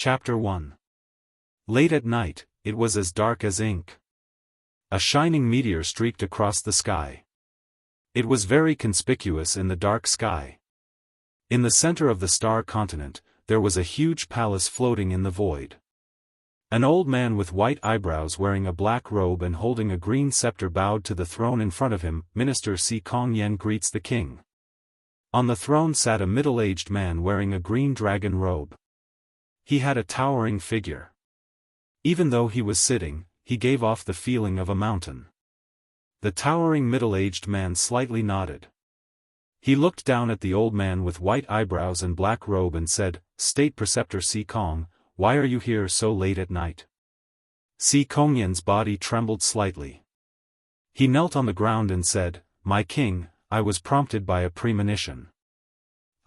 Chapter 1. Late at night, it was as dark as ink. A shining meteor streaked across the sky. It was very conspicuous in the dark sky. In the center of the star continent, there was a huge palace floating in the void. An old man with white eyebrows wearing a black robe and holding a green scepter bowed to the throne in front of him. Minister Si Kongyan greets the king. On the throne sat a middle-aged man wearing a green dragon robe. He had a towering figure. Even though he was sitting, he gave off the feeling of a mountain. The towering middle-aged man slightly nodded. He looked down at the old man with white eyebrows and black robe and said, "State Preceptor Si Kong, why are you here so late at night?" Si Kongyan's body trembled slightly. He knelt on the ground and said, "My king, I was prompted by a premonition.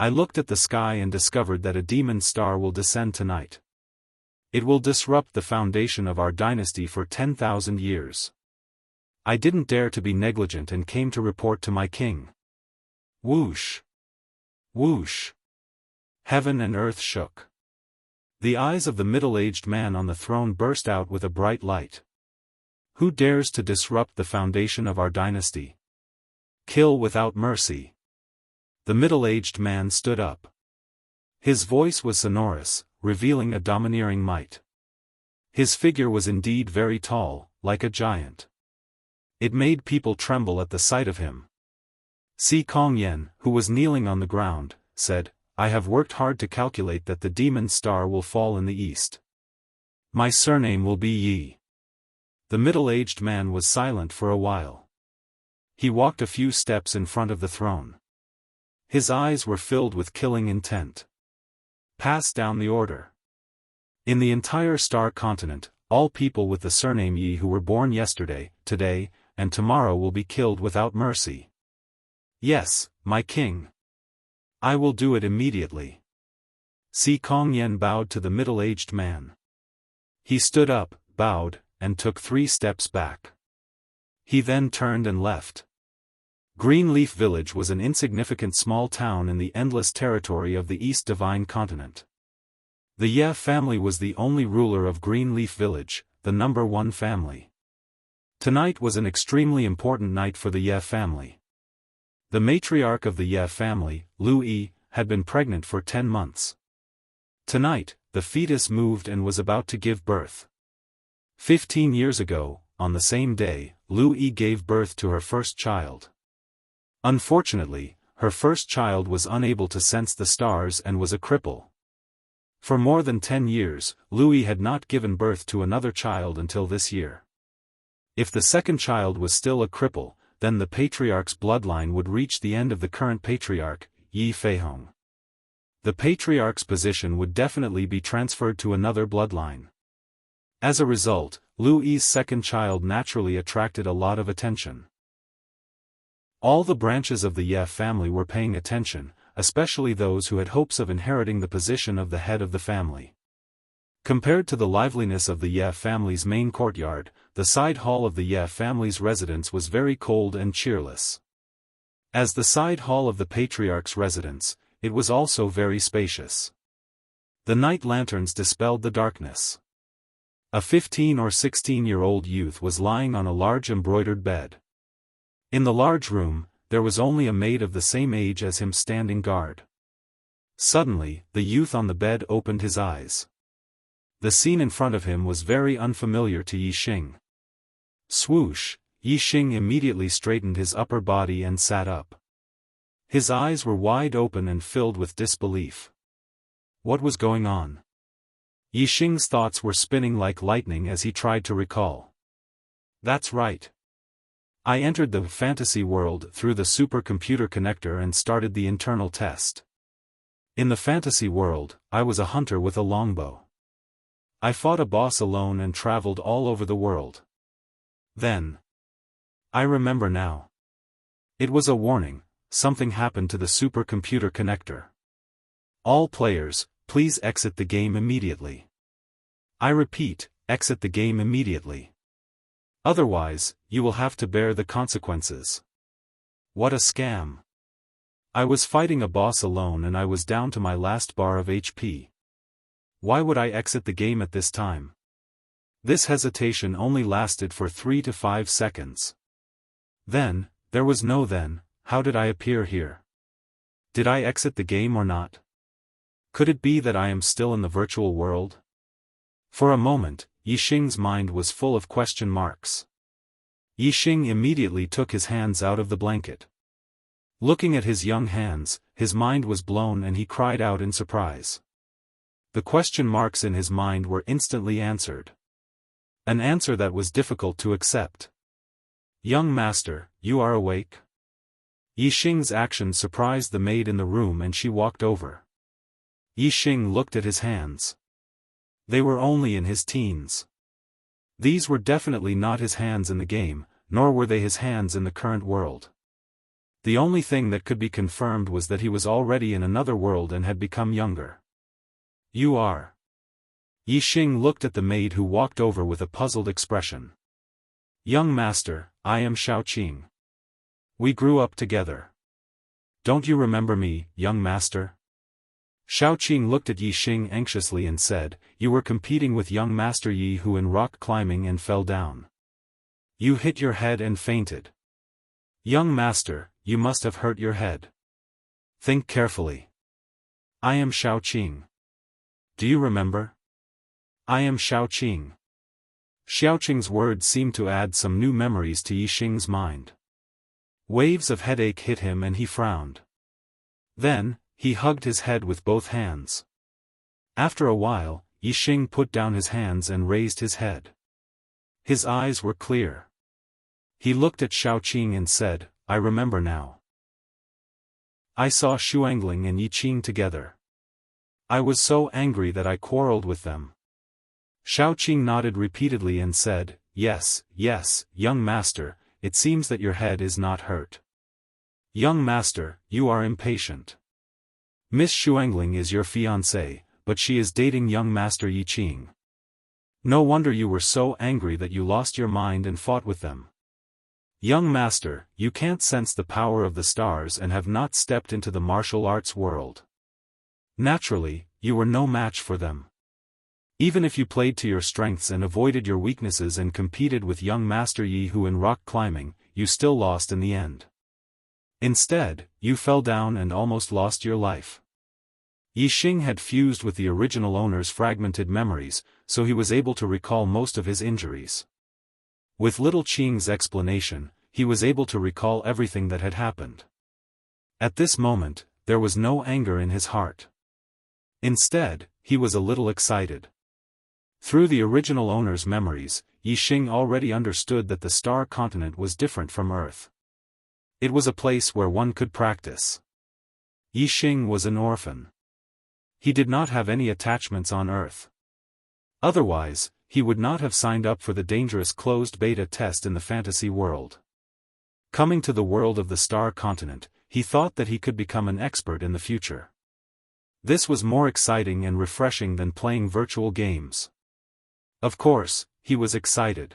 I looked at the sky and discovered that a demon star will descend tonight. It will disrupt the foundation of our dynasty for 10,000 years. I didn't dare to be negligent and came to report to my king." Whoosh! Whoosh! Heaven and earth shook. The eyes of the middle-aged man on the throne burst out with a bright light. "Who dares to disrupt the foundation of our dynasty? Kill without mercy." The middle-aged man stood up. His voice was sonorous, revealing a domineering might. His figure was indeed very tall, like a giant. It made people tremble at the sight of him. Si Kongyan, who was kneeling on the ground, said, "I have worked hard to calculate that the demon star will fall in the east. My surname will be Yi." The middle-aged man was silent for a while. He walked a few steps in front of the throne. His eyes were filled with killing intent. "Pass down the order. In the entire star continent, all people with the surname Yi who were born yesterday, today, and tomorrow will be killed without mercy." "Yes, my king. I will do it immediately." Si Kongyan bowed to the middle-aged man. He stood up, bowed, and took 3 steps back. He then turned and left. Greenleaf Village was an insignificant small town in the endless territory of the East Divine Continent. The Ye family was the only ruler of Greenleaf Village, the number 1 family. Tonight was an extremely important night for the Ye family. The matriarch of the Ye family, Lu Yi, had been pregnant for 10 months. Tonight, the fetus moved and was about to give birth. 15 years ago, on the same day, Lu Yi gave birth to her first child. Unfortunately, her first child was unable to sense the stars and was a cripple. For more than 10 years, Lu Yi had not given birth to another child until this year. If the second child was still a cripple, then the patriarch's bloodline would reach the end of the current patriarch, Yi Feihong. The patriarch's position would definitely be transferred to another bloodline. As a result, Lu Yi's second child naturally attracted a lot of attention. All the branches of the Ye family were paying attention, especially those who had hopes of inheriting the position of the head of the family. Compared to the liveliness of the Ye family's main courtyard, the side hall of the Ye family's residence was very cold and cheerless. As the side hall of the patriarch's residence, it was also very spacious. The night lanterns dispelled the darkness. A 15 or 16-year-old youth was lying on a large embroidered bed. In the large room, there was only a maid of the same age as him standing guard. Suddenly, the youth on the bed opened his eyes. The scene in front of him was very unfamiliar to Yi Xing. Swoosh! Yi Xing immediately straightened his upper body and sat up. His eyes were wide open and filled with disbelief. What was going on? Yi Xing's thoughts were spinning like lightning as he tried to recall. That's right. I entered the fantasy world through the supercomputer connector and started the internal test. In the fantasy world, I was a hunter with a longbow. I fought a boss alone and traveled all over the world. Then. I remember now. It was a warning, something happened to the supercomputer connector. All players, please exit the game immediately. I repeat, exit the game immediately. Otherwise, you will have to bear the consequences. What a scam. I was fighting a boss alone and I was down to my last bar of HP. Why would I exit the game at this time? This hesitation only lasted for 3 to 5 seconds. Then, there was no then, how did I appear here? Did I exit the game or not? Could it be that I am still in the virtual world? For a moment, Yixing's mind was full of question marks. Yixing immediately took his hands out of the blanket. Looking at his young hands, his mind was blown and he cried out in surprise. The question marks in his mind were instantly answered. An answer that was difficult to accept. "Young master, you are awake?" Yixing's action surprised the maid in the room and she walked over. Yixing looked at his hands. They were only in his teens. These were definitely not his hands in the game, nor were they his hands in the current world. The only thing that could be confirmed was that he was already in another world and had become younger. "You are." Yixing looked at the maid who walked over with a puzzled expression. "Young master, I am Xiaoqing. We grew up together. Don't you remember me, young master?" Xiaoqing looked at Yixing anxiously and said, "You were competing with young master Yi Hu in rock climbing and fell down. You hit your head and fainted. Young master, you must have hurt your head. Think carefully. I am Xiaoqing. Do you remember? I am Xiaoqing." Xiaoqing's words seemed to add some new memories to Yixing's mind. Waves of headache hit him and he frowned. Then, he hugged his head with both hands. After a while, Yixing put down his hands and raised his head. His eyes were clear. He looked at Xiaoqing and said, "I remember now. I saw Xuangling and Yiqing together. I was so angry that I quarreled with them." Xiaoqing nodded repeatedly and said, "Yes, yes, young master, it seems that your head is not hurt. Young master, you are impatient. Miss Xuangling is your fiancée, but she is dating young master Yiqing. No wonder you were so angry that you lost your mind and fought with them. Young master, you can't sense the power of the stars and have not stepped into the martial arts world. Naturally, you were no match for them. Even if you played to your strengths and avoided your weaknesses and competed with young master Yi Hu in rock climbing, you still lost in the end. Instead, you fell down and almost lost your life." Yixing had fused with the original owner's fragmented memories, so he was able to recall most of his injuries. With little Qing's explanation, he was able to recall everything that had happened. At this moment, there was no anger in his heart. Instead, he was a little excited. Through the original owner's memories, Yixing already understood that the star continent was different from Earth. It was a place where one could practice. Yixing was an orphan. He did not have any attachments on Earth. Otherwise, he would not have signed up for the dangerous closed beta test in the fantasy world. Coming to the world of the star continent, he thought that he could become an expert in the future. This was more exciting and refreshing than playing virtual games. Of course, he was excited.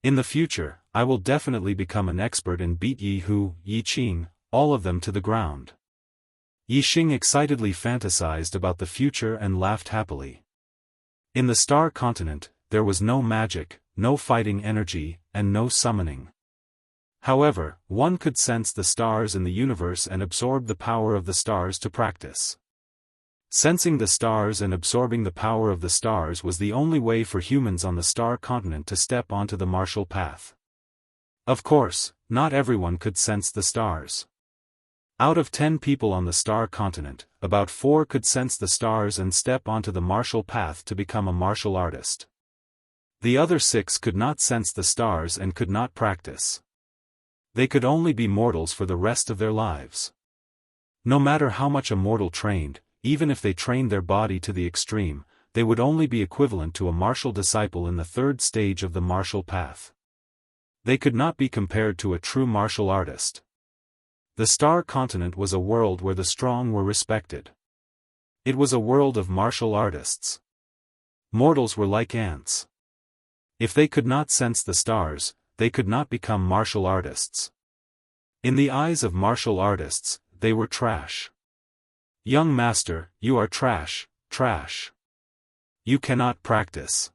In the future, I will definitely become an expert and beat Yi Hu, Yiqing, all of them to the ground. Yixing excitedly fantasized about the future and laughed happily. In the star continent, there was no magic, no fighting energy, and no summoning. However, one could sense the stars in the universe and absorb the power of the stars to practice. Sensing the stars and absorbing the power of the stars was the only way for humans on the star continent to step onto the martial path. Of course, not everyone could sense the stars. Out of 10 people on the star continent, about 4 could sense the stars and step onto the martial path to become a martial artist. The other 6 could not sense the stars and could not practice. They could only be mortals for the rest of their lives. No matter how much a mortal trained, even if they trained their body to the extreme, they would only be equivalent to a martial disciple in the 3rd stage of the martial path. They could not be compared to a true martial artist. The star continent was a world where the strong were respected. It was a world of martial artists. Mortals were like ants. If they could not sense the stars, they could not become martial artists. In the eyes of martial artists, they were trash. Young master, you are trash, trash. You cannot practice.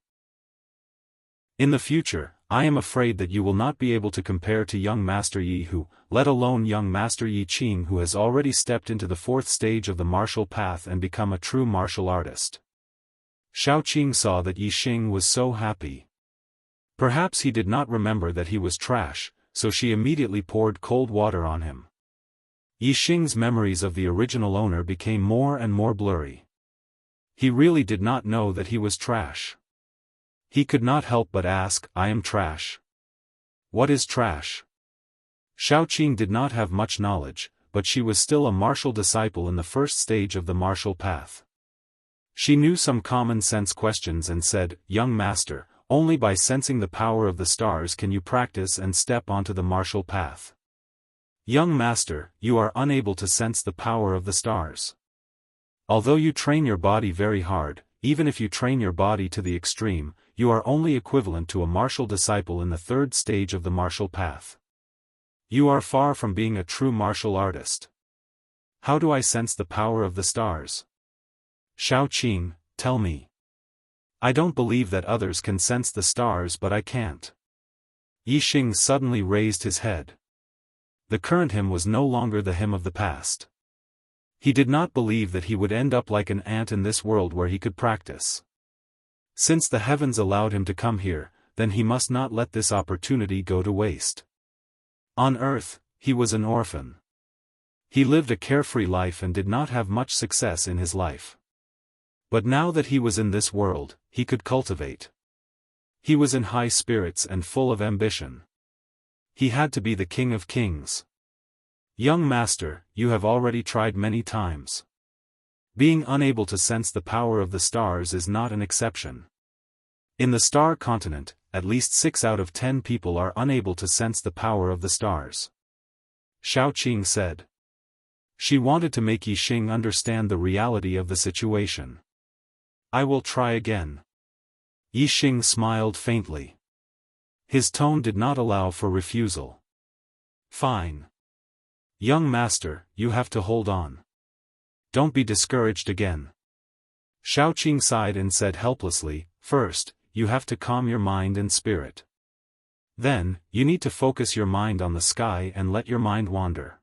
In the future, I am afraid that you will not be able to compare to young Master Yi Hu, let alone young Master Yi Qing, who has already stepped into the fourth stage of the martial path and become a true martial artist. Xiao Qing saw that Yi Xing was so happy. Perhaps he did not remember that he was trash, so she immediately poured cold water on him. Yi Xing's memories of the original owner became more and more blurry. He really did not know that he was trash. He could not help but ask, I am trash. What is trash? Xiao Qing did not have much knowledge, but she was still a martial disciple in the first stage of the martial path. She knew some common sense questions and said, Young master, only by sensing the power of the stars can you practice and step onto the martial path. Young master, you are unable to sense the power of the stars. Although you train your body very hard, even if you train your body to the extreme, you are only equivalent to a martial disciple in the third stage of the martial path. You are far from being a true martial artist. How do I sense the power of the stars? Xiao Qing, tell me. I don't believe that others can sense the stars, but I can't. Yi Xing suddenly raised his head. The current him was no longer the him of the past. He did not believe that he would end up like an ant in this world where he could practice. Since the heavens allowed him to come here, then he must not let this opportunity go to waste. On earth, he was an orphan. He lived a carefree life and did not have much success in his life. But now that he was in this world, he could cultivate. He was in high spirits and full of ambition. He had to be the king of kings. Young master, you have already tried many times. Being unable to sense the power of the stars is not an exception. In the star continent, at least 6 out of 10 people are unable to sense the power of the stars. Xiao Qing said. She wanted to make Yi Xing understand the reality of the situation. I will try again. Yi Xing smiled faintly. His tone did not allow for refusal. Fine. Young master, you have to hold on. Don't be discouraged again. Xiao Qing sighed and said helplessly, first, you have to calm your mind and spirit. Then, you need to focus your mind on the sky and let your mind wander.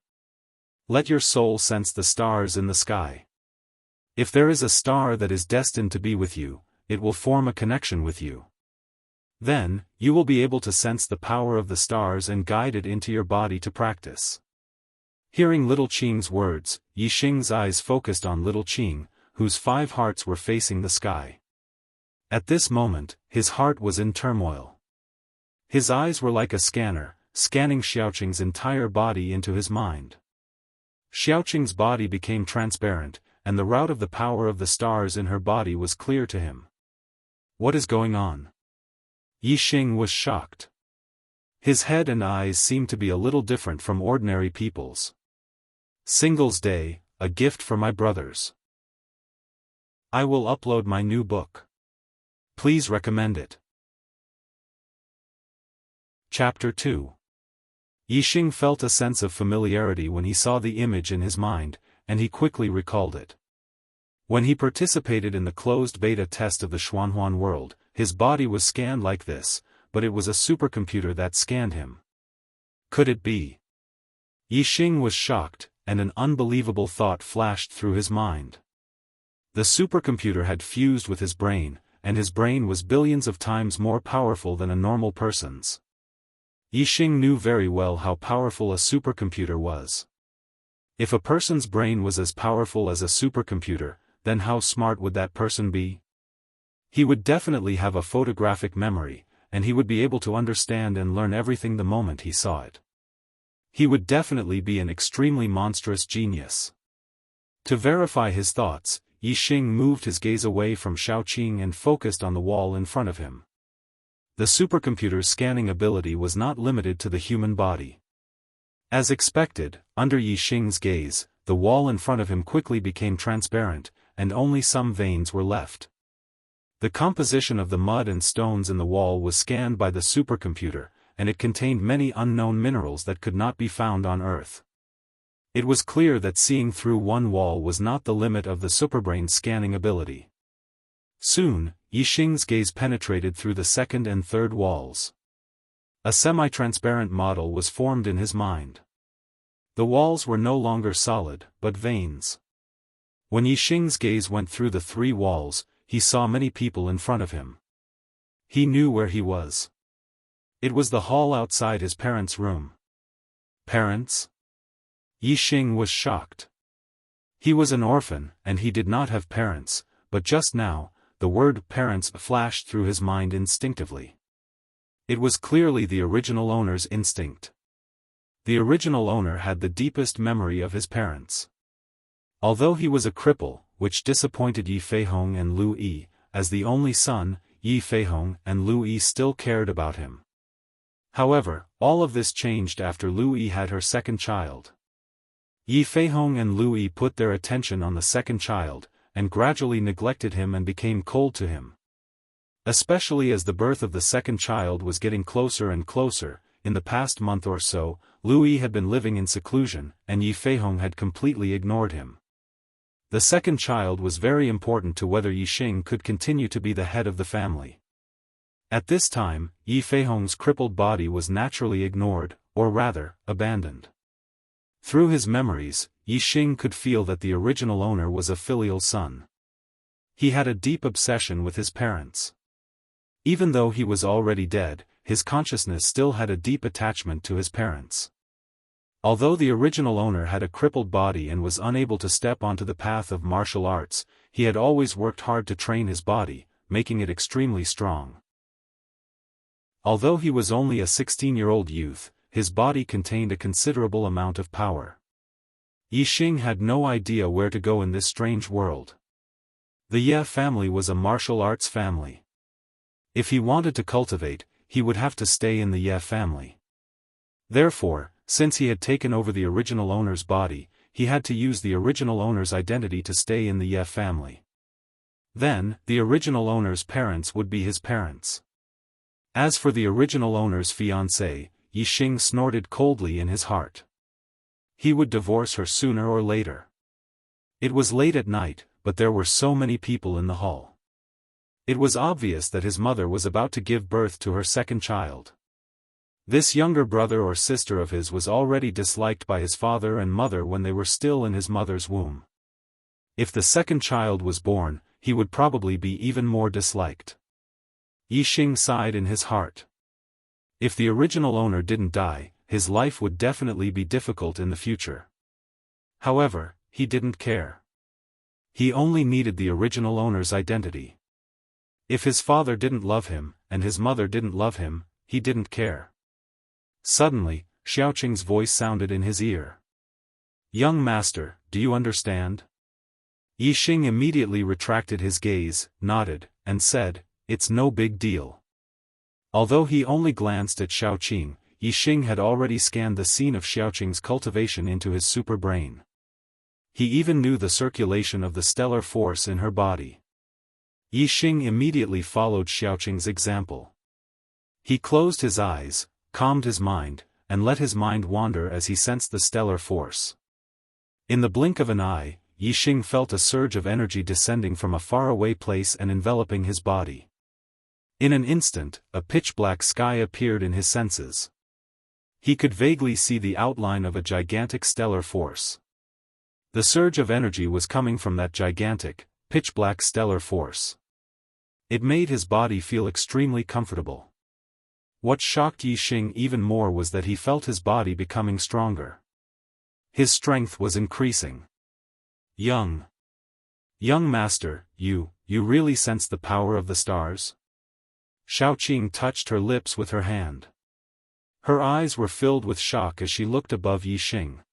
Let your soul sense the stars in the sky. If there is a star that is destined to be with you, it will form a connection with you. Then, you will be able to sense the power of the stars and guide it into your body to practice. Hearing Little Qing's words, Yi Xing's eyes focused on Little Qing, whose 5 hearts were facing the sky. At this moment, his heart was in turmoil. His eyes were like a scanner, scanning Xiaoqing's entire body into his mind. Xiaoqing's body became transparent, and the route of the power of the stars in her body was clear to him. What is going on? Yi Xing was shocked. His head and eyes seemed to be a little different from ordinary people's. Singles Day, a gift for my brothers. I will upload my new book. Please recommend it. Chapter 2. Yi Xing felt a sense of familiarity when he saw the image in his mind, and he quickly recalled it. When he participated in the closed beta test of the Xuanhuan world, his body was scanned like this, but it was a supercomputer that scanned him. Could it be? Yi Xing was shocked, and an unbelievable thought flashed through his mind. The supercomputer had fused with his brain, and his brain was billions of times more powerful than a normal person's. Yi Xing knew very well how powerful a supercomputer was. If a person's brain was as powerful as a supercomputer, then how smart would that person be? He would definitely have a photographic memory, and he would be able to understand and learn everything the moment he saw it. He would definitely be an extremely monstrous genius. To verify his thoughts, Yi Xing moved his gaze away from Xiao Qing and focused on the wall in front of him. The supercomputer's scanning ability was not limited to the human body. As expected, under Yi Xing's gaze, the wall in front of him quickly became transparent, and only some veins were left. The composition of the mud and stones in the wall was scanned by the supercomputer, and it contained many unknown minerals that could not be found on Earth. It was clear that seeing through one wall was not the limit of the superbrain's scanning ability. Soon, Yixing's gaze penetrated through the second and third walls. A semi-transparent model was formed in his mind. The walls were no longer solid, but veins. When Yixing's gaze went through the 3 walls, he saw many people in front of him. He knew where he was. It was the hall outside his parents' room. Parents? Yixing was shocked. He was an orphan, and he did not have parents, but just now, the word parents flashed through his mind instinctively. It was clearly the original owner's instinct. The original owner had the deepest memory of his parents. Although he was a cripple, which disappointed Yi Feihong and Lu Yi, as the only son, Yi Feihong and Lu Yi still cared about him. However, all of this changed after Lu Yi had her second child. Yi Feihong and Lu Yi put their attention on the second child, and gradually neglected him and became cold to him. Especially as the birth of the second child was getting closer and closer, in the past month or so, Lu Yi had been living in seclusion, and Yi Feihong had completely ignored him. The second child was very important to whether Yixing could continue to be the head of the family. At this time, Yi Feihong's crippled body was naturally ignored, or rather, abandoned. Through his memories, Yixing could feel that the original owner was a filial son. He had a deep obsession with his parents. Even though he was already dead, his consciousness still had a deep attachment to his parents. Although the original owner had a crippled body and was unable to step onto the path of martial arts, he had always worked hard to train his body, making it extremely strong. Although he was only a 16-year-old youth, his body contained a considerable amount of power. Yixing had no idea where to go in this strange world. The Ye family was a martial arts family. If he wanted to cultivate, he would have to stay in the Ye family. Therefore, since he had taken over the original owner's body, he had to use the original owner's identity to stay in the Ye family. Then, the original owner's parents would be his parents. As for the original owner's fiancée, Yixing snorted coldly in his heart. He would divorce her sooner or later. It was late at night, but there were so many people in the hall. It was obvious that his mother was about to give birth to her second child. This younger brother or sister of his was already disliked by his father and mother when they were still in his mother's womb. If the second child was born, he would probably be even more disliked. Yixing sighed in his heart. If the original owner didn't die, his life would definitely be difficult in the future. However, he didn't care. He only needed the original owner's identity. If his father didn't love him, and his mother didn't love him, he didn't care. Suddenly, Xiaoqing's voice sounded in his ear. "Young master, do you understand?" Yixing immediately retracted his gaze, nodded, and said, "It's no big deal." Although he only glanced at Xiaoqing, Yixing had already scanned the scene of Xiaoqing's cultivation into his super brain. He even knew the circulation of the stellar force in her body. Yixing immediately followed Xiaoqing's example. He closed his eyes, calmed his mind, and let his mind wander as he sensed the stellar force. In the blink of an eye, Yixing felt a surge of energy descending from a faraway place and enveloping his body. In an instant, a pitch-black sky appeared in his senses. He could vaguely see the outline of a gigantic stellar force. The surge of energy was coming from that gigantic, pitch-black stellar force. It made his body feel extremely comfortable. What shocked Yixing even more was that he felt his body becoming stronger. His strength was increasing. Young master, you really sense the power of the stars?" Xiaoqing touched her lips with her hand. Her eyes were filled with shock as she looked above Yixing.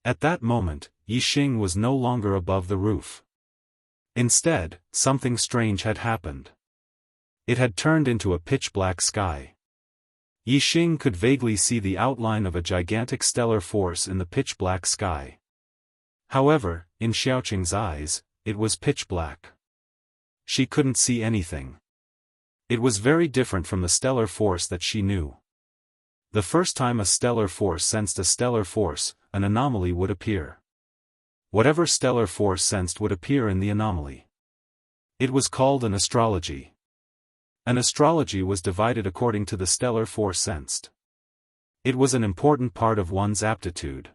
At that moment, Yixing was no longer above the roof. Instead, something strange had happened. It had turned into a pitch-black sky. Yixing could vaguely see the outline of a gigantic stellar force in the pitch-black sky. However, in Xiaoqing's eyes, it was pitch-black. She couldn't see anything. It was very different from the stellar force that she knew. The first time a stellar force sensed a stellar force, an anomaly would appear. Whatever stellar force sensed would appear in the anomaly. It was called an astrology. An astrology was divided according to the stellar force sensed. It was an important part of one's aptitude.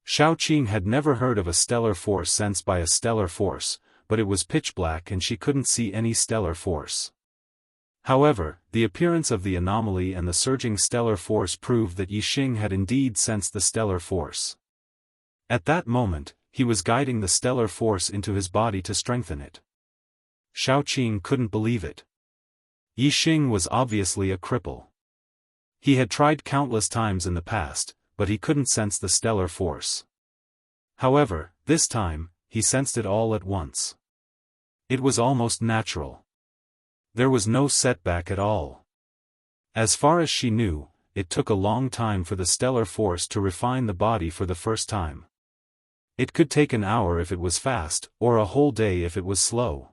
Xiaoqing had never heard of a stellar force sensed by a stellar force, but it was pitch black and she couldn't see any stellar force. However, the appearance of the anomaly and the surging stellar force proved that Yixing had indeed sensed the stellar force. At that moment, he was guiding the stellar force into his body to strengthen it. Xiaoqing couldn't believe it. Yixing was obviously a cripple. He had tried countless times in the past, but he couldn't sense the stellar force. However, this time, he sensed it all at once. It was almost natural. There was no setback at all. As far as she knew, it took a long time for the stellar force to refine the body for the first time. It could take an hour if it was fast, or a whole day if it was slow.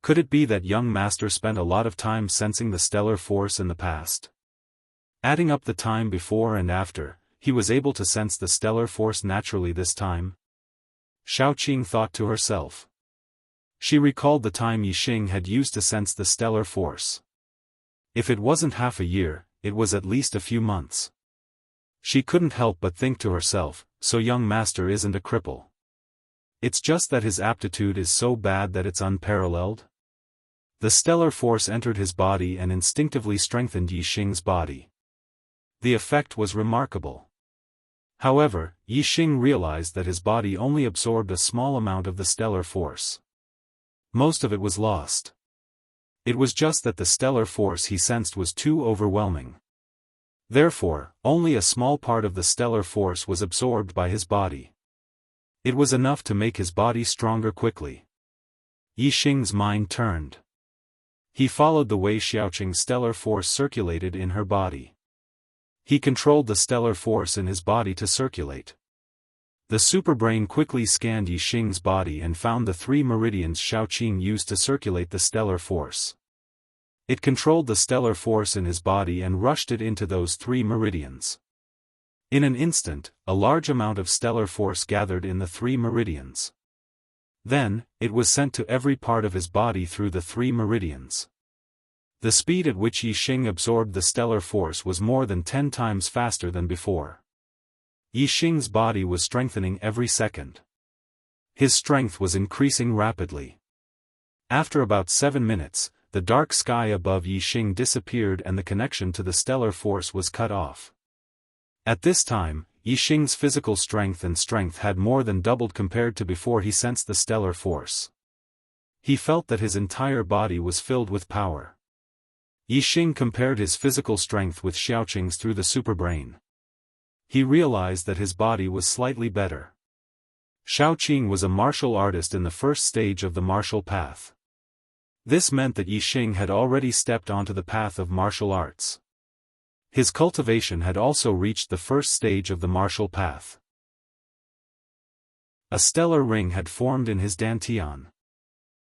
Could it be that young master spent a lot of time sensing the stellar force in the past? Adding up the time before and after, he was able to sense the stellar force naturally this time? Xiaoqing thought to herself. She recalled the time Yixing had used to sense the stellar force. If it wasn't half a year, it was at least a few months. She couldn't help but think to herself, so young master isn't a cripple. It's just that his aptitude is so bad that it's unparalleled. The stellar force entered his body and instinctively strengthened Yixing's body. The effect was remarkable. However, Yixing realized that his body only absorbed a small amount of the stellar force. Most of it was lost. It was just that the stellar force he sensed was too overwhelming. Therefore, only a small part of the stellar force was absorbed by his body. It was enough to make his body stronger quickly. Yixing's mind turned. He followed the way Xiaoqing's stellar force circulated in her body. He controlled the stellar force in his body to circulate. The superbrain quickly scanned Yixing's body and found the 3 meridians Xiaoqing used to circulate the stellar force. It controlled the stellar force in his body and rushed it into those 3 meridians. In an instant, a large amount of stellar force gathered in the 3 meridians. Then, it was sent to every part of his body through the 3 meridians. The speed at which Yixing absorbed the stellar force was more than 10 times faster than before. Yixing's body was strengthening every second. His strength was increasing rapidly. After about 7 minutes, the dark sky above Yixing disappeared and the connection to the stellar force was cut off. At this time, Yixing's physical strength had more than doubled compared to before he sensed the stellar force. He felt that his entire body was filled with power. Yixing compared his physical strength with Xiaoqing's through the superbrain. He realized that his body was slightly better. Xiaoqing was a martial artist in the first stage of the martial path. This meant that Yixing had already stepped onto the path of martial arts. His cultivation had also reached the first stage of the martial path. A stellar ring had formed in his dantian.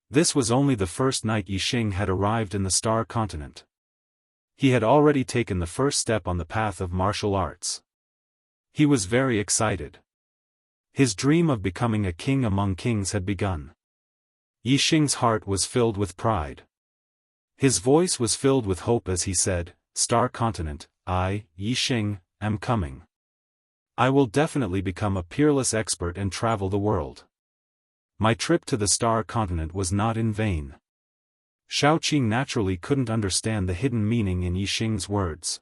This was only the first night Yixing had arrived in the Star Continent. He had already taken the first step on the path of martial arts. He was very excited. His dream of becoming a king among kings had begun. Yixing's heart was filled with pride. His voice was filled with hope as he said, "Star Continent, I, Yixing, am coming. I will definitely become a peerless expert and travel the world." My trip to the Star Continent was not in vain. Xiaoqing naturally couldn't understand the hidden meaning in Yixing's words.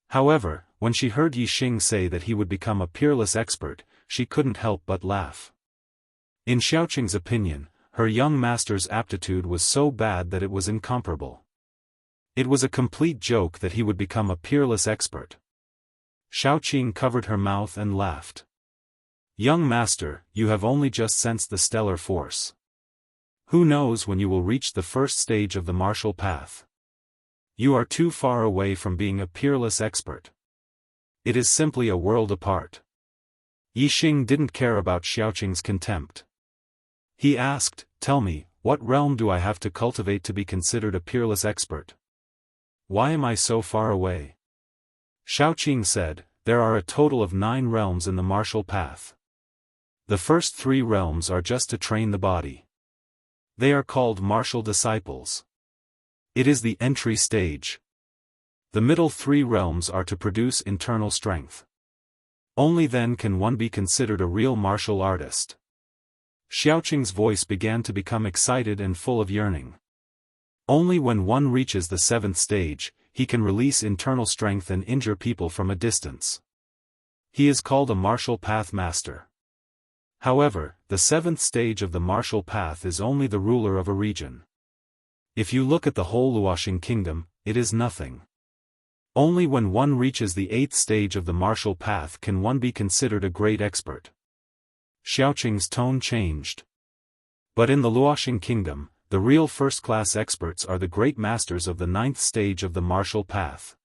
However, when she heard Yixing say that he would become a peerless expert, she couldn't help but laugh. In Xiaoqing's opinion, her young master's aptitude was so bad that it was incomparable. It was a complete joke that he would become a peerless expert. Xiaoqing covered her mouth and laughed. "Young master, you have only just sensed the stellar force. Who knows when you will reach the first stage of the martial path? You are too far away from being a peerless expert. It is simply a world apart." Yixing didn't care about Xiaoqing's contempt. He asked, "Tell me, what realm do I have to cultivate to be considered a peerless expert? Why am I so far away?" Xiaoqing said, "There are a total of 9 realms in the martial path. The first 3 realms are just to train the body. They are called martial disciples. It is the entry stage. The middle three realms are to produce internal strength. Only then can one be considered a real martial artist. Xiaoqing's voice began to become excited and full of yearning. Only when one reaches the seventh stage, he can release internal strength and injure people from a distance. He is called a martial path master. However, the seventh stage of the martial path is only the ruler of a region. If you look at the whole Luoxing kingdom, it is nothing. Only when one reaches the eighth stage of the martial path can one be considered a great expert. Xiaoqing's tone changed. But in the Luoxing kingdom, the real first-class experts are the great masters of the ninth stage of the martial path.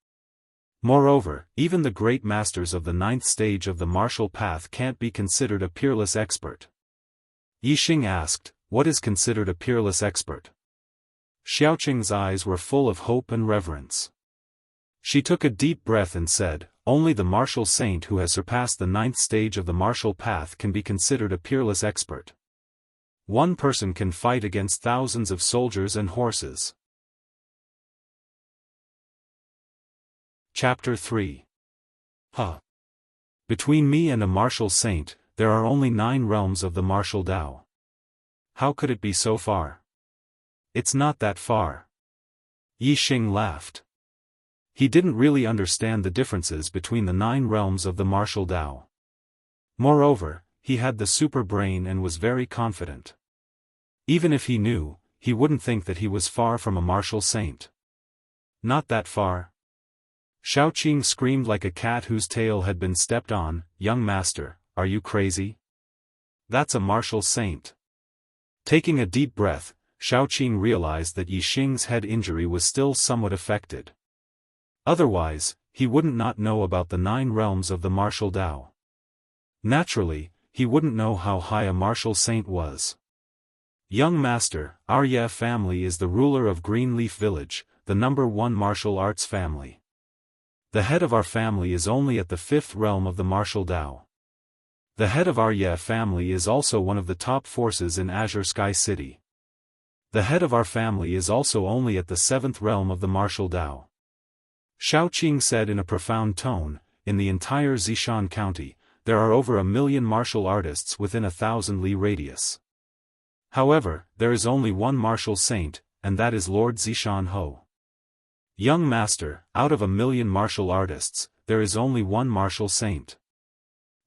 Moreover, even the great masters of the ninth stage of the martial path can't be considered a peerless expert. Yixing asked, "What is considered a peerless expert?" Xiaoqing's eyes were full of hope and reverence. She took a deep breath and said, "Only the martial saint who has surpassed the ninth stage of the martial path can be considered a peerless expert. One person can fight against thousands of soldiers and horses." Chapter 3. Between me and a martial saint, there are only 9 realms of the martial Tao. How could it be so far? It's not that far. Yixing laughed. He didn't really understand the differences between the 9 realms of the martial Tao. Moreover, he had the super brain and was very confident. Even if he knew, he wouldn't think that he was far from a martial saint. Not that far. Xiaoqing screamed like a cat whose tail had been stepped on. "Young master, are you crazy? That's a martial saint." Taking a deep breath, Xiaoqing realized that Yixing's head injury was still somewhat affected. Otherwise, he wouldn't not know about the 9 realms of the martial Tao. Naturally, he wouldn't know how high a martial saint was. "Young master, our Ye family is the ruler of Greenleaf Village, the number 1 martial arts family. The head of our family is only at the 5th realm of the martial Tao. The head of our Ye family is also one of the top forces in Azure Sky City. The head of our family is also only at the 7th realm of the martial Tao." Xiaoqing said in a profound tone, "In the entire Zishan County, there are over 1 million martial artists within 1,000 li radius. However, there is only one martial saint, and that is Lord Zishan Ho. Young master, out of 1 million martial artists, there is only one martial saint.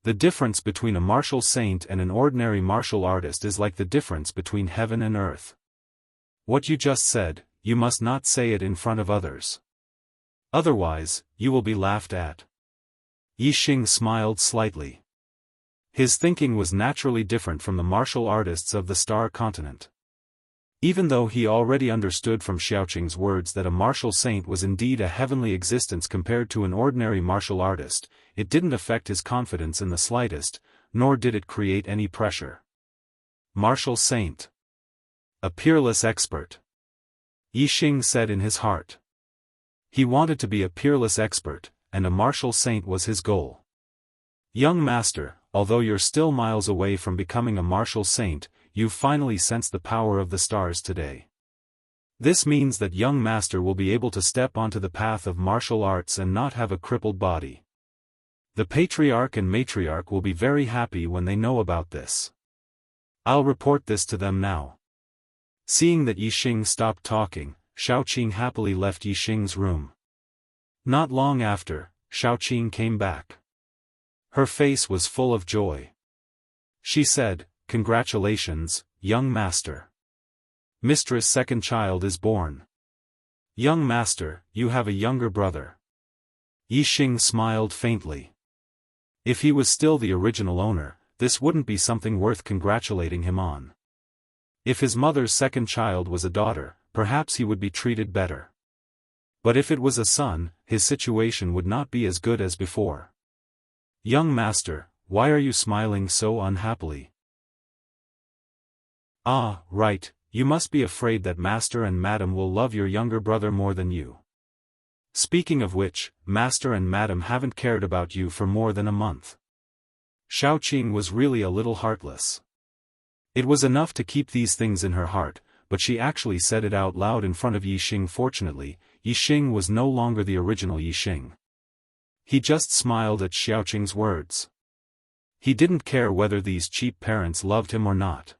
The difference between a martial saint and an ordinary martial artist is like the difference between heaven and earth. What you just said, you must not say it in front of others. Otherwise, you will be laughed at." Yixing smiled slightly. His thinking was naturally different from the martial artists of the Star Continent. Even though he already understood from Xiaoqing's words that a martial saint was indeed a heavenly existence compared to an ordinary martial artist, it didn't affect his confidence in the slightest, nor did it create any pressure. Martial saint. A peerless expert. Yixing said in his heart. He wanted to be a peerless expert, and a martial saint was his goal. "Young master, although you're still miles away from becoming a martial saint, you've finally sensed the power of the stars today. This means that young master will be able to step onto the path of martial arts and not have a crippled body. The patriarch and matriarch will be very happy when they know about this. I'll report this to them now." Seeing that Yixing stopped talking, Xiaoqing happily left Yixing's room. Not long after, Xiaoqing came back. Her face was full of joy. She said, "Congratulations, young master. Mistress' second child is born. Young master, you have a younger brother." Yixing smiled faintly. If he was still the original owner, this wouldn't be something worth congratulating him on. If his mother's second child was a daughter, perhaps he would be treated better. But if it was a son, his situation would not be as good as before. "Young master, why are you smiling so unhappily?" "Ah, right, you must be afraid that master and madam will love your younger brother more than you. Speaking of which, master and madam haven't cared about you for more than a month." Xiaoqing was really a little heartless. It was enough to keep these things in her heart, but she actually said it out loud in front of Yixing. Fortunately, Yixing was no longer the original Yixing. He just smiled at Xiaoqing's words. He didn't care whether these cheap parents loved him or not.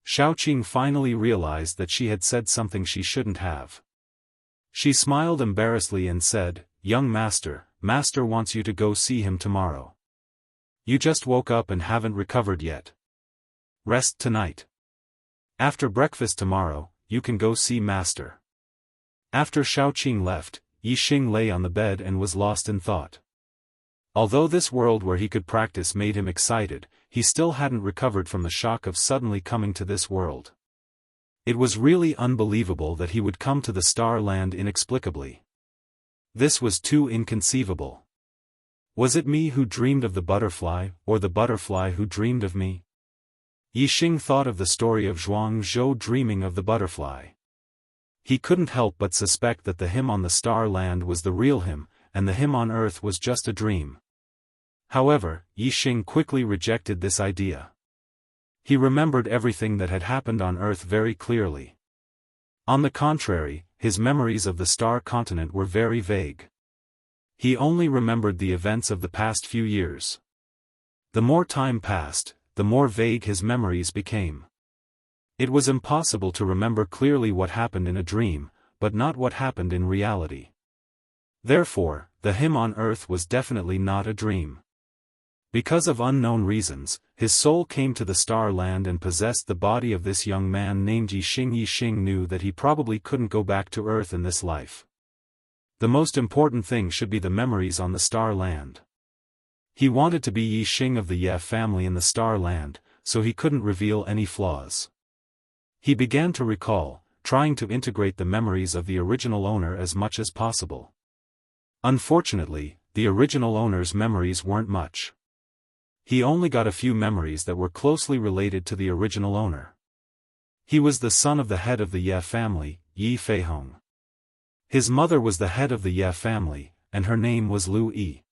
Xiaoqing finally realized that she had said something she shouldn't have. She smiled embarrassedly and said, "Young master, master wants you to go see him tomorrow. You just woke up and haven't recovered yet. Rest tonight. After breakfast tomorrow, you can go see master." After Xiaoqing left, Yixing lay on the bed and was lost in thought. Although this world where he could practice made him excited, he still hadn't recovered from the shock of suddenly coming to this world. It was really unbelievable that he would come to the Star Land inexplicably. This was too inconceivable. Was it me who dreamed of the butterfly, or the butterfly who dreamed of me? Yixing thought of the story of Zhuang Zhou dreaming of the butterfly. He couldn't help but suspect that the him on the Star Land was the real him, and the him on Earth was just a dream. However, Yixing quickly rejected this idea. He remembered everything that had happened on Earth very clearly. On the contrary, his memories of the Star Continent were very vague. He only remembered the events of the past few years. The more time passed, the more vague his memories became. It was impossible to remember clearly what happened in a dream, but not what happened in reality. Therefore, the him on Earth was definitely not a dream. Because of unknown reasons, his soul came to the Star Land and possessed the body of this young man named Yixing. Yixing knew that he probably couldn't go back to Earth in this life. The most important thing should be the memories on the Star Land. He wanted to be Yixing of the Ye family in the Star Land, so he couldn't reveal any flaws. He began to recall, trying to integrate the memories of the original owner as much as possible. Unfortunately, the original owner's memories weren't much. He only got a few memories that were closely related to the original owner. He was the son of the head of the Ye family, Yi Feihong. His mother was the head of the Ye family, and her name was Lu Yi.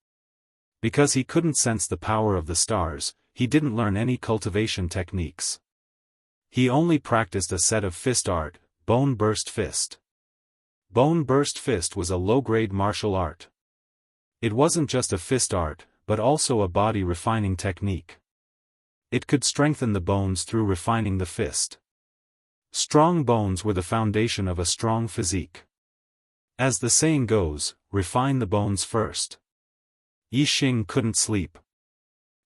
Because he couldn't sense the power of the stars, he didn't learn any cultivation techniques. He only practiced a set of fist art, Bone Burst Fist. Bone Burst Fist was a low-grade martial art. It wasn't just a fist art, but also a body refining technique. It could strengthen the bones through refining the fist. Strong bones were the foundation of a strong physique. As the saying goes, refine the bones first. Yixing couldn't sleep.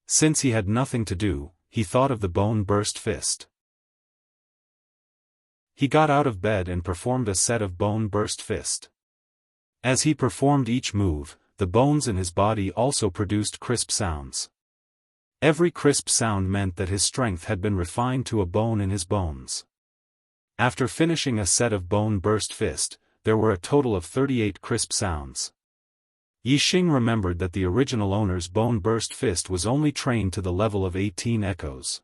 Since he had nothing to do, he thought of the Bone Burst Fist. He got out of bed and performed a set of Bone Burst Fist. As he performed each move, the bones in his body also produced crisp sounds. Every crisp sound meant that his strength had been refined to a bone in his bones. After finishing a set of Bone Burst Fist, there were a total of 38 crisp sounds. Yixing remembered that the original owner's Bone Burst Fist was only trained to the level of 18 echoes.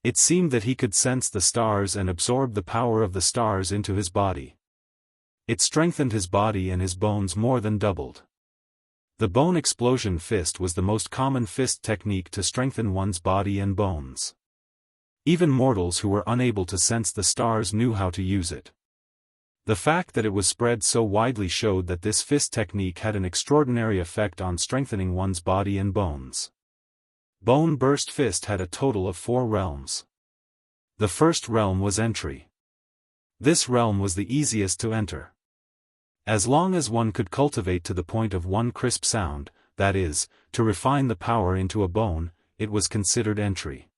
It seemed that he could sense the stars and absorb the power of the stars into his body. It strengthened his body and his bones more than doubled. The Bone Explosion Fist was the most common fist technique to strengthen one's body and bones. Even mortals who were unable to sense the stars knew how to use it. The fact that it was spread so widely showed that this fist technique had an extraordinary effect on strengthening one's body and bones. Bone Burst Fist had a total of 4 realms. The first realm was entry. This realm was the easiest to enter. As long as one could cultivate to the point of 1 crisp sound, that is, to refine the power into a bone, it was considered entry.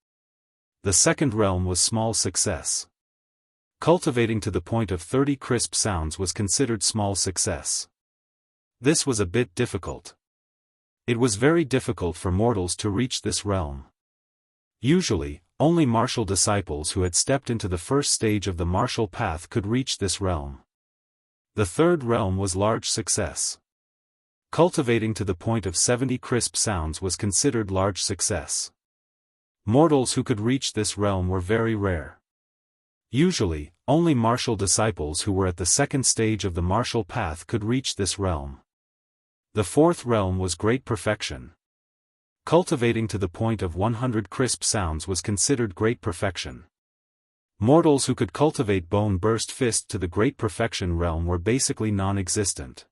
The second realm was small success. Cultivating to the point of 30 crisp sounds was considered small success. This was a bit difficult. It was very difficult for mortals to reach this realm. Usually, only martial disciples who had stepped into the first stage of the martial path could reach this realm. The third realm was large success. Cultivating to the point of 70 crisp sounds was considered large success. Mortals who could reach this realm were very rare. Usually, only martial disciples who were at the second stage of the martial path could reach this realm. The fourth realm was great perfection. Cultivating to the point of 100 crisp sounds was considered great perfection. Mortals who could cultivate Bone Burst Fist to the Great Perfection realm were basically non-existent.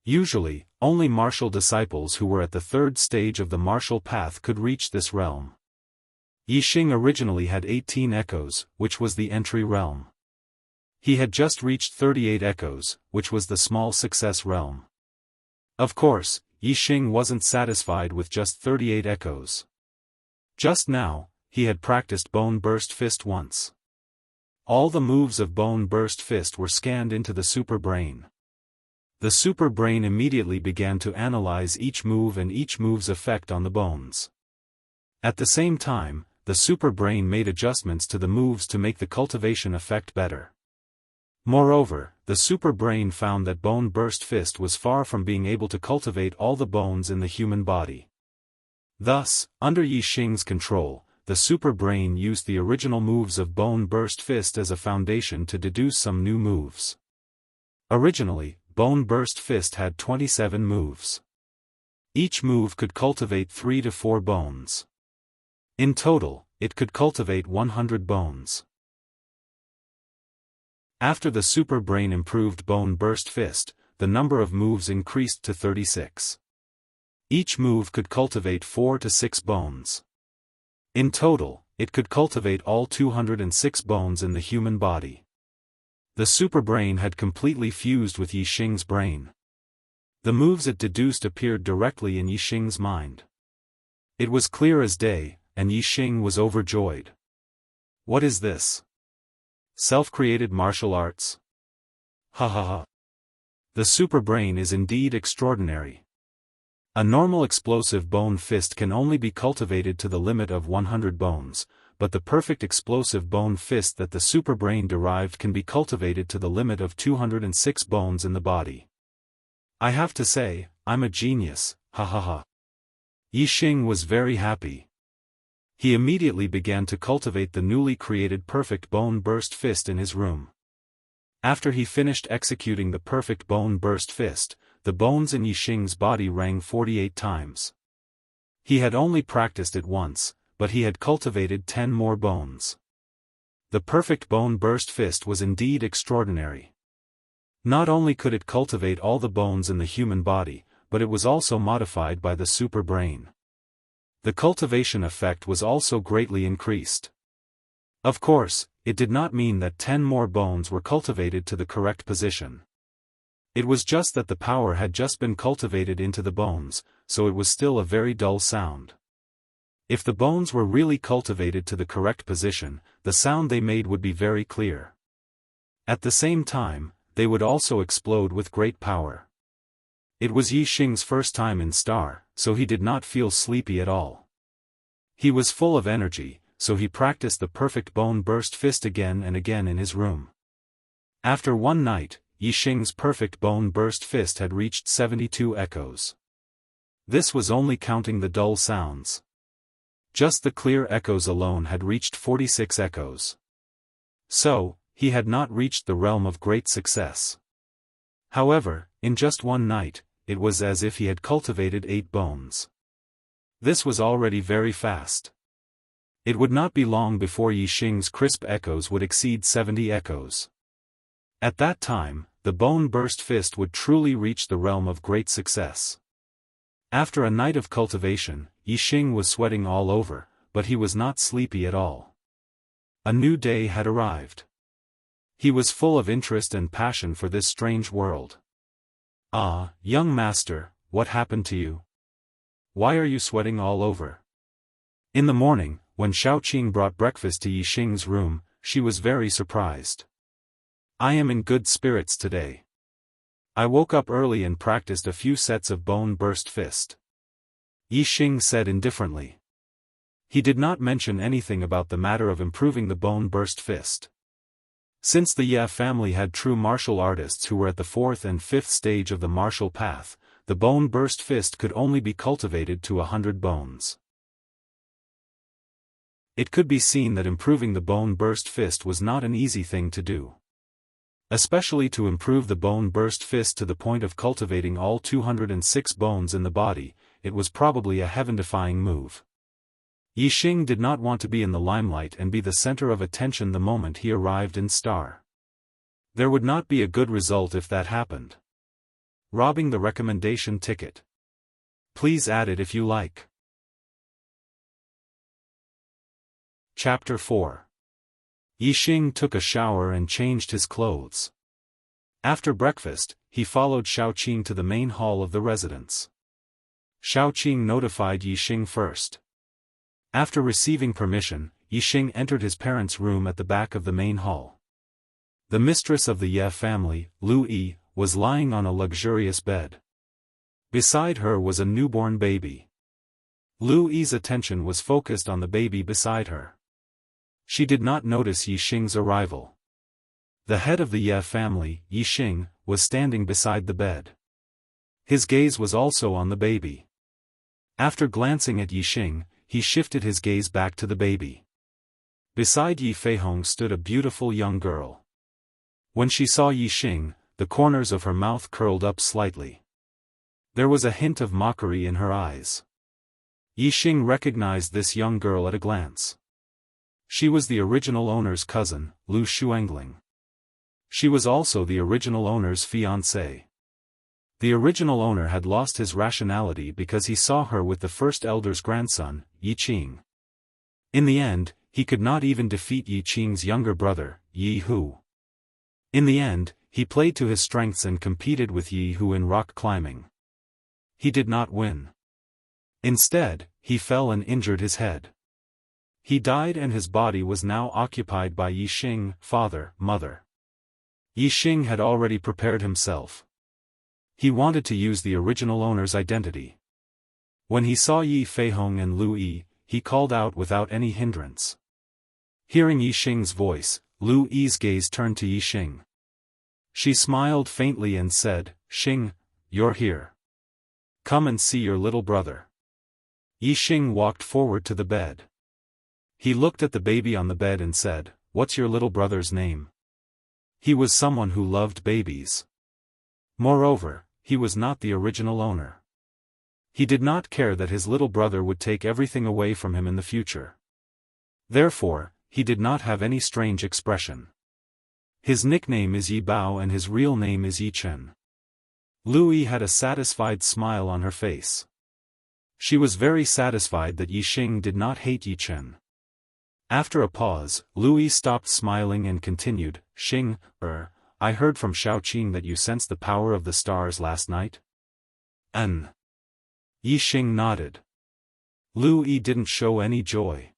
Usually, only martial disciples who were at the third stage of the martial path could reach this realm. Yixing originally had 18 echoes, which was the entry realm. He had just reached 38 echoes, which was the small success realm. Of course, Yixing wasn't satisfied with just 38 echoes. Just now, he had practiced Bone Burst Fist once. All the moves of Bone Burst Fist were scanned into the super brain. The super brain immediately began to analyze each move and each move's effect on the bones. At the same time, the super brain made adjustments to the moves to make the cultivation effect better. Moreover, the super brain found that Bone Burst Fist was far from being able to cultivate all the bones in the human body. Thus, under Yixing's control, the super brain used the original moves of Bone Burst Fist as a foundation to deduce some new moves. Originally, Bone Burst Fist had 27 moves. Each move could cultivate 3 to 4 bones. In total, it could cultivate 100 bones. After the super brain improved Bone Burst Fist, the number of moves increased to 36. Each move could cultivate 4 to 6 bones. In total, it could cultivate all 206 bones in the human body. The super brain had completely fused with Yixing's brain. The moves it deduced appeared directly in Yixing's mind. It was clear as day, and Yixing was overjoyed. What is this? Self-created martial arts? Ha ha ha. The super brain is indeed extraordinary. A normal explosive bone fist can only be cultivated to the limit of 100 bones, but the perfect explosive bone fist that the super brain derived can be cultivated to the limit of 206 bones in the body. I have to say, I'm a genius, ha ha ha. Yixing was very happy. He immediately began to cultivate the newly created perfect Bone Burst Fist in his room. After he finished executing the perfect Bone Burst Fist, the bones in Yixing's body rang 48 times. He had only practiced it once, but he had cultivated 10 more bones. The perfect Bone Burst Fist was indeed extraordinary. Not only could it cultivate all the bones in the human body, but it was also modified by the super brain. The cultivation effect was also greatly increased. Of course, it did not mean that 10 more bones were cultivated to the correct position. It was just that the power had just been cultivated into the bones, so it was still a very dull sound. If the bones were really cultivated to the correct position, the sound they made would be very clear. At the same time, they would also explode with great power. It was Yixing's first time in Star, so he did not feel sleepy at all. He was full of energy, so he practiced the perfect Bone Burst Fist again and again in his room. After one night, Yixing's perfect Bone Burst Fist had reached 72 echoes. This was only counting the dull sounds. Just the clear echoes alone had reached 46 echoes. So, he had not reached the realm of great success. However, in just one night, it was as if he had cultivated 8 bones. This was already very fast. It would not be long before Yixing's crisp echoes would exceed 70 echoes. At that time, the Bone Burst Fist would truly reach the realm of great success. After a night of cultivation, Yixing was sweating all over, but he was not sleepy at all. A new day had arrived. He was full of interest and passion for this strange world. Ah, young master, what happened to you? Why are you sweating all over? In the morning, when Xiaoqing brought breakfast to Yixing's room, she was very surprised. I am in good spirits today. I woke up early and practiced a few sets of Bone Burst Fist. Yixing said indifferently. He did not mention anything about the matter of improving the Bone Burst Fist. Since the Ye family had true martial artists who were at the 4th and 5th stage of the martial path, the Bone Burst Fist could only be cultivated to 100 bones. It could be seen that improving the Bone Burst Fist was not an easy thing to do. Especially to improve the Bone Burst Fist to the point of cultivating all 206 bones in the body, it was probably a heaven-defying move. Yixing did not want to be in the limelight and be the center of attention the moment he arrived in Star. There would not be a good result if that happened. Robbing the recommendation ticket. Please add it if you like. Chapter 4. Yixing took a shower and changed his clothes. After breakfast, he followed Shaoqing to the main hall of the residence. Shaoqing notified Yixing first. After receiving permission, Yixing entered his parents' room at the back of the main hall. The mistress of the Ye family, Lu Yi, was lying on a luxurious bed. Beside her was a newborn baby. Lu Yi's attention was focused on the baby beside her. She did not notice Yixing's arrival. The head of the Ye family, Yixing, was standing beside the bed. His gaze was also on the baby. After glancing at Yixing, he shifted his gaze back to the baby. Beside Yi Feihong stood a beautiful young girl. When she saw Yixing, the corners of her mouth curled up slightly. There was a hint of mockery in her eyes. Yixing recognized this young girl at a glance. She was the original owner's cousin, Lu Shuangling. She was also the original owner's fiancée. The original owner had lost his rationality because he saw her with the first elder's grandson, Yi Qing. In the end, he could not even defeat Yi Qing's younger brother, Yi Hu. In the end, he played to his strengths and competed with Yi Hu in rock climbing. He did not win. Instead, he fell and injured his head. He died and his body was now occupied by Yixing, father, mother. Yixing had already prepared himself. He wanted to use the original owner's identity. When he saw Yi Feihong and Lu Yi, he called out without any hindrance. Hearing Yixing's voice, Lu Yi's gaze turned to Yixing. She smiled faintly and said, "Xing, you're here. Come and see your little brother." Yixing walked forward to the bed. He looked at the baby on the bed and said, "What's your little brother's name?" He was someone who loved babies. Moreover, he was not the original owner. He did not care that his little brother would take everything away from him in the future. Therefore, he did not have any strange expression. His nickname is Yi Bao and his real name is Yi Chen. Lu Yi had a satisfied smile on her face. She was very satisfied that Yixing did not hate Yi Chen. After a pause, Lu Yi stopped smiling and continued, "Xing, I heard from Shaoqing that you sensed the power of the stars last night?" Yixing nodded. Lu Yi didn't show any joy.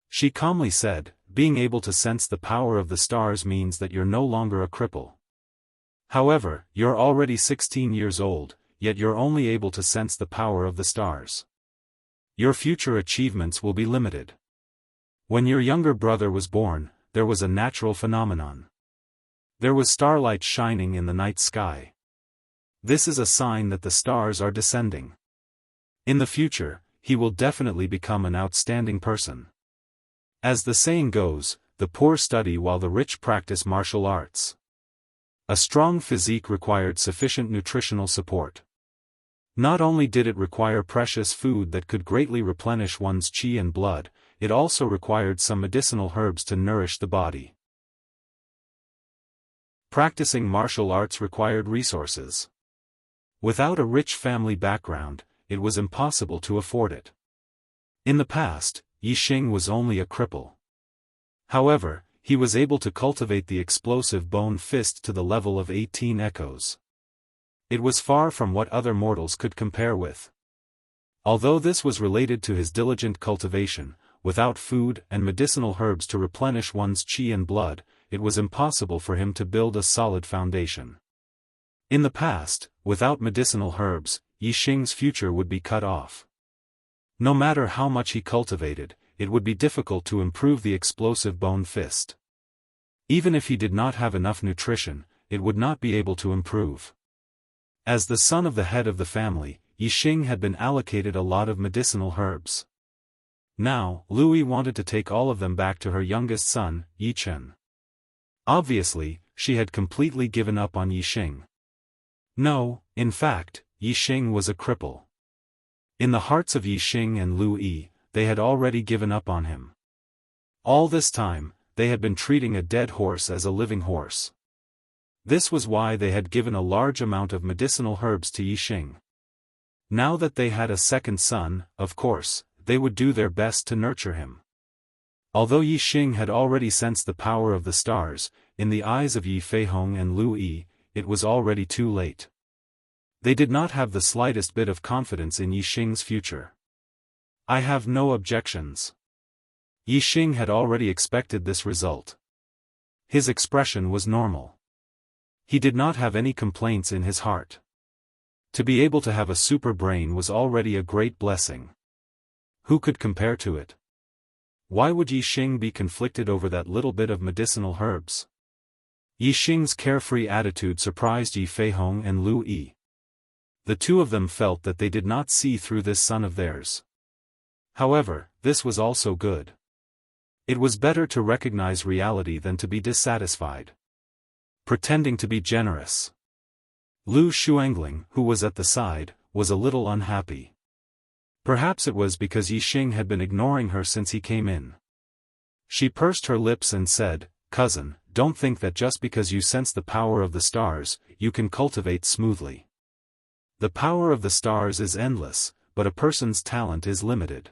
She calmly said, "Being able to sense the power of the stars means that you're no longer a cripple. However, you're already 16 years old, yet you're only able to sense the power of the stars. Your future achievements will be limited. When your younger brother was born, there was a natural phenomenon. There was starlight shining in the night sky. This is a sign that the stars are descending. In the future, he will definitely become an outstanding person. As the saying goes, the poor study while the rich practice martial arts." A strong physique required sufficient nutritional support. Not only did it require precious food that could greatly replenish one's qi and blood, it also required some medicinal herbs to nourish the body. Practicing martial arts required resources. Without a rich family background, it was impossible to afford it. In the past, Yixing was only a cripple. However, he was able to cultivate the explosive bone fist to the level of 18 echoes. It was far from what other mortals could compare with. Although this was related to his diligent cultivation, without food and medicinal herbs to replenish one's qi and blood, it was impossible for him to build a solid foundation. In the past, without medicinal herbs, Yixing's future would be cut off. No matter how much he cultivated, it would be difficult to improve the explosive bone fist. Even if he did not have enough nutrition, it would not be able to improve. As the son of the head of the family, Yixing had been allocated a lot of medicinal herbs. Now, Lu Yi wanted to take all of them back to her youngest son, Yi Chen. Obviously, she had completely given up on Yixing. No, in fact, Yixing was a cripple. In the hearts of Yixing and Lu Yi, they had already given up on him. All this time, they had been treating a dead horse as a living horse. This was why they had given a large amount of medicinal herbs to Yixing. Now that they had a second son, of course, they would do their best to nurture him. Although Yixing had already sensed the power of the stars, in the eyes of Yi Feihong and Lu Yi, it was already too late. They did not have the slightest bit of confidence in Yixing's future. I have no objections. Yixing had already expected this result. His expression was normal. He did not have any complaints in his heart. To be able to have a super brain was already a great blessing. Who could compare to it? Why would Yixing be conflicted over that little bit of medicinal herbs? Yixing's carefree attitude surprised Yi Feihong and Lu Yi. The two of them felt that they did not see through this son of theirs. However, this was also good. It was better to recognize reality than to be dissatisfied. Pretending to be generous. Lu Xuangling, who was at the side, was a little unhappy. Perhaps it was because Yixing had been ignoring her since he came in. She pursed her lips and said, "Cousin, don't think that just because you sense the power of the stars, you can cultivate smoothly. The power of the stars is endless, but a person's talent is limited.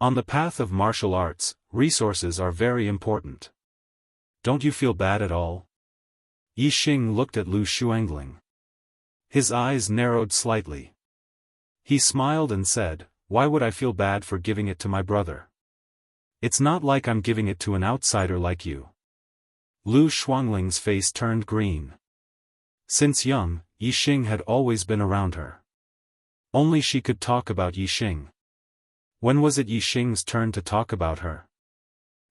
On the path of martial arts, resources are very important. Don't you feel bad at all?" Yixing looked at Lu Xuangling. His eyes narrowed slightly. He smiled and said, "Why would I feel bad for giving it to my brother? It's not like I'm giving it to an outsider like you." Lu Xuangling's face turned green. Since young, Yixing had always been around her. Only she could talk about Yixing. When was it Yixing's turn to talk about her?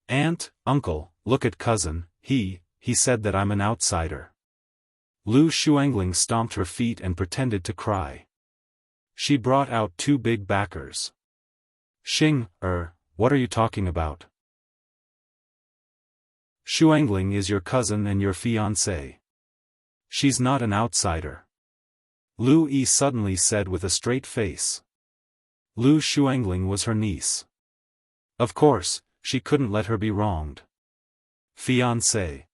"Aunt, uncle, look at cousin, he said that I'm an outsider." Lu Xuangling stomped her feet and pretended to cry. She brought out two big backers. "Xing, what are you talking about? Xuangling is your cousin and your fiancée. She's not an outsider," Lu Yi suddenly said with a straight face. Lu Xuangling was her niece. Of course, she couldn't let her be wronged. Fiancé.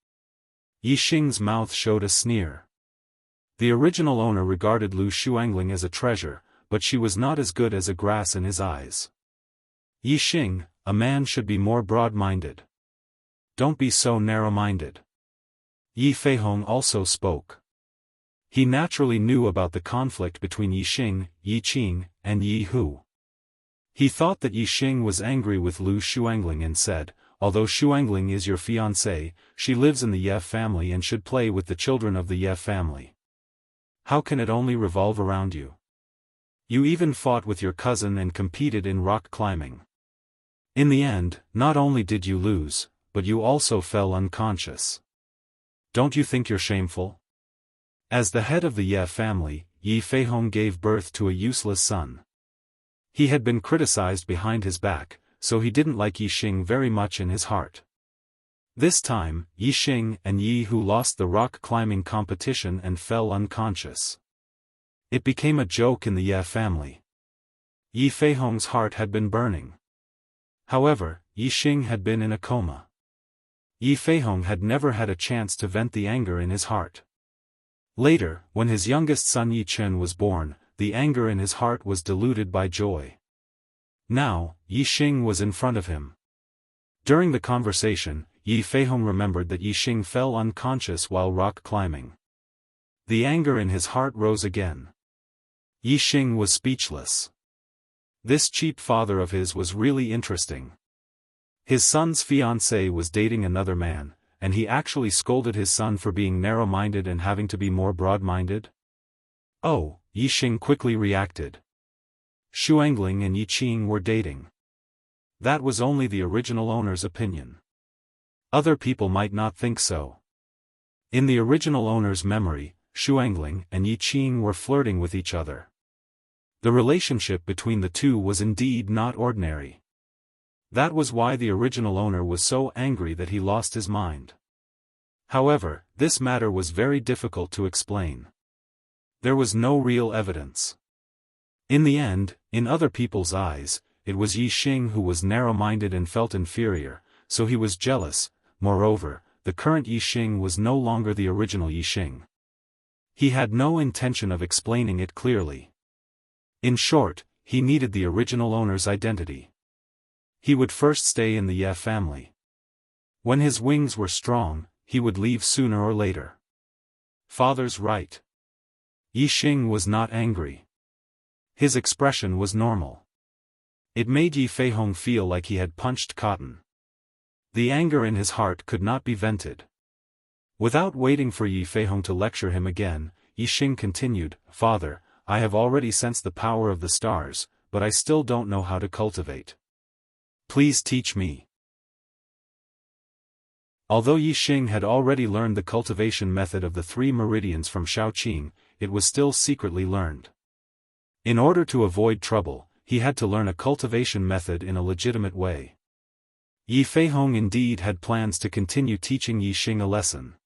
Yixing's mouth showed a sneer. The original owner regarded Lu Xuangling as a treasure, but she was not as good as a grass in his eyes. "Yixing, a man should be more broad-minded. Don't be so narrow-minded." Yi Feihong also spoke. He naturally knew about the conflict between Yixing, Yiqing, and Yi Hu. He thought that Yixing was angry with Lu Xuangling and said, "Although Xuangling is your fiancée, she lives in the Ye family and should play with the children of the Ye family. How can it only revolve around you? You even fought with your cousin and competed in rock climbing. In the end, not only did you lose, but you also fell unconscious. Don't you think you're shameful?" As the head of the Ye family, Yi Feihong gave birth to a useless son. He had been criticized behind his back, so he didn't like Yixing very much in his heart. This time, Yixing and Yi Hu lost the rock climbing competition and fell unconscious. It became a joke in the Ye family. Yi Feihong's heart had been burning. However, Yixing had been in a coma. Yi Feihong had never had a chance to vent the anger in his heart. Later, when his youngest son Yi Chen was born, the anger in his heart was diluted by joy. Now, Yixing was in front of him. During the conversation, Yi Feihong remembered that Yixing fell unconscious while rock climbing. The anger in his heart rose again. Yixing was speechless. This cheap father of his was really interesting. His son's fiancée was dating another man, and he actually scolded his son for being narrow-minded and having to be more broad-minded? Oh, Yixing quickly reacted. Xuangling and Yiqing were dating. That was only the original owner's opinion. Other people might not think so. In the original owner's memory, Xuangling and Yiqing were flirting with each other. The relationship between the two was indeed not ordinary. That was why the original owner was so angry that he lost his mind. However, this matter was very difficult to explain. There was no real evidence. In the end, in other people's eyes, it was Yi Xing who was narrow-minded and felt inferior, so he was jealous. Moreover, the current Yi Xing was no longer the original Yi Xing. He had no intention of explaining it clearly. In short, he needed the original owner's identity. He would first stay in the Ye family. When his wings were strong, he would leave sooner or later. Father's right. Yi Xing was not angry. His expression was normal. It made Yi Feihong feel like he had punched cotton. The anger in his heart could not be vented. Without waiting for Yi Feihong to lecture him again, Yi Xing continued, "Father, I have already sensed the power of the stars, but I still don't know how to cultivate. Please teach me." Although Yi Xing had already learned the cultivation method of the 3 meridians from Shaoqing, it was still secretly learned. In order to avoid trouble, he had to learn a cultivation method in a legitimate way. Yi Feihong indeed had plans to continue teaching Yi Xing a lesson.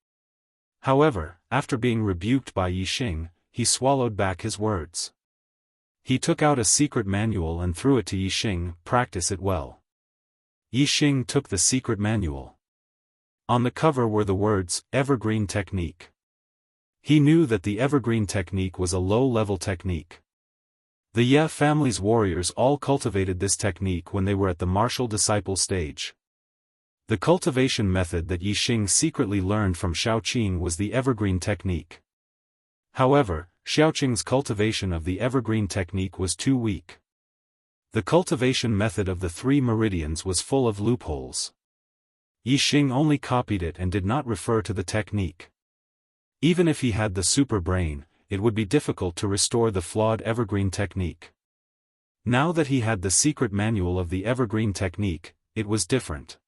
However, after being rebuked by Yi Xing, he swallowed back his words. He took out a secret manual and threw it to Yi Xing, "Practice it well." Yi Xing took the secret manual. On the cover were the words, "Evergreen Technique." He knew that the Evergreen Technique was a low-level technique. The Ye family's warriors all cultivated this technique when they were at the martial disciple stage. The cultivation method that Yi Xing secretly learned from Shaoqing was the Evergreen Technique. However, Shaoqing's cultivation of the Evergreen Technique was too weak. The cultivation method of the 3 meridians was full of loopholes. Yi Xing only copied it and did not refer to the technique. Even if he had the super brain, it would be difficult to restore the flawed Evergreen Technique. Now that he had the secret manual of the Evergreen Technique, it was different.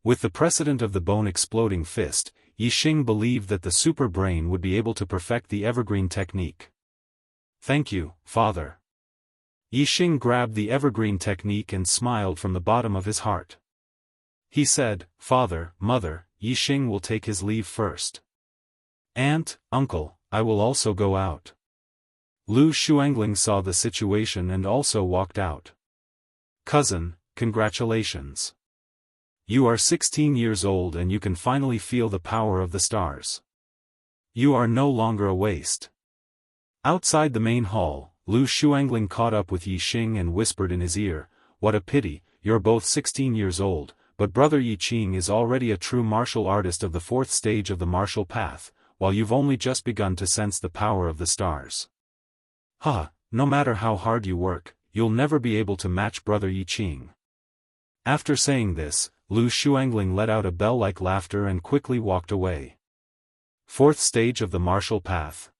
With the precedent of the bone-exploding fist, Yi Xing believed that the super brain would be able to perfect the Evergreen Technique. "Thank you, Father." Yi Xing grabbed the Evergreen Technique and smiled from the bottom of his heart. He said, "Father, Mother, Yi Xing will take his leave first. Aunt, Uncle, I will also go out." Lu Shuangling saw the situation and also walked out. "Cousin, congratulations. You are 16 years old and you can finally feel the power of the stars. You are no longer a waste." Outside the main hall, Lu Shuangling caught up with Yi Xing and whispered in his ear, "What a pity, you're both 16 years old, but brother Yi Qing is already a true martial artist of the 4th stage of the martial path, while you've only just begun to sense the power of the stars. No matter how hard you work, you'll never be able to match brother Yi Qing." After saying this, Lu Shuangling let out a bell-like laughter and quickly walked away. 4th stage of the martial path.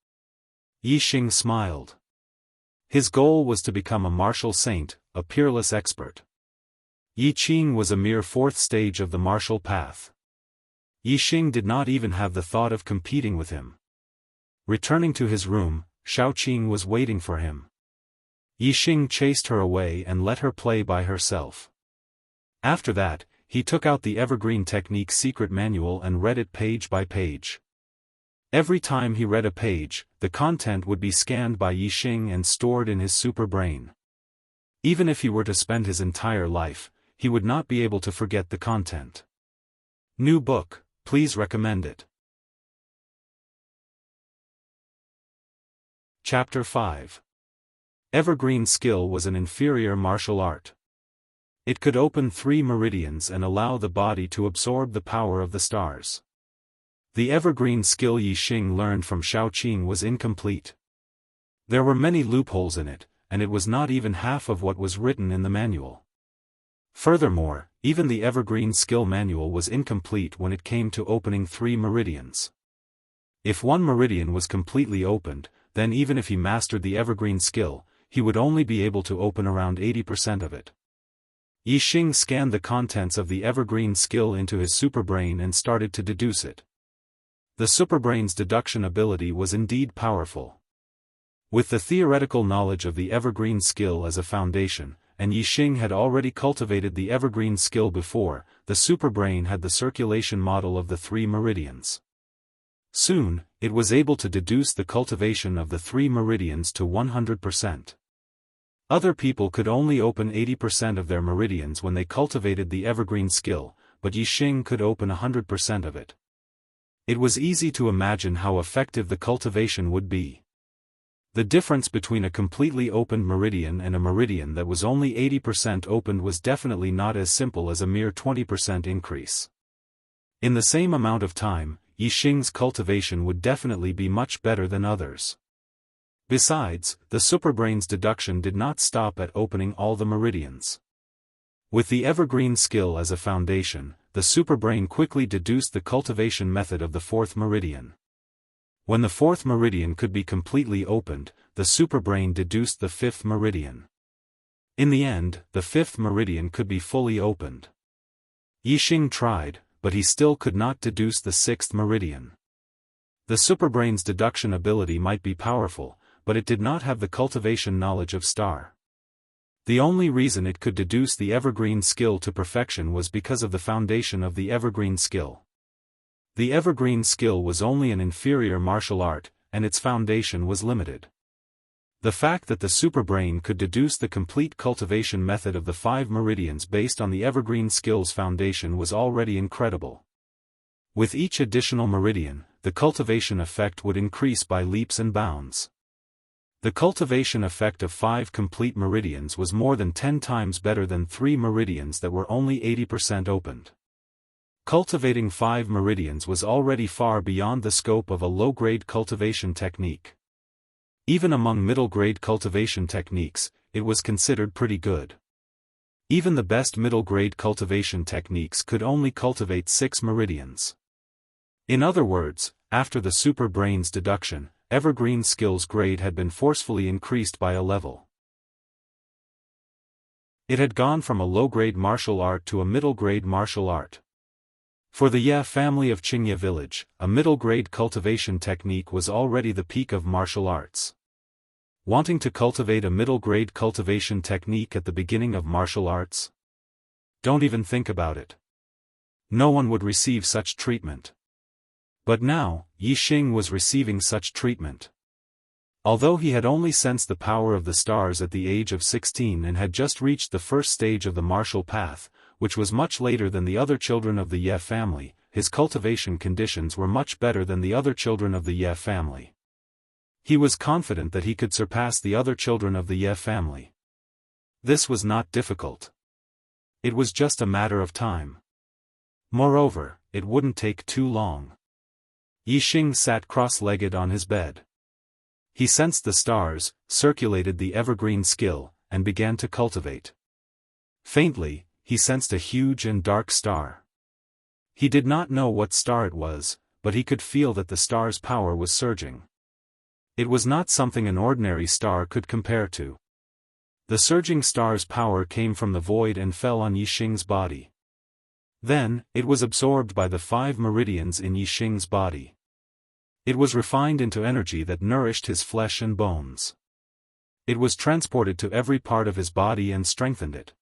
Yi Xing smiled. His goal was to become a martial saint, a peerless expert. Yi Qing was a mere 4th stage of the martial path. Yi Xing did not even have the thought of competing with him. Returning to his room, Shaoqing was waiting for him. Yi Xing chased her away and let her play by herself. After that, he took out the Evergreen Technique secret manual and read it page by page. Every time he read a page, the content would be scanned by Yi Xing and stored in his super brain. Even if he were to spend his entire life, he would not be able to forget the content. New book, please recommend it. Chapter 5. Evergreen skill was an inferior martial art. It could open 3 meridians and allow the body to absorb the power of the stars. The evergreen skill Yi Xing learned from Shaoqing was incomplete. There were many loopholes in it, and it was not even half of what was written in the manual. Furthermore, even the evergreen skill manual was incomplete when it came to opening 3 meridians. If one meridian was completely opened, then even if he mastered the evergreen skill, he would only be able to open around 80% of it. Yi Xing scanned the contents of the evergreen skill into his superbrain and started to deduce it. The superbrain's deduction ability was indeed powerful. With the theoretical knowledge of the evergreen skill as a foundation, and Yi Xing had already cultivated the evergreen skill before, the superbrain had the circulation model of the 3 meridians. Soon, it was able to deduce the cultivation of the 3 meridians to 100%. Other people could only open 80% of their meridians when they cultivated the evergreen skill, but Yixing could open 100% of it. It was easy to imagine how effective the cultivation would be. The difference between a completely opened meridian and a meridian that was only 80% opened was definitely not as simple as a mere 20% increase. In the same amount of time, Yixing's cultivation would definitely be much better than others. Besides, the superbrain's deduction did not stop at opening all the meridians. With the evergreen skill as a foundation, the superbrain quickly deduced the cultivation method of the fourth meridian. When the fourth meridian could be completely opened, the superbrain deduced the fifth meridian. In the end, the fifth meridian could be fully opened. Yixing tried, but he still could not deduce the sixth meridian. The superbrain's deduction ability might be powerful, but it did not have the cultivation knowledge of star. The only reason it could deduce the evergreen skill to perfection was because of the foundation of the evergreen skill. The evergreen skill was only an inferior martial art, and its foundation was limited. The fact that the superbrain could deduce the complete cultivation method of the 5 meridians based on the evergreen skill's foundation was already incredible. With each additional meridian, the cultivation effect would increase by leaps and bounds. The cultivation effect of 5 complete meridians was more than 10 times better than 3 meridians that were only 80% opened. Cultivating 5 meridians was already far beyond the scope of a low-grade cultivation technique. Even among middle-grade cultivation techniques, it was considered pretty good. Even the best middle-grade cultivation techniques could only cultivate 6 meridians. In other words, after the super brain's deduction, evergreen skills grade had been forcefully increased by a level. It had gone from a low-grade martial art to a middle-grade martial art. For the Ye family of Qingye village, a middle-grade cultivation technique was already the peak of martial arts. Wanting to cultivate a middle-grade cultivation technique at the beginning of martial arts? Don't even think about it. No one would receive such treatment. But now, Yixing was receiving such treatment. Although he had only sensed the power of the stars at the age of 16 and had just reached the first stage of the martial path, which was much later than the other children of the Ye family, his cultivation conditions were much better than the other children of the Ye family. He was confident that he could surpass the other children of the Ye family. This was not difficult. It was just a matter of time. Moreover, it wouldn't take too long. Yixing sat cross-legged on his bed. He sensed the stars, circulated the evergreen skill, and began to cultivate. Faintly, he sensed a huge and dark star. He did not know what star it was, but he could feel that the star's power was surging. It was not something an ordinary star could compare to. The surging star's power came from the void and fell on Yixing's body. Then, it was absorbed by the 5 meridians in Yixing's body. It was refined into energy that nourished his flesh and bones. It was transported to every part of his body and strengthened it.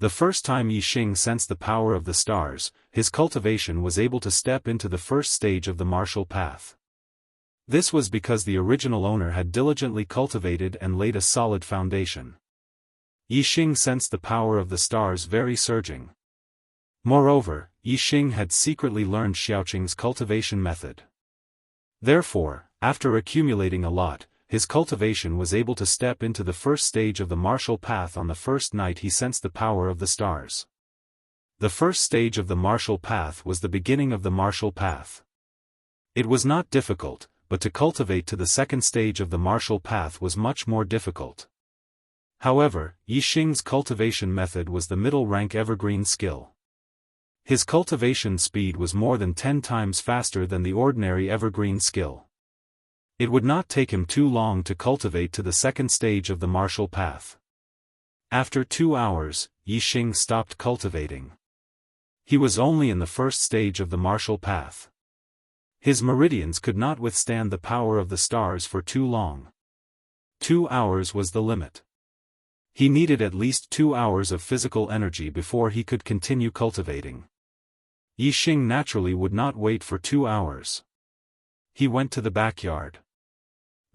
The first time Yixing sensed the power of the stars, his cultivation was able to step into the first stage of the martial path. This was because the original owner had diligently cultivated and laid a solid foundation. Yixing sensed the power of the stars very surging. Moreover, Yixing had secretly learned Xiaoqing's cultivation method. Therefore, after accumulating a lot, his cultivation was able to step into the first stage of the martial path on the first night he sensed the power of the stars. The first stage of the martial path was the beginning of the martial path. It was not difficult, but to cultivate to the second stage of the martial path was much more difficult. However, Yixing's cultivation method was the middle-rank evergreen skill. His cultivation speed was more than 10 times faster than the ordinary evergreen skill. It would not take him too long to cultivate to the second stage of the martial path. After 2 hours, Yixing stopped cultivating. He was only in the first stage of the martial path. His meridians could not withstand the power of the stars for too long. 2 hours was the limit. He needed at least 2 hours of physical energy before he could continue cultivating. Yixing naturally would not wait for 2 hours. He went to the backyard.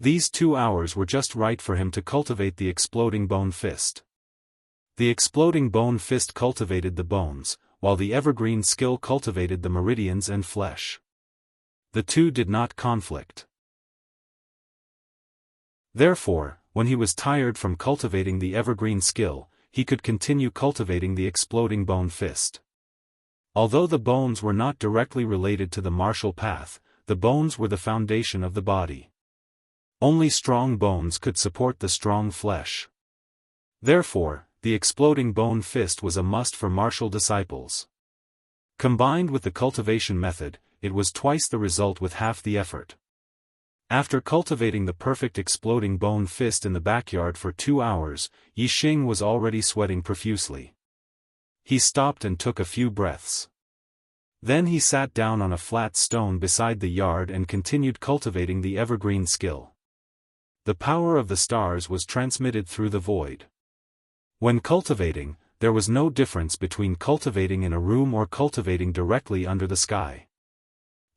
These 2 hours were just right for him to cultivate the exploding bone fist. The exploding bone fist cultivated the bones, while the evergreen skill cultivated the meridians and flesh. The two did not conflict. Therefore, when he was tired from cultivating the evergreen skill, he could continue cultivating the exploding bone fist. Although the bones were not directly related to the martial path, the bones were the foundation of the body. Only strong bones could support the strong flesh. Therefore, the exploding bone fist was a must for martial disciples. Combined with the cultivation method, it was twice the result with half the effort. After cultivating the perfect exploding bone fist in the backyard for 2 hours, Yixing was already sweating profusely. He stopped and took a few breaths. Then he sat down on a flat stone beside the yard and continued cultivating the evergreen skill. The power of the stars was transmitted through the void. When cultivating, there was no difference between cultivating in a room or cultivating directly under the sky.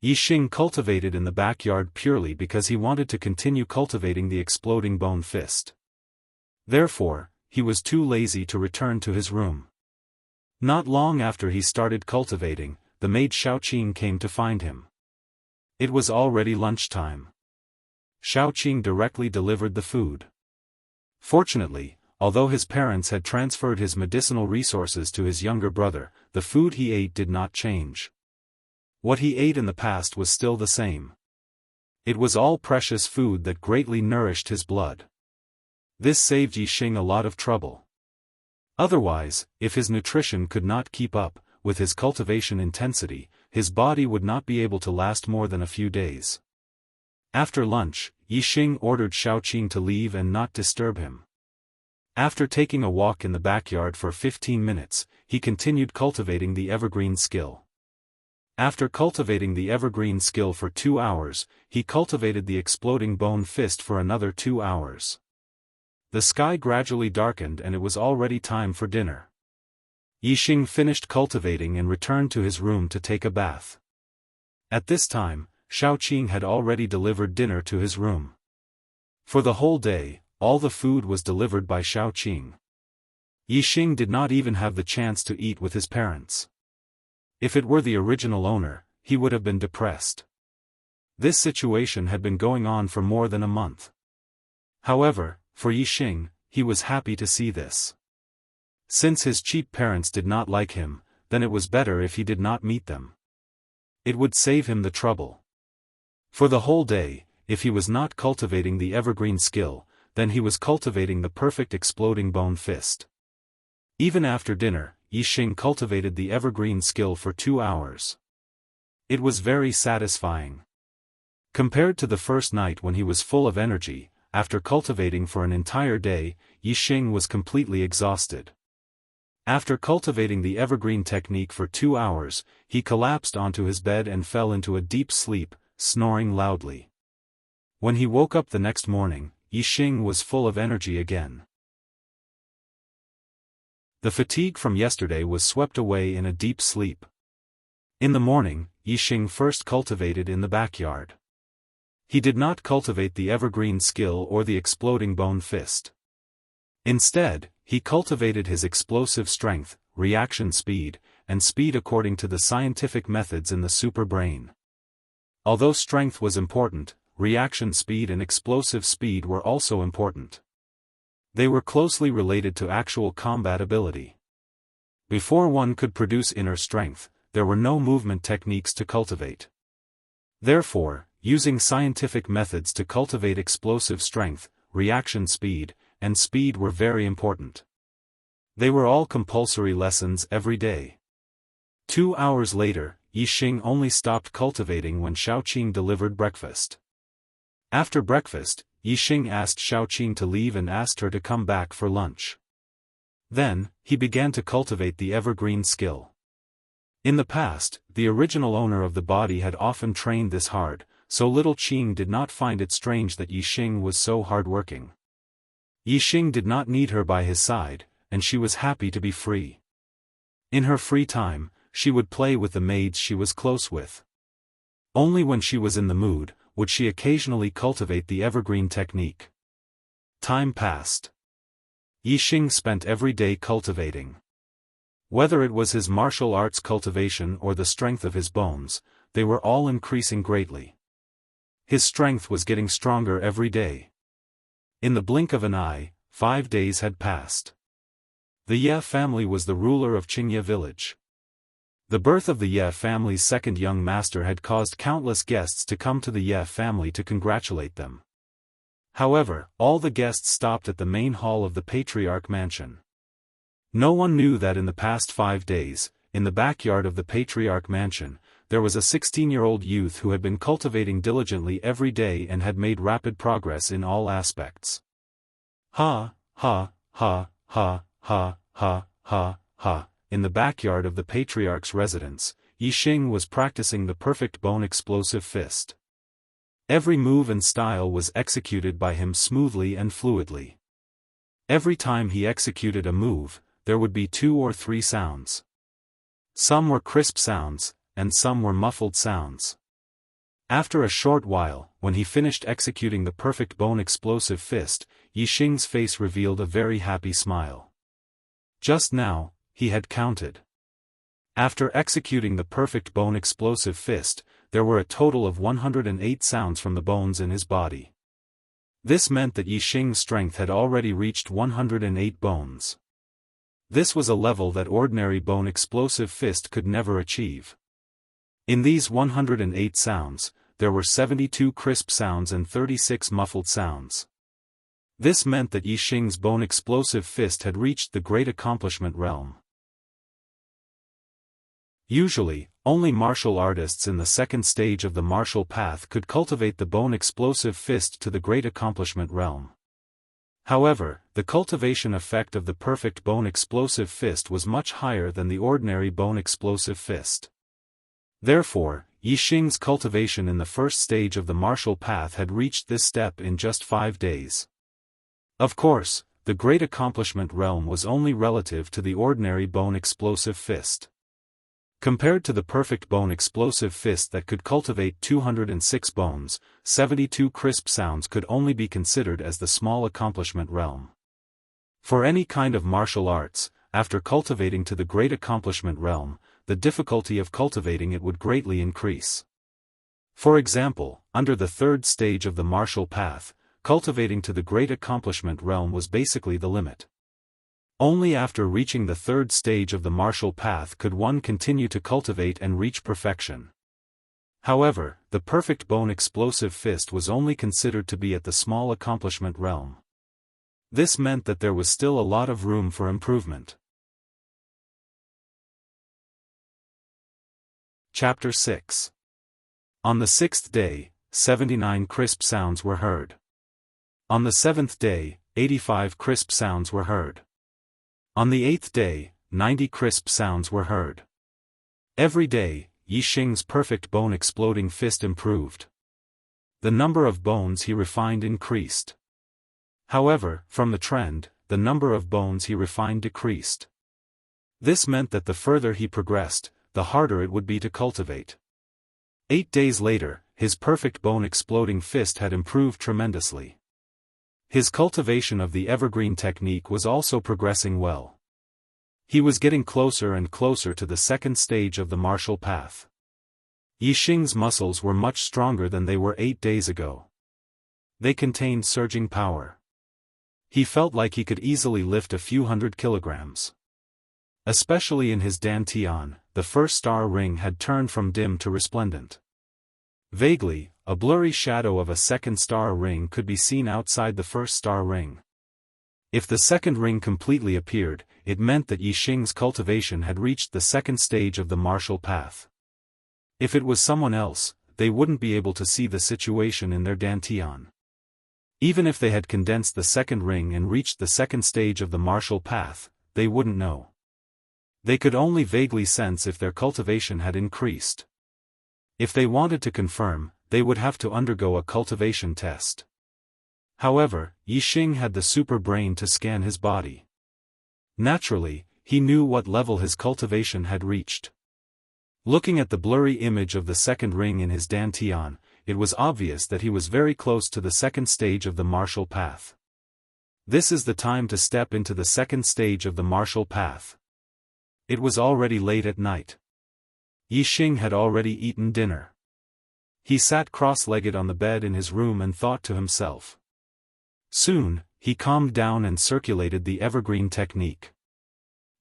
Yixing cultivated in the backyard purely because he wanted to continue cultivating the exploding bone fist. Therefore, he was too lazy to return to his room. Not long after he started cultivating, the maid Xiaoqing came to find him. It was already lunchtime. Xiaoqing directly delivered the food. Fortunately, although his parents had transferred his medicinal resources to his younger brother, the food he ate did not change. What he ate in the past was still the same. It was all precious food that greatly nourished his blood. This saved Yixing a lot of trouble. Otherwise, if his nutrition could not keep up with his cultivation intensity, his body would not be able to last more than a few days. After lunch, Yixing ordered Xiaoqing to leave and not disturb him. After taking a walk in the backyard for 15 minutes, he continued cultivating the evergreen skill. After cultivating the evergreen skill for 2 hours, he cultivated the exploding bone fist for another 2 hours. The sky gradually darkened and it was already time for dinner. Yixing finished cultivating and returned to his room to take a bath. At this time, Xiaoqing had already delivered dinner to his room. For the whole day, all the food was delivered by Xiaoqing. Yixing did not even have the chance to eat with his parents. If it were the original owner, he would have been depressed. This situation had been going on for more than a month. However, for Yixing, he was happy to see this. Since his cheap parents did not like him, then it was better if he did not meet them. It would save him the trouble. For the whole day, if he was not cultivating the evergreen skill, then he was cultivating the perfect exploding bone fist. Even after dinner, Yixing cultivated the evergreen skill for 2 hours. It was very satisfying. Compared to the first night when he was full of energy, after cultivating for an entire day, Yixing was completely exhausted. After cultivating the evergreen technique for 2 hours, he collapsed onto his bed and fell into a deep sleep, snoring loudly. When he woke up the next morning, Yixing was full of energy again. The fatigue from yesterday was swept away in a deep sleep. In the morning, Yixing first cultivated in the backyard. He did not cultivate the evergreen skill or the exploding bone fist. Instead, he cultivated his explosive strength, reaction speed, and speed according to the scientific methods in the super brain. Although strength was important, reaction speed and explosive speed were also important. They were closely related to actual combat ability. Before one could produce inner strength, there were no movement techniques to cultivate. Therefore, using scientific methods to cultivate explosive strength, reaction speed, and speed were very important. They were all compulsory lessons every day. 2 hours later, Yixing only stopped cultivating when Xiaoqing delivered breakfast. After breakfast, Yixing asked Xiaoqing to leave and asked her to come back for lunch. Then, he began to cultivate the evergreen skill. In the past, the original owner of the body had often trained this hard, so little Qing did not find it strange that Yixing was so hardworking. Yixing did not need her by his side, and she was happy to be free. In her free time, she would play with the maids she was close with. Only when she was in the mood, would she occasionally cultivate the evergreen technique. Time passed. Yixing spent every day cultivating. Whether it was his martial arts cultivation or the strength of his bones, they were all increasing greatly. His strength was getting stronger every day. In the blink of an eye, 5 days had passed. The Ye family was the ruler of Qingye village. The birth of the Ye family's second young master had caused countless guests to come to the Ye family to congratulate them. However, all the guests stopped at the main hall of the patriarch mansion. No one knew that in the past 5 days, in the backyard of the patriarch mansion, there was a 16-year-old youth who had been cultivating diligently every day and had made rapid progress in all aspects. Ha, ha, ha, ha, ha, ha, ha, ha. In the backyard of the patriarch's residence, Yixing was practicing the perfect bone explosive fist. Every move and style was executed by him smoothly and fluidly. Every time he executed a move, there would be 2 or 3 sounds. Some were crisp sounds, and some were muffled sounds. After a short while, when he finished executing the perfect bone explosive fist, Yixing's face revealed a very happy smile. Just now, he had counted. After executing the perfect bone explosive fist, there were a total of 108 sounds from the bones in his body. This meant that Yixing's strength had already reached 108 bones. This was a level that ordinary bone explosive fist could never achieve. In these 108 sounds, there were 72 crisp sounds and 36 muffled sounds. This meant that Yixing's bone explosive fist had reached the great accomplishment realm. Usually, only martial artists in the second stage of the martial path could cultivate the bone explosive fist to the great accomplishment realm. However, the cultivation effect of the perfect bone explosive fist was much higher than the ordinary bone explosive fist. Therefore, Yixing's cultivation in the first stage of the martial path had reached this step in just 5 days. Of course, the great accomplishment realm was only relative to the ordinary bone explosive fist. Compared to the perfect bone explosive fist that could cultivate 206 bones, 72 crisp sounds could only be considered as the small accomplishment realm. For any kind of martial arts, after cultivating to the great accomplishment realm, the difficulty of cultivating it would greatly increase. For example, under the third stage of the martial path, cultivating to the great accomplishment realm was basically the limit. Only after reaching the third stage of the martial path could one continue to cultivate and reach perfection. However, the perfect bone explosive fist was only considered to be at the small accomplishment realm. This meant that there was still a lot of room for improvement. Chapter 6. On the 6th day, 79 crisp sounds were heard. On the 7th day, 85 crisp sounds were heard. On the 8th day, 90 crisp sounds were heard. Every day, Yixing's perfect bone exploding fist improved. The number of bones he refined increased. However, from the trend, the number of bones he refined decreased. This meant that the further he progressed, the harder it would be to cultivate. 8 days later, his perfect bone exploding fist had improved tremendously. His cultivation of the evergreen technique was also progressing well. He was getting closer and closer to the second stage of the martial path. Yixing's muscles were much stronger than they were 8 days ago. They contained surging power. He felt like he could easily lift a few hundred kilograms. Especially in his dantian, the first star ring had turned from dim to resplendent. Vaguely, a blurry shadow of a second star ring could be seen outside the first star ring. If the second ring completely appeared, it meant that Yixing's cultivation had reached the second stage of the martial path. If it was someone else, they wouldn't be able to see the situation in their dantian. Even if they had condensed the second ring and reached the second stage of the martial path, they wouldn't know. They could only vaguely sense if their cultivation had increased. If they wanted to confirm, they would have to undergo a cultivation test. However, Yixing had the super brain to scan his body. Naturally, he knew what level his cultivation had reached. Looking at the blurry image of the second ring in his dantian, it was obvious that he was very close to the second stage of the martial path. This is the time to step into the second stage of the martial path. It was already late at night. Yixing had already eaten dinner. He sat cross-legged on the bed in his room and thought to himself. Soon, he calmed down and circulated the evergreen technique.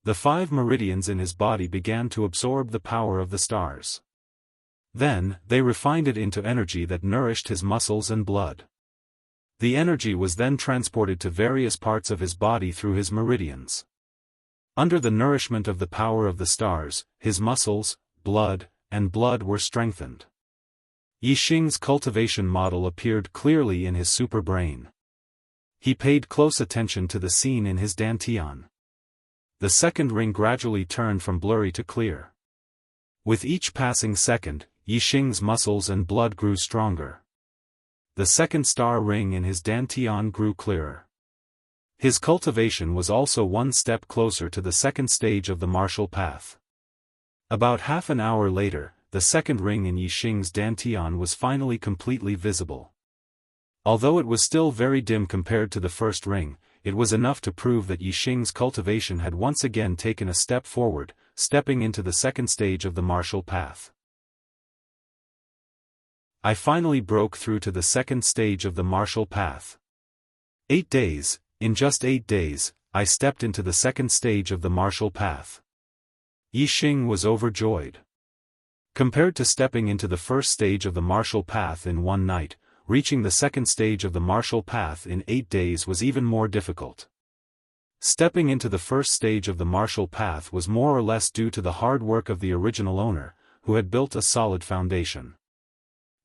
The 5 meridians in his body began to absorb the power of the stars. Then, they refined it into energy that nourished his muscles and blood. The energy was then transported to various parts of his body through his meridians. Under the nourishment of the power of the stars, his muscles, blood were strengthened. Yixing's cultivation model appeared clearly in his superbrain. He paid close attention to the scene in his dantian. The second ring gradually turned from blurry to clear. With each passing second, Yixing's muscles and blood grew stronger. The second star ring in his dantian grew clearer. His cultivation was also one step closer to the second stage of the martial path. About half an hour later, the second ring in Yixing's dantian was finally completely visible. Although it was still very dim compared to the first ring, it was enough to prove that Yixing's cultivation had once again taken a step forward, stepping into the second stage of the martial path. I finally broke through to the second stage of the martial path. 8 days, in just 8 days, I stepped into the second stage of the martial path. Yixing was overjoyed. Compared to stepping into the first stage of the martial path in one night, reaching the second stage of the martial path in 8 days was even more difficult. Stepping into the first stage of the martial path was more or less due to the hard work of the original owner, who had built a solid foundation.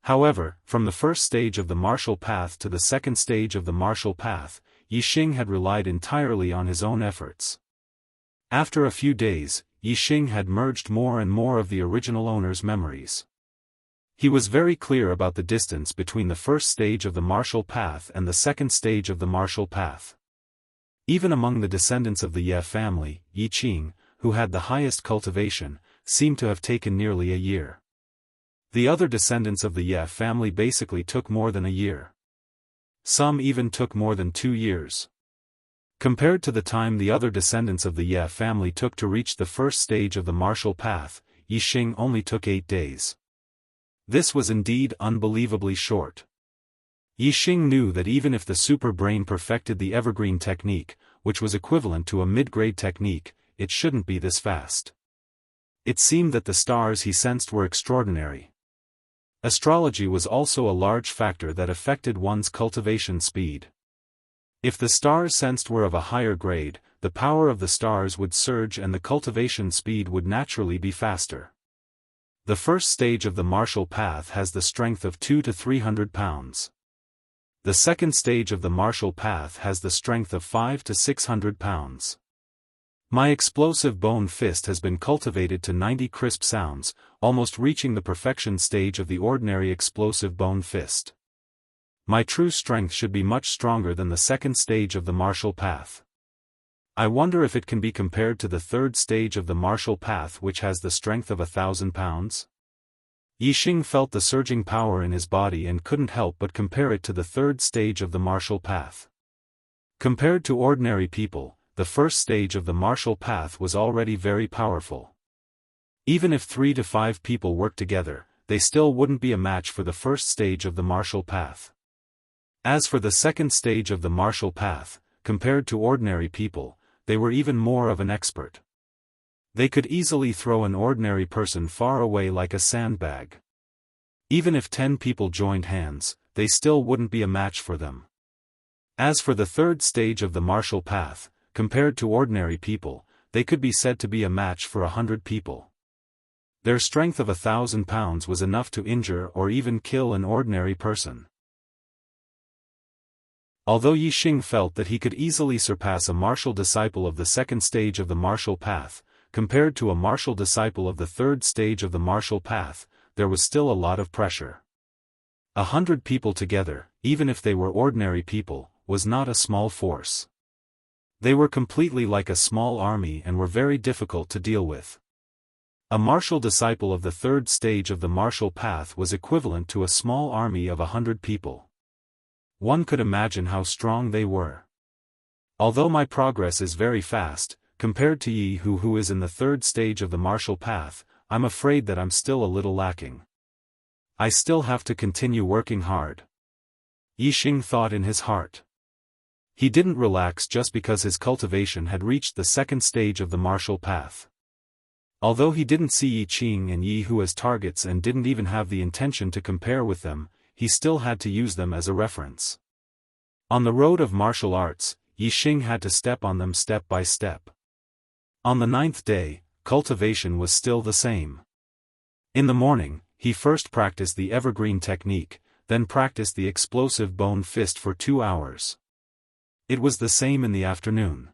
However, from the first stage of the martial path to the second stage of the martial path, Yixing had relied entirely on his own efforts. After a few days, Yixing had merged more and more of the original owner's memories. He was very clear about the distance between the first stage of the martial path and the second stage of the martial path. Even among the descendants of the Ye family, Yiqing, who had the highest cultivation, seemed to have taken nearly a year. The other descendants of the Ye family basically took more than a year. Some even took more than 2 years. Compared to the time the other descendants of the Ye family took to reach the first stage of the martial path, Yixing only took 8 days. This was indeed unbelievably short. Yixing knew that even if the super brain perfected the evergreen technique, which was equivalent to a mid-grade technique, it shouldn't be this fast. It seemed that the stars he sensed were extraordinary. Astrology was also a large factor that affected one's cultivation speed. If the stars sensed were of a higher grade, the power of the stars would surge and the cultivation speed would naturally be faster. The first stage of the martial path has the strength of 200 to 300 pounds. The second stage of the martial path has the strength of 500 to 600 pounds. My explosive bone fist has been cultivated to 90 crisp sounds, almost reaching the perfection stage of the ordinary explosive bone fist. My true strength should be much stronger than the second stage of the martial path. I wonder if it can be compared to the third stage of the martial path, which has the strength of 1,000 pounds? Yixing felt the surging power in his body and couldn't help but compare it to the third stage of the martial path. Compared to ordinary people, the first stage of the martial path was already very powerful. Even if 3 to 5 people worked together, they still wouldn't be a match for the first stage of the martial path. As for the second stage of the martial path, compared to ordinary people, they were even more of an expert. They could easily throw an ordinary person far away like a sandbag. Even if 10 people joined hands, they still wouldn't be a match for them. As for the third stage of the martial path, compared to ordinary people, they could be said to be a match for 100 people. Their strength of 1,000 pounds was enough to injure or even kill an ordinary person. Although Yixing felt that he could easily surpass a martial disciple of the second stage of the martial path, compared to a martial disciple of the third stage of the martial path, there was still a lot of pressure. 100 people together, even if they were ordinary people, was not a small force. They were completely like a small army and were very difficult to deal with. A martial disciple of the third stage of the martial path was equivalent to a small army of 100 people. One could imagine how strong they were. Although my progress is very fast, compared to Jianghu who is in the third stage of the martial path, I'm afraid that I'm still a little lacking. I still have to continue working hard. Yixing thought in his heart. He didn't relax just because his cultivation had reached the second stage of the martial path. Although he didn't see Yiqing and Jianghu as targets and didn't even have the intention to compare with them, he still had to use them as a reference. On the road of martial arts, Yixing had to step on them step by step. On the 9th day, cultivation was still the same. In the morning, he first practiced the evergreen technique, then practiced the explosive bone fist for 2 hours. It was the same in the afternoon.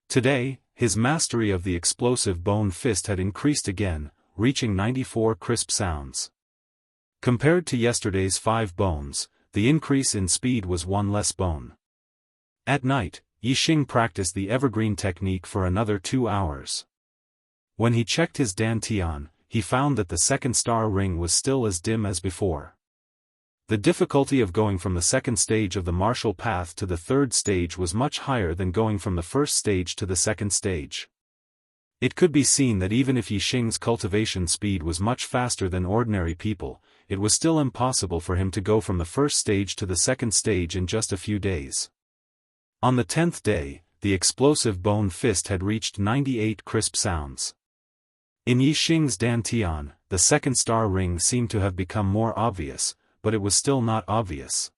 Today, his mastery of the explosive bone fist had increased again, reaching 94 crisp sounds. Compared to yesterday's 5 bones, the increase in speed was 1 less bone. At night, Yixing practiced the evergreen technique for another 2 hours. When he checked his dantian, he found that the second star ring was still as dim as before. The difficulty of going from the second stage of the martial path to the third stage was much higher than going from the first stage to the second stage. It could be seen that even if Yixing's cultivation speed was much faster than ordinary people, it was still impossible for him to go from the first stage to the second stage in just a few days. On the 10th day, the explosive bone fist had reached 98 crisp sounds. In Yixing's dantian, the second star ring seemed to have become more obvious, but it was still not obvious.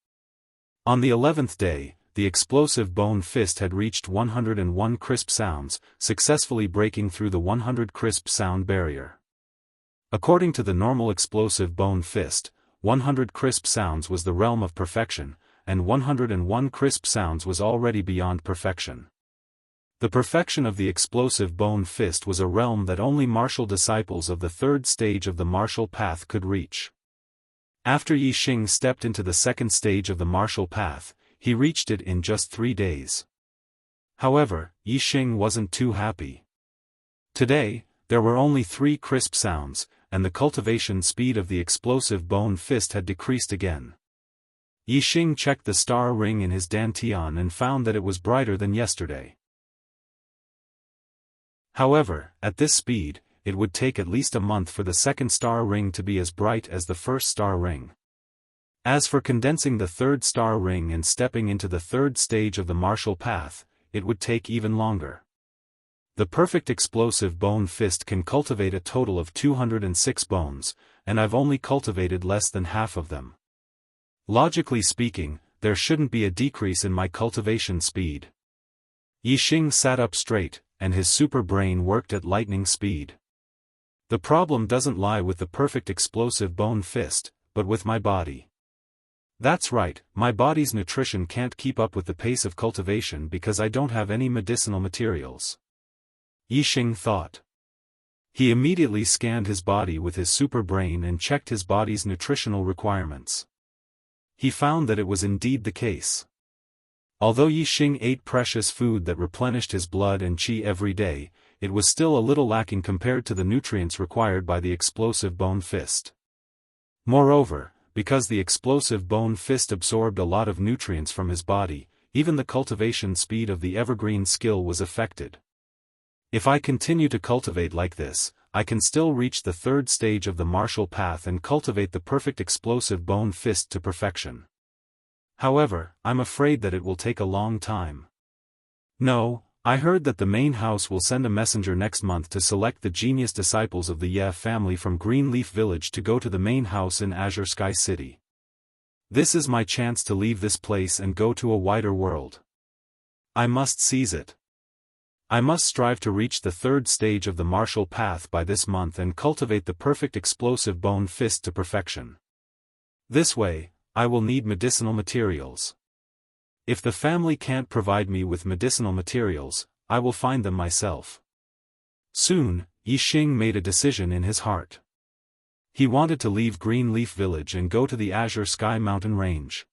On the 11th day, the explosive bone fist had reached 101 crisp sounds, successfully breaking through the 100 crisp sound barrier. According to the normal explosive bone fist, 100 crisp sounds was the realm of perfection, and 101 crisp sounds was already beyond perfection. The perfection of the explosive bone fist was a realm that only martial disciples of the third stage of the martial path could reach. After Yixing stepped into the second stage of the martial path, he reached it in just 3 days. However, Yixing wasn't too happy. Today, there were only 3 crisp sounds, and the cultivation speed of the explosive bone fist had decreased again. Yixing checked the star ring in his dantian and found that it was brighter than yesterday. However, at this speed, it would take at least a month for the second star ring to be as bright as the first star ring. As for condensing the third star ring and stepping into the third stage of the martial path, it would take even longer. The perfect explosive bone fist can cultivate a total of 206 bones, and I've only cultivated less than half of them. Logically speaking, there shouldn't be a decrease in my cultivation speed. Yixing sat up straight, and his super brain worked at lightning speed. The problem doesn't lie with the perfect explosive bone fist, but with my body. That's right, my body's nutrition can't keep up with the pace of cultivation because I don't have any medicinal materials. Yixing thought. He immediately scanned his body with his super brain and checked his body's nutritional requirements. He found that it was indeed the case. Although Yixing ate precious food that replenished his blood and qi every day, it was still a little lacking compared to the nutrients required by the explosive bone fist. Moreover, because the explosive bone fist absorbed a lot of nutrients from his body, even the cultivation speed of the evergreen skill was affected. If I continue to cultivate like this, I can still reach the third stage of the martial path and cultivate the perfect explosive bone fist to perfection. However, I'm afraid that it will take a long time. No, I heard that the main house will send a messenger next month to select the genius disciples of the Ye family from Greenleaf Village to go to the main house in Azure Sky City. This is my chance to leave this place and go to a wider world. I must seize it. I must strive to reach the third stage of the martial path by this month and cultivate the perfect explosive bone fist to perfection. This way, I will need medicinal materials. If the family can't provide me with medicinal materials, I will find them myself. Soon, Yixing made a decision in his heart. He wanted to leave Greenleaf Village and go to the Azure Sky Mountain Range.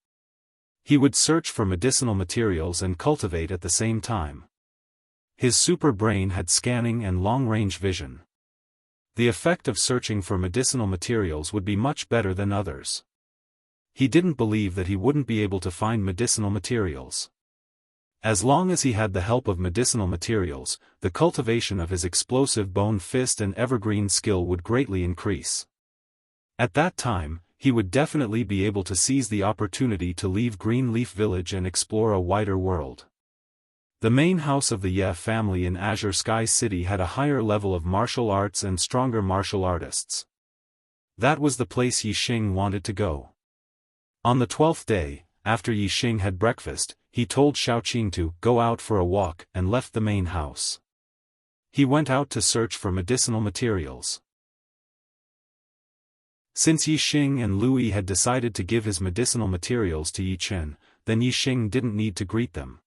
He would search for medicinal materials and cultivate at the same time. His super brain had scanning and long-range vision. The effect of searching for medicinal materials would be much better than others. He didn't believe that he wouldn't be able to find medicinal materials. As long as he had the help of medicinal materials, the cultivation of his explosive bone fist and evergreen skill would greatly increase. At that time, he would definitely be able to seize the opportunity to leave Greenleaf Village and explore a wider world. The main house of the Ye family in Azure Sky City had a higher level of martial arts and stronger martial artists. That was the place Yi Xing wanted to go. On the 12th day, after Yi Xing had breakfast, he told Xiaoqing to go out for a walk and left the main house. He went out to search for medicinal materials. Since Yi Xing and Lui had decided to give his medicinal materials to Yi Chen, then Yi Xing didn't need to greet them.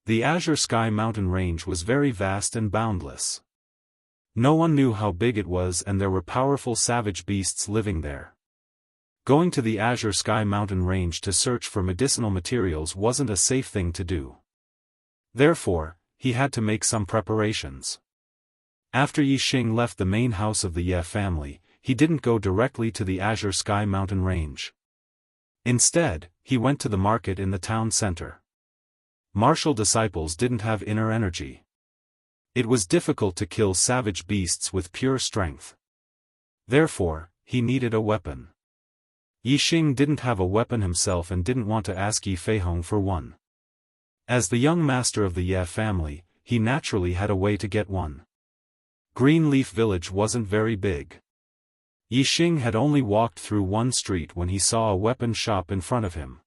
The Azure Sky mountain range was very vast and boundless. No one knew how big it was, and there were powerful savage beasts living there. Going to the Azure Sky mountain range to search for medicinal materials wasn't a safe thing to do. Therefore, he had to make some preparations. After Yi Xing left the main house of the Ye family, he didn't go directly to the Azure Sky mountain range. Instead, he went to the market in the town center. Martial disciples didn't have inner energy. It was difficult to kill savage beasts with pure strength. Therefore, he needed a weapon. Yi Xing didn't have a weapon himself and didn't want to ask Yi Feihong for one. As the young master of the Ye family, he naturally had a way to get one. Greenleaf Village wasn't very big. Yi Xing had only walked through one street when he saw a weapon shop in front of him.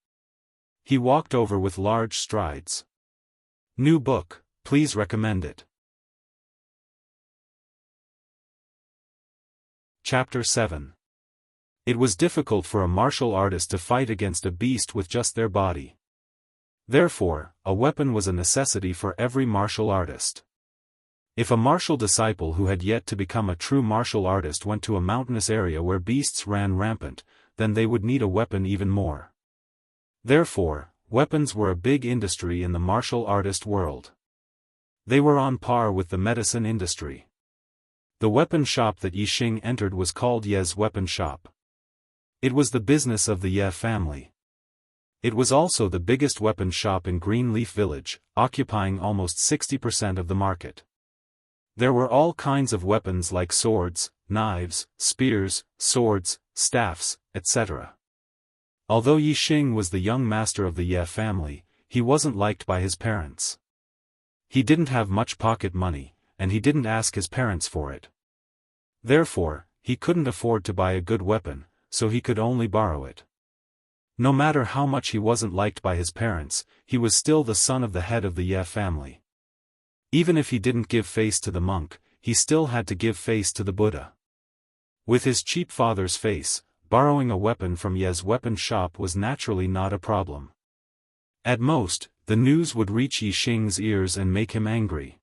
He walked over with large strides. New book, please recommend it. Chapter 7. It was difficult for a martial artist to fight against a beast with just their body. Therefore, a weapon was a necessity for every martial artist. If a martial disciple who had yet to become a true martial artist went to a mountainous area where beasts ran rampant, then they would need a weapon even more. Therefore, weapons were a big industry in the martial artist world. They were on par with the medicine industry. The weapon shop that Yi Xing entered was called Ye's Weapon Shop. It was the business of the Ye family. It was also the biggest weapon shop in Greenleaf Village, occupying almost 60% of the market. There were all kinds of weapons like swords, knives, spears, swords, staffs, etc. Although Yi Xing was the young master of the Ye family, he wasn't liked by his parents. He didn't have much pocket money, and he didn't ask his parents for it. Therefore, he couldn't afford to buy a good weapon, so he could only borrow it. No matter how much he wasn't liked by his parents, he was still the son of the head of the Ye family. Even if he didn't give face to the monk, he still had to give face to the Buddha. With his cheap father's face, borrowing a weapon from Ye's weapon shop was naturally not a problem. At most, the news would reach Yi Xing's ears and make him angry.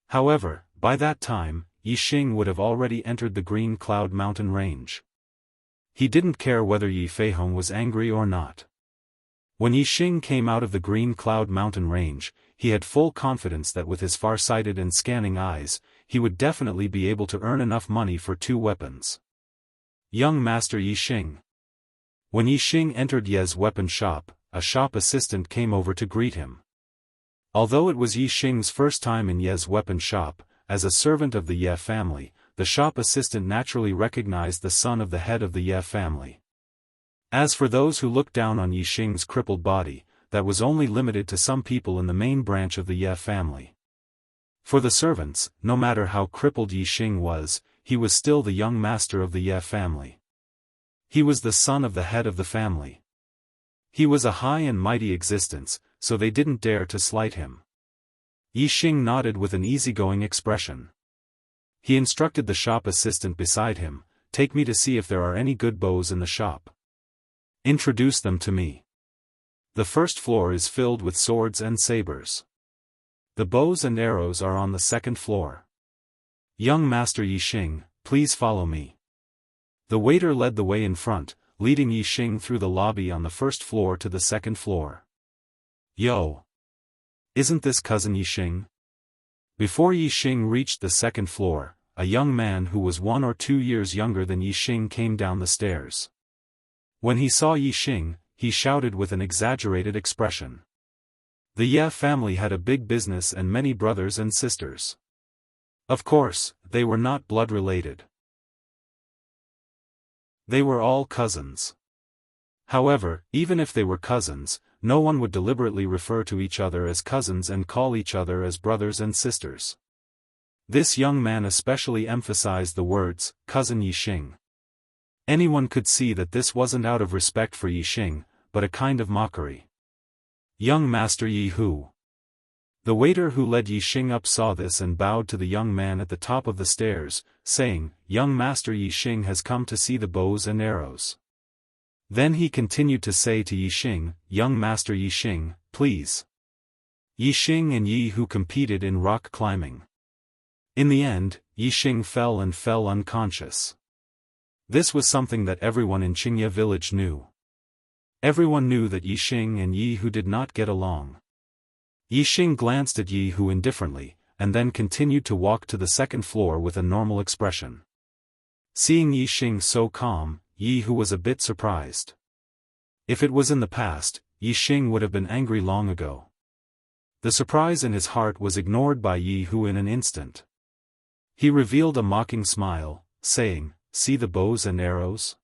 However, by that time, Yi Xing would have already entered the Green Cloud Mountain range. He didn't care whether Yi Feihong was angry or not. When Yi Xing came out of the Green Cloud Mountain range, he had full confidence that with his far-sighted and scanning eyes, he would definitely be able to earn enough money for 2 weapons. Young Master Yi Xing. When Yi Xing entered Ye's weapon shop, a shop assistant came over to greet him. Although it was Yi Xing's first time in Ye's weapon shop, as a servant of the Ye family, the shop assistant naturally recognized the son of the head of the Ye family. As for those who looked down on Yi Xing's crippled body, that was only limited to some people in the main branch of the Ye family. For the servants, no matter how crippled Yi Xing was, he was still the young master of the Ye family. He was the son of the head of the family. He was a high and mighty existence, so they didn't dare to slight him. Yi Xing nodded with an easygoing expression. He instructed the shop assistant beside him, "Take me to see if there are any good bows in the shop. Introduce them to me. The first floor is filled with swords and sabers. The bows and arrows are on the second floor. Young Master Yi Xing, please follow me." The waiter led the way in front, leading Yi Xing through the lobby on the first floor to the second floor. "Yo! Isn't this cousin Yi Xing?" Before Yi Xing reached the second floor, a young man who was 1 or 2 years younger than Yi Xing came down the stairs. When he saw Yi Xing, he shouted with an exaggerated expression. The Ye family had a big business and many brothers and sisters. Of course, they were not blood-related. They were all cousins. However, even if they were cousins, no one would deliberately refer to each other as cousins and call each other as brothers and sisters. This young man especially emphasized the words, cousin Yi Xing. Anyone could see that this wasn't out of respect for Yi Xing, but a kind of mockery. Young Master Yi Hu. The waiter who led Yi Xing up saw this and bowed to the young man at the top of the stairs, saying, Young Master Yi Xing has come to see the bows and arrows. Then he continued to say to Yi Xing, Young Master Yi Xing, please. Yi Xing and Yi Hu competed in rock climbing. In the end, Yi Xing fell unconscious. This was something that everyone in Qingye village knew. Everyone knew that Yi Xing and Yi Hu did not get along. Yi Xing glanced at Yi Hu indifferently, and then continued to walk to the second floor with a normal expression. Seeing Yi Xing so calm, Yi Hu was a bit surprised. If it was in the past, Yi Xing would have been angry long ago. The surprise in his heart was ignored by Yi Hu in an instant. He revealed a mocking smile, saying, See the bows and arrows?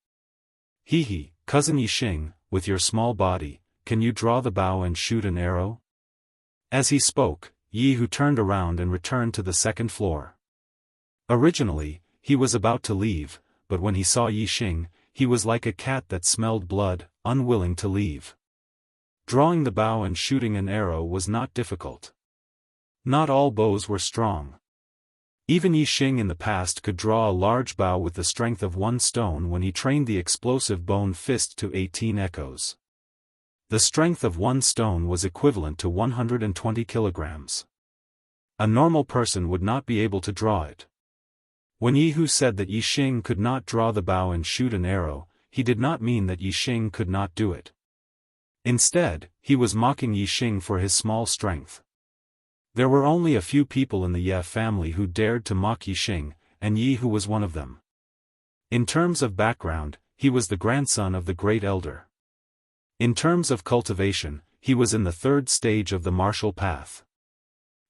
He, cousin Yi Xing, with your small body, can you draw the bow and shoot an arrow? As he spoke, Yi Hu turned around and returned to the second floor. Originally, he was about to leave, but when he saw Yi Xing, he was like a cat that smelled blood, unwilling to leave. Drawing the bow and shooting an arrow was not difficult. Not all bows were strong. Even Yi Xing in the past could draw a large bow with the strength of 1 stone when he trained the explosive bone fist to 18 echoes. The strength of 1 stone was equivalent to 120 kilograms. A normal person would not be able to draw it. When Yi Hu said that Yi Xing could not draw the bow and shoot an arrow, he did not mean that Yi Xing could not do it. Instead, he was mocking Yi Xing for his small strength. There were only a few people in the Ye family who dared to mock Yi Xing, and Yi Hu was one of them. In terms of background, he was the grandson of the great elder. In terms of cultivation, he was in the 3rd stage of the martial path.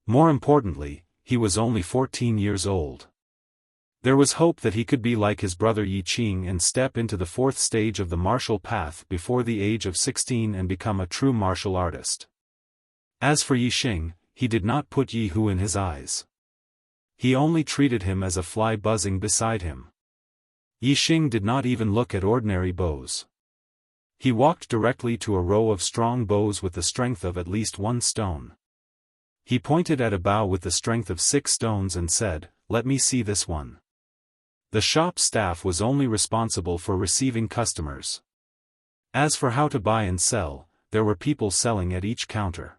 More importantly, he was only 14 years old. There was hope that he could be like his brother Yi Qing and step into the 4th stage of the martial path before the age of 16 and become a true martial artist. As for Yi Xing, he did not put Yi Hu in his eyes. He only treated him as a fly buzzing beside him. Yi Xing did not even look at ordinary bows. He walked directly to a row of strong bows with the strength of at least 1 stone. He pointed at a bow with the strength of 6 stones and said, Let me see this one. The shop staff was only responsible for receiving customers. As for how to buy and sell, there were people selling at each counter.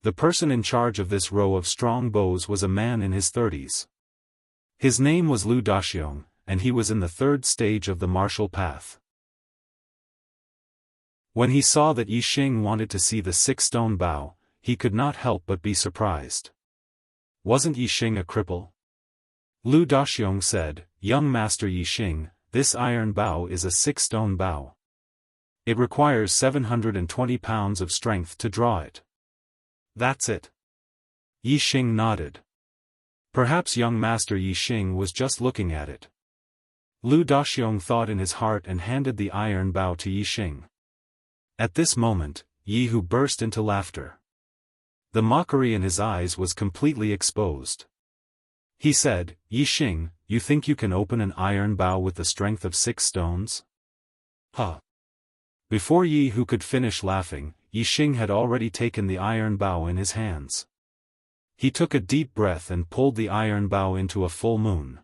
The person in charge of this row of strong bows was a man in his 30s. His name was Lu Daxiong, and he was in the 3rd stage of the martial path. When he saw that Yi Xing wanted to see the 6-stone bow, he could not help but be surprised. Wasn't Yi Xing a cripple? Lu Daxiong said, Young Master Yi Xing, this iron bow is a 6-stone bow. It requires 720 pounds of strength to draw it. That's it. Yi Xing nodded. Perhaps young Master Yi Xing was just looking at it. Lu Daxiong thought in his heart and handed the iron bow to Yi Xing. At this moment, Yi Hu burst into laughter. The mockery in his eyes was completely exposed. He said, Yi Xing, you think you can open an iron bow with the strength of 6 stones? Huh. Before Yi Hu could finish laughing, Yi Xing had already taken the iron bow in his hands. He took a deep breath and pulled the iron bow into a full moon.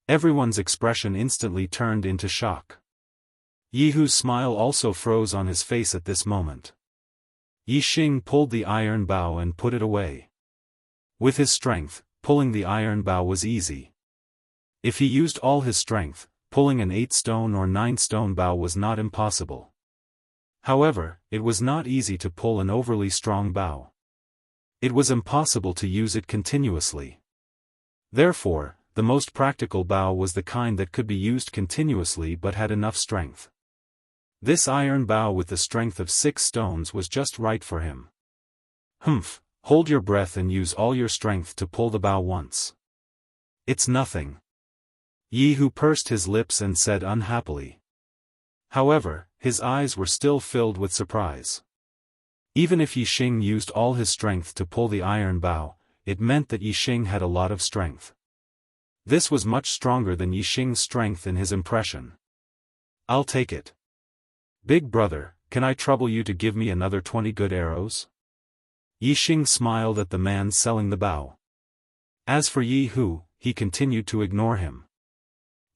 Everyone's expression instantly turned into shock. Yi Hu's smile also froze on his face at this moment. Yi Xing pulled the iron bow and put it away. With his strength, pulling the iron bow was easy. If he used all his strength, pulling an 8-stone or 9-stone bow was not impossible. However, it was not easy to pull an overly strong bow. It was impossible to use it continuously. Therefore, the most practical bow was the kind that could be used continuously but had enough strength. This iron bow with the strength of 6 stones was just right for him. Humph, hold your breath and use all your strength to pull the bow once. It's nothing. Jianghu pursed his lips and said unhappily. However, his eyes were still filled with surprise. Even if Yixing used all his strength to pull the iron bow, it meant that Yixing had a lot of strength. This was much stronger than Yixing's strength in his impression. I'll take it. Big brother, can I trouble you to give me another 20 good arrows? Yixing smiled at the man selling the bow. As for Jianghu, he continued to ignore him.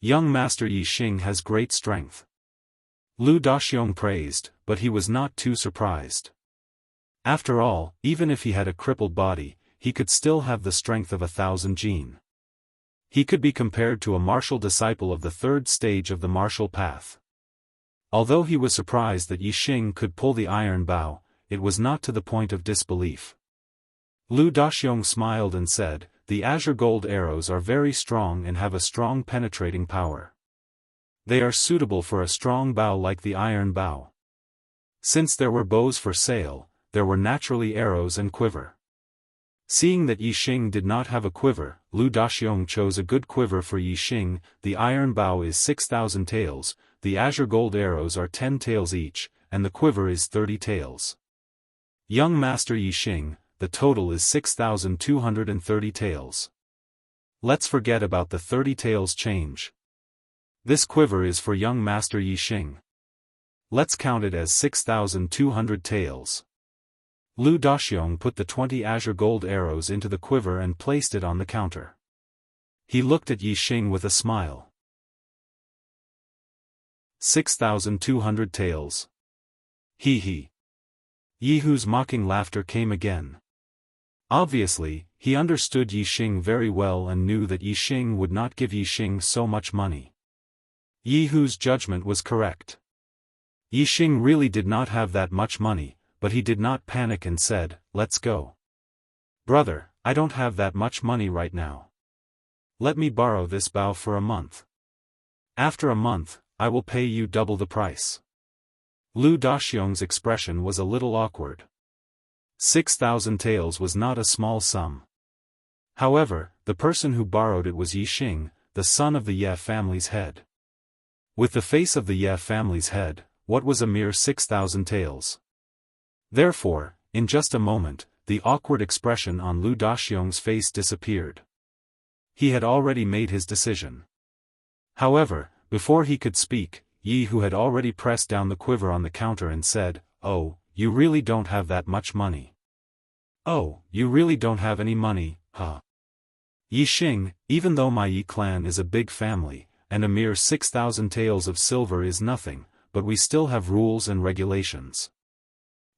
Young Master Yixing has great strength. Lu Daxiong praised, but he was not too surprised. After all, even if he had a crippled body, he could still have the strength of 1,000 jin. He could be compared to a martial disciple of the 3rd stage of the martial path. Although he was surprised that Yixing could pull the iron bow, it was not to the point of disbelief. Lu Daxiong smiled and said, "The azure gold arrows are very strong and have a strong penetrating power. They are suitable for a strong bow like the iron bow." Since there were bows for sale, there were naturally arrows and quiver. Seeing that Yixing did not have a quiver, Lu Daxiong chose a good quiver for Yixing. The iron bow is 6,000 taels, the azure gold arrows are 10 taels each, and the quiver is 30 taels. Young Master Yixing, the total is 6,230 taels. Let's forget about the 30 taels change. This quiver is for young Master Yixing. Let's count it as 6,200 taels. Lu Daxiong put the 20 azure gold arrows into the quiver and placed it on the counter. He looked at Yixing with a smile. 6,200 taels. He he. Jianghu's mocking laughter came again. Obviously, he understood Yixing very well and knew that Yixing would not give Yixing so much money. Jianghu's judgment was correct. Yixing really did not have that much money, but he did not panic and said, "Let's go." "Brother, I don't have that much money right now. Let me borrow this bow for a month. After a month, I will pay you double the price." Lu Daxiong's expression was a little awkward. 6,000 taels was not a small sum. However, the person who borrowed it was Yixing, the son of the Ye family's head. With the face of the Ye family's head, what was a mere 6,000 taels? Therefore, in just a moment, the awkward expression on Lu Daxiong's face disappeared. He had already made his decision. However, before he could speak, Jianghu had already pressed down the quiver on the counter and said, "Oh, you really don't have that much money." "Oh, you really don't have any money, huh?" "Yixing, even though my Yi clan is a big family, and a mere 6,000 taels of silver is nothing, but we still have rules and regulations.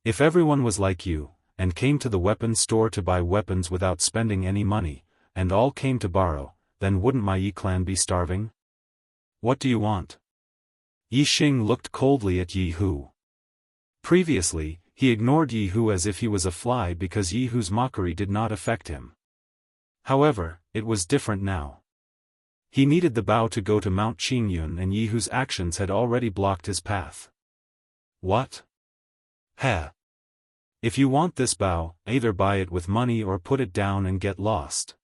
If everyone was like you, and came to the weapons store to buy weapons without spending any money, and all came to borrow, then wouldn't my Yi clan be starving? What do you want?" Yixing looked coldly at Jianghu. Previously, he ignored Jianghu as if he was a fly because Jianghu's mockery did not affect him. However, it was different now. He needed the bow to go to Mount Qingyun and Jianghu's actions had already blocked his path. "What? Heh. If you want this bow, either buy it with money or put it down and get lost."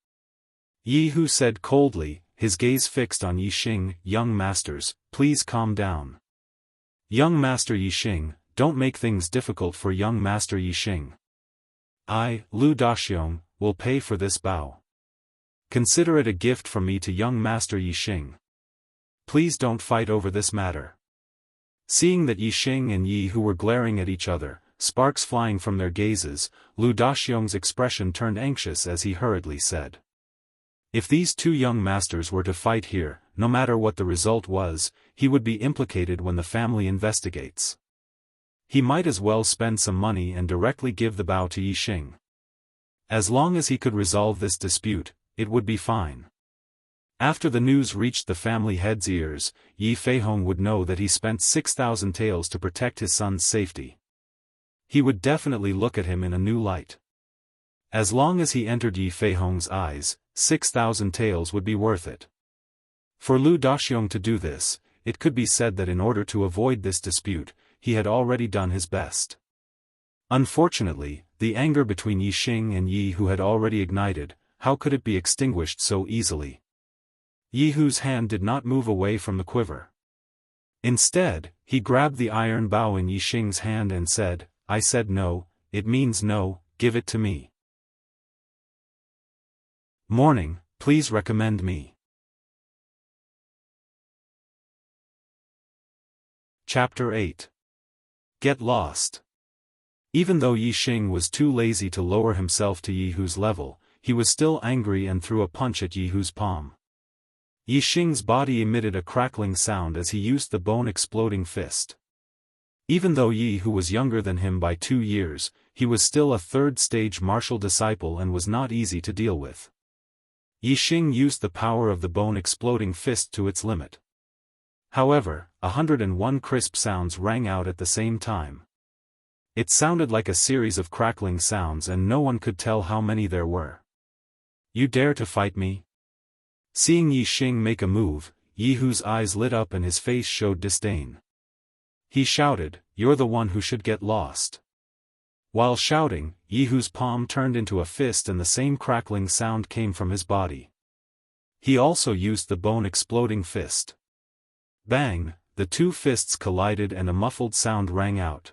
Jianghu said coldly, his gaze fixed on Yixing. "Young masters, please calm down. Young Master Yixing, don't make things difficult for young Master Yixing. I, Lu Daxiong, will pay for this bow. Consider it a gift from me to young Master Yixing. Please don't fight over this matter." Seeing that Yixing and Jianghu were glaring at each other, sparks flying from their gazes, Lu Daxiong's expression turned anxious as he hurriedly said, "If these two young masters were to fight here, no matter what the result was, he would be implicated when the family investigates. He might as well spend some money and directly give the bow to Yixing. As long as he could resolve this dispute, it would be fine." After the news reached the family head's ears, Yi Feihong would know that he spent 6,000 taels to protect his son's safety. He would definitely look at him in a new light. As long as he entered Yi Feihong's eyes, 6,000 taels would be worth it. For Lu Daxiong to do this, it could be said that in order to avoid this dispute, he had already done his best. Unfortunately, the anger between Yi Xing and Yi Hu had already ignited. How could it be extinguished so easily? Yi Hu's hand did not move away from the quiver. Instead, he grabbed the iron bow in Yi Xing's hand and said, "I said no, it means no, give it to me. Morning, please recommend me." Chapter 8. Get Lost. Even though Yi Xing was too lazy to lower himself to Yi Hu's level, he was still angry and threw a punch at Yi Hu's palm. Yi Xing's body emitted a crackling sound as he used the bone-exploding fist. Even though Yi Hu was younger than him by 2 years, he was still a third-stage martial disciple and was not easy to deal with. Yi Xing used the power of the bone-exploding fist to its limit. However, 101 crisp sounds rang out at the same time. It sounded like a series of crackling sounds and no one could tell how many there were. "You dare to fight me?" Seeing Yi Xing make a move, Yi Hu's eyes lit up and his face showed disdain. He shouted, "You're the one who should get lost." While shouting, Yi Hu's palm turned into a fist and the same crackling sound came from his body. He also used the bone-exploding fist. Bang! The two fists collided and a muffled sound rang out.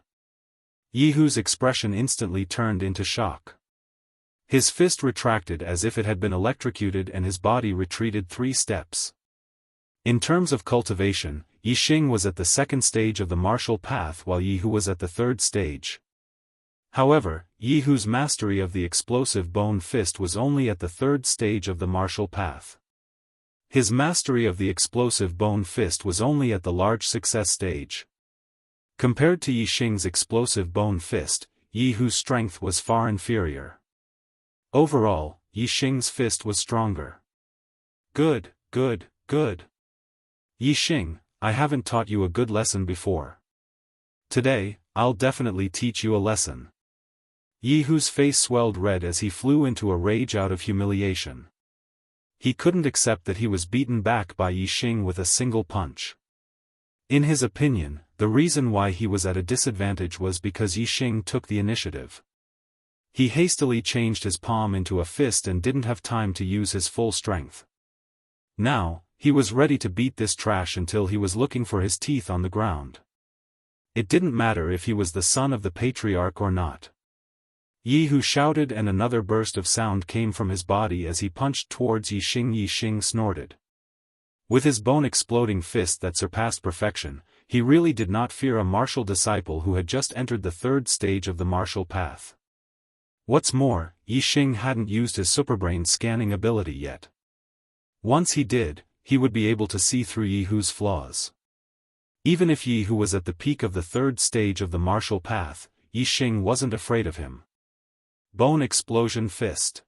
Yi Hu's expression instantly turned into shock. His fist retracted as if it had been electrocuted and his body retreated 3 steps. In terms of cultivation, Yi Xing was at the 2nd stage of the martial path while Yi Hu was at the 3rd stage. However, Yi Hu's mastery of the explosive bone fist was only at the 3rd stage of the martial path. His mastery of the explosive bone fist was only at the large success stage. Compared to Yi Xing's explosive bone fist, Yi Hu's strength was far inferior. Overall, Yi Xing's fist was stronger. Good, good, good. Yi Xing, I haven't taught you a good lesson before. Today, I'll definitely teach you a lesson. Yi Hu's face swelled red as he flew into a rage out of humiliation. He couldn't accept that he was beaten back by Yi Xing with a single punch. In his opinion, the reason why he was at a disadvantage was because Yi Xing took the initiative. He hastily changed his palm into a fist and didn't have time to use his full strength. Now, he was ready to beat this trash until he was looking for his teeth on the ground. It didn't matter if he was the son of the patriarch or not. Yi Hu shouted and another burst of sound came from his body as he punched towards Yi Xing. Yi Xing snorted. With his bone-exploding fist that surpassed perfection, he really did not fear a martial disciple who had just entered the 3rd stage of the martial path. What's more, Yi Xing hadn't used his superbrain scanning ability yet. Once he did, he would be able to see through Yi Hu's flaws. Even if Yi Hu was at the peak of the 3rd stage of the martial path, Yi Xing wasn't afraid of him. Bone explosion fist.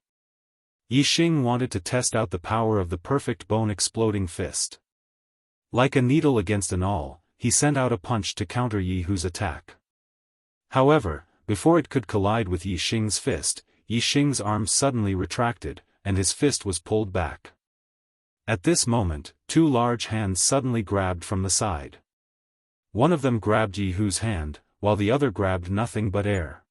Yi Xing wanted to test out the power of the perfect bone-exploding fist. Like a needle against an awl, he sent out a punch to counter Yi Hu's attack. However, before it could collide with Yi Xing's fist, Yi Xing's arm suddenly retracted, and his fist was pulled back. At this moment, 2 large hands suddenly grabbed from the side. One of them grabbed Yi Hu's hand, while the other grabbed nothing but air.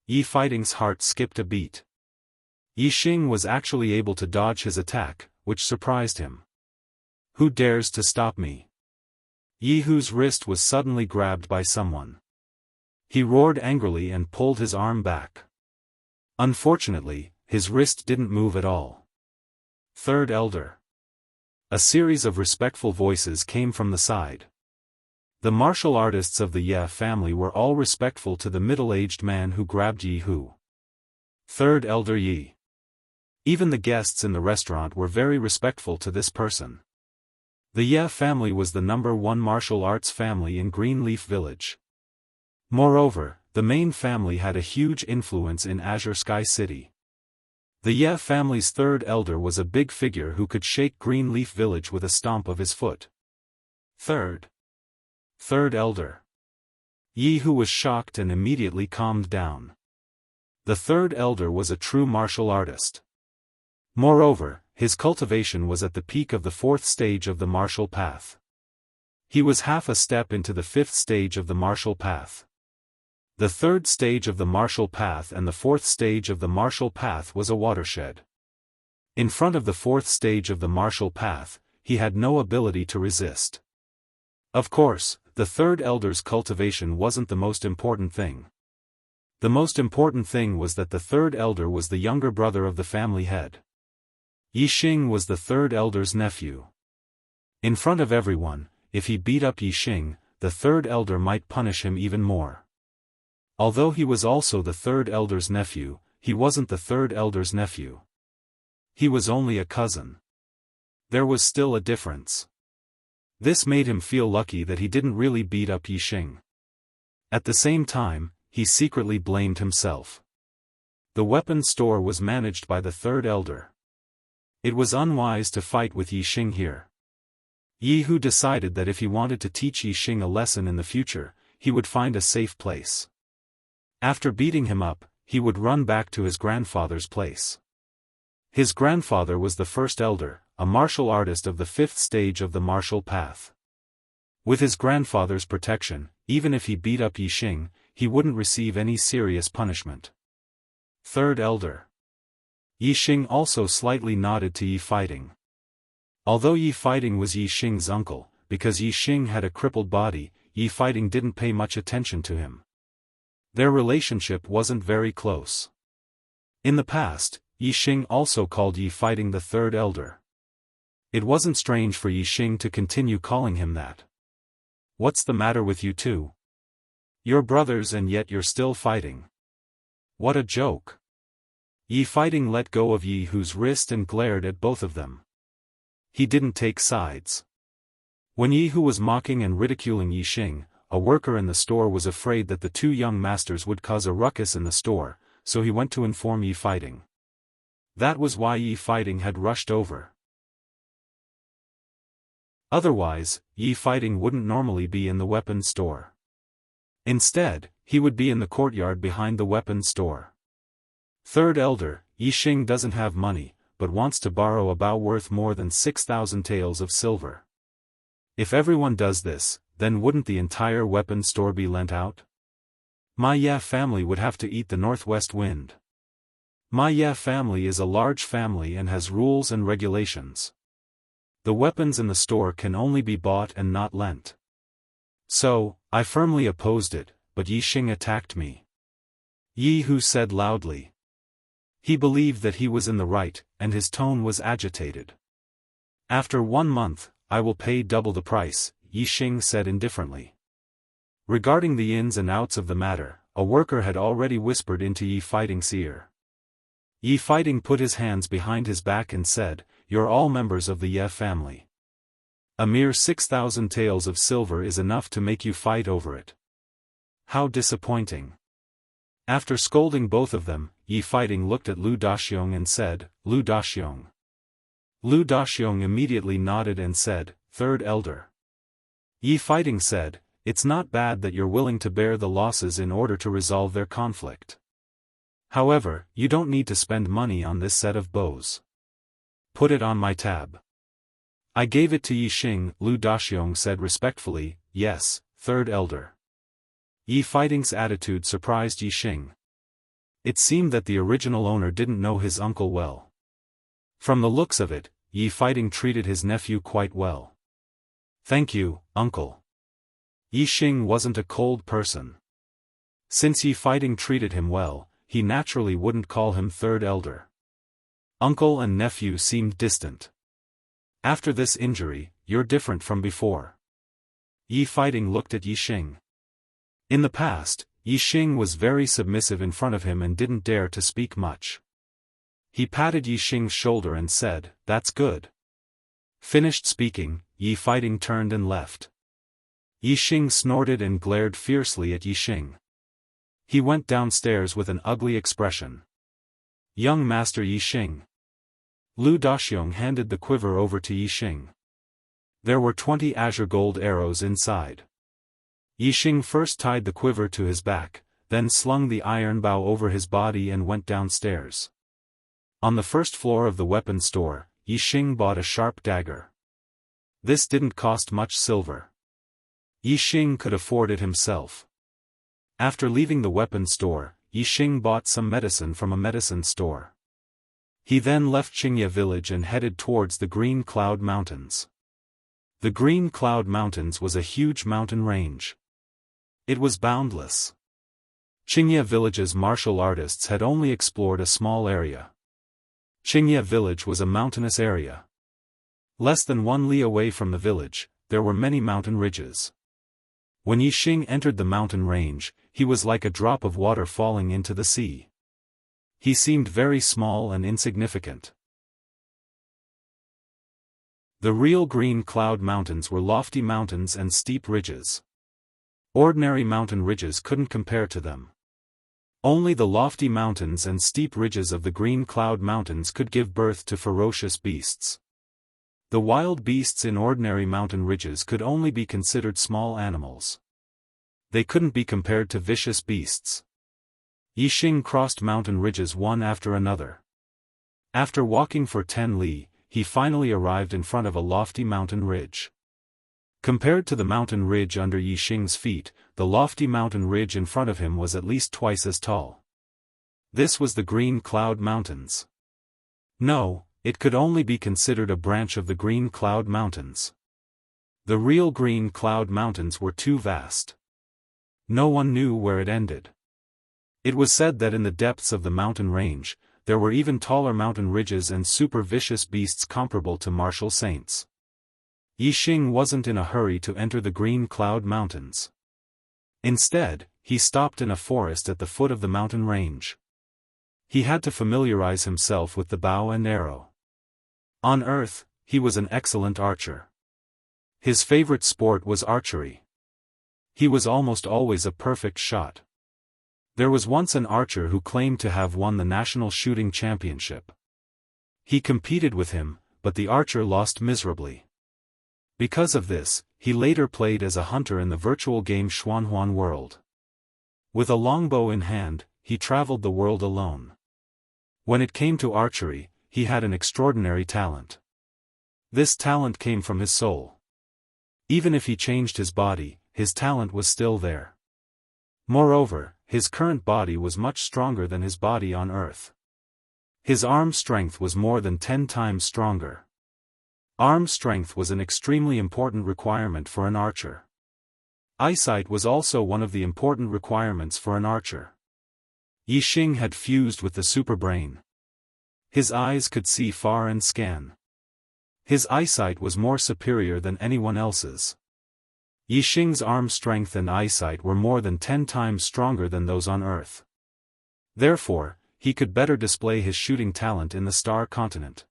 Yi Fighting's heart skipped a beat. Yi Xing was actually able to dodge his attack, which surprised him. Who dares to stop me? Yi Hu's wrist was suddenly grabbed by someone. He roared angrily and pulled his arm back. Unfortunately, his wrist didn't move at all. 3rd Elder. A series of respectful voices came from the side. The martial artists of the Ye family were all respectful to the middle-aged man who grabbed Yi Hu. 3rd Elder Yi. Even the guests in the restaurant were very respectful to this person. The Ye family was the #1 martial arts family in Greenleaf Village. Moreover, the main family had a huge influence in Azure Sky City. The Ye family's 3rd elder was a big figure who could shake Greenleaf Village with a stomp of his foot. 3rd Elder. Yi Hu was shocked and immediately calmed down. The third elder was a true martial artist. Moreover, his cultivation was at the peak of the fourth stage of the martial path. He was half a step into the fifth stage of the martial path. The third stage of the martial path and the fourth stage of the martial path was a watershed. In front of the fourth stage of the martial path, he had no ability to resist. Of course, the third elder's cultivation wasn't the most important thing. The most important thing was that the third elder was the younger brother of the family head. Yixing was the third elder's nephew. In front of everyone, if he beat up Yixing, the third elder might punish him even more. Although he was also the third elder's nephew, he wasn't the third elder's nephew. He was only a cousin. There was still a difference. This made him feel lucky that he didn't really beat up Yixing. At the same time, he secretly blamed himself. The weapon store was managed by the third elder. It was unwise to fight with Yixing here. Jianghu decided that if he wanted to teach Yixing a lesson in the future, he would find a safe place. After beating him up, he would run back to his grandfather's place. His grandfather was the first elder, a martial artist of the fifth stage of the martial path. With his grandfather's protection, even if he beat up Yixing, he wouldn't receive any serious punishment. Third elder. Yixing also slightly nodded to Yi Fighting. Although Yi Fighting was Yixing's uncle, because Yixing had a crippled body, Yi Fighting didn't pay much attention to him. Their relationship wasn't very close. In the past, Yixing also called Yi Fighting the third elder. It wasn't strange for Yixing to continue calling him that. What's the matter with you two? You're brothers and yet you're still fighting. What a joke. Yi Fighting let go of Jianghu's wrist and glared at both of them. He didn't take sides. When Jianghu was mocking and ridiculing Yixing, a worker in the store was afraid that the two young masters would cause a ruckus in the store, so he went to inform Yi Fighting. That was why Yi Fighting had rushed over. Otherwise, Yi Fighting wouldn't normally be in the weapons store. Instead, he would be in the courtyard behind the weapons store. Third elder, Yixing doesn't have money, but wants to borrow a bow worth more than 6,000 taels of silver. If everyone does this, then wouldn't the entire weapons store be lent out? My Ya family would have to eat the northwest wind. My Ya family is a large family and has rules and regulations. The weapons in the store can only be bought and not lent. So, I firmly opposed it, but Yixing attacked me. Jianghu said loudly. He believed that he was in the right, and his tone was agitated. After 1 month, I will pay double the price, Yixing said indifferently. Regarding the ins and outs of the matter, a worker had already whispered into Yi Fighting's ear. Yi Fighting put his hands behind his back and said, "You're all members of the Ye family. A mere 6,000 taels of silver is enough to make you fight over it. How disappointing." After scolding both of them, Yi Fighting looked at Lu Daxiong and said, "Lu Daxiong." Lu Daxiong immediately nodded and said, "Third elder." Yi Fighting said, "It's not bad that you're willing to bear the losses in order to resolve their conflict. However, you don't need to spend money on this set of bows. Put it on my tab." "I gave it to Yixing," Lu Daxiong said respectfully. "Yes, third elder." Yi Fighting's attitude surprised Yixing. It seemed that the original owner didn't know his uncle well. From the looks of it, Yi Fighting treated his nephew quite well. "Thank you, uncle." Yixing wasn't a cold person. Since Yi Fighting treated him well, he naturally wouldn't call him third elder. Uncle and nephew seemed distant. "After this injury, you're different from before." Yi Fighting looked at Yixing. In the past, Yixing was very submissive in front of him and didn't dare to speak much. He patted Yixing's shoulder and said, "That's good." Finished speaking, Yi Fighting turned and left. Yixing snorted and glared fiercely at Yixing. He went downstairs with an ugly expression. "Young Master Yixing." Lu Daxiong handed the quiver over to Yixing. There were 20 azure gold arrows inside. Yixing first tied the quiver to his back, then slung the iron bow over his body and went downstairs. On the first floor of the weapon store, Yixing bought a sharp dagger. This didn't cost much silver. Yixing could afford it himself. After leaving the weapon store, Yixing bought some medicine from a medicine store. He then left Xianxia village and headed towards the Green Cloud Mountains. The Green Cloud Mountains was a huge mountain range. It was boundless. Xianxia village's martial artists had only explored a small area. Xianxia village was a mountainous area. Less than 1 li away from the village, there were many mountain ridges. When Yixing entered the mountain range, he was like a drop of water falling into the sea. He seemed very small and insignificant. The real Green Cloud Mountains were lofty mountains and steep ridges. Ordinary mountain ridges couldn't compare to them. Only the lofty mountains and steep ridges of the Green Cloud Mountains could give birth to ferocious beasts. The wild beasts in ordinary mountain ridges could only be considered small animals. They couldn't be compared to vicious beasts. Yixing crossed mountain ridges one after another. After walking for 10 li, he finally arrived in front of a lofty mountain ridge. Compared to the mountain ridge under Yixing's feet, the lofty mountain ridge in front of him was at least twice as tall. This was the Green Cloud Mountains. No, it could only be considered a branch of the Green Cloud Mountains. The real Green Cloud Mountains were too vast. No one knew where it ended. It was said that in the depths of the mountain range, there were even taller mountain ridges and super vicious beasts comparable to martial saints. Yixing wasn't in a hurry to enter the Green Cloud Mountains. Instead, he stopped in a forest at the foot of the mountain range. He had to familiarize himself with the bow and arrow. On Earth, he was an excellent archer. His favorite sport was archery. He was almost always a perfect shot. There was once an archer who claimed to have won the national shooting championship. He competed with him, but the archer lost miserably. Because of this, he later played as a hunter in the virtual game Xuanhuan World. With a longbow in hand, he traveled the world alone. When it came to archery, he had an extraordinary talent. This talent came from his soul. Even if he changed his body, his talent was still there. Moreover, his current body was much stronger than his body on Earth. His arm strength was more than 10 times stronger. Arm strength was an extremely important requirement for an archer. Eyesight was also one of the important requirements for an archer. Yixing had fused with the superbrain. His eyes could see far and scan. His eyesight was more superior than anyone else's. Yixing's arm strength and eyesight were more than 10 times stronger than those on Earth. Therefore, he could better display his shooting talent in the Star Continent.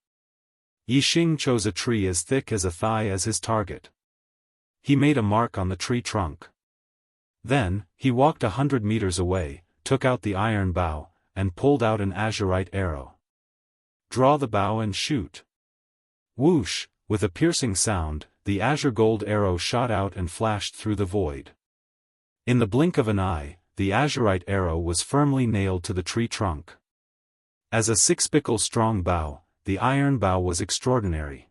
Yixing chose a tree as thick as a thigh as his target. He made a mark on the tree trunk. Then, he walked 100 meters away, took out the iron bow, and pulled out an azurite arrow. Draw the bow and shoot. Whoosh, with a piercing sound, the azure gold arrow shot out and flashed through the void. In the blink of an eye, the azurite arrow was firmly nailed to the tree trunk. As a 6-pickle strong bow, the iron bow was extraordinary.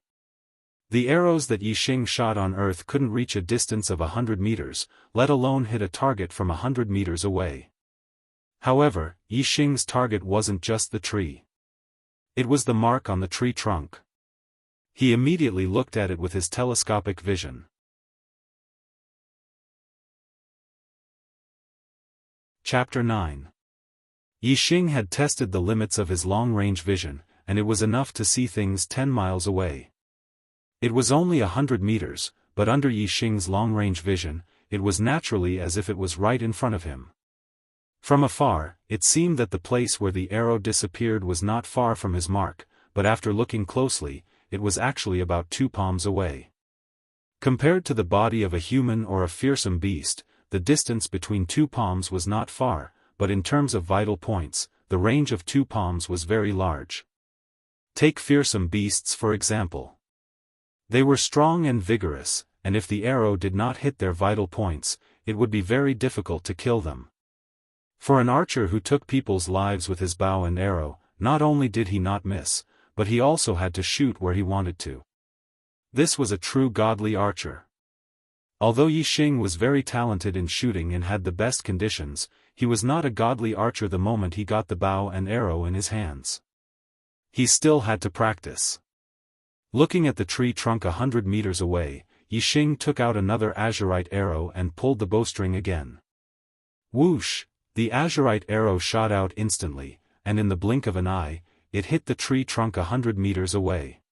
The arrows that Yixing shot on Earth couldn't reach a distance of 100 meters, let alone hit a target from 100 meters away. However, Yixing's target wasn't just the tree. It was the mark on the tree trunk. He immediately looked at it with his telescopic vision. Chapter 9. Yixing had tested the limits of his long-range vision, and it was enough to see things 10 miles away. It was only 100 meters, but under Yixing's long-range vision, it was naturally as if it was right in front of him. From afar, it seemed that the place where the arrow disappeared was not far from his mark, but after looking closely, it was actually about 2 palms away. Compared to the body of a human or a fearsome beast, the distance between 2 palms was not far, but in terms of vital points, the range of 2 palms was very large. Take fearsome beasts for example. They were strong and vigorous, and if the arrow did not hit their vital points, it would be very difficult to kill them. For an archer who took people's lives with his bow and arrow, not only did he not miss, but he also had to shoot where he wanted to. This was a true godly archer. Although Yixing was very talented in shooting and had the best conditions, he was not a godly archer the moment he got the bow and arrow in his hands. He still had to practice. Looking at the tree trunk 100 meters away, Yixing took out another azurite arrow and pulled the bowstring again. Whoosh! The azurite arrow shot out instantly, and in the blink of an eye, it hit the tree trunk 100 meters away.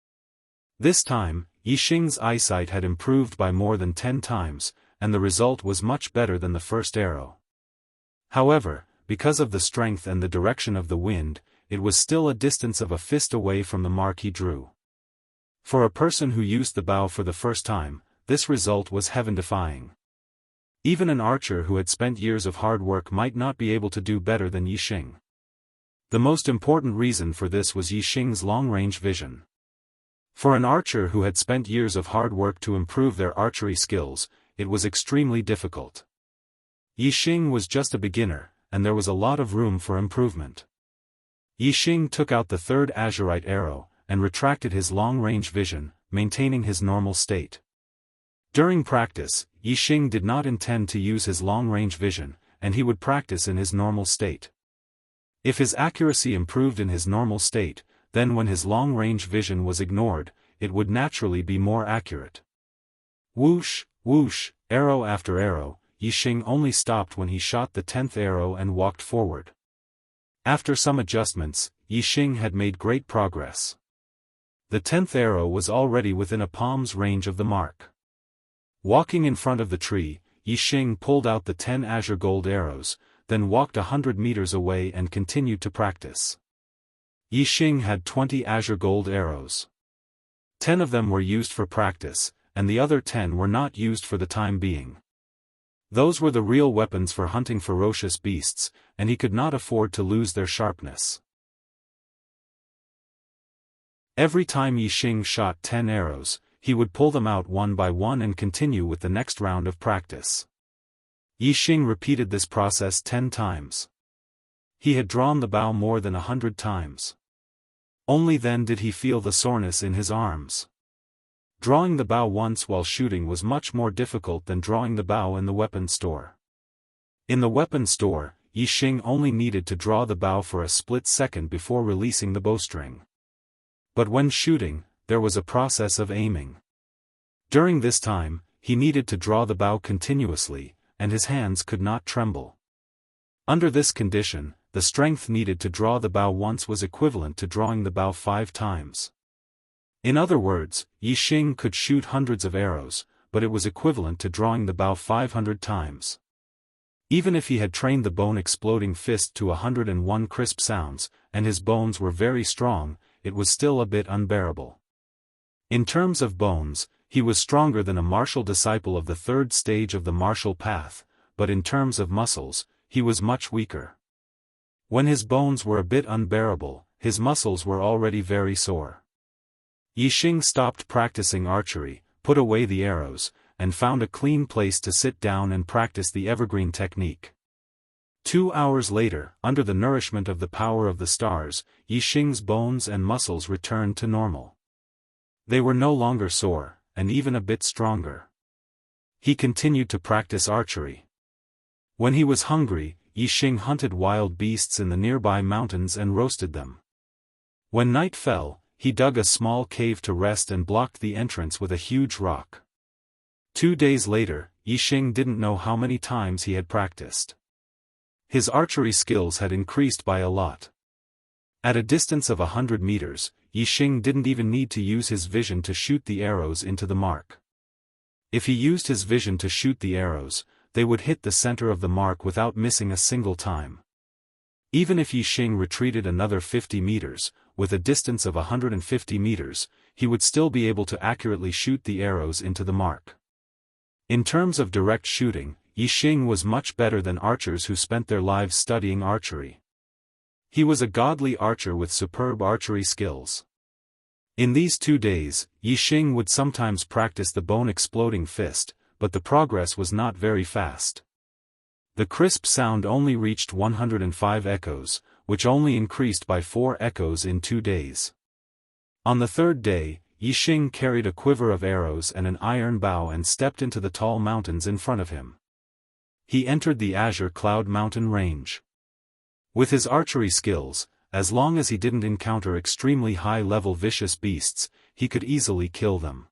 This time, Yixing's eyesight had improved by more than 10 times, and the result was much better than the first arrow. However, because of the strength and the direction of the wind, it was still a distance of a fist away from the mark he drew. For a person who used the bow for the first time, this result was heaven-defying. Even an archer who had spent years of hard work might not be able to do better than Yixing. The most important reason for this was Yixing's long-range vision. For an archer who had spent years of hard work to improve their archery skills, it was extremely difficult. Yixing was just a beginner, and there was a lot of room for improvement. Yixing took out the third azurite arrow, and retracted his long-range vision, maintaining his normal state. During practice, Yixing did not intend to use his long-range vision, and he would practice in his normal state. If his accuracy improved in his normal state, then when his long-range vision was ignored, it would naturally be more accurate. Whoosh, whoosh, arrow after arrow, Yixing only stopped when he shot the 10th arrow and walked forward. After some adjustments, Yixing had made great progress. The 10th arrow was already within a palm's range of the mark. Walking in front of the tree, Yixing pulled out the 10 azure gold arrows, then walked 100 meters away and continued to practice. Yixing had 20 azure gold arrows. 10 of them were used for practice, and the other 10 were not used for the time being. Those were the real weapons for hunting ferocious beasts, and he could not afford to lose their sharpness. Every time Yixing shot 10 arrows, he would pull them out one by one and continue with the next round of practice. Yixing repeated this process 10 times. He had drawn the bow more than 100 times. Only then did he feel the soreness in his arms. Drawing the bow once while shooting was much more difficult than drawing the bow in the weapon store. In the weapon store, Yixing only needed to draw the bow for a split second before releasing the bowstring. But when shooting, there was a process of aiming. During this time, he needed to draw the bow continuously, and his hands could not tremble. Under this condition, the strength needed to draw the bow once was equivalent to drawing the bow 5 times. In other words, Yixing could shoot hundreds of arrows, but it was equivalent to drawing the bow 500 times. Even if he had trained the bone-exploding fist to 101 crisp sounds, and his bones were very strong, it was still a bit unbearable. In terms of bones, he was stronger than a martial disciple of the 3rd stage of the martial path, but in terms of muscles, he was much weaker. When his bones were a bit unbearable, his muscles were already very sore. Yixing stopped practicing archery, put away the arrows, and found a clean place to sit down and practice the evergreen technique. 2 hours later, under the nourishment of the power of the stars, Yixing's bones and muscles returned to normal. They were no longer sore, and even a bit stronger. He continued to practice archery. When he was hungry, Yixing hunted wild beasts in the nearby mountains and roasted them. When night fell, he dug a small cave to rest and blocked the entrance with a huge rock. 2 days later, Yixing didn't know how many times he had practiced. His archery skills had increased by a lot. At a distance of 100 meters, Yixing didn't even need to use his vision to shoot the arrows into the mark. If he used his vision to shoot the arrows, they would hit the center of the mark without missing a single time. Even if Yixing retreated another 50 meters, with a distance of 150 meters, he would still be able to accurately shoot the arrows into the mark. In terms of direct shooting, Yixing was much better than archers who spent their lives studying archery. He was a godly archer with superb archery skills. In these 2 days, Yixing would sometimes practice the bone-exploding fist, but the progress was not very fast. The crisp sound only reached 105 echoes, which only increased by 4 echoes in 2 days. On the third day, Yixing carried a quiver of arrows and an iron bow and stepped into the tall mountains in front of him. He entered the Azure Cloud Mountain range. With his archery skills, as long as he didn't encounter extremely high-level vicious beasts, he could easily kill them.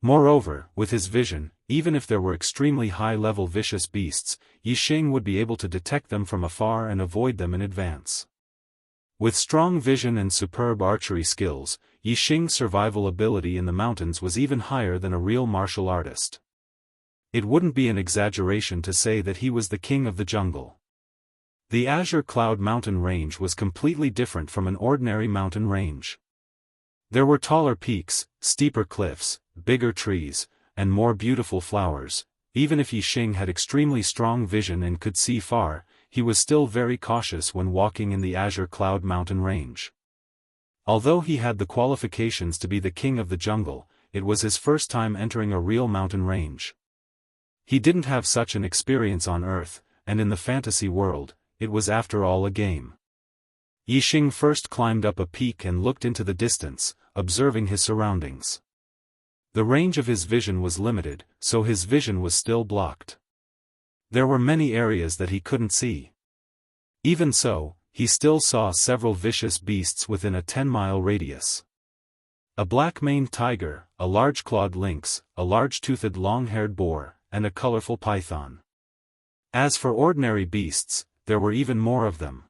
Moreover, with his vision, even if there were extremely high-level vicious beasts, Yixing would be able to detect them from afar and avoid them in advance. With strong vision and superb archery skills, Yixing's survival ability in the mountains was even higher than a real martial artist. It wouldn't be an exaggeration to say that he was the king of the jungle. The Azure Cloud Mountain range was completely different from an ordinary mountain range. There were taller peaks, steeper cliffs, bigger trees, and more beautiful flowers. Even if Yixing had extremely strong vision and could see far, he was still very cautious when walking in the Azure Cloud Mountain range. Although he had the qualifications to be the king of the jungle, it was his first time entering a real mountain range. He didn't have such an experience on Earth, and in the fantasy world, it was after all a game. Yixing first climbed up a peak and looked into the distance, observing his surroundings. The range of his vision was limited, so his vision was still blocked. There were many areas that he couldn't see. Even so, he still saw several vicious beasts within a 10-mile radius. A black-maned tiger, a large-clawed lynx, a large-toothed long-haired boar, and a colorful python. As for ordinary beasts, there were even more of them.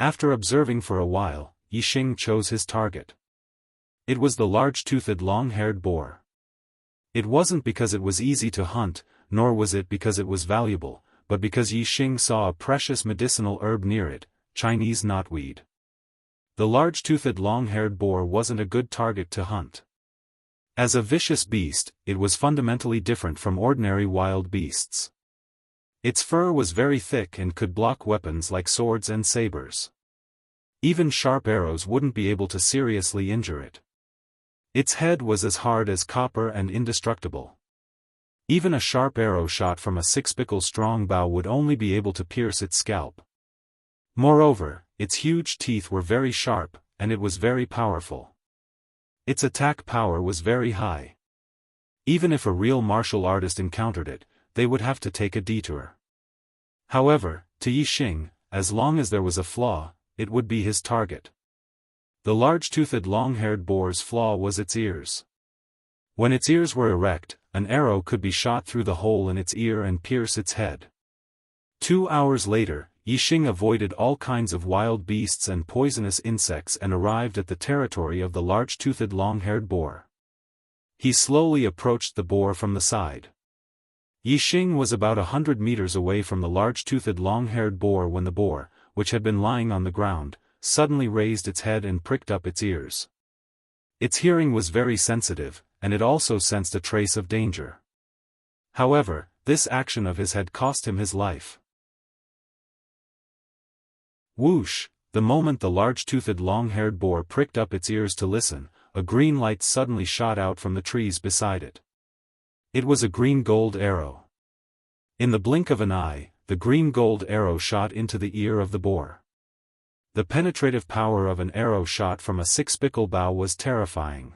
After observing for a while, Yixing chose his target. It was the large-toothed long-haired boar. It wasn't because it was easy to hunt, nor was it because it was valuable, but because Yixing saw a precious medicinal herb near it, Chinese knotweed. The large-toothed long-haired boar wasn't a good target to hunt. As a vicious beast, it was fundamentally different from ordinary wild beasts. Its fur was very thick and could block weapons like swords and sabers. Even sharp arrows wouldn't be able to seriously injure it. Its head was as hard as copper and indestructible. Even a sharp arrow shot from a 6-pickle strong bow would only be able to pierce its scalp. Moreover, its huge teeth were very sharp, and it was very powerful. Its attack power was very high. Even if a real martial artist encountered it, they would have to take a detour. However, to Yixing, as long as there was a flaw, it would be his target. The large-toothed long-haired boar's flaw was its ears. When its ears were erect, an arrow could be shot through the hole in its ear and pierce its head. 2 hours later, Yixing avoided all kinds of wild beasts and poisonous insects and arrived at the territory of the large-toothed long-haired boar. He slowly approached the boar from the side. Yixing was about 100 meters away from the large-toothed long-haired boar when the boar, which had been lying on the ground, suddenly raised its head and pricked up its ears. Its hearing was very sensitive, and it also sensed a trace of danger. However, this action of his had cost him his life. Whoosh! The moment the large-toothed long-haired boar pricked up its ears to listen, a green light suddenly shot out from the trees beside it. It was a green-gold arrow. In the blink of an eye, the green-gold arrow shot into the ear of the boar. The penetrative power of an arrow shot from a 6-pickle bow was terrifying.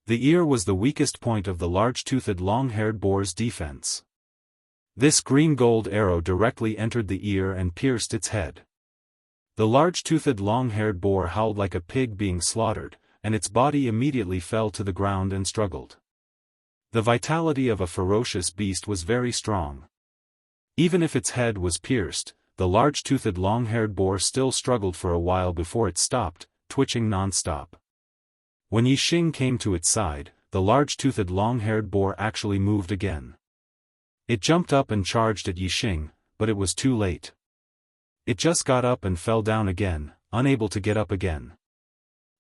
The ear was the weakest point of the large-toothed long-haired boar's defense. This green-gold arrow directly entered the ear and pierced its head. The large-toothed long-haired boar howled like a pig being slaughtered, and its body immediately fell to the ground and struggled. The vitality of a ferocious beast was very strong. Even if its head was pierced, the large-toothed long-haired boar still struggled for a while before it stopped, twitching non-stop. When Yixing came to its side, the large-toothed long-haired boar actually moved again. It jumped up and charged at Yixing, but it was too late. It just got up and fell down again, unable to get up again.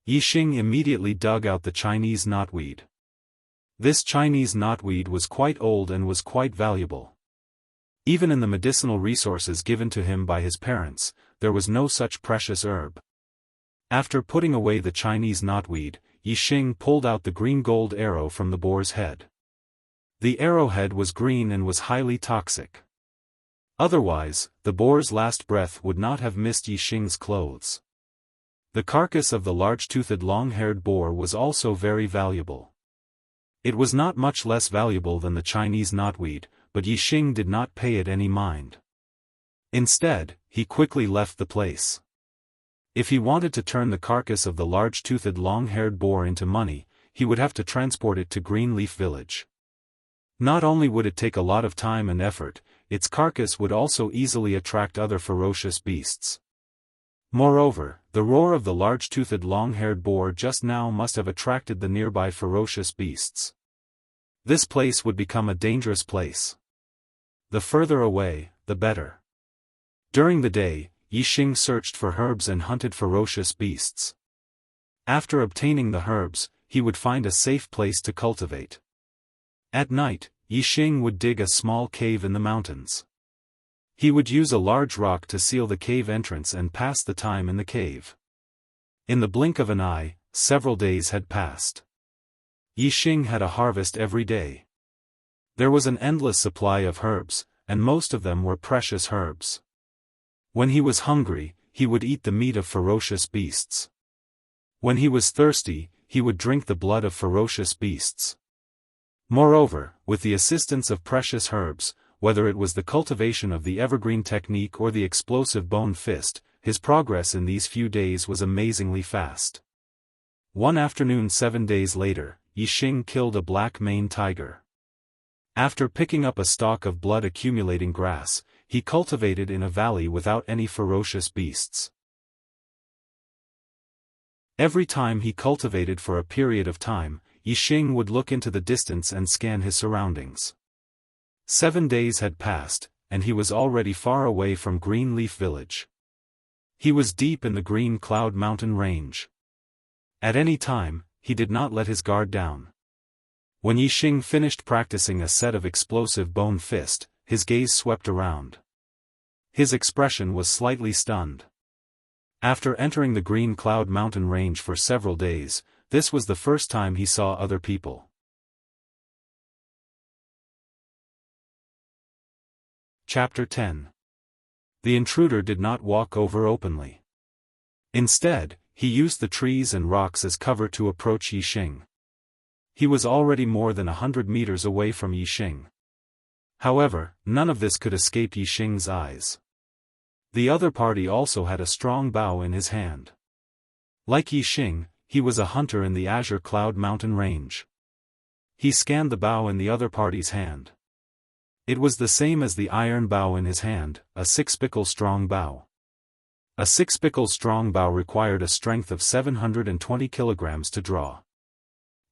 Yixing immediately dug out the Chinese knotweed. This Chinese knotweed was quite old and was quite valuable. Even in the medicinal resources given to him by his parents, there was no such precious herb. After putting away the Chinese knotweed, Yixing pulled out the green-gold arrow from the boar's head. The arrowhead was green and was highly toxic. Otherwise, the boar's last breath would not have missed Yixing's clothes. The carcass of the large-toothed long-haired boar was also very valuable. It was not much less valuable than the Chinese knotweed, but Yixing did not pay it any mind. Instead, he quickly left the place. If he wanted to turn the carcass of the large-toothed long-haired boar into money, he would have to transport it to Greenleaf Village. Not only would it take a lot of time and effort, its carcass would also easily attract other ferocious beasts. Moreover, the roar of the large-toothed long-haired boar just now must have attracted the nearby ferocious beasts. This place would become a dangerous place. The further away, the better. During the day, Yixing searched for herbs and hunted ferocious beasts. After obtaining the herbs, he would find a safe place to cultivate. At night, Yixing would dig a small cave in the mountains. He would use a large rock to seal the cave entrance and pass the time in the cave. In the blink of an eye, several days had passed. Yixing had a harvest every day. There was an endless supply of herbs, and most of them were precious herbs. When he was hungry, he would eat the meat of ferocious beasts. When he was thirsty, he would drink the blood of ferocious beasts. Moreover, with the assistance of precious herbs, whether it was the cultivation of the evergreen technique or the explosive bone fist, his progress in these few days was amazingly fast. One afternoon 7 days later, Yixing killed a black-maned tiger. After picking up a stalk of blood-accumulating grass, he cultivated in a valley without any ferocious beasts. Every time he cultivated for a period of time, Yixing would look into the distance and scan his surroundings. 7 days had passed, and he was already far away from Greenleaf Village. He was deep in the Green Cloud Mountain Range. At any time, he did not let his guard down. When Yixing finished practicing a set of explosive bone fist, his gaze swept around. His expression was slightly stunned. After entering the Green Cloud Mountain Range for several days, this was the first time he saw other people. Chapter 10. The intruder did not walk over openly. Instead, he used the trees and rocks as cover to approach Yixing. He was already more than 100 meters away from Yixing. However, none of this could escape Yixing's eyes. The other party also had a strong bow in his hand. Like Yixing, he was a hunter in the Azure Cloud Mountain Range. He scanned the bow in the other party's hand. It was the same as the iron bow in his hand, a 6-pickle strong bow. A 6-pickle strong bow required a strength of 720 kilograms to draw.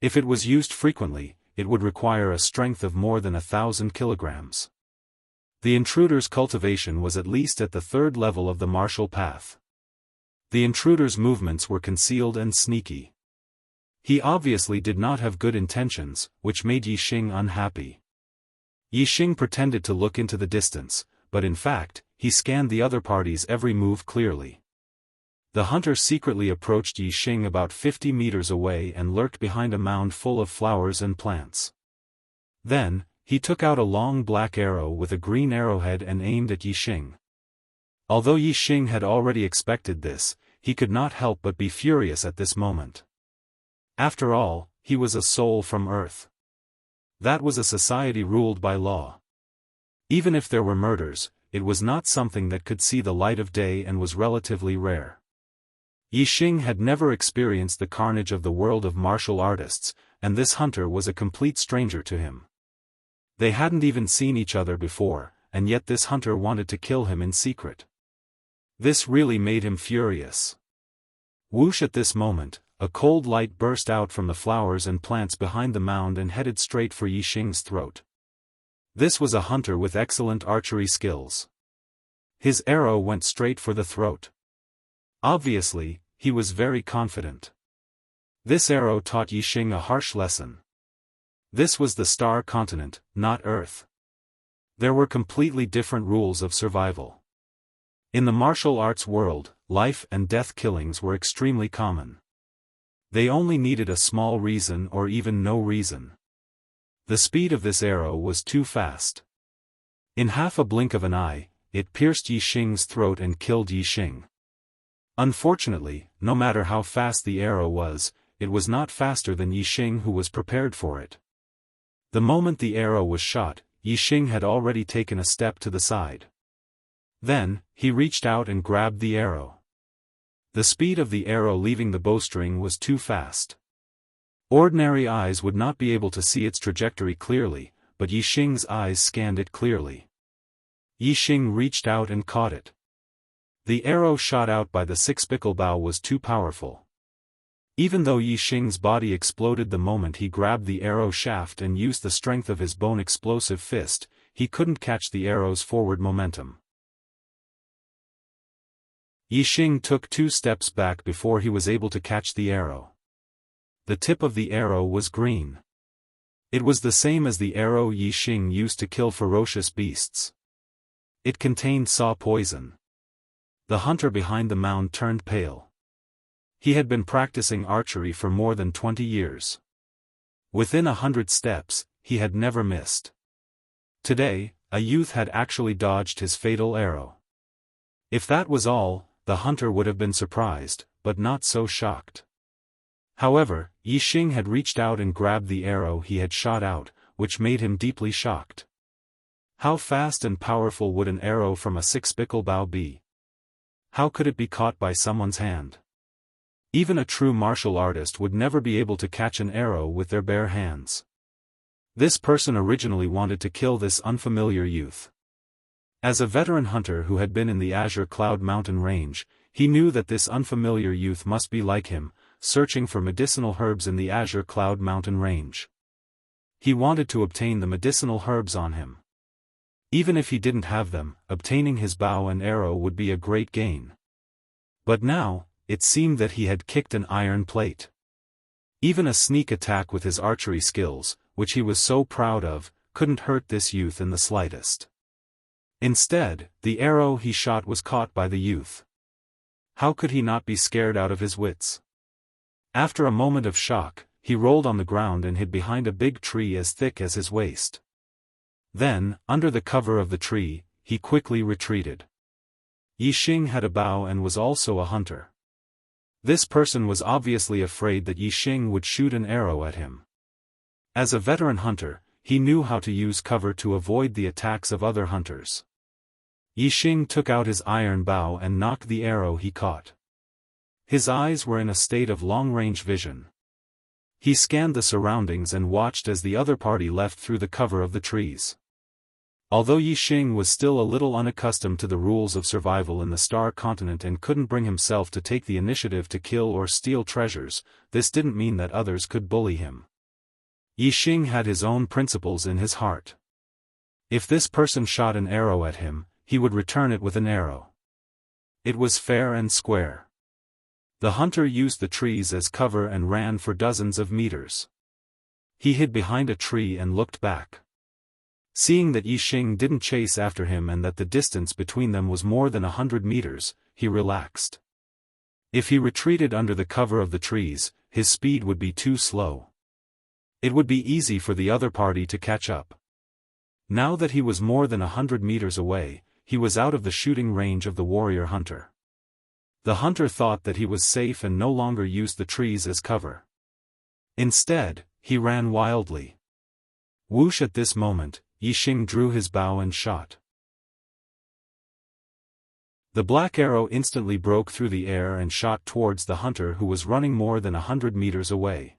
If it was used frequently, it would require a strength of more than 1,000 kilograms. The intruder's cultivation was at least at the 3rd level of the martial path. The intruder's movements were concealed and sneaky. He obviously did not have good intentions, which made Yixing unhappy. Yixing pretended to look into the distance, but in fact, he scanned the other party's every move clearly. The hunter secretly approached Yixing about 50 meters away and lurked behind a mound full of flowers and plants. Then, he took out a long black arrow with a green arrowhead and aimed at Yixing. Although Yixing had already expected this, he could not help but be furious at this moment. After all, he was a soul from Earth. That was a society ruled by law. Even if there were murders, it was not something that could see the light of day and was relatively rare. Yixing had never experienced the carnage of the world of martial artists, and this hunter was a complete stranger to him. They hadn't even seen each other before, and yet this hunter wanted to kill him in secret. This really made him furious. Whoosh! At this moment, a cold light burst out from the flowers and plants behind the mound and headed straight for Yixing's throat. This was a hunter with excellent archery skills. His arrow went straight for the throat. Obviously, he was very confident. This arrow taught Yixing a harsh lesson. This was the Star Continent, not Earth. There were completely different rules of survival. In the martial arts world, life and death killings were extremely common. They only needed a small reason or even no reason. The speed of this arrow was too fast. In half a blink of an eye, it pierced Yi Xing's throat and killed Yi Xing. Unfortunately, no matter how fast the arrow was, it was not faster than Yi Xing, who was prepared for it. The moment the arrow was shot, Yi Xing had already taken a step to the side. Then, he reached out and grabbed the arrow. The speed of the arrow leaving the bowstring was too fast. Ordinary eyes would not be able to see its trajectory clearly, but Yi Xing's eyes scanned it clearly. Yi Xing reached out and caught it. The arrow shot out by the six-pickle bow was too powerful. Even though Yi Xing's body exploded the moment he grabbed the arrow shaft and used the strength of his bone-explosive fist, he couldn't catch the arrow's forward momentum. Yi Xing took 2 steps back before he was able to catch the arrow. The tip of the arrow was green. It was the same as the arrow Yi Xing used to kill ferocious beasts. It contained saw poison. The hunter behind the mound turned pale. He had been practicing archery for more than 20 years. Within 100 steps, he had never missed. Today, a youth had actually dodged his fatal arrow. If that was all, the hunter would have been surprised, but not so shocked. However, Yi Xing had reached out and grabbed the arrow he had shot out, which made him deeply shocked. How fast and powerful would an arrow from a six-pickle bow be? How could it be caught by someone's hand? Even a true martial artist would never be able to catch an arrow with their bare hands. This person originally wanted to kill this unfamiliar youth. As a veteran hunter who had been in the Azure Cloud Mountain range, he knew that this unfamiliar youth must be like him, searching for medicinal herbs in the Azure Cloud Mountain range. He wanted to obtain the medicinal herbs on him. Even if he didn't have them, obtaining his bow and arrow would be a great gain. But now, it seemed that he had kicked an iron plate. Even a sneak attack with his archery skills, which he was so proud of, couldn't hurt this youth in the slightest. Instead, the arrow he shot was caught by the youth. How could he not be scared out of his wits? After a moment of shock, he rolled on the ground and hid behind a big tree as thick as his waist. Then, under the cover of the tree, he quickly retreated. Yi Xing had a bow and was also a hunter. This person was obviously afraid that Yi Xing would shoot an arrow at him. As a veteran hunter, he knew how to use cover to avoid the attacks of other hunters. Yi Xing took out his iron bow and knocked the arrow he caught. His eyes were in a state of long-range vision. He scanned the surroundings and watched as the other party left through the cover of the trees. Although Yi Xing was still a little unaccustomed to the rules of survival in the Star Continent and couldn't bring himself to take the initiative to kill or steal treasures, this didn't mean that others could bully him. Yi Xing had his own principles in his heart. If this person shot an arrow at him, he would return it with an arrow. It was fair and square. The hunter used the trees as cover and ran for dozens of meters. He hid behind a tree and looked back. Seeing that Yi Xing didn't chase after him and that the distance between them was more than 100 meters, he relaxed. If he retreated under the cover of the trees, his speed would be too slow. It would be easy for the other party to catch up. Now that he was more than 100 meters away, he was out of the shooting range of the warrior hunter. The hunter thought that he was safe and no longer used the trees as cover. Instead, he ran wildly. Whoosh! At this moment, Yi Xing drew his bow and shot. The black arrow instantly broke through the air and shot towards the hunter who was running more than 100 meters away.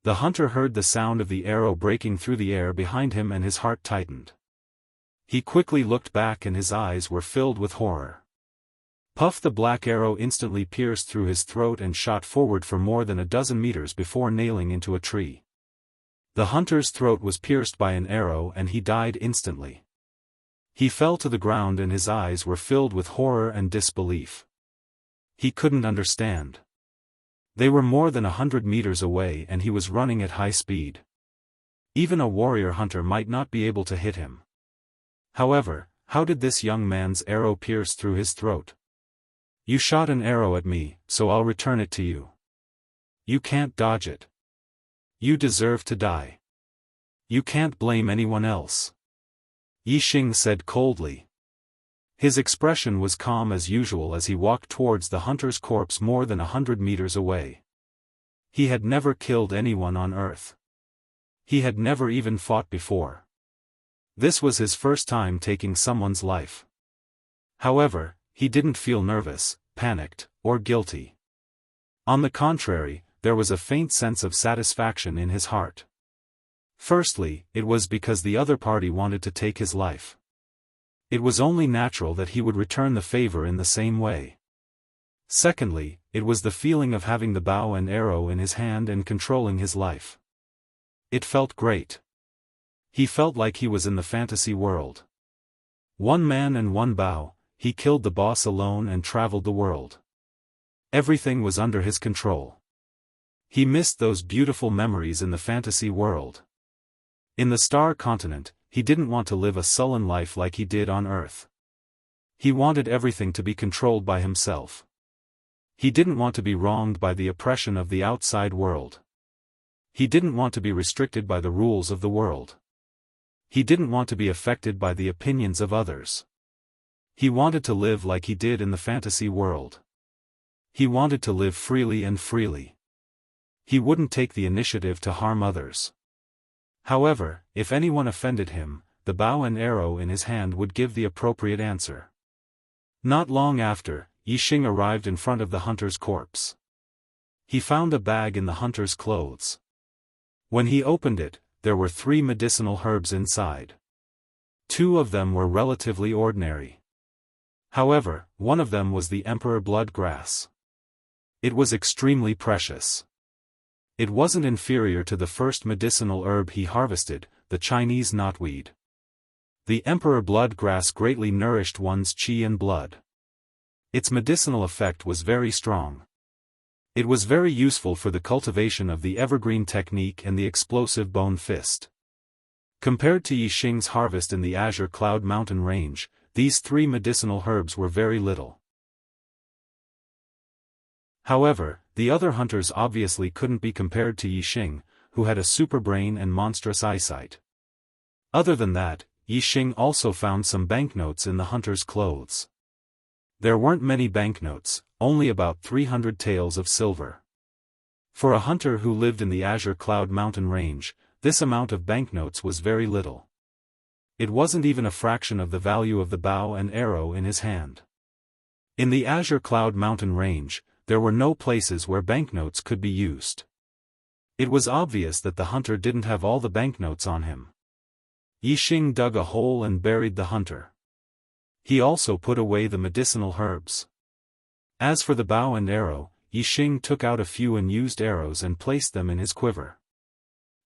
The hunter heard the sound of the arrow breaking through the air behind him and his heart tightened. He quickly looked back and his eyes were filled with horror. Puff! The black arrow instantly pierced through his throat and shot forward for more than a dozen meters before nailing into a tree. The hunter's throat was pierced by an arrow and he died instantly. He fell to the ground and his eyes were filled with horror and disbelief. He couldn't understand. They were more than 100 meters away and he was running at high speed. Even a warrior hunter might not be able to hit him. However, how did this young man's arrow pierce through his throat? You shot an arrow at me, so I'll return it to you. You can't dodge it. You deserve to die. You can't blame anyone else. Yixing said coldly. His expression was calm as usual as he walked towards the hunter's corpse more than 100 meters away. He had never killed anyone on Earth. He had never even fought before. This was his first time taking someone's life. However, he didn't feel nervous, panicked, or guilty. On the contrary, there was a faint sense of satisfaction in his heart. Firstly, it was because the other party wanted to take his life. It was only natural that he would return the favor in the same way. Secondly, it was the feeling of having the bow and arrow in his hand and controlling his life. It felt great. He felt like he was in the fantasy world. One man and one bow, he killed the boss alone and traveled the world. Everything was under his control. He missed those beautiful memories in the fantasy world. In the Star Continent, he didn't want to live a sullen life like he did on Earth. He wanted everything to be controlled by himself. He didn't want to be wronged by the oppression of the outside world. He didn't want to be restricted by the rules of the world. He didn't want to be affected by the opinions of others. He wanted to live like he did in the fantasy world. He wanted to live freely and freely. He wouldn't take the initiative to harm others. However, if anyone offended him, the bow and arrow in his hand would give the appropriate answer. Not long after, Yixing arrived in front of the hunter's corpse. He found a bag in the hunter's clothes. When he opened it, there were 3 medicinal herbs inside. 2 of them were relatively ordinary. However, one of them was the emperor blood grass. It was extremely precious. It wasn't inferior to the first medicinal herb he harvested, the Chinese knotweed. The emperor blood grass greatly nourished one's qi and blood. Its medicinal effect was very strong. It was very useful for the cultivation of the evergreen technique and the explosive bone fist. Compared to Yixing's harvest in the Azure Cloud Mountain Range, these 3 medicinal herbs were very little. However, the other hunters obviously couldn't be compared to Yixing, who had a super brain and monstrous eyesight. Other than that, Yixing also found some banknotes in the hunter's clothes. There weren't many banknotes, only about 300 taels of silver. For a hunter who lived in the Azure Cloud Mountain Range, this amount of banknotes was very little. It wasn't even a fraction of the value of the bow and arrow in his hand. In the Azure Cloud Mountain Range, there were no places where banknotes could be used. It was obvious that the hunter didn't have all the banknotes on him. Yixing dug a hole and buried the hunter. He also put away the medicinal herbs. As for the bow and arrow, Yixing took out a few unused arrows and placed them in his quiver.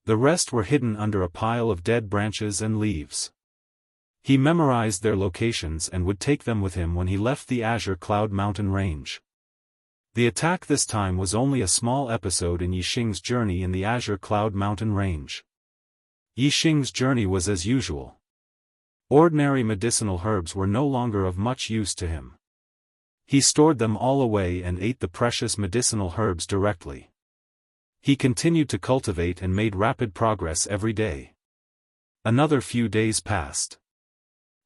The rest were hidden under a pile of dead branches and leaves. He memorized their locations and would take them with him when he left the Azure Cloud Mountain Range. The attack this time was only a small episode in Yixing's journey in the Azure Cloud Mountain Range. Yixing's journey was as usual. Ordinary medicinal herbs were no longer of much use to him. He stored them all away and ate the precious medicinal herbs directly. He continued to cultivate and made rapid progress every day. Another few days passed.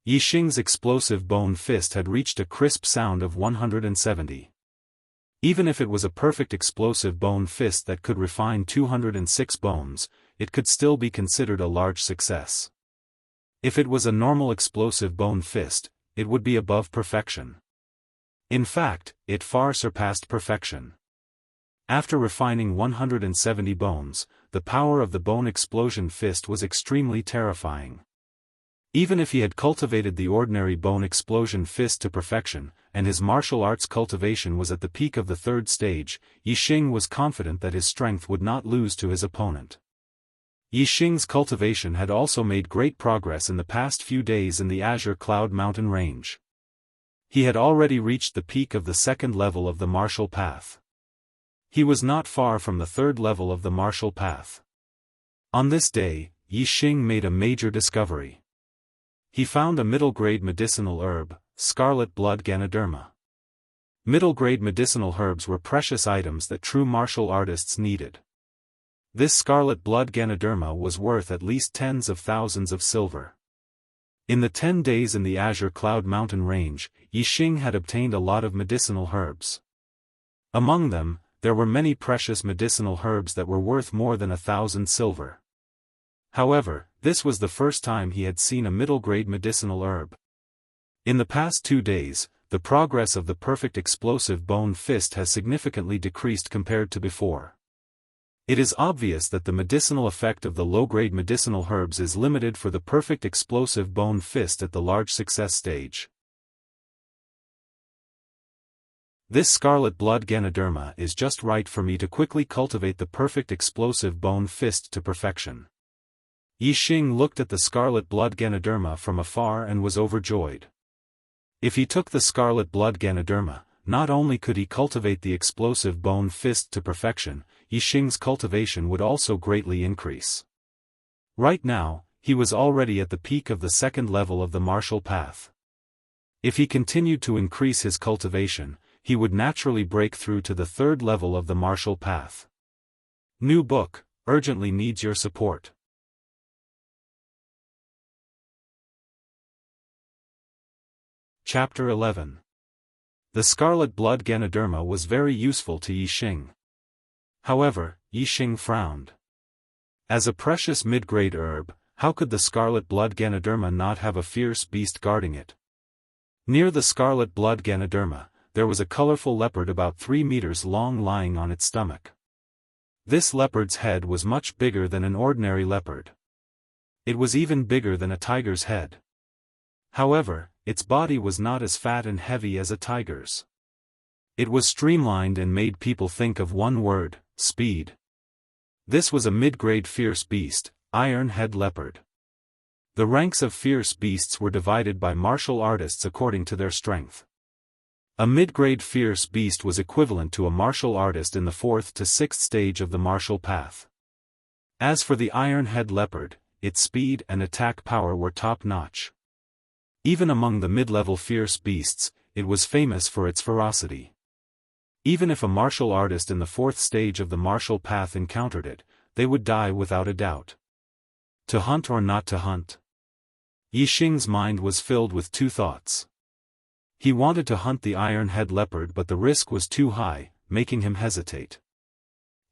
Yixing's explosive bone fist had reached a crisp sound of 170. Even if it was a perfect explosive bone fist that could refine 206 bones, it could still be considered a large success. If it was a normal explosive bone fist, it would be above perfection. In fact, it far surpassed perfection. After refining 170 bones, the power of the bone explosion fist was extremely terrifying. Even if he had cultivated the ordinary bone explosion fist to perfection, and his martial arts cultivation was at the peak of the 3rd stage, Yixing was confident that his strength would not lose to his opponent. Yixing's cultivation had also made great progress in the past few days in the Azure Cloud Mountain Range. He had already reached the peak of the 2nd level of the martial path. He was not far from the 3rd level of the martial path. On this day, Yixing made a major discovery. He found a middle-grade medicinal herb, scarlet blood Ganoderma. Middle-grade medicinal herbs were precious items that true martial artists needed. This scarlet blood Ganoderma was worth at least tens of thousands of silver. In the 10 days in the Azure Cloud Mountain Range, Yixing had obtained a lot of medicinal herbs. Among them, there were many precious medicinal herbs that were worth more than 1,000 silver. However, this was the first time he had seen a middle-grade medicinal herb. In the past 2 days, the progress of the perfect explosive bone fist has significantly decreased compared to before. It is obvious that the medicinal effect of the low-grade medicinal herbs is limited for the perfect explosive bone fist at the large success stage. This scarlet blood Ganoderma is just right for me to quickly cultivate the perfect explosive bone fist to perfection. Yixing looked at the scarlet blood Ganoderma from afar and was overjoyed. If he took the scarlet blood Ganoderma, not only could he cultivate the explosive bone fist to perfection, Yixing's cultivation would also greatly increase. Right now, he was already at the peak of the second level of the martial path. If he continued to increase his cultivation, he would naturally break through to the third level of the martial path. New book, urgently needs your support. Chapter 11. The scarlet blood Ganoderma was very useful to Yixing. However, Yixing frowned. As a precious mid-grade herb, how could the scarlet blood Ganoderma not have a fierce beast guarding it? Near the scarlet blood Ganoderma, there was a colorful leopard about 3 meters long lying on its stomach. This leopard's head was much bigger than an ordinary leopard. It was even bigger than a tiger's head. However, its body was not as fat and heavy as a tiger's. It was streamlined and made people think of one word: speed. This was a mid-grade fierce beast, Iron Head Leopard. The ranks of fierce beasts were divided by martial artists according to their strength. A mid-grade fierce beast was equivalent to a martial artist in the 4th to 6th stage of the martial path. As for the Iron Head Leopard, its speed and attack power were top-notch. Even among the mid-level fierce beasts, it was famous for its ferocity. Even if a martial artist in the 4th stage of the martial path encountered it, they would die without a doubt. To hunt or not to hunt? Yixing's mind was filled with 2 thoughts. He wanted to hunt the Iron Head Leopard, but the risk was too high, making him hesitate.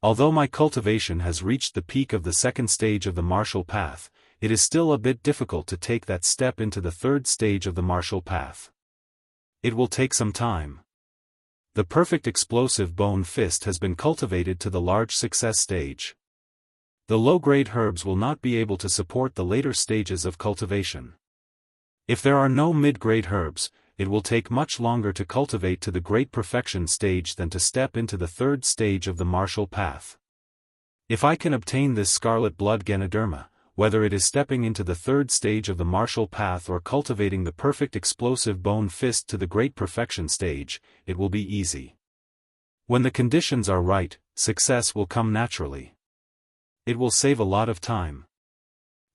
Although my cultivation has reached the peak of the 2nd stage of the martial path, it is still a bit difficult to take that step into the 3rd stage of the martial path. It will take some time. The perfect explosive bone fist has been cultivated to the large success stage. The low-grade herbs will not be able to support the later stages of cultivation. If there are no mid-grade herbs, it will take much longer to cultivate to the great perfection stage than to step into the 3rd stage of the martial path. If I can obtain this scarlet blood Ganoderma, whether it is stepping into the 3rd stage of the martial path or cultivating the perfect explosive bone fist to the great perfection stage, it will be easy. When the conditions are right, success will come naturally. It will save a lot of time.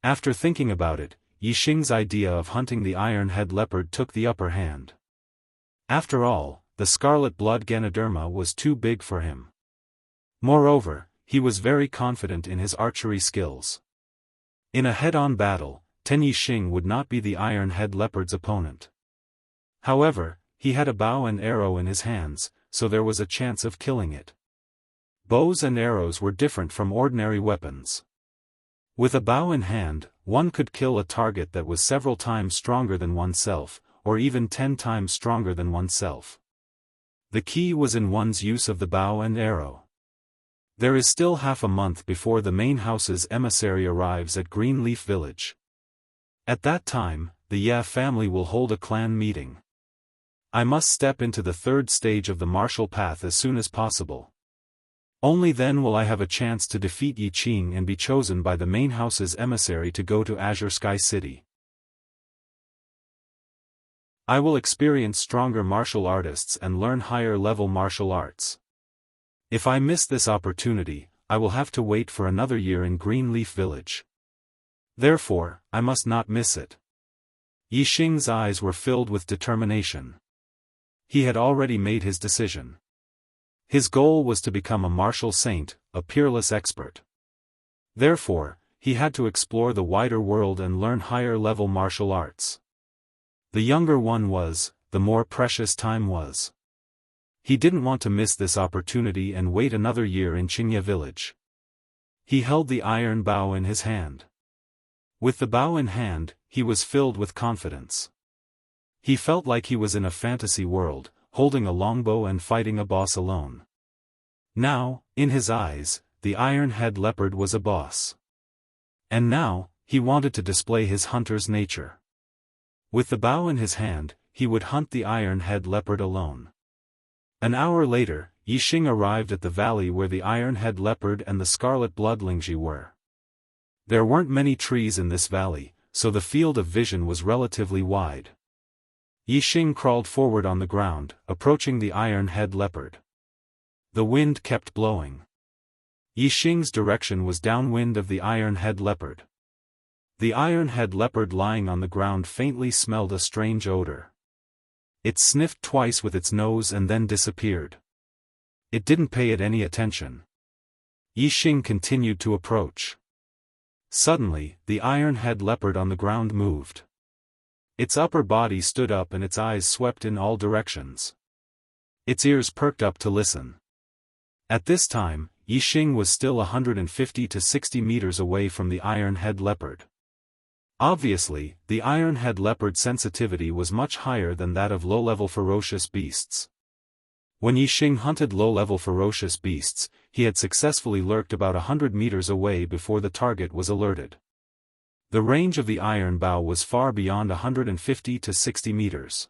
After thinking about it, Yixing's idea of hunting the Iron Head Leopard took the upper hand. After all, the scarlet blood Ganoderma was too big for him. Moreover, he was very confident in his archery skills. In a head-on battle, Yixing would not be the Iron Head Leopard's opponent. However, he had a bow and arrow in his hands, so there was a chance of killing it. Bows and arrows were different from ordinary weapons. With a bow in hand, one could kill a target that was several times stronger than oneself, or even 10 times stronger than oneself. The key was in one's use of the bow and arrow. There is still half a month before the main house's emissary arrives at Greenleaf Village. At that time, the Ya family will hold a clan meeting. I must step into the 3rd stage of the martial path as soon as possible. Only then will I have a chance to defeat Yixing and be chosen by the main house's emissary to go to Azure Sky City. I will experience stronger martial artists and learn higher-level martial arts. If I miss this opportunity, I will have to wait for another year in Greenleaf Village. Therefore, I must not miss it. Yixing's eyes were filled with determination. He had already made his decision. His goal was to become a martial saint, a peerless expert. Therefore, he had to explore the wider world and learn higher-level martial arts. The younger one was, the more precious time was. He didn't want to miss this opportunity and wait another year in Qingye village. He held the iron bow in his hand. With the bow in hand, he was filled with confidence. He felt like he was in a fantasy world, holding a longbow and fighting a boss alone. Now, in his eyes, the iron-head leopard was a boss. And now, he wanted to display his hunter's nature. With the bow in his hand, he would hunt the iron-head leopard alone. An hour later, Yixing arrived at the valley where the iron-head leopard and the scarlet-blood Lingji were. There weren't many trees in this valley, so the field of vision was relatively wide. Yixing crawled forward on the ground, approaching the iron-head leopard. The wind kept blowing. Yixing's direction was downwind of the iron-head leopard. The iron-head leopard lying on the ground faintly smelled a strange odor. It sniffed twice with its nose and then disappeared. It didn't pay it any attention. Yixing continued to approach. Suddenly, the iron-head leopard on the ground moved. Its upper body stood up and its eyes swept in all directions. Its ears perked up to listen. At this time, Yixing was still 150 to 60 meters away from the iron-head leopard. Obviously, the iron-head leopard's sensitivity was much higher than that of low-level ferocious beasts. When Yixing hunted low-level ferocious beasts, he had successfully lurked about 100 meters away before the target was alerted. The range of the iron bow was far beyond 150 to 60 meters.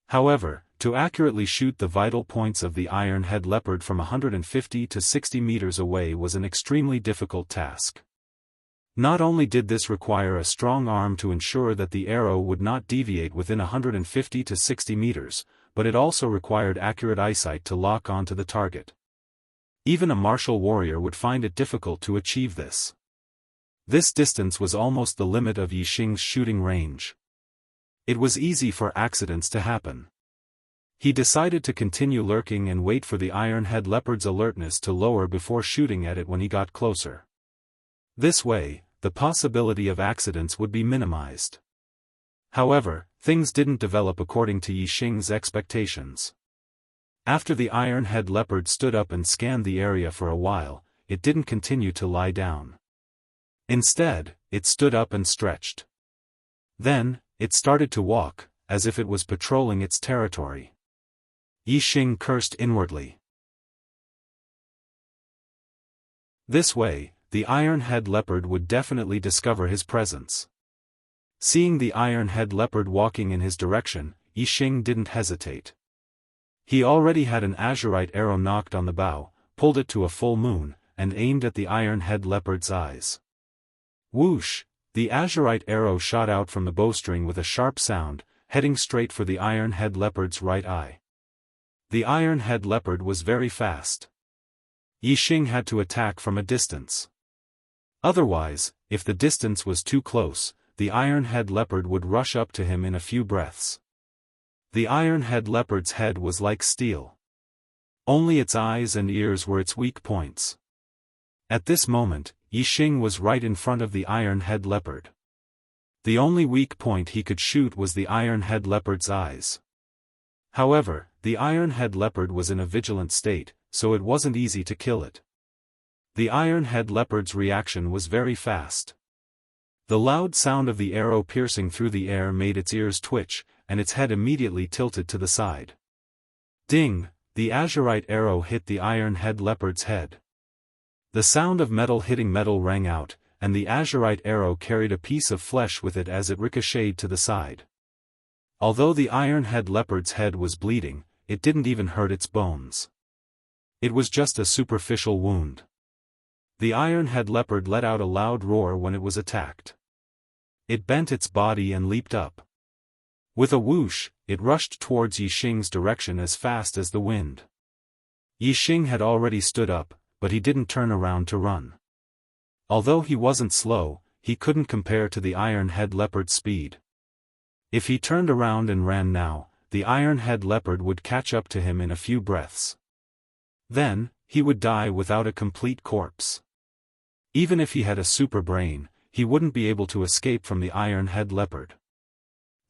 However, to accurately shoot the vital points of the iron-head leopard from 150 to 60 meters away was an extremely difficult task. Not only did this require a strong arm to ensure that the arrow would not deviate within 150 to 60 meters, but it also required accurate eyesight to lock onto the target. Even a martial warrior would find it difficult to achieve this. This distance was almost the limit of Yixing's shooting range. It was easy for accidents to happen. He decided to continue lurking and wait for the iron-head leopard's alertness to lower before shooting at it when he got closer. This way, the possibility of accidents would be minimized. However, things didn't develop according to Yixing's expectations. After the iron-head leopard stood up and scanned the area for a while, it didn't continue to lie down. Instead, it stood up and stretched. Then, it started to walk, as if it was patrolling its territory. Yixing cursed inwardly. This way, the iron-head leopard would definitely discover his presence. Seeing the iron-head leopard walking in his direction, Yixing didn't hesitate. He already had an azurite arrow nocked on the bow, pulled it to a full moon, and aimed at the iron-head leopard's eyes. Whoosh! The azurite arrow shot out from the bowstring with a sharp sound, heading straight for the iron-head leopard's right eye. The iron-head leopard was very fast. Yixing had to attack from a distance. Otherwise, if the distance was too close, the iron-head leopard would rush up to him in a few breaths. The iron-head leopard's head was like steel. Only its eyes and ears were its weak points. At this moment, Yixing was right in front of the iron-head leopard. The only weak point he could shoot was the iron-head leopard's eyes. However, the iron-head leopard was in a vigilant state, so it wasn't easy to kill it. The iron-head leopard's reaction was very fast. The loud sound of the arrow piercing through the air made its ears twitch, and its head immediately tilted to the side. Ding! The azurite arrow hit the iron-head leopard's head. The sound of metal hitting metal rang out, and the azurite arrow carried a piece of flesh with it as it ricocheted to the side. Although the iron-head leopard's head was bleeding, it didn't even hurt its bones. It was just a superficial wound. The iron-head leopard let out a loud roar when it was attacked. It bent its body and leaped up. With a whoosh, it rushed towards Yixing's direction as fast as the wind. Yixing had already stood up, but he didn't turn around to run. Although he wasn't slow, he couldn't compare to the iron-head leopard's speed. If he turned around and ran now, the iron-head leopard would catch up to him in a few breaths. Then, he would die without a complete corpse. Even if he had a super brain, he wouldn't be able to escape from the iron-head leopard.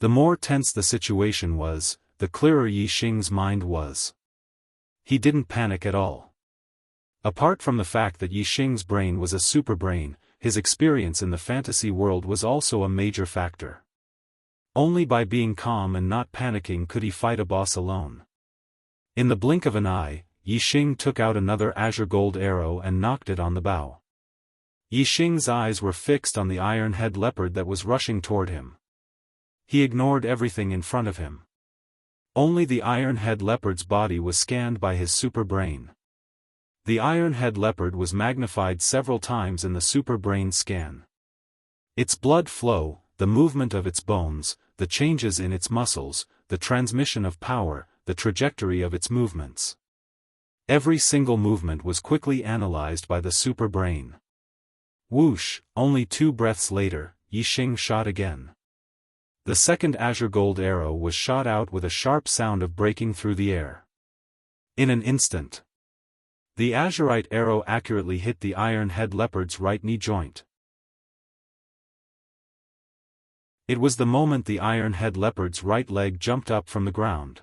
The more tense the situation was, the clearer Yi Xing's mind was. He didn't panic at all. Apart from the fact that Yi Xing's brain was a super brain, his experience in the fantasy world was also a major factor. Only by being calm and not panicking could he fight a boss alone. In the blink of an eye, Yi Xing took out another azure gold arrow and knocked it on the bow. Yi Xing's eyes were fixed on the iron-head leopard that was rushing toward him. He ignored everything in front of him. Only the iron-head leopard's body was scanned by his super brain. The iron-head leopard was magnified several times in the super brain scan. Its blood flow, the movement of its bones, the changes in its muscles, the transmission of power, the trajectory of its movements. Every single movement was quickly analyzed by the super brain. Whoosh, only 2 breaths later, Yi Xing shot again. The second azure gold arrow was shot out with a sharp sound of breaking through the air. In an instant, the azurite arrow accurately hit the iron-head leopard's right knee joint. It was the moment the iron-head leopard's right leg jumped up from the ground.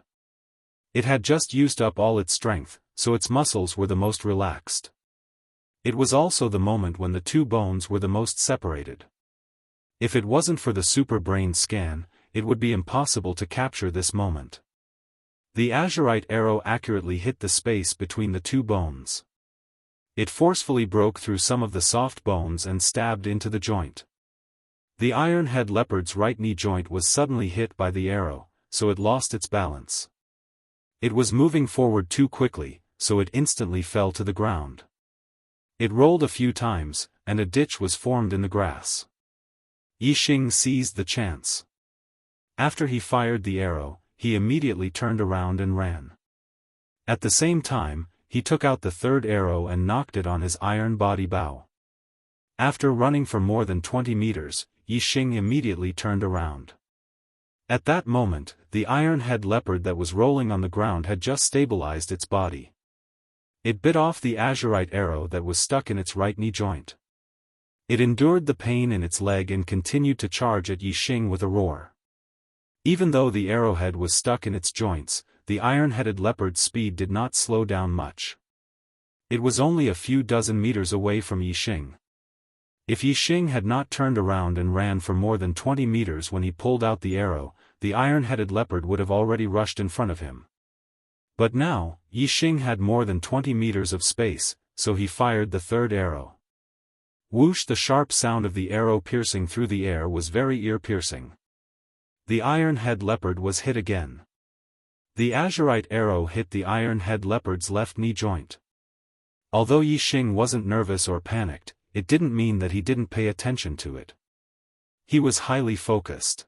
It had just used up all its strength, so its muscles were the most relaxed. It was also the moment when the 2 bones were the most separated. If it wasn't for the super brain scan, it would be impossible to capture this moment. The azurite arrow accurately hit the space between the 2 bones. It forcefully broke through some of the soft bones and stabbed into the joint. The iron-head leopard's right knee joint was suddenly hit by the arrow, so it lost its balance. It was moving forward too quickly, so it instantly fell to the ground. It rolled a few times, and a ditch was formed in the grass. Yi Xing seized the chance. After he fired the arrow, he immediately turned around and ran. At the same time, he took out the 3rd arrow and knocked it on his iron body bow. After running for more than 20 meters, Yi Xing immediately turned around. At that moment, the iron-head leopard that was rolling on the ground had just stabilized its body. It bit off the azurite arrow that was stuck in its right knee joint. It endured the pain in its leg and continued to charge at Yi Xing with a roar. Even though the arrowhead was stuck in its joints, the iron-headed leopard's speed did not slow down much. It was only a few dozen meters away from Yi Xing. If Yi Xing had not turned around and ran for more than 20 meters when he pulled out the arrow, the iron-headed leopard would have already rushed in front of him. But now, Yi Xing had more than 20 meters of space, so he fired the 3rd arrow. Whoosh! The sharp sound of the arrow piercing through the air was very ear-piercing. The iron-head leopard was hit again. The azurite arrow hit the iron-head leopard's left knee joint. Although Yi Xing wasn't nervous or panicked, it didn't mean that he didn't pay attention to it. He was highly focused.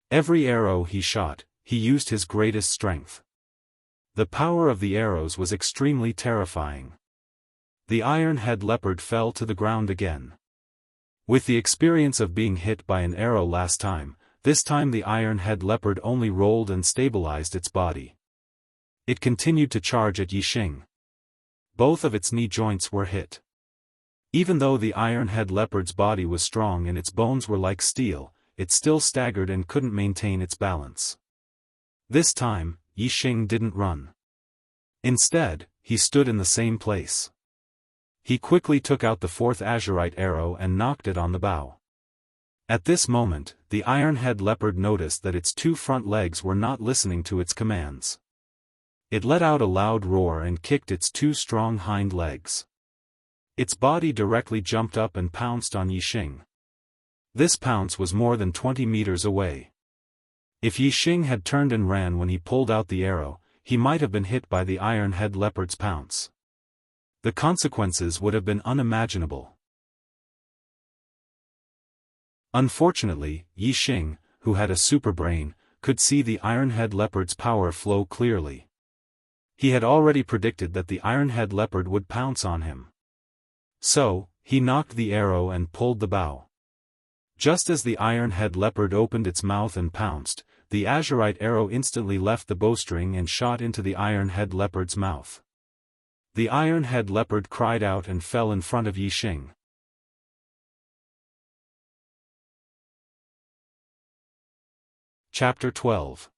Every arrow he shot, he used his greatest strength. The power of the arrows was extremely terrifying. The iron-head leopard fell to the ground again. With the experience of being hit by an arrow last time, this time the iron-head leopard only rolled and stabilized its body. It continued to charge at Yi Xing. Both of its knee joints were hit. Even though the iron-head leopard's body was strong and its bones were like steel, it still staggered and couldn't maintain its balance. This time, Yi Xing didn't run. Instead, he stood in the same place. He quickly took out the 4th azurite arrow and knocked it on the bow. At this moment, the iron-head leopard noticed that its 2 front legs were not listening to its commands. It let out a loud roar and kicked its 2 strong hind legs. Its body directly jumped up and pounced on Yi Xing. This pounce was more than 20 meters away. If Yi Xing had turned and ran when he pulled out the arrow, he might have been hit by the iron-head leopard's pounce. The consequences would have been unimaginable. Unfortunately, Yi Xing, who had a super brain, could see the iron-head leopard's power flow clearly. He had already predicted that the iron-head leopard would pounce on him. So, he knocked the arrow and pulled the bow. Just as the iron-head leopard opened its mouth and pounced, the azurite arrow instantly left the bowstring and shot into the iron-head leopard's mouth. The iron-head leopard cried out and fell in front of Yi Xing. Chapter 12.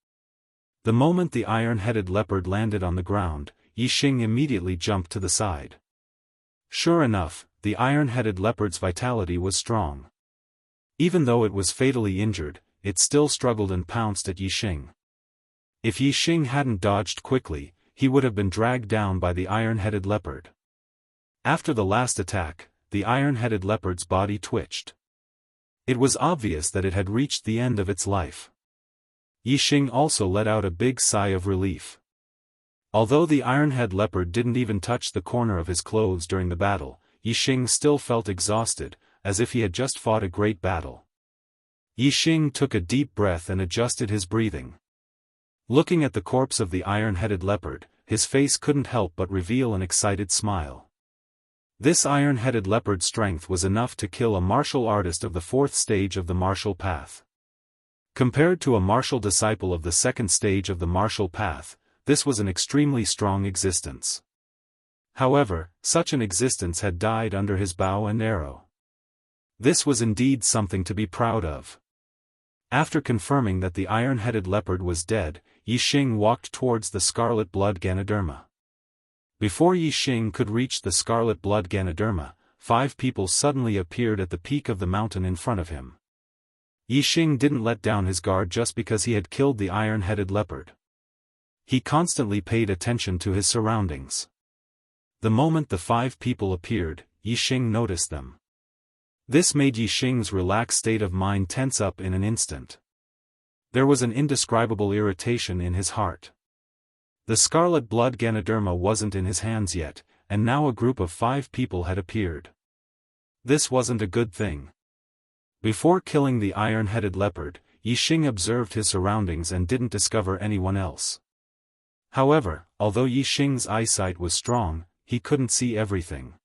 The moment the iron-headed leopard landed on the ground, Yixing immediately jumped to the side. Sure enough, the iron-headed leopard's vitality was strong. Even though it was fatally injured, it still struggled and pounced at Yixing. If Yixing hadn't dodged quickly, he would have been dragged down by the iron-headed leopard. After the last attack, the iron-headed leopard's body twitched. It was obvious that it had reached the end of its life. Yixing also let out a big sigh of relief. Although the iron-headed leopard didn't even touch the corner of his clothes during the battle, Yixing still felt exhausted, as if he had just fought a great battle. Yixing took a deep breath and adjusted his breathing. Looking at the corpse of the iron-headed leopard, his face couldn't help but reveal an excited smile. This iron-headed leopard's strength was enough to kill a martial artist of the 4th stage of the martial path. Compared to a martial disciple of the 2nd stage of the martial path, this was an extremely strong existence. However, such an existence had died under his bow and arrow. This was indeed something to be proud of. After confirming that the iron-headed leopard was dead, Yixing walked towards the scarlet blood Ganoderma. Before Yixing could reach the scarlet blood Ganoderma, 5 people suddenly appeared at the peak of the mountain in front of him. Yixing didn't let down his guard just because he had killed the iron-headed leopard. He constantly paid attention to his surroundings. The moment the 5 people appeared, Yixing noticed them. This made Yixing's relaxed state of mind tense up in an instant. There was an indescribable irritation in his heart. The scarlet blood Ganoderma wasn't in his hands yet, and now a group of 5 people had appeared. This wasn't a good thing. Before killing the iron-headed leopard, Yixing observed his surroundings and didn't discover anyone else. However, although Yixing's eyesight was strong, he couldn't see everything.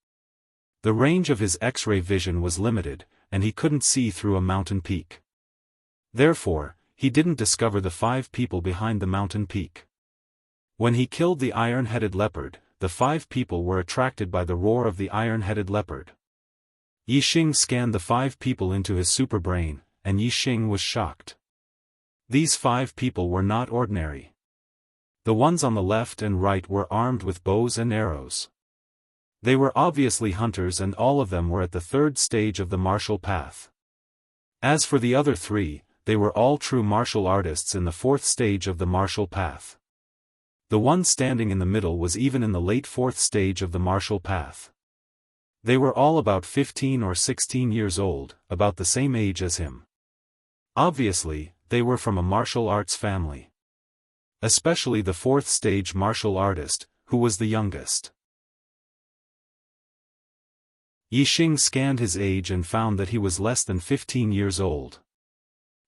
The range of his X-ray vision was limited, and he couldn't see through a mountain peak. Therefore, he didn't discover the 5 people behind the mountain peak. When he killed the iron-headed leopard, the 5 people were attracted by the roar of the iron-headed leopard. Yixing scanned the 5 people into his superbrain, and Yixing was shocked. These 5 people were not ordinary. The ones on the left and right were armed with bows and arrows. They were obviously hunters, and all of them were at the 3rd stage of the martial path. As for the other 3, they were all true martial artists in the 4th stage of the martial path. The one standing in the middle was even in the late 4th stage of the martial path. They were all about 15 or 16 years old, about the same age as him. Obviously, they were from a martial arts family. Especially the 4th stage martial artist, who was the youngest. Yixing scanned his age and found that he was less than 15 years old.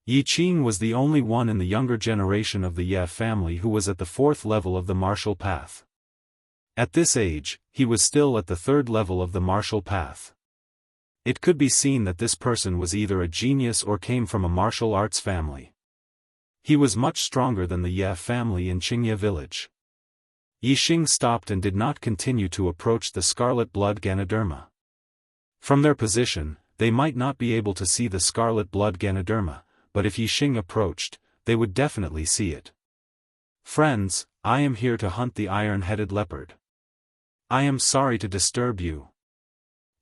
Yixing was the only one in the younger generation of the Ye family who was at the 4th level of the martial path. At this age, he was still at the 3rd level of the martial path. It could be seen that this person was either a genius or came from a martial arts family. He was much stronger than the Ye family in Qingye village. Yixing stopped and did not continue to approach the scarlet blood Ganoderma. From their position, they might not be able to see the scarlet blood Ganoderma, but if Yixing approached, they would definitely see it. Friends, I am here to hunt the iron-headed leopard. I am sorry to disturb you.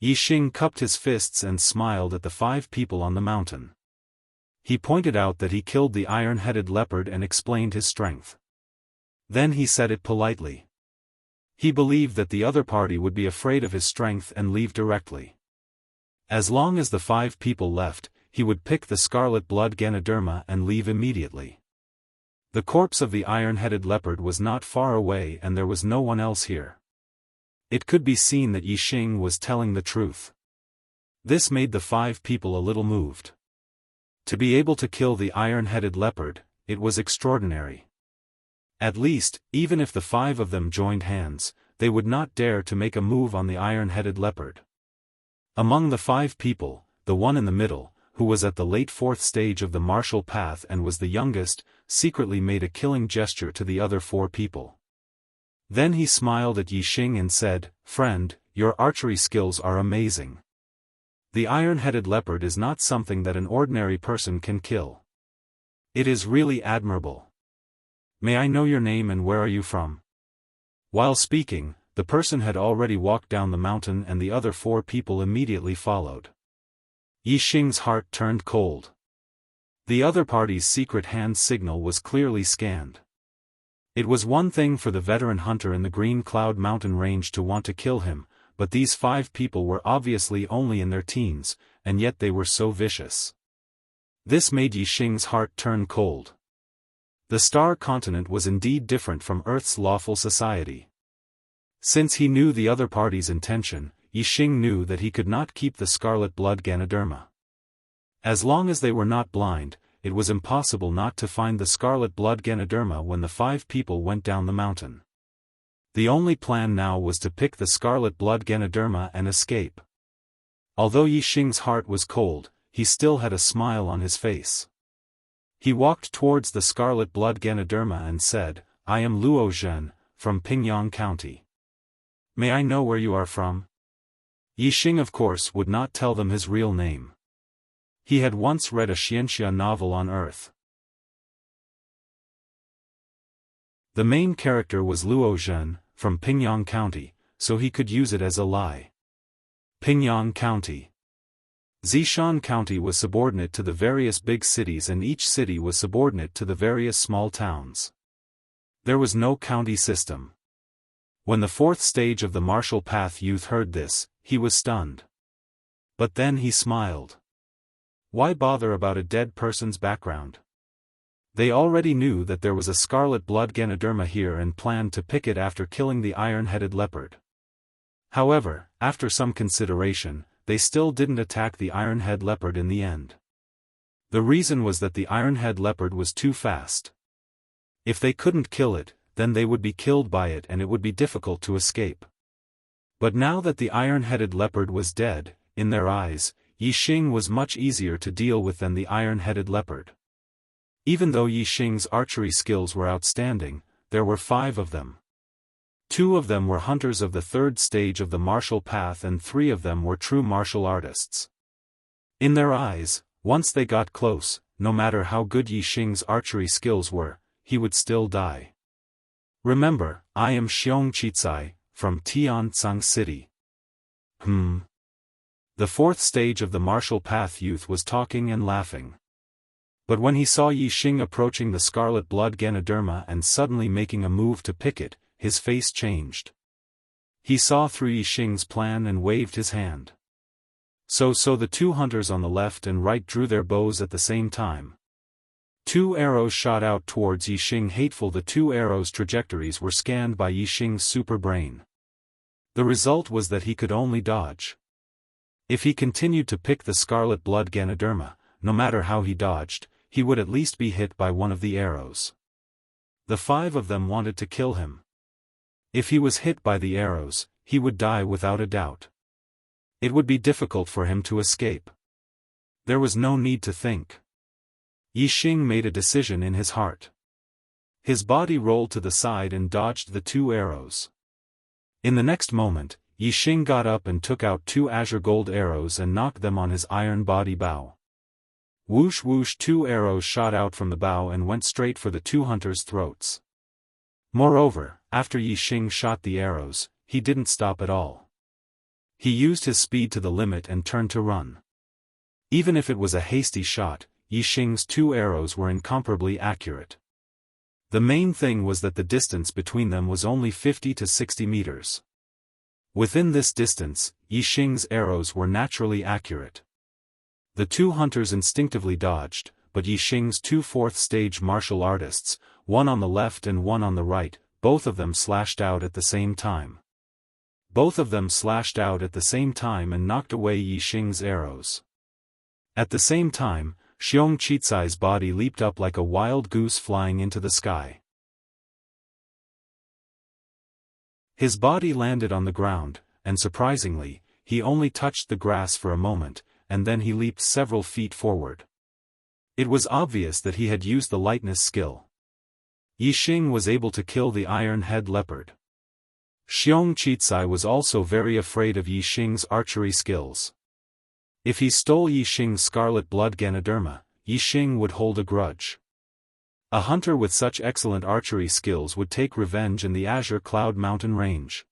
Yixing cupped his fists and smiled at the 5 people on the mountain. He pointed out that he killed the iron-headed leopard and explained his strength. Then he said it politely. He believed that the other party would be afraid of his strength and leave directly. As long as the 5 people left, he would pick the scarlet blood Ganoderma and leave immediately. The corpse of the iron-headed leopard was not far away and there was no one else here. It could be seen that Yixing was telling the truth. This made the 5 people a little moved. To be able to kill the iron-headed leopard, it was extraordinary. At least, even if the 5 of them joined hands, they would not dare to make a move on the iron-headed leopard. Among the 5 people, the one in the middle, who was at the late 4th stage of the martial path and was the youngest, secretly made a killing gesture to the other 4 people. Then he smiled at Yixing and said, "Friend, your archery skills are amazing. The iron-headed leopard is not something that an ordinary person can kill. It is really admirable. May I know your name and where are you from? While speaking, the person had already walked down the mountain and the other 4 people immediately followed. Yixing's heart turned cold. The other party's secret hand signal was clearly scanned. It was one thing for the veteran hunter in the Green Cloud Mountain range to want to kill him, but these 5 people were obviously only in their teens, and yet they were so vicious. This made Yixing's heart turn cold. The Star Continent was indeed different from Earth's lawful society. Since he knew the other party's intention, Yixing knew that he could not keep the scarlet blood Ganoderma. As long as they were not blind, it was impossible not to find the scarlet blood Ganoderma when the 5 people went down the mountain. The only plan now was to pick the scarlet blood Ganoderma and escape. Although Yixing's heart was cold, he still had a smile on his face. He walked towards the scarlet blood Ganoderma and said, "I am Luo Zhen, from Pingyang County. May I know where you are from?" Yixing of course would not tell them his real name. He had once read a Xianxia novel on Earth. The main character was Luo Zhen, from Pingyang County, so he could use it as a lie. Pingyang County. Zishan County was subordinate to the various big cities and each city was subordinate to the various small towns. There was no county system. When the 4th stage of the martial path youth heard this, he was stunned. But then he smiled. Why bother about a dead person's background? They already knew that there was a scarlet blood Ganoderma here and planned to pick it after killing the iron-headed leopard. However, after some consideration, they still didn't attack the iron-head leopard in the end. The reason was that the iron-head leopard was too fast. If they couldn't kill it, then they would be killed by it and it would be difficult to escape. But now that the iron-headed leopard was dead, in their eyes, Yixing was much easier to deal with than the iron-headed leopard. Even though Yixing's archery skills were outstanding, there were 5 of them. 2 of them were hunters of the 3rd stage of the martial path and 3 of them were true martial artists. In their eyes, once they got close, no matter how good Yixing's archery skills were, he would still die. Remember, I am Xiong Qicai, from Tianzang City. The 4th stage of the martial path youth was talking and laughing. But when he saw Yixing approaching the scarlet blood Ganoderma and suddenly making a move to pick it, his face changed. He saw through Yixing's plan and waved his hand. So the 2 hunters on the left and right drew their bows at the same time. 2 arrows shot out towards Yixing. Hateful, the 2 arrows' trajectories were scanned by Yixing's super brain. The result was that he could only dodge. If he continued to pick the scarlet blood Ganoderma, no matter how he dodged, he would at least be hit by one of the arrows. The 5 of them wanted to kill him. If he was hit by the arrows, he would die without a doubt. It would be difficult for him to escape. There was no need to think. Yixing made a decision in his heart. His body rolled to the side and dodged the 2 arrows. In the next moment, Yixing got up and took out 2 azure gold arrows and knocked them on his iron body bow. Whoosh whoosh, 2 arrows shot out from the bow and went straight for the 2 hunters' throats. Moreover, after Yixing shot the arrows, he didn't stop at all. He used his speed to the limit and turned to run. Even if it was a hasty shot, Yixing's 2 arrows were incomparably accurate. The main thing was that the distance between them was only 50 to 60 meters. Within this distance, Yixing's arrows were naturally accurate. The 2 hunters instinctively dodged, but Yixing's 2 4th-stage martial artists, one on the left and one on the right, both of them slashed out at the same time. Both of them slashed out at the same time and knocked away Yixing's arrows. At the same time, Xiong Qicai's body leaped up like a wild goose flying into the sky. His body landed on the ground, and surprisingly, he only touched the grass for a moment, and then he leaped several feet forward. It was obvious that he had used the lightness skill. Yixing was able to kill the iron-head leopard. Xiong Qicai was also very afraid of Yixing's archery skills. If he stole Yixing's scarlet blood Ganoderma, Yixing would hold a grudge. A hunter with such excellent archery skills would take revenge in the Azure Cloud Mountain range.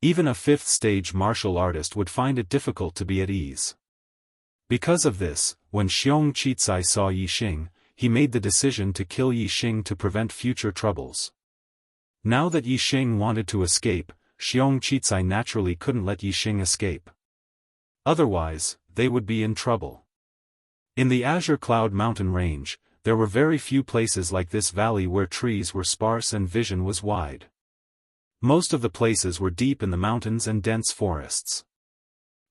Even a 5th-stage martial artist would find it difficult to be at ease. Because of this, when Xiong Qicai saw Yixing, he made the decision to kill Yixing to prevent future troubles. Now that Yixing wanted to escape, Xiong Qicai naturally couldn't let Yixing escape. Otherwise, they would be in trouble. In the Azure Cloud Mountain range, there were very few places like this valley where trees were sparse and vision was wide. Most of the places were deep in the mountains and dense forests.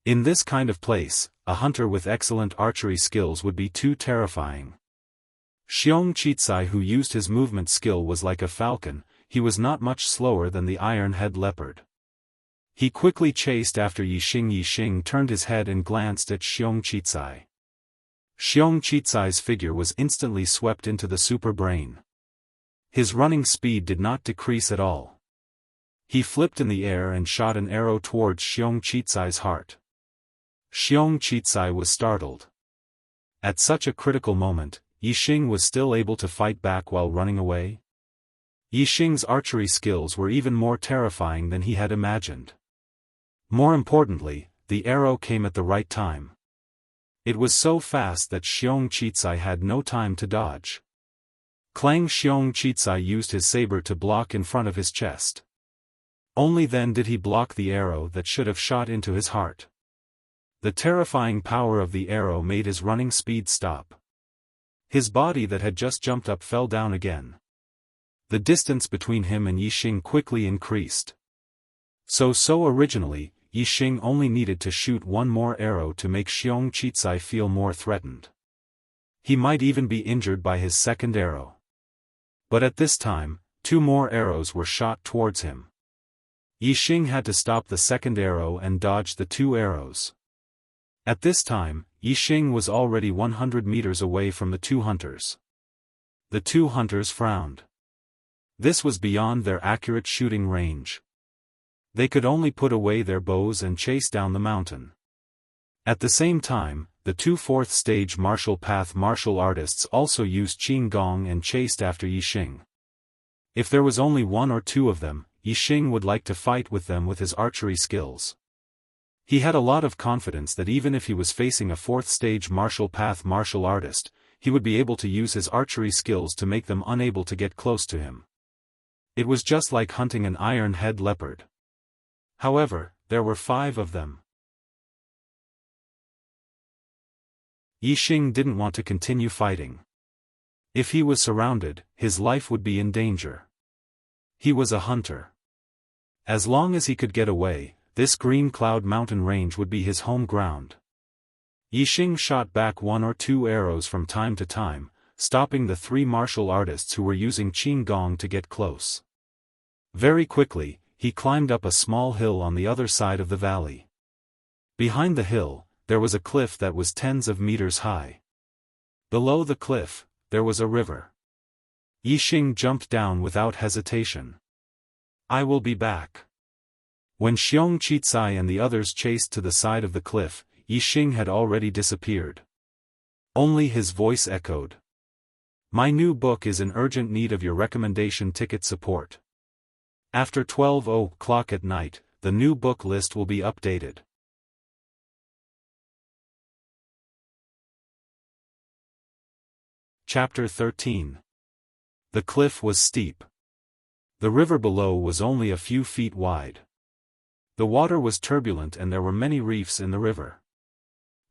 In this kind of place, a hunter with excellent archery skills would be too terrifying. Xiong Qicai, who used his movement skill, was like a falcon. He was not much slower than the iron-head leopard. He quickly chased after Yixing. Yixing turned his head and glanced at Xiong Qicai. Xiong Qicai's figure was instantly swept into the super brain. His running speed did not decrease at all. He flipped in the air and shot an arrow towards Xiong Qicai's heart. Xiong Qicai was startled. At such a critical moment, Yixing was still able to fight back while running away. Yixing's archery skills were even more terrifying than he had imagined. More importantly, the arrow came at the right time. It was so fast that Xiong Qicai had no time to dodge. Clang! Xiong Qicai used his saber to block in front of his chest. Only then did he block the arrow that should have shot into his heart. The terrifying power of the arrow made his running speed stop. His body that had just jumped up fell down again. The distance between him and Yixing quickly increased. So originally, Yixing only needed to shoot one more arrow to make Xiong Qicai feel more threatened. He might even be injured by his second arrow. But at this time, 2 more arrows were shot towards him. Yixing had to stop the second arrow and dodge the 2 arrows. At this time, Yixing was already 100 meters away from the 2 hunters. The 2 hunters frowned. This was beyond their accurate shooting range. They could only put away their bows and chase down the mountain. At the same time, the 2 4th-stage martial path martial artists also used Qing Gong and chased after Yixing. If there was only 1 or 2 of them, Yixing would like to fight with them with his archery skills. He had a lot of confidence that even if he was facing a 4th-stage martial path martial artist, he would be able to use his archery skills to make them unable to get close to him. It was just like hunting an iron-head leopard. However, there were 5 of them. Yixing didn't want to continue fighting. If he was surrounded, his life would be in danger. He was a hunter. As long as he could get away, this Green Cloud Mountain range would be his home ground. Yixing shot back 1 or 2 arrows from time to time, stopping the 3 martial artists who were using Qing Gong to get close. Very quickly, he climbed up a small hill on the other side of the valley. Behind the hill, there was a cliff that was tens of meters high. Below the cliff, there was a river. Yixing jumped down without hesitation. I will be back. When Xiong Qicai and the others chased to the side of the cliff, Yixing had already disappeared. Only his voice echoed. My new book is in urgent need of your recommendation ticket support. After 12 o'clock at night, the new book list will be updated. Chapter 13. The cliff was steep. The river below was only a few feet wide. The water was turbulent and there were many reefs in the river.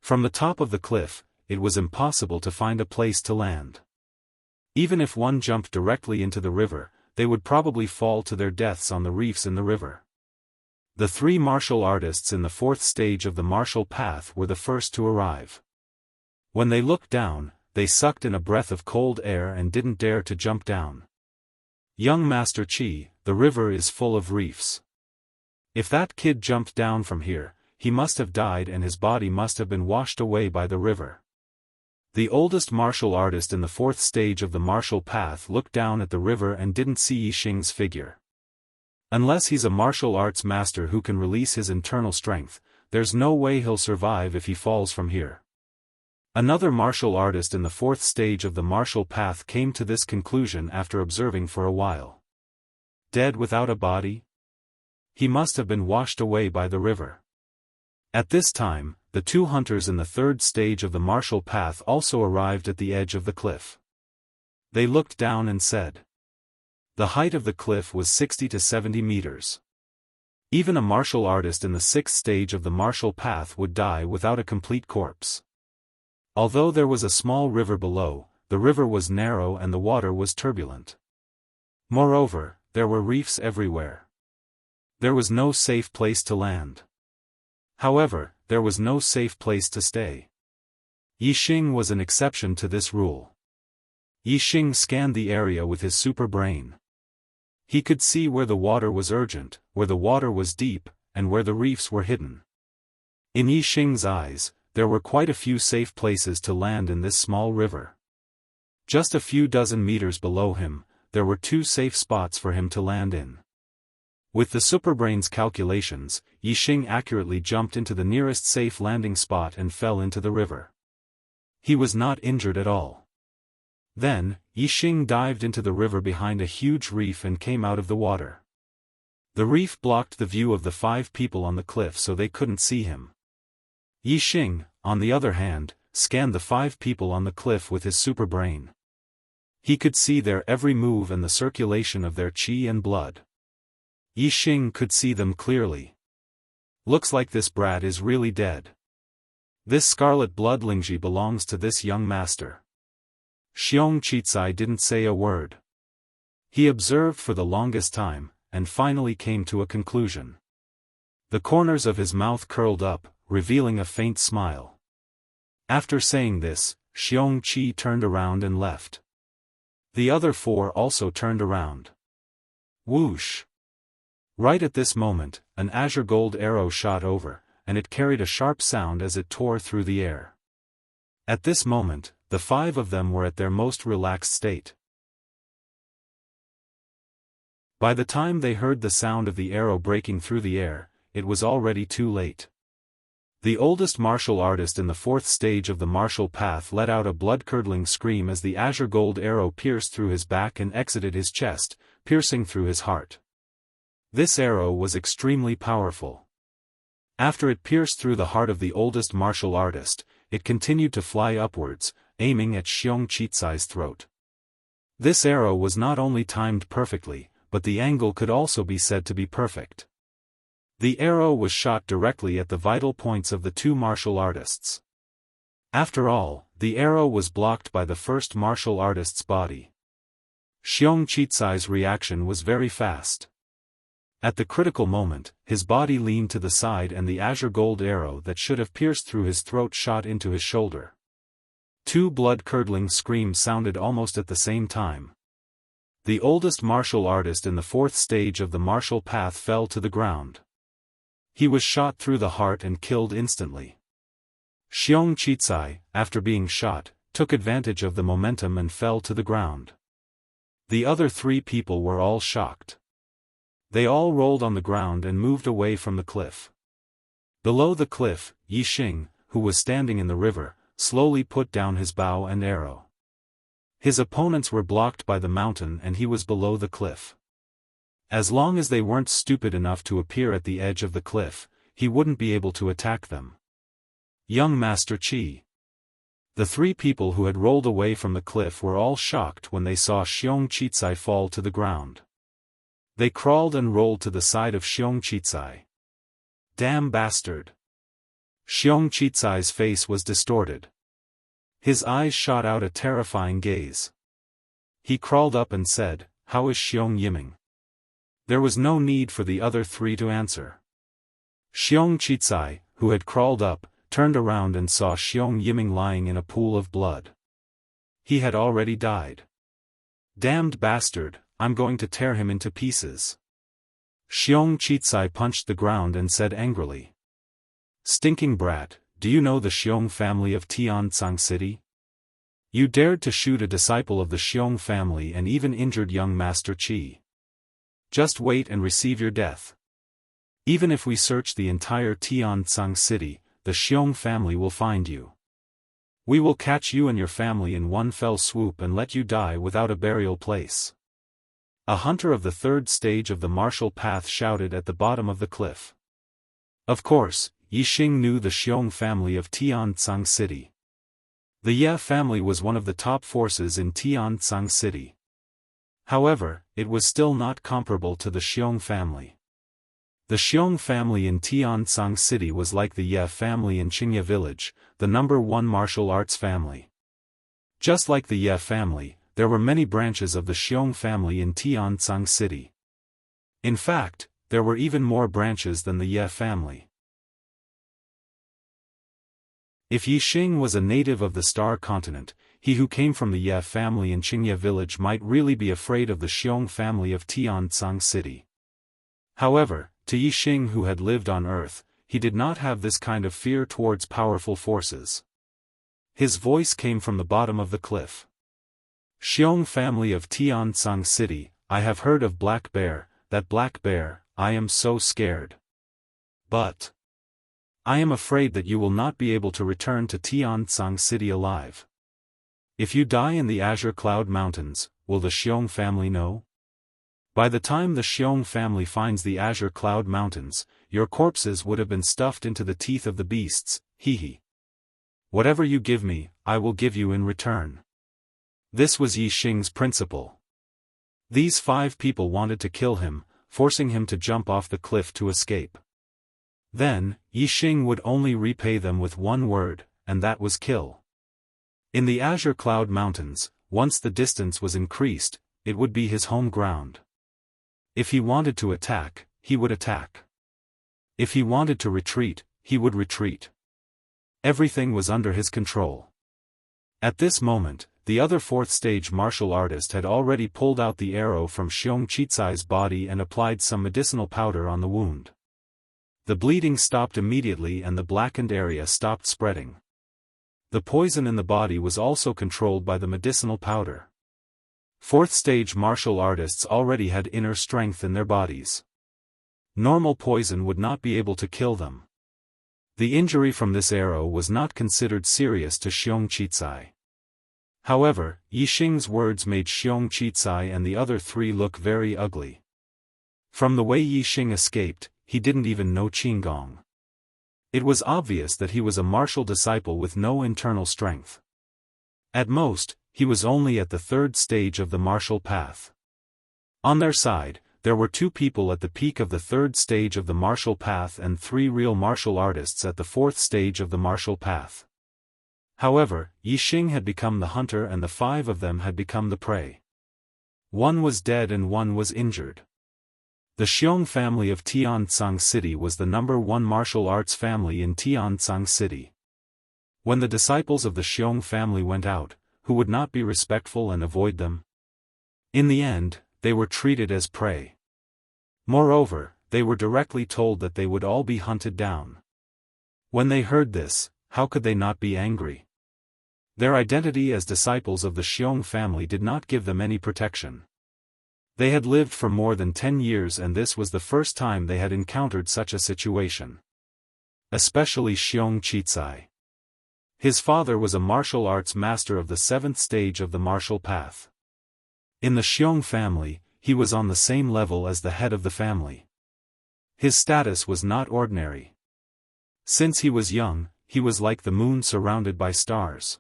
From the top of the cliff, it was impossible to find a place to land. Even if one jumped directly into the river, they would probably fall to their deaths on the reefs in the river. The 3 martial artists in the 4th stage of the martial path were the first to arrive. When they looked down, they sucked in a breath of cold air and didn't dare to jump down. Young Master Qi, the river is full of reefs. If that kid jumped down from here, he must have died and his body must have been washed away by the river. The oldest martial artist in the 4th stage of the martial path looked down at the river and didn't see Yixing's figure. Unless he's a martial arts master who can release his internal strength, there's no way he'll survive if he falls from here. Another martial artist in the fourth stage of the martial path came to this conclusion after observing for a while. Dead without a body? He must have been washed away by the river. At this time, the two hunters in the third stage of the martial path also arrived at the edge of the cliff. They looked down and said. The height of the cliff was 60 to 70 meters. Even a martial artist in the sixth stage of the martial path would die without a complete corpse. Although there was a small river below, the river was narrow and the water was turbulent. Moreover, there were reefs everywhere. There was no safe place to land. However, there was no safe place to stay. Yixing was an exception to this rule. Yixing scanned the area with his super brain. He could see where the water was urgent, where the water was deep, and where the reefs were hidden. In Yixing's eyes, there were quite a few safe places to land in this small river. Just a few dozen meters below him, there were two safe spots for him to land in. With the superbrain's calculations, Yixing accurately jumped into the nearest safe landing spot and fell into the river. He was not injured at all. Then, Yixing dived into the river behind a huge reef and came out of the water. The reef blocked the view of the 5 people on the cliff so they couldn't see him. Yixing, on the other hand, scanned the 5 people on the cliff with his super brain. He could see their every move and the circulation of their qi and blood. Yixing could see them clearly. Looks like this brat is really dead. This scarlet blood Lingji belongs to this young master. Xiong Qicai didn't say a word. He observed for the longest time, and finally came to a conclusion. The corners of his mouth curled up, revealing a faint smile. After saying this, Xiong Qi turned around and left. The other 4 also turned around. Whoosh! Right at this moment, an azure gold arrow shot over, and it carried a sharp sound as it tore through the air. At this moment, the 5 of them were at their most relaxed state. By the time they heard the sound of the arrow breaking through the air, it was already too late. The oldest martial artist in the fourth stage of the martial path let out a blood-curdling scream as the azure gold arrow pierced through his back and exited his chest, piercing through his heart. This arrow was extremely powerful. After it pierced through the heart of the oldest martial artist, it continued to fly upwards, aiming at Xiong Qicai's throat. This arrow was not only timed perfectly, but the angle could also be said to be perfect. The arrow was shot directly at the vital points of the 2 martial artists. After all, the arrow was blocked by the first martial artist's body. Xiong Qicai's reaction was very fast. At the critical moment, his body leaned to the side and the azure gold arrow that should have pierced through his throat shot into his shoulder. 2 blood-curdling screams sounded almost at the same time. The oldest martial artist in the fourth stage of the martial path fell to the ground. He was shot through the heart and killed instantly. Xiong Qicai, after being shot, took advantage of the momentum and fell to the ground. The other 3 people were all shocked. They all rolled on the ground and moved away from the cliff. Below the cliff, Yixing, who was standing in the river, slowly put down his bow and arrow. His opponents were blocked by the mountain and he was below the cliff. As long as they weren't stupid enough to appear at the edge of the cliff, he wouldn't be able to attack them. Young Master Qi. The 3 people who had rolled away from the cliff were all shocked when they saw Xiong Qicai fall to the ground. They crawled and rolled to the side of Xiong Qicai. Damn bastard! Xiong Qicai's face was distorted. His eyes shot out a terrifying gaze. He crawled up and said, "How is Xiong Yiming?" There was no need for the other 3 to answer. Xiong Qicai, who had crawled up, turned around and saw Xiong Yiming lying in a pool of blood. He had already died. Damned bastard, I'm going to tear him into pieces. Xiong Qicai punched the ground and said angrily. Stinking brat, do you know the Xiong family of Tianzang City? You dared to shoot a disciple of the Xiong family and even injured young Master Qi. Just wait and receive your death. Even if we search the entire Tianzang City, the Xiong family will find you. We will catch you and your family in one fell swoop and let you die without a burial place. A hunter of the third stage of the martial path shouted at the bottom of the cliff. Of course, Yixing knew the Xiong family of Tianzang City. The Ye family was one of the top forces in Tianzang City. However, it was still not comparable to the Xiong family. The Xiong family in Tianzang City was like the Ye family in Qingye village, the #1 martial arts family. Just like the Ye family, there were many branches of the Xiong family in Tianzang City. In fact, there were even more branches than the Ye family. If Yixing was a native of the Star Continent, he who came from the Ye family in Qingye village might really be afraid of the Xiong family of Tianzang City. However, to Yixing who had lived on Earth, he did not have this kind of fear towards powerful forces. His voice came from the bottom of the cliff. Xiong family of Tianzang City, I have heard of Black Bear, that Black Bear, I am so scared. But I am afraid that you will not be able to return to Tianzang City alive. If you die in the Azure Cloud Mountains, will the Xiong family know? By the time the Xiong family finds the Azure Cloud Mountains, your corpses would have been stuffed into the teeth of the beasts, hee. Whatever you give me, I will give you in return. This was Yixing's principle. These 5 people wanted to kill him, forcing him to jump off the cliff to escape. Then, Yixing would only repay them with one word, and that was kill. In the Azure Cloud Mountains, once the distance was increased, it would be his home ground. If he wanted to attack, he would attack. If he wanted to retreat, he would retreat. Everything was under his control. At this moment, the other 4th stage martial artist had already pulled out the arrow from Xiong Qicai's body and applied some medicinal powder on the wound. The bleeding stopped immediately and the blackened area stopped spreading. The poison in the body was also controlled by the medicinal powder. 4th stage martial artists already had inner strength in their bodies. Normal poison would not be able to kill them. The injury from this arrow was not considered serious to Xiong Qicai. However, Yixing's words made Xiong Qicai and the other 3 look very ugly. From the way Yixing escaped, he didn't even know Qinggong. It was obvious that he was a martial disciple with no internal strength. At most, he was only at the 3rd stage of the martial path. On their side, there were 2 people at the peak of the 3rd stage of the martial path and 3 real martial artists at the 4th stage of the martial path. However, Yixing had become the hunter and the 5 of them had become the prey. One was dead and one was injured. The Xiong family of Tianzang City was the #1 martial arts family in Tianzang City. When the disciples of the Xiong family went out, who would not be respectful and avoid them? In the end, they were treated as prey. Moreover, they were directly told that they would all be hunted down. When they heard this, how could they not be angry? Their identity as disciples of the Xiong family did not give them any protection. They had lived for more than 10 years and this was the first time they had encountered such a situation. Especially Xiong Qicai. His father was a martial arts master of the 7th stage of the martial path. In the Xiong family, he was on the same level as the head of the family. His status was not ordinary. Since he was young, he was like the moon surrounded by stars.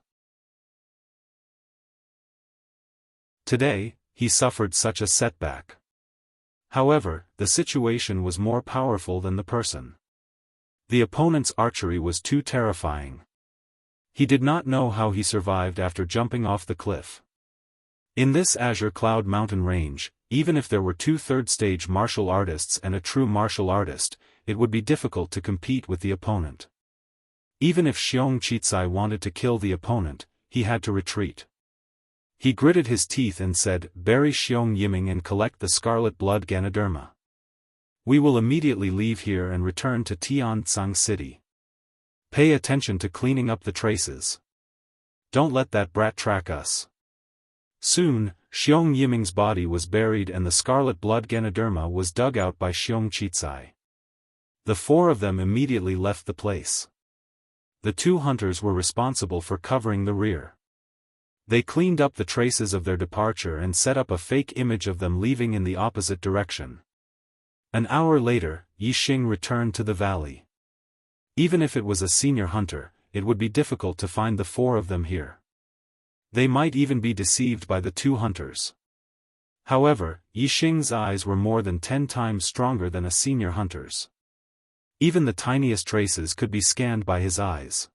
Today, he suffered such a setback. However, the situation was more powerful than the person. The opponent's archery was too terrifying. He did not know how he survived after jumping off the cliff. In this Azure Cloud Mountain range, even if there were 2 3rd-stage martial artists and a true martial artist, it would be difficult to compete with the opponent. Even if Xiong Qicai wanted to kill the opponent, he had to retreat. He gritted his teeth and said, "Bury Xiong Yiming and collect the scarlet blood Ganoderma. We will immediately leave here and return to Tianzang City. Pay attention to cleaning up the traces. Don't let that brat track us." Soon, Xiong Yiming's body was buried and the scarlet blood Ganoderma was dug out by Xiong Qicai. The 4 of them immediately left the place. the two hunters were responsible for covering the rear. They cleaned up the traces of their departure and set up a fake image of them leaving in the opposite direction. An hour later, Yixing returned to the valley. Even if it was a senior hunter, it would be difficult to find the four of them here. They might even be deceived by the two hunters. However, Yixing's eyes were more than 10 times stronger than a senior hunter's. Even the tiniest traces could be scanned by his eyes.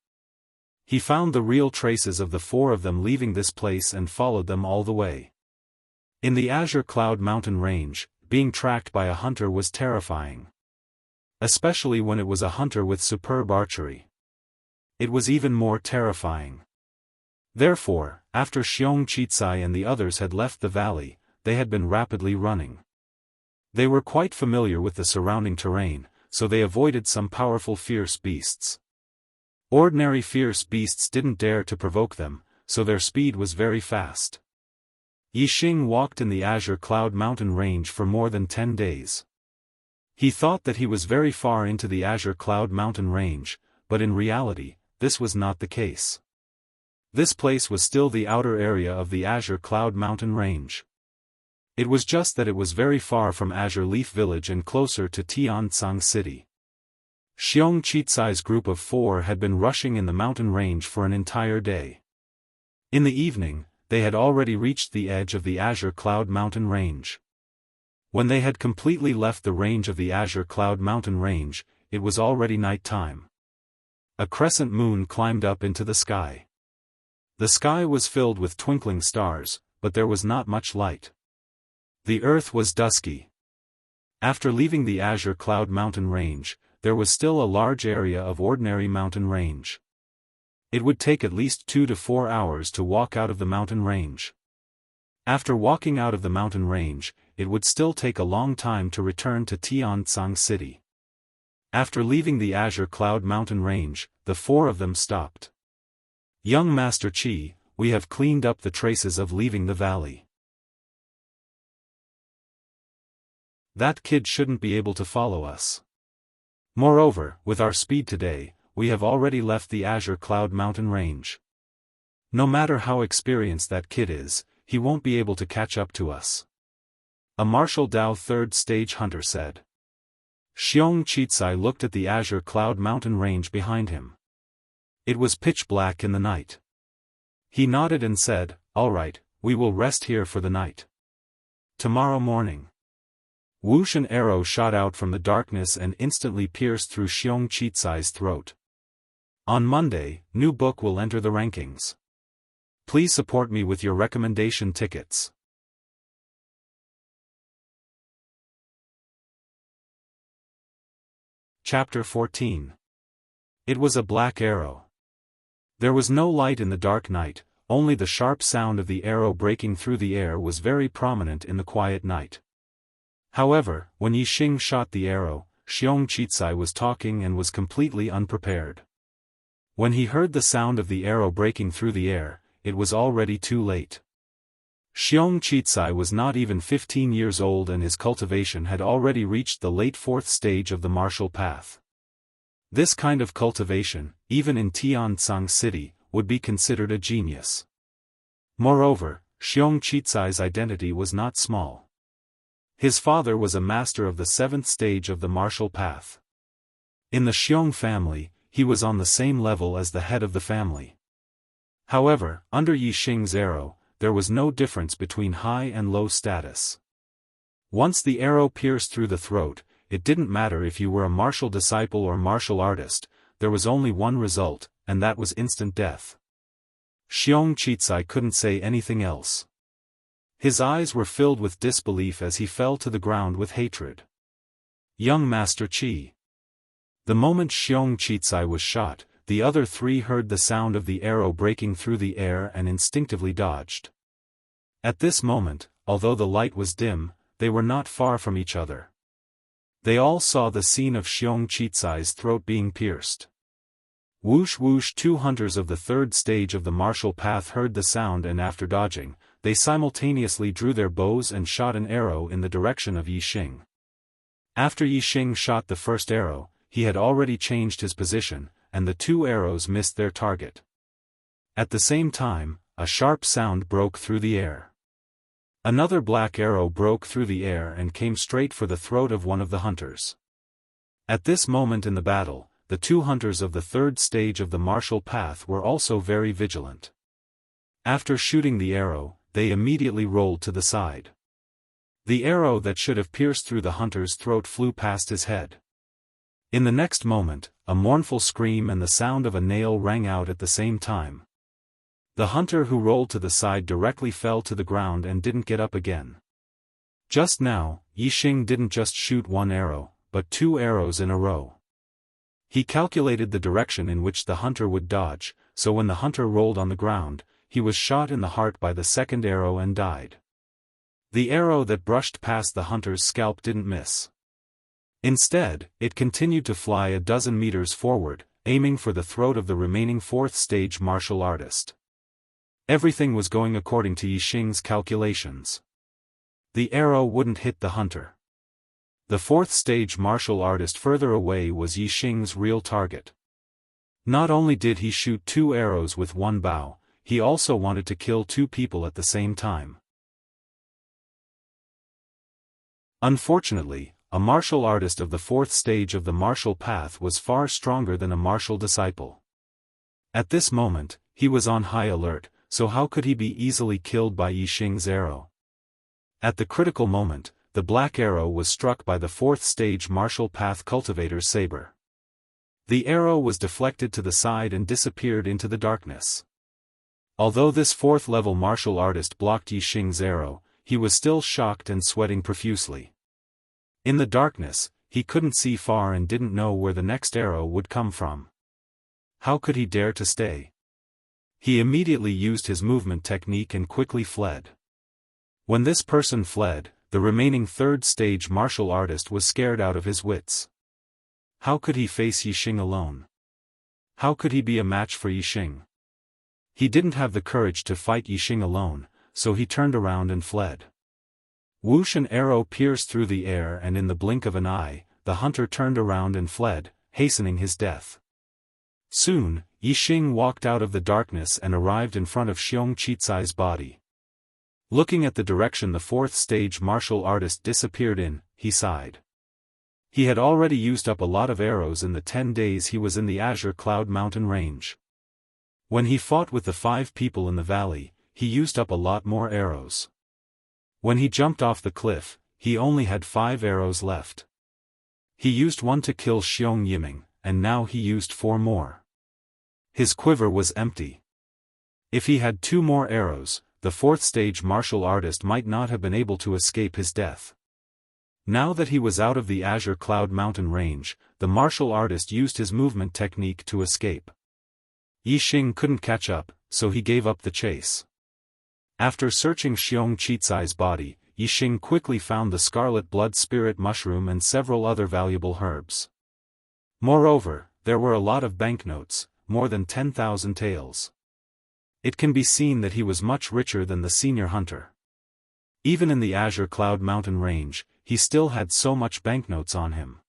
He found the real traces of the four of them leaving this place and followed them all the way. In the Azure Cloud Mountain Range, being tracked by a hunter was terrifying. Especially when it was a hunter with superb archery. It was even more terrifying. Therefore, after Xiong Qicai and the others had left the valley, they had been rapidly running. They were quite familiar with the surrounding terrain, so they avoided some powerful fierce beasts. Ordinary fierce beasts didn't dare to provoke them, so their speed was very fast. Yixing walked in the Azure Cloud Mountain Range for more than 10 days. He thought that he was very far into the Azure Cloud Mountain Range, but in reality, this was not the case. This place was still the outer area of the Azure Cloud Mountain Range. It was just that it was very far from Azure Leaf Village and closer to Tianzang City. Xiong Qicai's group of 4 had been rushing in the mountain range for an entire day. In the evening, they had already reached the edge of the Azure Cloud Mountain Range. When they had completely left the range of the Azure Cloud Mountain Range, it was already night time. A crescent moon climbed up into the sky. The sky was filled with twinkling stars, but there was not much light. The earth was dusky. After leaving the Azure Cloud Mountain Range, there was still a large area of ordinary mountain range. It would take at least 2 to 4 hours to walk out of the mountain range. After walking out of the mountain range, it would still take a long time to return to Tianzang City. After leaving the Azure Cloud Mountain Range, the 4 of them stopped. "Young Master Qi, we have cleaned up the traces of leaving the valley. That kid shouldn't be able to follow us. Moreover, with our speed today, we have already left the Azure Cloud Mountain Range. No matter how experienced that kid is, he won't be able to catch up to us," a martial Dao 3rd stage hunter said. Xiong Qicai looked at the Azure Cloud Mountain Range behind him. It was pitch black in the night. He nodded and said, "All right, we will rest here for the night. Tomorrow morning." Whoosh, an arrow shot out from the darkness and instantly pierced through Xiong Qicai's throat. On Monday, new book will enter the rankings. Please support me with your recommendation tickets. Chapter 14. It was a black arrow. There was no light in the dark night, only the sharp sound of the arrow breaking through the air was very prominent in the quiet night. However, when Yixing shot the arrow, Xiong Qicai was talking and was completely unprepared. When he heard the sound of the arrow breaking through the air, it was already too late. Xiong Qicai was not even 15 years old and his cultivation had already reached the late 4th stage of the martial path. This kind of cultivation, even in Tianzang City, would be considered a genius. Moreover, Xiong Qicai's identity was not small. His father was a master of the 7th stage of the martial path. In the Xiong family, he was on the same level as the head of the family. However, under Yixing's arrow, there was no difference between high and low status. Once the arrow pierced through the throat, it didn't matter if you were a martial disciple or martial artist, there was only one result, and that was instant death. Xiong Qicai couldn't say anything else. His eyes were filled with disbelief as he fell to the ground with hatred. "Young Master Qi." The moment Xiong Qicai was shot, the other 3 heard the sound of the arrow breaking through the air and instinctively dodged. At this moment, although the light was dim, they were not far from each other. They all saw the scene of Xiong Qicai's throat being pierced. Whoosh whoosh, 2 hunters of the 3rd stage of the martial path heard the sound and after dodging, they simultaneously drew their bows and shot an arrow in the direction of Yixing. After Yixing shot the first arrow, he had already changed his position, and the 2 arrows missed their target. At the same time, a sharp sound broke through the air. Another black arrow broke through the air and came straight for the throat of one of the hunters. At this moment in the battle, the 2 hunters of the 3rd stage of the martial path were also very vigilant. After shooting the arrow, they immediately rolled to the side. The arrow that should have pierced through the hunter's throat flew past his head. In the next moment, a mournful scream and the sound of a nail rang out at the same time. The hunter who rolled to the side directly fell to the ground and didn't get up again. Just now, Yixing didn't just shoot 1 arrow, but 2 arrows in a row. He calculated the direction in which the hunter would dodge, so when the hunter rolled on the ground, he was shot in the heart by the 2nd arrow and died. The arrow that brushed past the hunter's scalp didn't miss. Instead, it continued to fly a dozen meters forward, aiming for the throat of the remaining 4th stage martial artist. Everything was going according to Yixing's calculations. The arrow wouldn't hit the hunter. The 4th stage martial artist further away was Yixing's real target. Not only did he shoot 2 arrows with 1 bow, he also wanted to kill 2 people at the same time. Unfortunately, a martial artist of the 4th stage of the martial path was far stronger than a martial disciple. At this moment, he was on high alert, so how could he be easily killed by Yixing's arrow? At the critical moment, the black arrow was struck by the 4th stage martial path cultivator's saber. The arrow was deflected to the side and disappeared into the darkness. Although this 4th level martial artist blocked Yixing's arrow, he was still shocked and sweating profusely. In the darkness, he couldn't see far and didn't know where the next arrow would come from. How could he dare to stay? He immediately used his movement technique and quickly fled. When this person fled, the remaining 3rd stage martial artist was scared out of his wits. How could he face Yixing alone? How could he be a match for Yixing? He didn't have the courage to fight Yixing alone, so he turned around and fled. Whoosh! An arrow pierced through the air and in the blink of an eye, the hunter turned around and fled, hastening his death. Soon, Yixing walked out of the darkness and arrived in front of Xiong Qicai's body. Looking at the direction the 4th stage martial artist disappeared in, he sighed. He had already used up a lot of arrows in the 10 days he was in the Azure Cloud Mountain range. When he fought with the 5 people in the valley, he used up a lot more arrows. When he jumped off the cliff, he only had 5 arrows left. He used 1 to kill Xiong Yiming, and now he used 4 more. His quiver was empty. If he had 2 more arrows, the 4th stage martial artist might not have been able to escape his death. Now that he was out of the Azure Cloud Mountain range, the martial artist used his movement technique to escape. Yixing couldn't catch up, so he gave up the chase. After searching Xiong Qicai's body, Yixing quickly found the scarlet blood spirit mushroom and several other valuable herbs. Moreover, there were a lot of banknotes, more than 10,000 taels. It can be seen that he was much richer than the senior hunter. Even in the Azure Cloud Mountain range, he still had so much banknotes on him.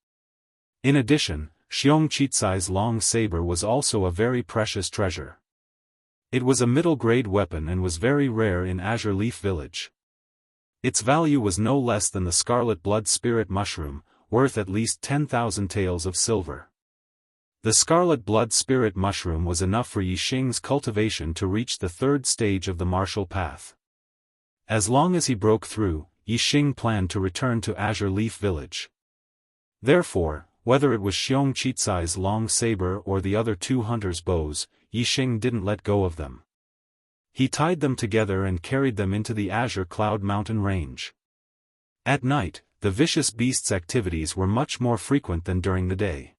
In addition, Xiong Qicai's long saber was also a very precious treasure. It was a middle-grade weapon and was very rare in Azure Leaf Village. Its value was no less than the scarlet blood spirit mushroom, worth at least 10,000 taels of silver. The scarlet blood spirit mushroom was enough for Yixing's cultivation to reach the 3rd stage of the martial path. As long as he broke through, Yixing planned to return to Azure Leaf Village. Therefore, whether it was Xiong Qicai's long saber or the other 2 hunters' bows, Yixing didn't let go of them. He tied them together and carried them into the Azure Cloud Mountain range. At night, the vicious beast's activities were much more frequent than during the day.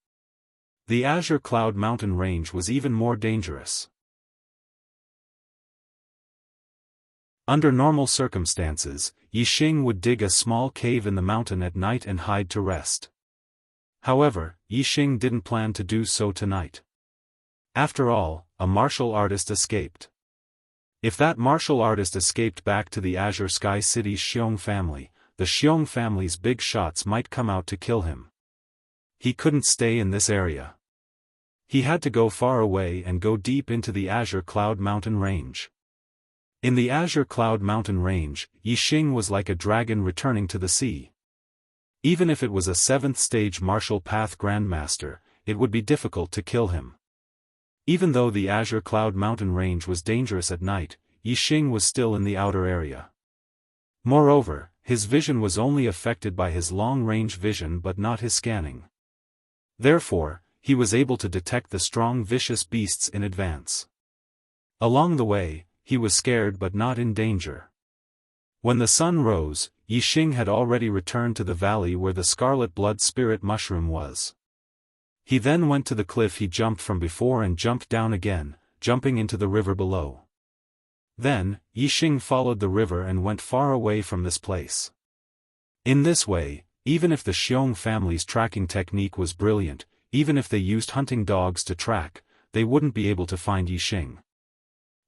The Azure Cloud Mountain range was even more dangerous. Under normal circumstances, Yixing would dig a small cave in the mountain at night and hide to rest. However, Yixing didn't plan to do so tonight. After all, a martial artist escaped. If that martial artist escaped back to the Azure Sky City's Xiong family, the Xiong family's big shots might come out to kill him. He couldn't stay in this area. He had to go far away and go deep into the Azure Cloud Mountain Range. In the Azure Cloud Mountain Range, Yixing was like a dragon returning to the sea. Even if it was a 7th stage martial path grandmaster, it would be difficult to kill him. Even though the Azure Cloud Mountain Range was dangerous at night, Yixing was still in the outer area. Moreover, his vision was only affected by his long-range vision but not his scanning. Therefore, he was able to detect the strong vicious beasts in advance. Along the way, he was scared but not in danger. When the sun rose, Yixing had already returned to the valley where the scarlet blood spirit mushroom was. He then went to the cliff he jumped from before and jumped down again, jumping into the river below. Then, Yixing followed the river and went far away from this place. In this way, even if the Xiong family's tracking technique was brilliant, even if they used hunting dogs to track, they wouldn't be able to find Yixing.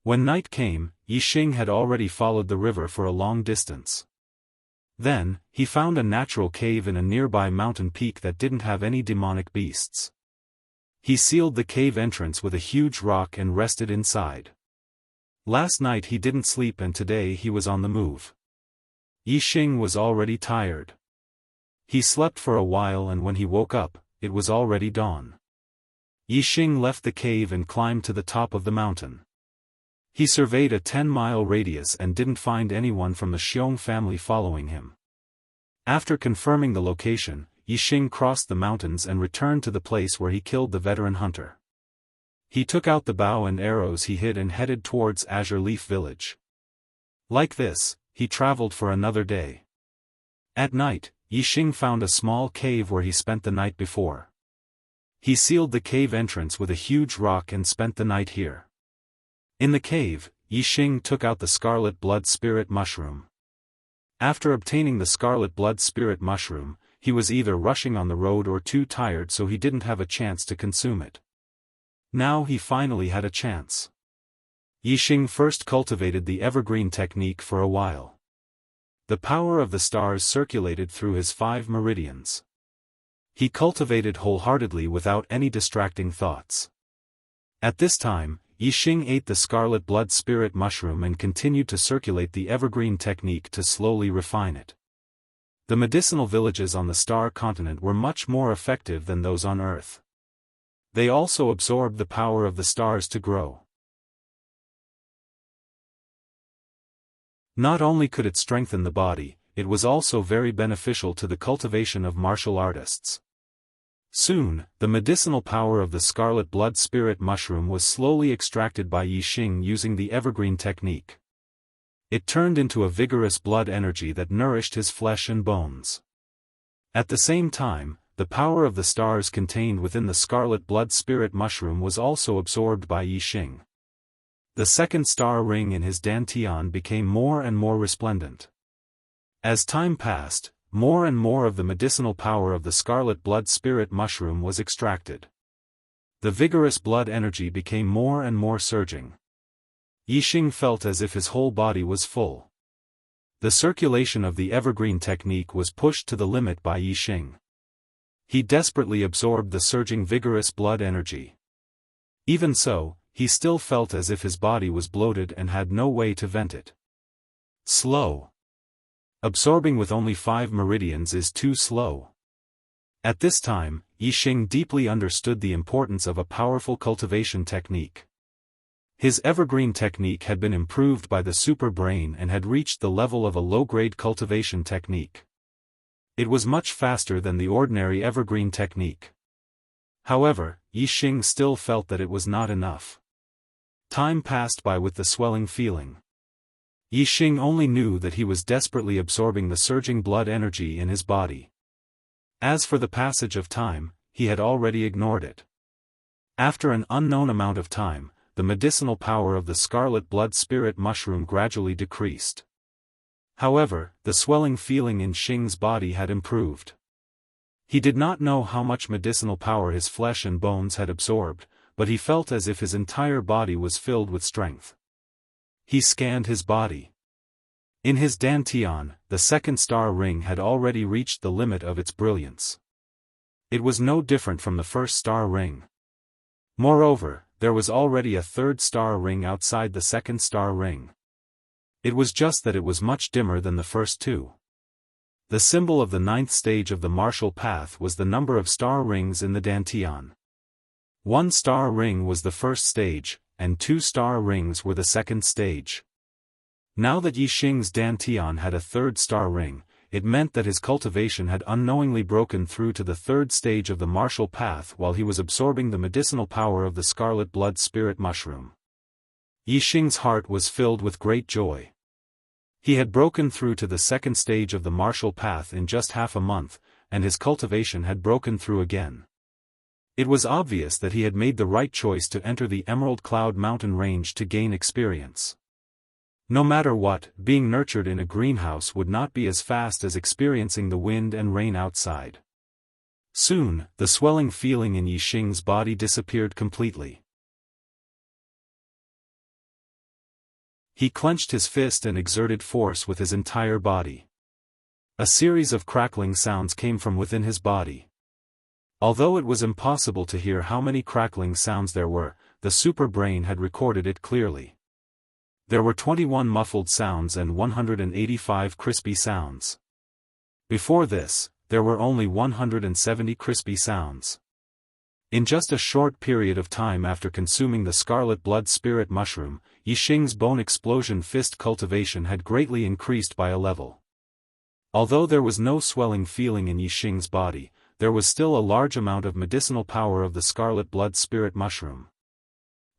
When night came, Yixing had already followed the river for a long distance. Then, he found a natural cave in a nearby mountain peak that didn't have any demonic beasts. He sealed the cave entrance with a huge rock and rested inside. Last night he didn't sleep and today he was on the move. Yixing was already tired. He slept for a while and when he woke up, it was already dawn. Yixing left the cave and climbed to the top of the mountain. He surveyed a 10-mile radius and didn't find anyone from the Xiong family following him. After confirming the location, Yixing crossed the mountains and returned to the place where he killed the veteran hunter. He took out the bow and arrows he hid and headed towards Azure Leaf Village. Like this, he traveled for another day. At night, Yixing found a small cave where he spent the night before. He sealed the cave entrance with a huge rock and spent the night here. In the cave, Yixing took out the scarlet blood spirit mushroom. After obtaining the scarlet blood spirit mushroom, he was either rushing on the road or too tired so he didn't have a chance to consume it. Now he finally had a chance. Yixing first cultivated the evergreen technique for a while. The power of the stars circulated through his 5 meridians. He cultivated wholeheartedly without any distracting thoughts. At this time, Yixing ate the scarlet blood spirit mushroom and continued to circulate the evergreen technique to slowly refine it. The medicinal villages on the star continent were much more effective than those on Earth. They also absorbed the power of the stars to grow. Not only could it strengthen the body, it was also very beneficial to the cultivation of martial artists. Soon, the medicinal power of the scarlet blood spirit mushroom was slowly extracted by Yixing using the evergreen technique. It turned into a vigorous blood energy that nourished his flesh and bones. At the same time, the power of the stars contained within the scarlet blood spirit mushroom was also absorbed by Yixing. The second star ring in his dantian became more and more resplendent. As time passed, more and more of the medicinal power of the scarlet blood spirit mushroom was extracted. The vigorous blood energy became more and more surging. Yixing felt as if his whole body was full. The circulation of the evergreen technique was pushed to the limit by Yixing. He desperately absorbed the surging vigorous blood energy. Even so, he still felt as if his body was bloated and had no way to vent it. Slow. Absorbing with only 5 meridians is too slow. At this time, Yixing deeply understood the importance of a powerful cultivation technique. His evergreen technique had been improved by the super brain and had reached the level of a low-grade cultivation technique. It was much faster than the ordinary evergreen technique. However, Yixing still felt that it was not enough. Time passed by with the swelling feeling. Yixing only knew that he was desperately absorbing the surging blood energy in his body. As for the passage of time, he had already ignored it. After an unknown amount of time, the medicinal power of the scarlet blood spirit mushroom gradually decreased. However, the swelling feeling in Xing's body had improved. He did not know how much medicinal power his flesh and bones had absorbed, but he felt as if his entire body was filled with strength. He scanned his body. In his dantian, the second star ring had already reached the limit of its brilliance. It was no different from the first star ring. Moreover, there was already a third star ring outside the second star ring. It was just that it was much dimmer than the first two. The symbol of the ninth stage of the martial path was the number of star rings in the dantian. 1 star ring was the first stage, and 2 star rings were the second stage. Now that Yixing's dantian had a third star ring, it meant that his cultivation had unknowingly broken through to the third stage of the martial path while he was absorbing the medicinal power of the scarlet blood spirit mushroom. Yixing's heart was filled with great joy. He had broken through to the second stage of the martial path in just half a month, and his cultivation had broken through again. It was obvious that he had made the right choice to enter the Emerald Cloud Mountain range to gain experience. No matter what, being nurtured in a greenhouse would not be as fast as experiencing the wind and rain outside. Soon, the swelling feeling in Yixing's body disappeared completely. He clenched his fist and exerted force with his entire body. A series of crackling sounds came from within his body. Although it was impossible to hear how many crackling sounds there were, the super brain had recorded it clearly. There were 21 muffled sounds and 185 crispy sounds. Before this, there were only 170 crispy sounds. In just a short period of time after consuming the scarlet blood spirit mushroom, Yixing's bone explosion fist cultivation had greatly increased by a level. Although there was no swelling feeling in Yixing's body, there was still a large amount of medicinal power of the scarlet blood spirit mushroom.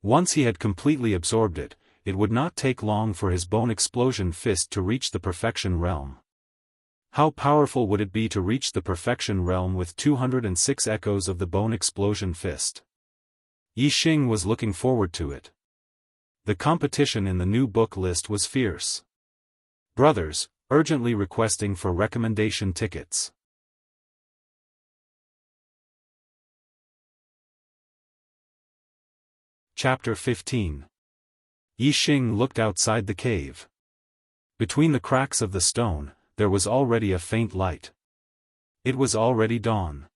Once he had completely absorbed it, it would not take long for his bone explosion fist to reach the perfection realm. How powerful would it be to reach the perfection realm with 206 echoes of the bone explosion fist? Yixing was looking forward to it. The competition in the new book list was fierce. Brothers, urgently requesting for recommendation tickets. Chapter 15. Yixing looked outside the cave. Between the cracks of the stone, there was already a faint light. It was already dawn.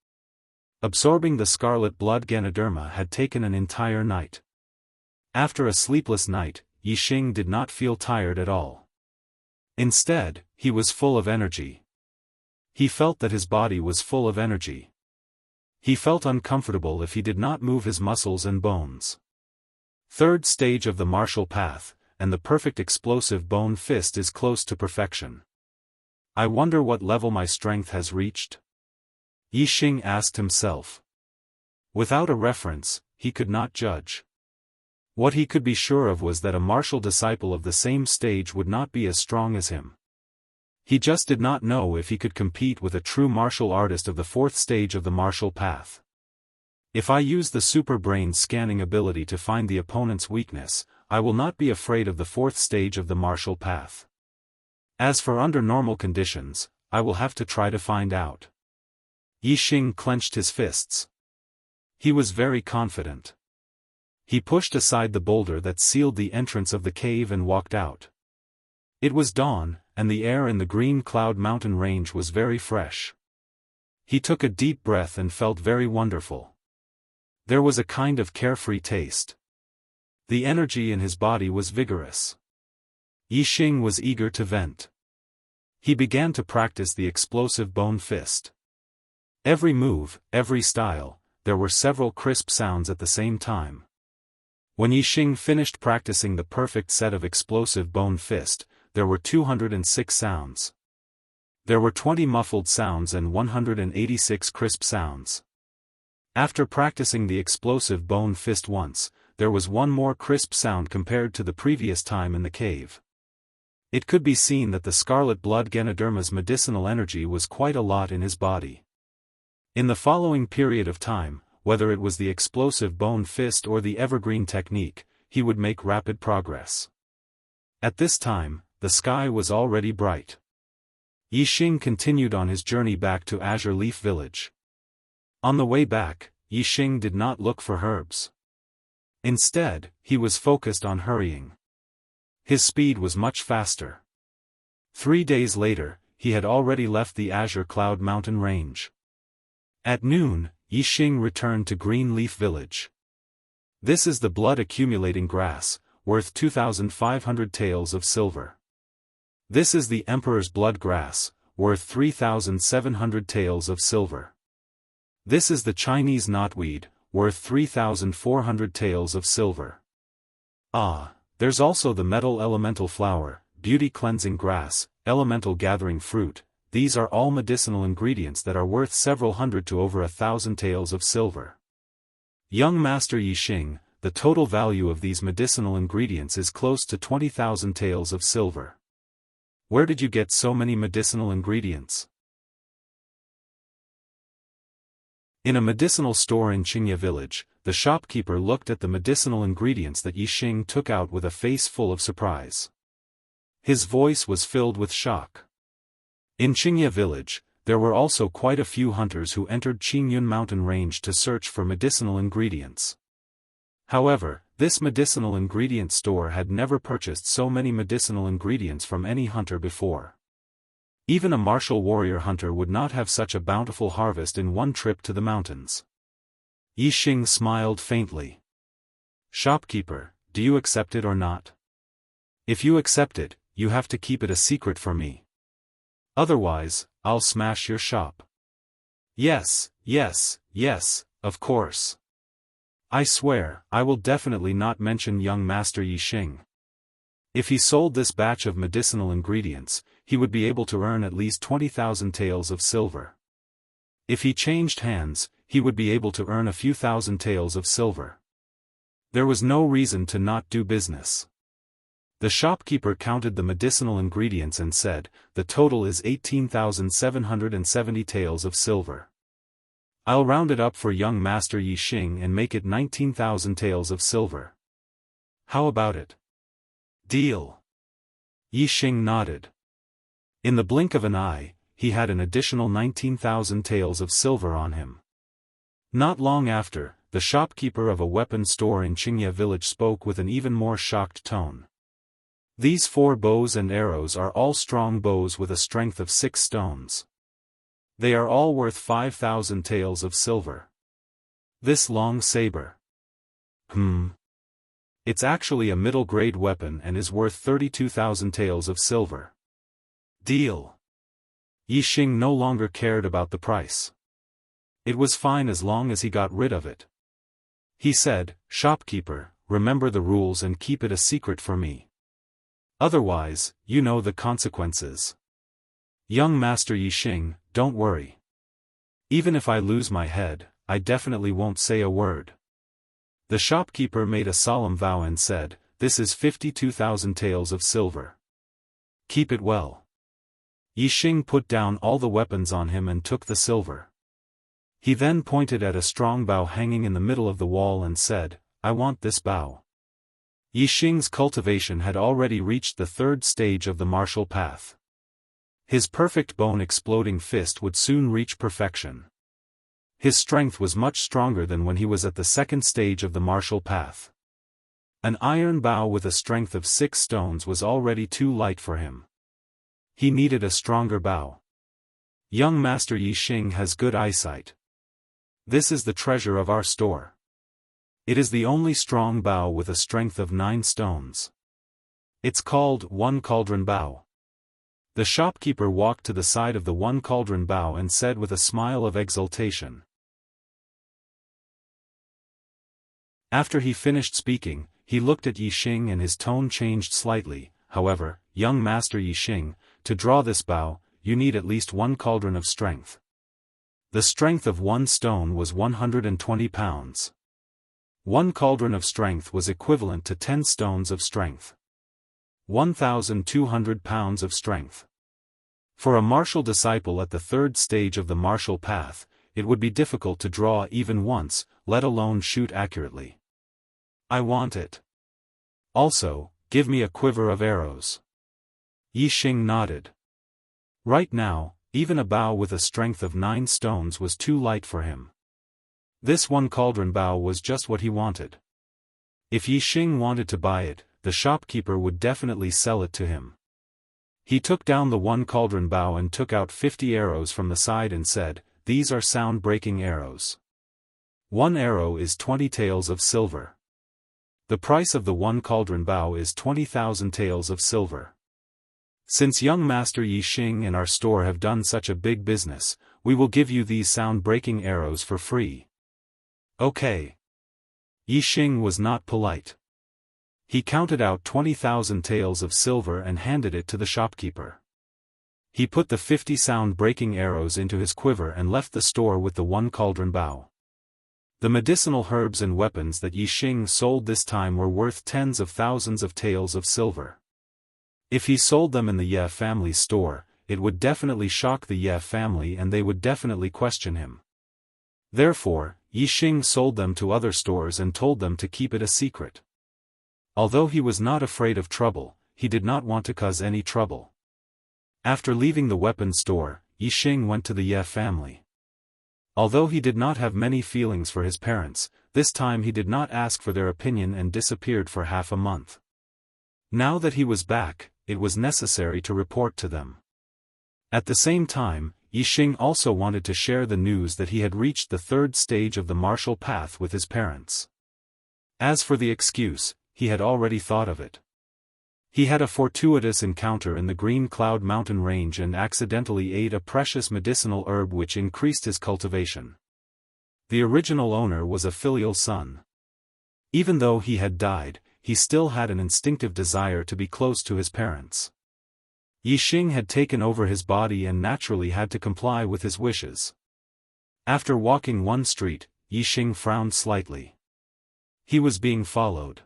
Absorbing the scarlet blood Ganoderma had taken an entire night. After a sleepless night, Yixing did not feel tired at all. Instead, he was full of energy. He felt that his body was full of energy. He felt uncomfortable if he did not move his muscles and bones. Third stage of the martial path, and the perfect explosive bone fist is close to perfection. I wonder what level my strength has reached? Yixing asked himself. Without a reference, he could not judge. What he could be sure of was that a martial disciple of the same stage would not be as strong as him. He just did not know if he could compete with a true martial artist of the fourth stage of the martial path. If I use the super brain scanning ability to find the opponent's weakness, I will not be afraid of the fourth stage of the martial path. As for under normal conditions, I will have to try to find out. Yixing clenched his fists. He was very confident. He pushed aside the boulder that sealed the entrance of the cave and walked out. It was dawn, and the air in the Green Cloud Mountain range was very fresh. He took a deep breath and felt very wonderful. There was a kind of carefree taste. The energy in his body was vigorous. Yixing was eager to vent. He began to practice the explosive bone fist. Every move, every style, there were several crisp sounds at the same time. When Yixing finished practicing the perfect set of explosive bone fist, there were 206 sounds. There were 20 muffled sounds and 186 crisp sounds. After practicing the explosive bone fist once, there was one more crisp sound compared to the previous time in the cave. It could be seen that the scarlet blood Ganoderma's medicinal energy was quite a lot in his body. In the following period of time, whether it was the explosive bone fist or the evergreen technique, he would make rapid progress. At this time, the sky was already bright. Yixing continued on his journey back to Azure Leaf Village. On the way back, Yixing did not look for herbs. Instead, he was focused on hurrying. His speed was much faster. 3 days later, he had already left the Azure Cloud Mountain range. At noon, Yixing returned to Green Leaf Village. This is the blood-accumulating grass, worth 2,500 taels of silver. This is the Emperor's blood grass, worth 3,700 taels of silver. This is the Chinese knotweed, worth 3,400 taels of silver. Ah, there's also the metal elemental flower, beauty-cleansing grass, elemental gathering fruit. These are all medicinal ingredients that are worth several hundred to over 1,000 taels of silver. Young Master Yixing, the total value of these medicinal ingredients is close to 20,000 taels of silver. Where did you get so many medicinal ingredients? In a medicinal store in Xianxia village, the shopkeeper looked at the medicinal ingredients that Yixing took out with a face full of surprise. His voice was filled with shock. In Xianxia village, there were also quite a few hunters who entered Qingyun mountain range to search for medicinal ingredients. However, this medicinal ingredient store had never purchased so many medicinal ingredients from any hunter before. Even a martial warrior hunter would not have such a bountiful harvest in one trip to the mountains. Yixing smiled faintly. Shopkeeper, do you accept it or not? If you accept it, you have to keep it a secret for me. Otherwise, I'll smash your shop. Yes, yes, yes, of course. I swear, I will definitely not mention young Master Yixing. If he sold this batch of medicinal ingredients, he would be able to earn at least 20,000 taels of silver. If he changed hands, he would be able to earn a few thousand taels of silver. There was no reason to not do business. The shopkeeper counted the medicinal ingredients and said, the total is 18,770 taels of silver. I'll round it up for young Master Yixing and make it 19,000 taels of silver. How about it? Deal. Yixing nodded. In the blink of an eye, he had an additional 19,000 taels of silver on him. Not long after, the shopkeeper of a weapon store in Xianxia village spoke with an even more shocked tone. These 4 bows and arrows are all strong bows with a strength of 6 stones. They are all worth 5,000 taels of silver. This long saber. It's actually a middle-grade weapon and is worth 32,000 taels of silver. Deal. Yixing no longer cared about the price. It was fine as long as he got rid of it. He said, shopkeeper, remember the rules and keep it a secret for me. Otherwise, you know the consequences. Young Master Yixing, don't worry. Even if I lose my head, I definitely won't say a word. The shopkeeper made a solemn vow and said, this is 52,000 taels of silver. Keep it well. Yixing put down all the weapons on him and took the silver. He then pointed at a strong bow hanging in the middle of the wall and said, I want this bow. Yixing's cultivation had already reached the 3rd stage of the martial path. His perfect bone-exploding fist would soon reach perfection. His strength was much stronger than when he was at the 2nd stage of the martial path. An iron bow with a strength of 6 stones was already too light for him. He needed a stronger bow. Young Master Yixing has good eyesight. This is the treasure of our store. It is the only strong bow with a strength of 9 stones. It's called One Cauldron Bow. The shopkeeper walked to the side of the One Cauldron Bow and said with a smile of exultation. After he finished speaking, he looked at Yixing and his tone changed slightly. However, young Master Yixing, to draw this bow, you need at least 1 cauldron of strength. The strength of 1 stone was 120 pounds. 1 cauldron of strength was equivalent to 10 stones of strength. 1,200 pounds of strength. For a martial disciple at the 3rd stage of the martial path, it would be difficult to draw even once, let alone shoot accurately. I want it. Also, give me a quiver of arrows. Yixing nodded. Right now, even a bow with a strength of 9 stones was too light for him. This 1 cauldron bow was just what he wanted. If Yixing wanted to buy it, the shopkeeper would definitely sell it to him. He took down the 1 cauldron bow and took out 50 arrows from the side and said, these are sound-breaking arrows. 1 arrow is 20 taels of silver. The price of the one cauldron bow is 20,000 taels of silver. Since young Master Yi Xing and our store have done such a big business, we will give you these sound-breaking arrows for free. Okay. Yi Xing was not polite. He counted out 20,000 taels of silver and handed it to the shopkeeper. He put the 50 sound-breaking arrows into his quiver and left the store with the one cauldron bow. The medicinal herbs and weapons that Yi Xing sold this time were worth tens of thousands of taels of silver. If he sold them in the Ye family's store, it would definitely shock the Ye family and they would definitely question him. Therefore, Yi Xing sold them to other stores and told them to keep it a secret. Although he was not afraid of trouble, he did not want to cause any trouble. After leaving the weapon store, Yi Xing went to the Ye family. Although he did not have many feelings for his parents, this time he did not ask for their opinion and disappeared for half a month. Now that he was back, it was necessary to report to them. At the same time, Yi Xing also wanted to share the news that he had reached the third stage of the martial path with his parents. As for the excuse, he had already thought of it. He had a fortuitous encounter in the Green Cloud mountain range and accidentally ate a precious medicinal herb which increased his cultivation. The original owner was a filial son. Even though he had died, he still had an instinctive desire to be close to his parents. Yi Xing had taken over his body and naturally had to comply with his wishes. After walking one street, Yi Xing frowned slightly. He was being followed.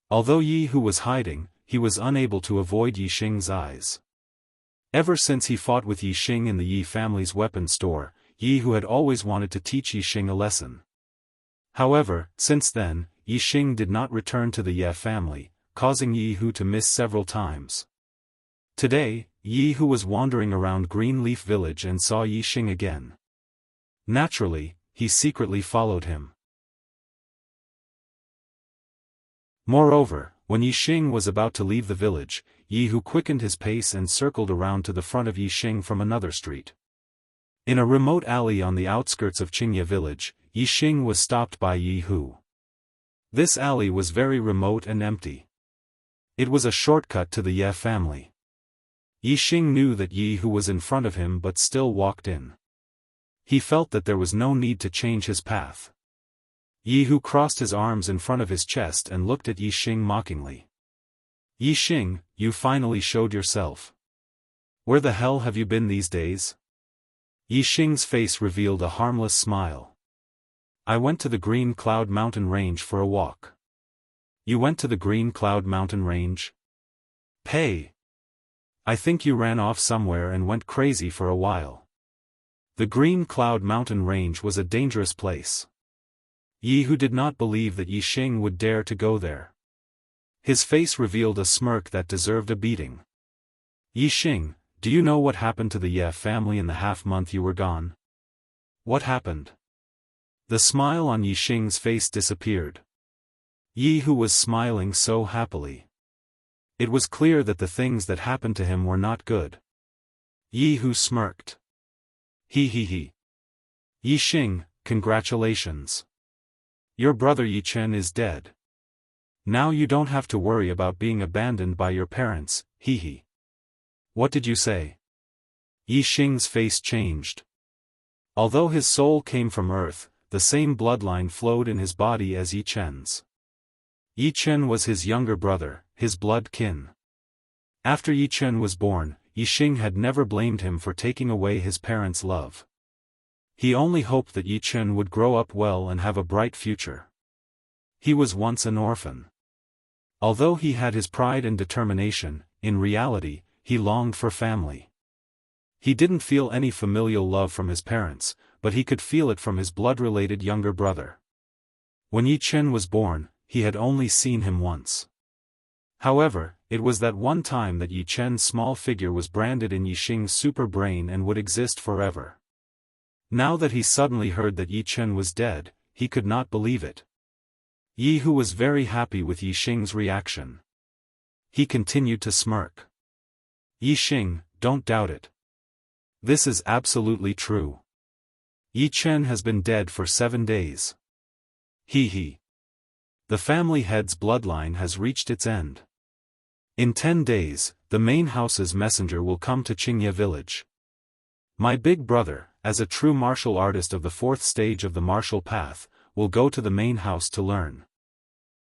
Although Yi Hu was hiding, he was unable to avoid Yi Xing's eyes. Ever since he fought with Yi Xing in the Yi family's weapon store, Yi Hu had always wanted to teach Yi Xing a lesson. However, since then, Yi Xing did not return to the Ye family, causing Yi Hu to miss several times. Today, Yi Hu was wandering around Greenleaf Village and saw Yi Xing again. Naturally, he secretly followed him. Moreover, when Yi Xing was about to leave the village, Yi Hu quickened his pace and circled around to the front of Yi Xing from another street. In a remote alley on the outskirts of Qingye village, Yi Xing was stopped by Yi Hu. This alley was very remote and empty. It was a shortcut to the Ye family. Yi Xing knew that Yi Hu was in front of him but still walked in. He felt that there was no need to change his path. Yi Hu crossed his arms in front of his chest and looked at Yi Xing mockingly. Yi Xing, you finally showed yourself. Where the hell have you been these days? Yi Xing's face revealed a harmless smile. I went to the Green Cloud mountain range for a walk. You went to the Green Cloud mountain range? Pay. I think you ran off somewhere and went crazy for a while. The Green Cloud mountain range was a dangerous place. Yi Hu did not believe that Yi Xing would dare to go there. His face revealed a smirk that deserved a beating. Yi Xing, do you know what happened to the Ye family in the half-month you were gone? What happened? The smile on Yi Xing's face disappeared. Yi Hu was smiling so happily. It was clear that the things that happened to him were not good. Yi Hu smirked. He. Yi Xing, congratulations. Your brother Yi Chen is dead. Now you don't have to worry about being abandoned by your parents, he. What did you say? Yi Xing's face changed. Although his soul came from earth, the same bloodline flowed in his body as Yi Chen's. Yi Chen was his younger brother, his blood kin. After Yi Chen was born, Yi Xing had never blamed him for taking away his parents' love. He only hoped that Yi Chen would grow up well and have a bright future. He was once an orphan. Although he had his pride and determination, in reality, he longed for family. He didn't feel any familial love from his parents, but he could feel it from his blood-related younger brother. When Yi Chen was born, he had only seen him once. However, it was that one time that Yi Chen's small figure was branded in Yi Xing's super brain and would exist forever. Now that he suddenly heard that Yi Chen was dead, he could not believe it. Yi Hu was very happy with Yi Xing's reaction. He continued to smirk. Yi Xing, don't doubt it. This is absolutely true. Yi Chen has been dead for 7 days. He. The The family head's bloodline has reached its end. In 10 days, the main house's messenger will come to Xianxia village. My big brother, as a true martial artist of the 4th stage of the martial path, will go to the main house to learn.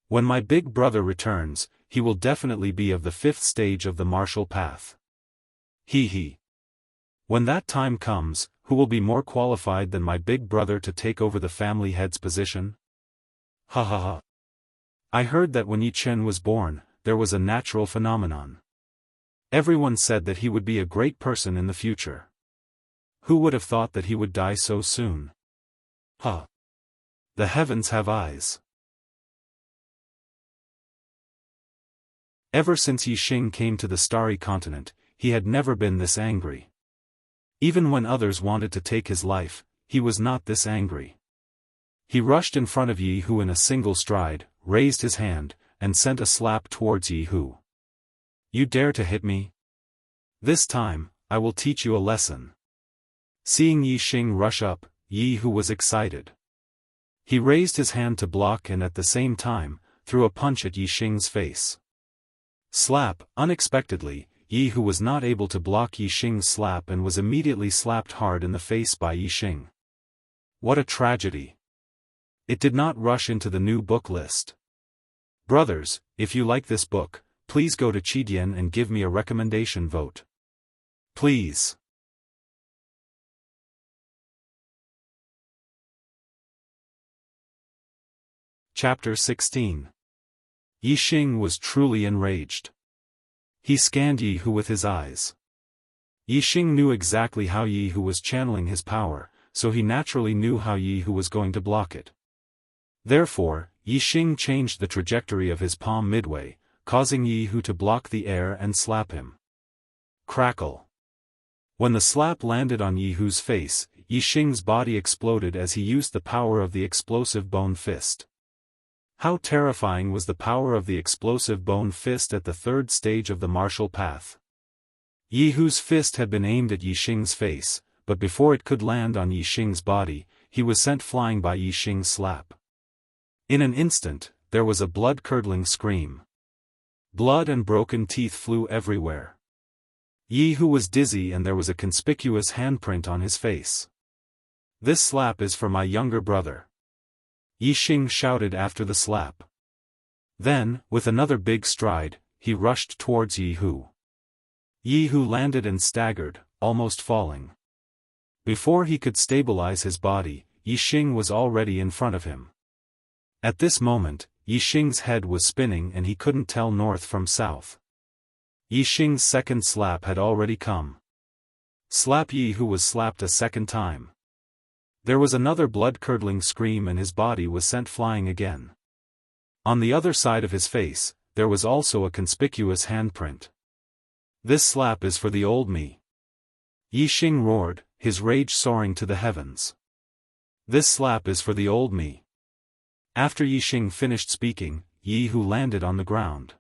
When my big brother returns, he will definitely be of the 5th stage of the martial path. He. When that time comes, who will be more qualified than my big brother to take over the family head's position? Ha ha ha. I heard that when Yi Chen was born, there was a natural phenomenon. Everyone said that he would be a great person in the future. Who would have thought that he would die so soon? Huh. The heavens have eyes. Ever since Yi Xing came to the starry continent, he had never been this angry. Even when others wanted to take his life, he was not this angry. He rushed in front of Yi Hu in a single stride, raised his hand, and sent a slap towards Yi Hu. You dare to hit me? This time, I will teach you a lesson. Seeing Yi Xing rush up, Yi Hu was excited. He raised his hand to block and at the same time, threw a punch at Yi Xing's face. Slap. Unexpectedly, Yi Hu was not able to block Yi Xing's slap and was immediately slapped hard in the face by Yi Xing. What a tragedy. It did not rush into the new book list. Brothers, if you like this book, please go to Qidian and give me a recommendation vote. Please. Chapter 16. Yi Xing was truly enraged. He scanned Yi Hu with his eyes. Yi Xing knew exactly how Yi Hu was channeling his power, so he naturally knew how Yi Hu was going to block it. Therefore, Yi Xing changed the trajectory of his palm midway, causing Yi Hu to block the air and slap him. Crackle. When the slap landed on Yi Hu's face, Yi Xing's body exploded as he used the power of the explosive bone fist. How terrifying was the power of the explosive bone fist at the 3rd stage of the martial path. Yi Hu's fist had been aimed at Yi Xing's face, but before it could land on Yi Xing's body, he was sent flying by Yi Xing's slap. In an instant, there was a blood-curdling scream. Blood and broken teeth flew everywhere. Yi Hu was dizzy and there was a conspicuous handprint on his face. This slap is for my younger brother. Yi Xing shouted after the slap. Then, with another big stride, he rushed towards Yi Hu. Yi Hu landed and staggered, almost falling. Before he could stabilize his body, Yi Xing was already in front of him. At this moment, Yi Xing's head was spinning and he couldn't tell north from south. Yi Xing's second slap had already come. Slap. Yi Hu was slapped a second time. There was another blood-curdling scream and his body was sent flying again. On the other side of his face, there was also a conspicuous handprint. This slap is for the old me. Yi Xing roared, his rage soaring to the heavens. This slap is for the old me. After Yi Xing finished speaking, Yi Hu landed on the ground.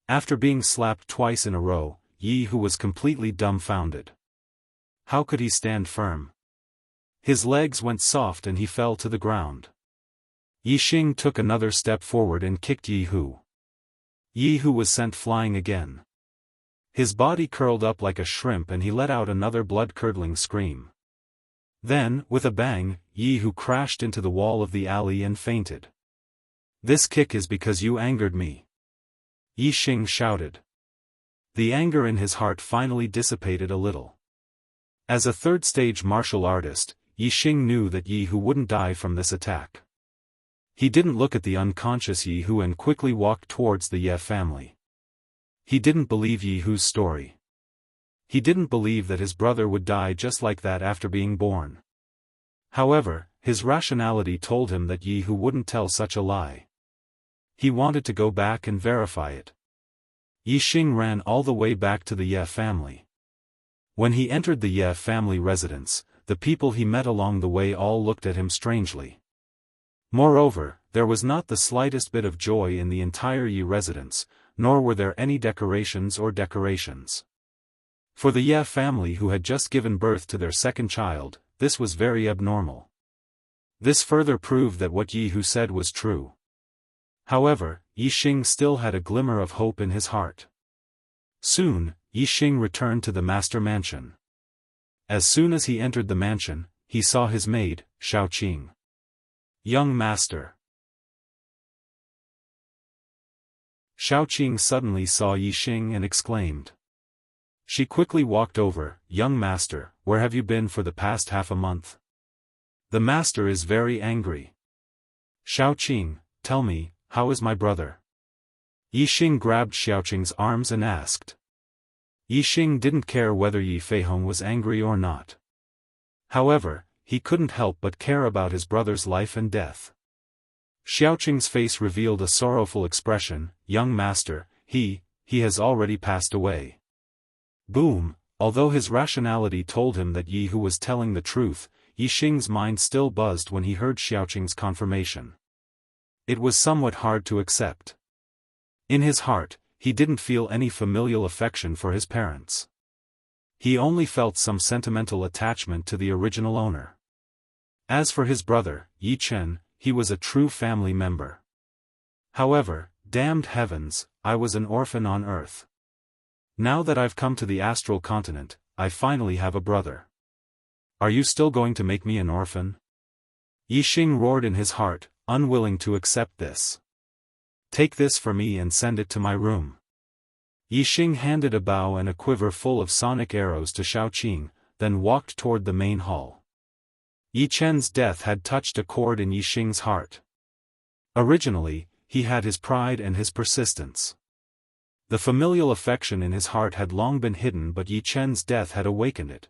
After being slapped twice in a row, Yi Hu was completely dumbfounded. How could he stand firm? His legs went soft and he fell to the ground. Yi Xing took another step forward and kicked Yi Hu. Yi Hu was sent flying again. His body curled up like a shrimp and he let out another blood-curdling scream. Then, with a bang, Yi Hu crashed into the wall of the alley and fainted. This kick is because you angered me. Yi Xing shouted. The anger in his heart finally dissipated a little. As a 3rd-stage martial artist, Yi Xing knew that Yi Hu wouldn't die from this attack. He didn't look at the unconscious Yi Hu and quickly walked towards the Ye family. He didn't believe Yi Hu's story. He didn't believe that his brother would die just like that after being born. However, his rationality told him that Yi Hu wouldn't tell such a lie. He wanted to go back and verify it. Yi Xing ran all the way back to the Ye family. When he entered the Ye family residence, the people he met along the way all looked at him strangely. Moreover, there was not the slightest bit of joy in the entire Yi residence, nor were there any decorations or decorations. For the Ye family who had just given birth to their second child, this was very abnormal. This further proved that what Yi Hu said was true. However, Yixing still had a glimmer of hope in his heart. Soon, Yixing returned to the master mansion. As soon as he entered the mansion, he saw his maid, Xiaoqing. Young master. Xiaoqing suddenly saw Yixing and exclaimed. She quickly walked over. Young master, where have you been for the past half a month? The master is very angry. Xiaoqing, tell me, how is my brother? Yixing grabbed Xiaoqing's arms and asked. Yixing didn't care whether Yi Feihong was angry or not. However, he couldn't help but care about his brother's life and death. Xiaoqing's face revealed a sorrowful expression. Young master, he has already passed away. Boom! Although his rationality told him that Yi Hu was telling the truth, Yixing's mind still buzzed when he heard Xiaoqing's confirmation. It was somewhat hard to accept. In his heart, he didn't feel any familial affection for his parents. He only felt some sentimental attachment to the original owner. As for his brother, Yi Chen, he was a true family member. However, damned heavens, I was an orphan on Earth. Now that I've come to the astral continent, I finally have a brother. Are you still going to make me an orphan? Yixing roared in his heart, unwilling to accept this. Take this for me and send it to my room. Yixing handed a bow and a quiver full of sonic arrows to Xiaoqing, then walked toward the main hall. Yi Chen's death had touched a chord in Yixing's heart. Originally, he had his pride and his persistence. The familial affection in his heart had long been hidden, but Yi Chen's death had awakened it.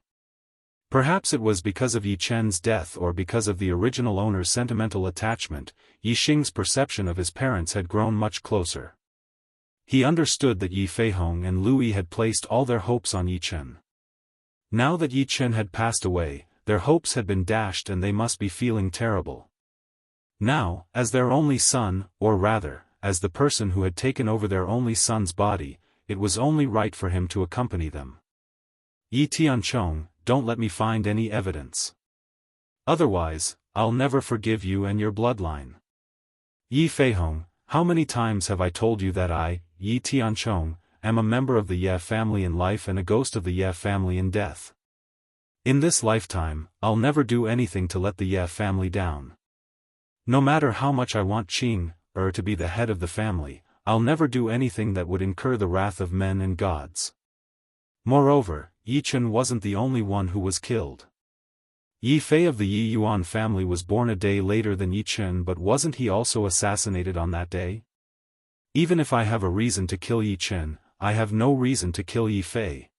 Perhaps it was because of Yi Chen's death or because of the original owner's sentimental attachment, Yixing's perception of his parents had grown much closer. He understood that Yi Feihong and Lu Yi had placed all their hopes on Yi Chen. Now that Yi Chen had passed away, their hopes had been dashed and they must be feeling terrible. Now, as their only son, or rather, as the person who had taken over their only son's body, it was only right for him to accompany them. Yi Tianchong, don't let me find any evidence. Otherwise, I'll never forgive you and your bloodline. Yi Feihong, how many times have I told you that I, Yi Tianchong, am a member of the Ye family in life and a ghost of the Ye family in death? In this lifetime, I'll never do anything to let the Ye family down. No matter how much I want Qing, to be the head of the family, I'll never do anything that would incur the wrath of men and gods. Moreover, Yi Chen wasn't the only one who was killed. Yi Fei of the Yi Yuan family was born a day later than Yi Chen, but wasn't he also assassinated on that day? Even if I have a reason to kill Yi Chen, I have no reason to kill Yi Fei.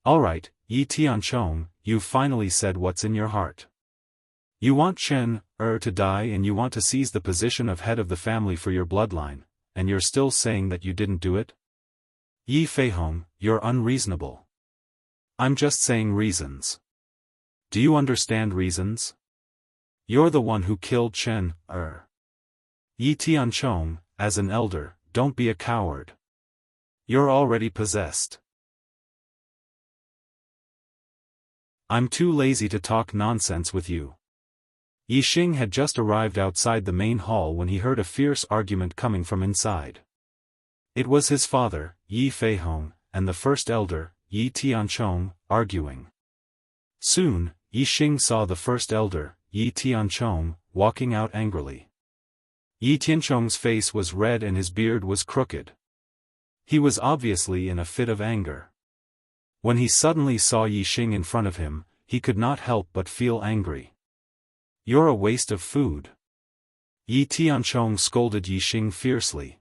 Alright, Yi Tianchong, you've finally said what's in your heart. You want Chen, to die and you want to seize the position of head of the family for your bloodline, and you're still saying that you didn't do it? Yi Feihong, you're unreasonable. I'm just saying reasons. Do you understand reasons? You're the one who killed Chen, Yi Tianchong, as an elder, don't be a coward. You're already possessed. I'm too lazy to talk nonsense with you. Yixing had just arrived outside the main hall when he heard a fierce argument coming from inside. It was his father, Yi Feihong, and the first elder, Yi Tianchong, arguing. Soon, Yixing saw the first elder, Yi Tianchong, walking out angrily. Yi Tianchong's face was red and his beard was crooked. He was obviously in a fit of anger. When he suddenly saw Yixing in front of him, he could not help but feel angry. You're a waste of food. Yi Tianchong scolded Yixing fiercely.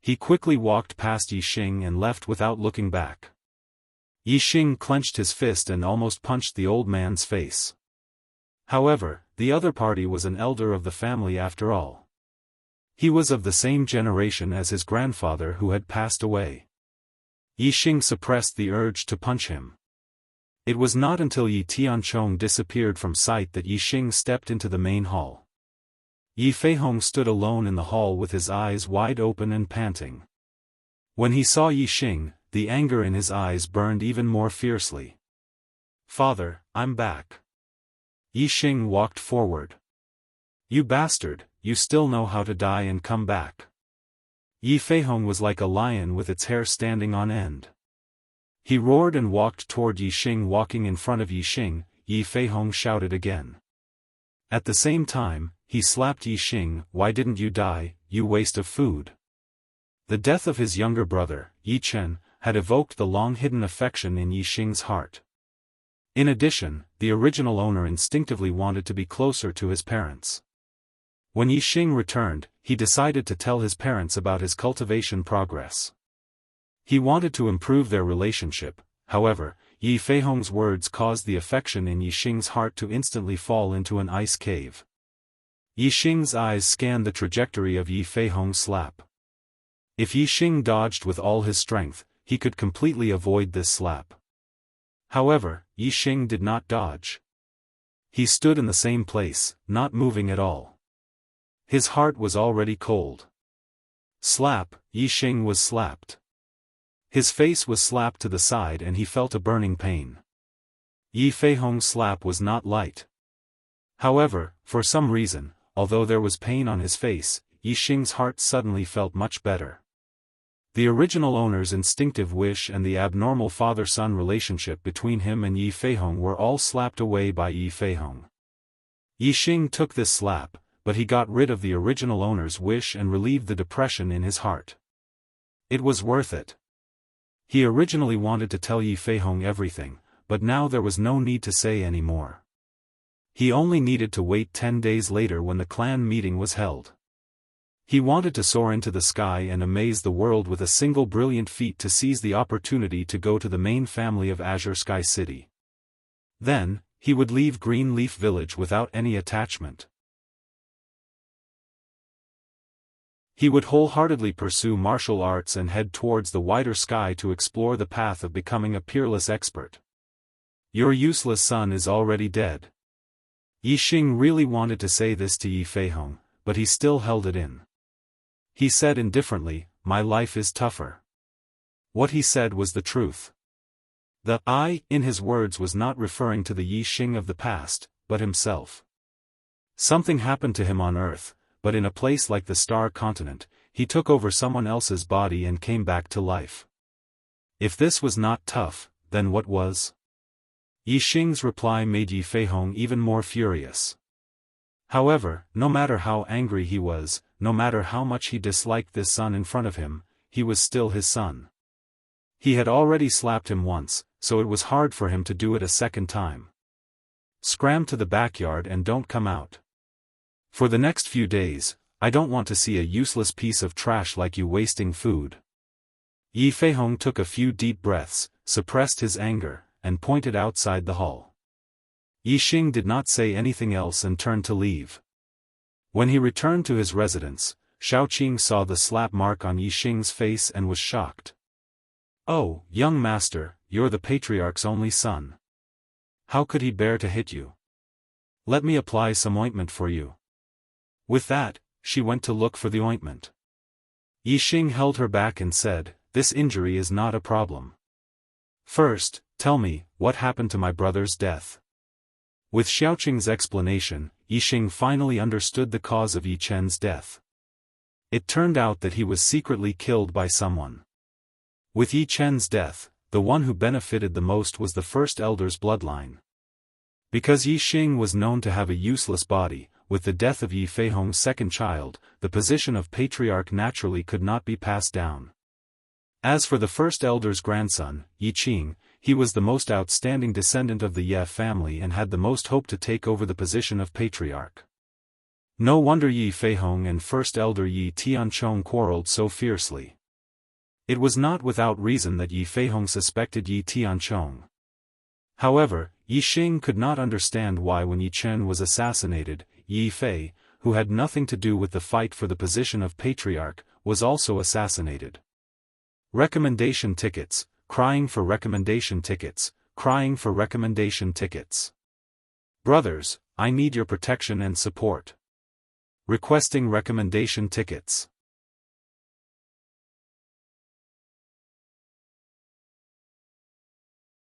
He quickly walked past Yixing and left without looking back. Yixing clenched his fist and almost punched the old man's face. However, the other party was an elder of the family after all. He was of the same generation as his grandfather who had passed away. Yixing suppressed the urge to punch him. It was not until Yi Tianchong disappeared from sight that Yixing stepped into the main hall. Yi Feihong stood alone in the hall with his eyes wide open and panting. When he saw Yixing, the anger in his eyes burned even more fiercely. Father, I'm back. Yixing walked forward. You bastard, you still know how to die and come back. Yi Feihong was like a lion with its hair standing on end. He roared and walked toward Yi Xing. Walking in front of Yi Xing, Yi Feihong shouted again. At the same time, he slapped Yi Xing. Why didn't you die, you waste of food? The death of his younger brother, Yi Chen, had evoked the long-hidden affection in Yi Xing's heart. In addition, the original owner instinctively wanted to be closer to his parents. When Yi Xing returned, he decided to tell his parents about his cultivation progress. He wanted to improve their relationship. However, Yi Feihong's words caused the affection in Yi Xing's heart to instantly fall into an ice cave. Yi Xing's eyes scanned the trajectory of Yi Feihong's slap. If Yi Xing dodged with all his strength, he could completely avoid this slap. However, Yi Xing did not dodge. He stood in the same place, not moving at all. His heart was already cold. Slap, Yi Xing was slapped. His face was slapped to the side and he felt a burning pain. Yi Feihong's slap was not light. However, for some reason, although there was pain on his face, Yi Xing's heart suddenly felt much better. The original owner's instinctive wish and the abnormal father-son relationship between him and Yi Feihong were all slapped away by Yi Feihong. Yi Xing took this slap, but he got rid of the original owner's wish and relieved the depression in his heart. It was worth it. He originally wanted to tell Yi Feihong everything, but now there was no need to say any more. He only needed to wait 10 days later when the clan meeting was held. He wanted to soar into the sky and amaze the world with a single brilliant feat to seize the opportunity to go to the main family of Azure Sky City. Then, he would leave Green Leaf Village without any attachment. He would wholeheartedly pursue martial arts and head towards the wider sky to explore the path of becoming a peerless expert. Your useless son is already dead. Yi Xing really wanted to say this to Yi Feihong, but he still held it in. He said indifferently, "My life is tougher." What he said was the truth. The "I" in his words was not referring to the Yi Xing of the past, but himself. Something happened to him on Earth, but in a place like the Star Continent, he took over someone else's body and came back to life. If this was not tough, then what was? Yi Xing's reply made Yi Feihong even more furious. However, no matter how angry he was, no matter how much he disliked this son in front of him, he was still his son. He had already slapped him once, so it was hard for him to do it a second time. Scram to the backyard and don't come out. For the next few days, I don't want to see a useless piece of trash like you wasting food. Yi Feihong took a few deep breaths, suppressed his anger, and pointed outside the hall. Yi Xing did not say anything else and turned to leave. When he returned to his residence, Xiaoqing saw the slap mark on Yi Xing's face and was shocked. "Oh, young master, you're the patriarch's only son. How could he bear to hit you? Let me apply some ointment for you." With that, she went to look for the ointment. Yi Xing held her back and said, "This injury is not a problem. First, tell me, what happened to my brother's death?" With Xiaoqing's explanation, Yi Xing finally understood the cause of Yi Chen's death. It turned out that he was secretly killed by someone. With Yi Chen's death, the one who benefited the most was the first elder's bloodline. Because Yi Xing was known to have a useless body, with the death of Yi Feihong's second child, the position of patriarch naturally could not be passed down. As for the first elder's grandson, Yi Qing, he was the most outstanding descendant of the Ye family and had the most hope to take over the position of patriarch. No wonder Yi Feihong and first elder Yi Tianchong quarreled so fiercely. It was not without reason that Yi Feihong suspected Yi Tianchong. However, Yi Xing could not understand why when Yi Chen was assassinated, Yi Fei, who had nothing to do with the fight for the position of patriarch, was also assassinated. Recommendation tickets, crying for recommendation tickets, crying for recommendation tickets. Brothers, I need your protection and support. Requesting recommendation tickets.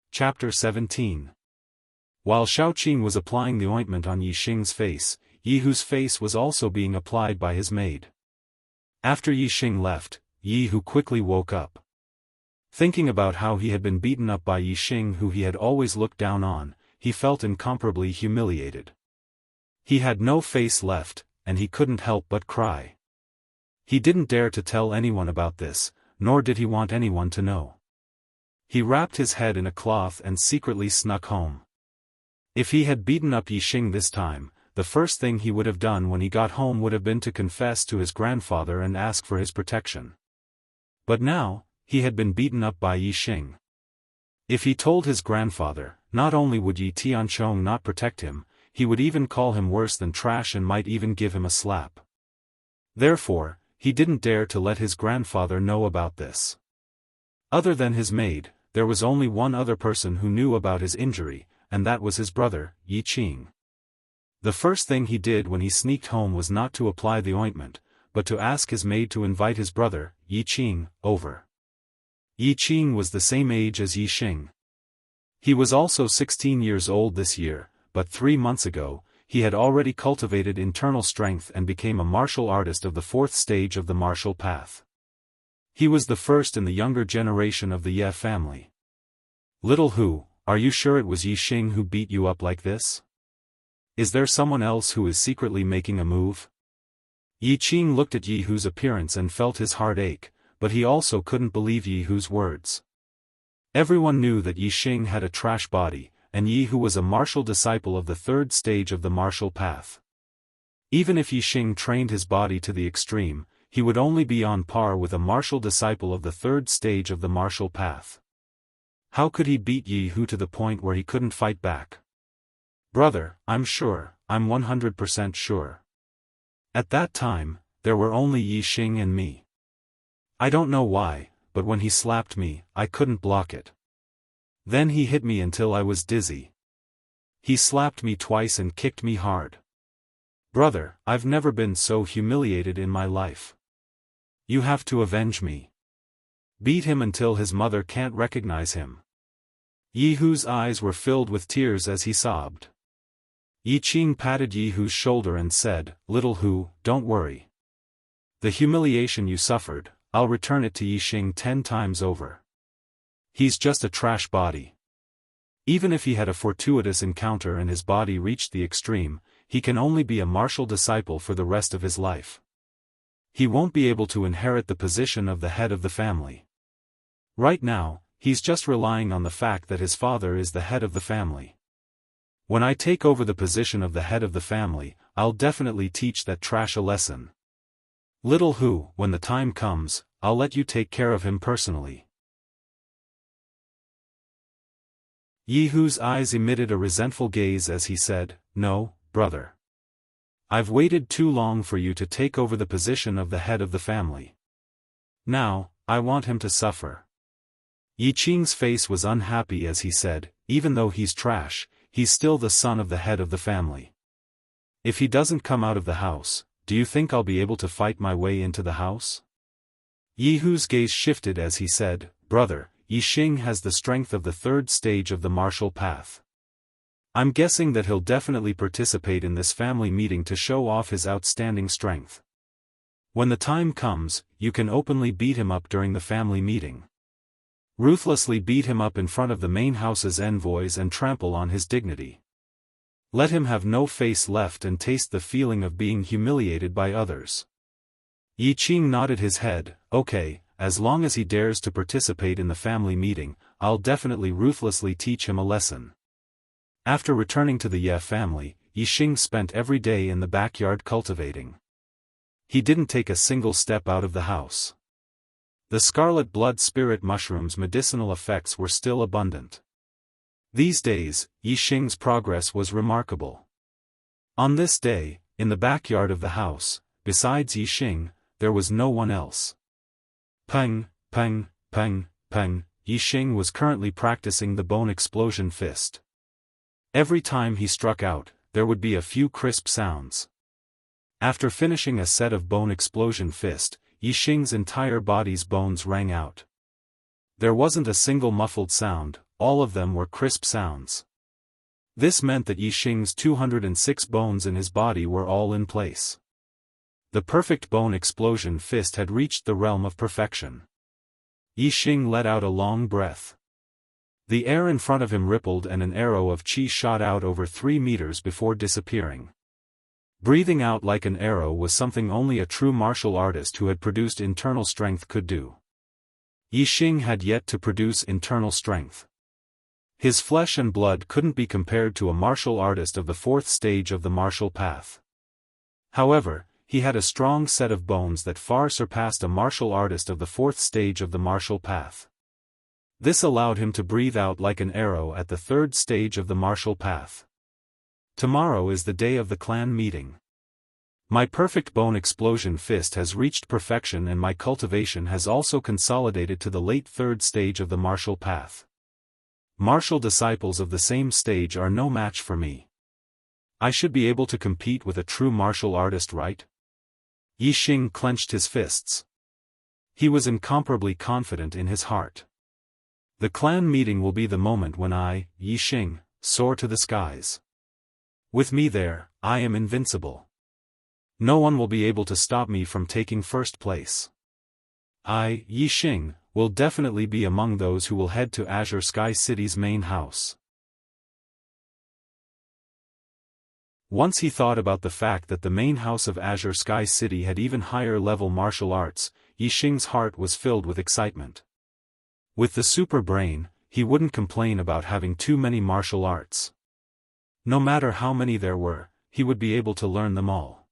Chapter 17. While Xiaoqing was applying the ointment on Yi Xing's face, Yihu's face was also being applied by his maid. After Yixing left, Yihu quickly woke up. Thinking about how he had been beaten up by Yixing, who he had always looked down on, he felt incomparably humiliated. He had no face left, and he couldn't help but cry. He didn't dare to tell anyone about this, nor did he want anyone to know. He wrapped his head in a cloth and secretly snuck home. If he had beaten up Yixing this time, the first thing he would have done when he got home would have been to confess to his grandfather and ask for his protection. But now, he had been beaten up by Yixing. If he told his grandfather, not only would Yi Tianchong not protect him, he would even call him worse than trash and might even give him a slap. Therefore, he didn't dare to let his grandfather know about this. Other than his maid, there was only one other person who knew about his injury, and that was his brother, Yi Qing. The first thing he did when he sneaked home was not to apply the ointment, but to ask his maid to invite his brother, Yi Qing, over. Yi Qing was the same age as Yixing. He was also 16 years old this year, but 3 months ago, he had already cultivated internal strength and became a martial artist of the 4th stage of the martial path. He was the first in the younger generation of the Ye family. Little Hu, are you sure it was Yixing who beat you up like this? Is there someone else who is secretly making a move? Yi Qing looked at Yihu's appearance and felt his heart ache, but he also couldn't believe Yihu's words. Everyone knew that Yixing had a trash body, and Yihu was a martial disciple of the 3rd stage of the martial path. Even if Yixing trained his body to the extreme, he would only be on par with a martial disciple of the 3rd stage of the martial path. How could he beat Yihu to the point where he couldn't fight back? Brother, I'm 100% sure. At that time, there were only Yixing and me. I don't know why, but when he slapped me, I couldn't block it. Then he hit me until I was dizzy. He slapped me twice and kicked me hard. Brother, I've never been so humiliated in my life. You have to avenge me. Beat him until his mother can't recognize him. Yihu's eyes were filled with tears as he sobbed. Yi Qing patted Yihu's shoulder and said, Little Hu, don't worry. The humiliation you suffered, I'll return it to Yixing 10 times over. He's just a trash body. Even if he had a fortuitous encounter and his body reached the extreme, he can only be a martial disciple for the rest of his life. He won't be able to inherit the position of the head of the family. Right now, he's just relying on the fact that his father is the head of the family. When I take over the position of the head of the family, I'll definitely teach that trash a lesson. Little Hu, when the time comes, I'll let you take care of him personally. Yihu's eyes emitted a resentful gaze as he said, No, brother. I've waited too long for you to take over the position of the head of the family. Now, I want him to suffer. Yi Qing's face was unhappy as he said, even though he's trash, he's still the son of the head of the family. If he doesn't come out of the house, do you think I'll be able to fight my way into the house? Yihu's gaze shifted as he said, Brother, Yixing has the strength of the 3rd stage of the martial path. I'm guessing that he'll definitely participate in this family meeting to show off his outstanding strength. When the time comes, you can openly beat him up during the family meeting. Ruthlessly beat him up in front of the main house's envoys and trample on his dignity. Let him have no face left and taste the feeling of being humiliated by others. Yi Qing nodded his head, Okay, as long as he dares to participate in the family meeting, I'll definitely ruthlessly teach him a lesson. After returning to the Ye family, Yixing spent every day in the backyard cultivating. He didn't take a single step out of the house. The scarlet blood spirit mushroom's medicinal effects were still abundant. These days, Yixing's progress was remarkable. On this day, in the backyard of the house, besides Yixing, there was no one else. Peng, peng, peng, peng, Yixing was currently practicing the bone explosion fist. Every time he struck out, there would be a few crisp sounds. After finishing a set of bone explosion fist, Yixing's entire body's bones rang out. There wasn't a single muffled sound, all of them were crisp sounds. This meant that Yi Xing's 206 bones in his body were all in place. The perfect bone explosion fist had reached the realm of perfection. Yi Xing let out a long breath. The air in front of him rippled and an arrow of qi shot out over 3 meters before disappearing. Breathing out like an arrow was something only a true martial artist who had produced internal strength could do. Yi Xing had yet to produce internal strength. His flesh and blood couldn't be compared to a martial artist of the 4th stage of the martial path. However, he had a strong set of bones that far surpassed a martial artist of the 4th stage of the martial path. This allowed him to breathe out like an arrow at the 3rd stage of the martial path. Tomorrow is the day of the clan meeting. My perfect bone explosion fist has reached perfection and my cultivation has also consolidated to the late 3rd stage of the martial path. Martial disciples of the same stage are no match for me. I should be able to compete with a true martial artist, right? Yi Xing clenched his fists. He was incomparably confident in his heart. The clan meeting will be the moment when I, Yi Xing, soar to the skies. With me there, I am invincible. No one will be able to stop me from taking first place. I, Yi Xing, will definitely be among those who will head to Azure Sky City's main house. Once he thought about the fact that the main house of Azure Sky City had even higher level martial arts, Yi Xing's heart was filled with excitement. With the super brain, he wouldn't complain about having too many martial arts. No matter how many there were, he would be able to learn them all.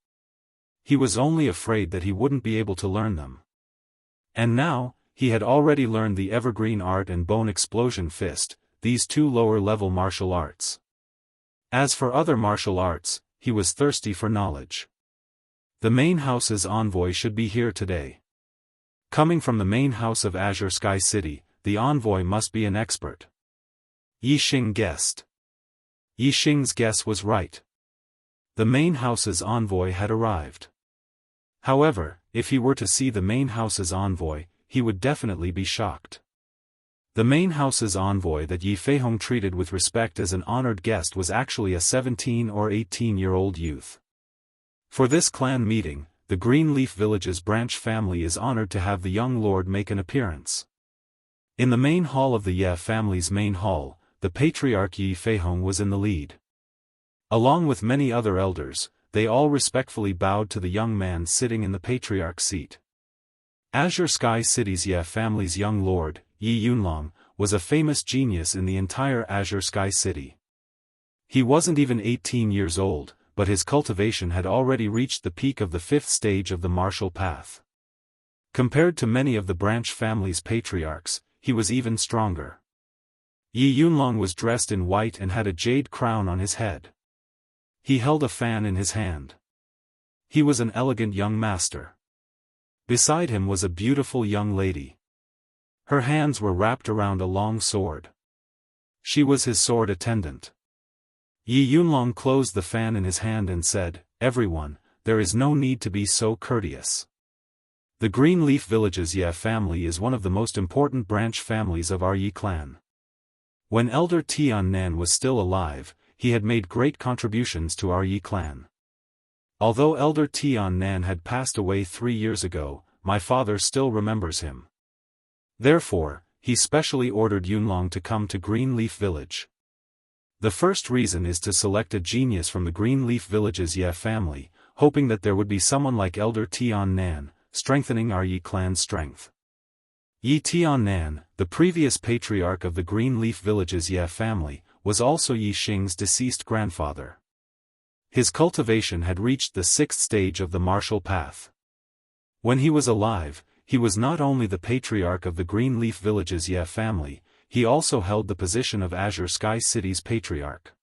He was only afraid that he wouldn't be able to learn them. And now, he had already learned the evergreen art and bone explosion fist, these 2 lower-level martial arts. As for other martial arts, he was thirsty for knowledge. The main house's envoy should be here today. Coming from the main house of Azure Sky City, the envoy must be an expert. Yi Xing guessed. Yi Xing's guess was right. The main house's envoy had arrived. However, if he were to see the main house's envoy, he would definitely be shocked. The main house's envoy that Yi Feihong treated with respect as an honored guest was actually a 17 or 18-year-old youth. For this clan meeting, the Greenleaf Village's branch family is honored to have the young lord make an appearance. In the main hall of the Ye family's main hall, the patriarch Yi Feihong was in the lead. Along with many other elders, they all respectfully bowed to the young man sitting in the patriarch's seat. Azure Sky City's Ye family's young lord, Yi Yunlong, was a famous genius in the entire Azure Sky City. He wasn't even 18 years old, but his cultivation had already reached the peak of the 5th stage of the martial path. Compared to many of the branch family's patriarchs, he was even stronger. Yi Yunlong was dressed in white and had a jade crown on his head. He held a fan in his hand. He was an elegant young master. Beside him was a beautiful young lady. Her hands were wrapped around a long sword. She was his sword attendant. Yi Yunlong closed the fan in his hand and said, "Everyone, there is no need to be so courteous. The Greenleaf Village's Ye family is one of the most important branch families of our Yi clan. When Elder Tian Nan was still alive, he had made great contributions to our Yi clan. Although Elder Tian Nan had passed away 3 years ago, my father still remembers him. Therefore, he specially ordered Yunlong to come to Greenleaf Village. The first reason is to select a genius from the Greenleaf Village's Ye family, hoping that there would be someone like Elder Tian Nan, strengthening our Yi clan's strength. Yi Tian Nan, the previous patriarch of the Greenleaf Village's Ye family, was also Yi Xing's deceased grandfather. His cultivation had reached the 6th stage of the martial path. When he was alive, he was not only the patriarch of the Greenleaf Village's Ye family, he also held the position of Azure Sky City's patriarch.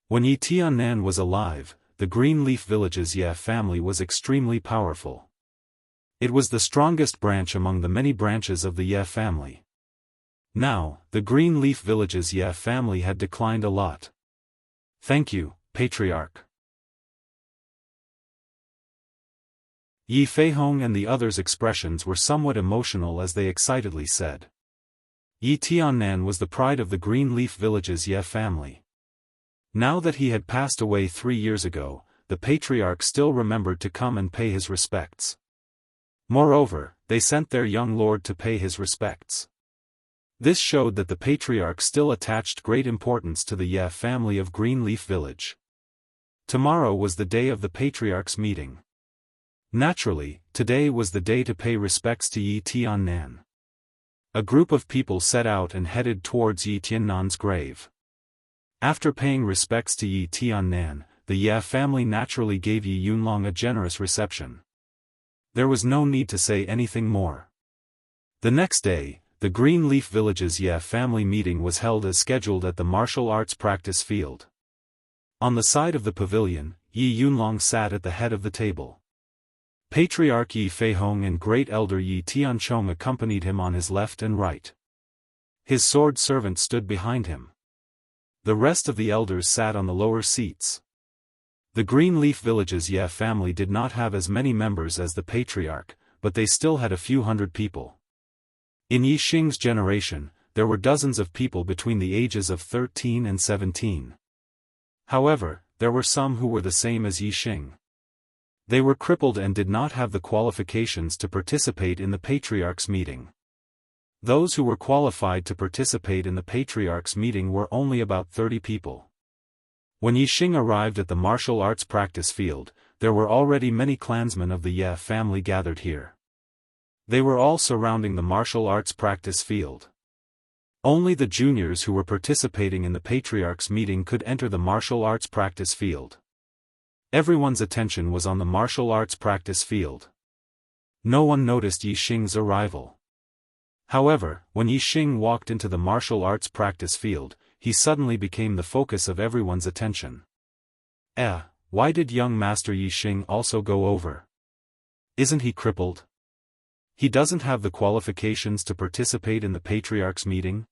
When Yi Tiannan was alive, the Greenleaf Village's Ye family was extremely powerful. It was the strongest branch among the many branches of the Ye family. Now, the Greenleaf Village's Ye family had declined a lot. "Thank you, Patriarch." Yi Feihong and the others' expressions were somewhat emotional as they excitedly said. Yi Tiannan was the pride of the Greenleaf Village's Ye family. Now that he had passed away 3 years ago, the patriarch still remembered to come and pay his respects. Moreover, they sent their young lord to pay his respects. This showed that the patriarch still attached great importance to the Ye family of Greenleaf Village. Tomorrow was the day of the patriarch's meeting. Naturally, today was the day to pay respects to Yi Tiannan. A group of people set out and headed towards Yi Tiannan's grave. After paying respects to Yi Tiannan, the Ye family naturally gave Yi Yunlong a generous reception. There was no need to say anything more. The next day, the Greenleaf Village's Ye family meeting was held as scheduled at the martial arts practice field. On the side of the pavilion, Yi Yunlong sat at the head of the table. Patriarch Yi Feihong and Great Elder Yi Tianchong accompanied him on his left and right. His sword servant stood behind him. The rest of the elders sat on the lower seats. The Greenleaf Village's Ye family did not have as many members as the patriarch, but they still had a few hundred people. In Yi Xing's generation, there were dozens of people between the ages of 13 and 17. However, there were some who were the same as Yi Xing. They were crippled and did not have the qualifications to participate in the patriarch's meeting. Those who were qualified to participate in the patriarch's meeting were only about 30 people. When Yi Xing arrived at the martial arts practice field, there were already many clansmen of the Ye family gathered here. They were all surrounding the martial arts practice field. Only the juniors who were participating in the patriarch's meeting could enter the martial arts practice field. Everyone's attention was on the martial arts practice field. No one noticed Yi Xing's arrival. However, when Yi Xing walked into the martial arts practice field, he suddenly became the focus of everyone's attention. Why did young Master Yi Xing also go over? Isn't he crippled? He doesn't have the qualifications to participate in the patriarch's meeting?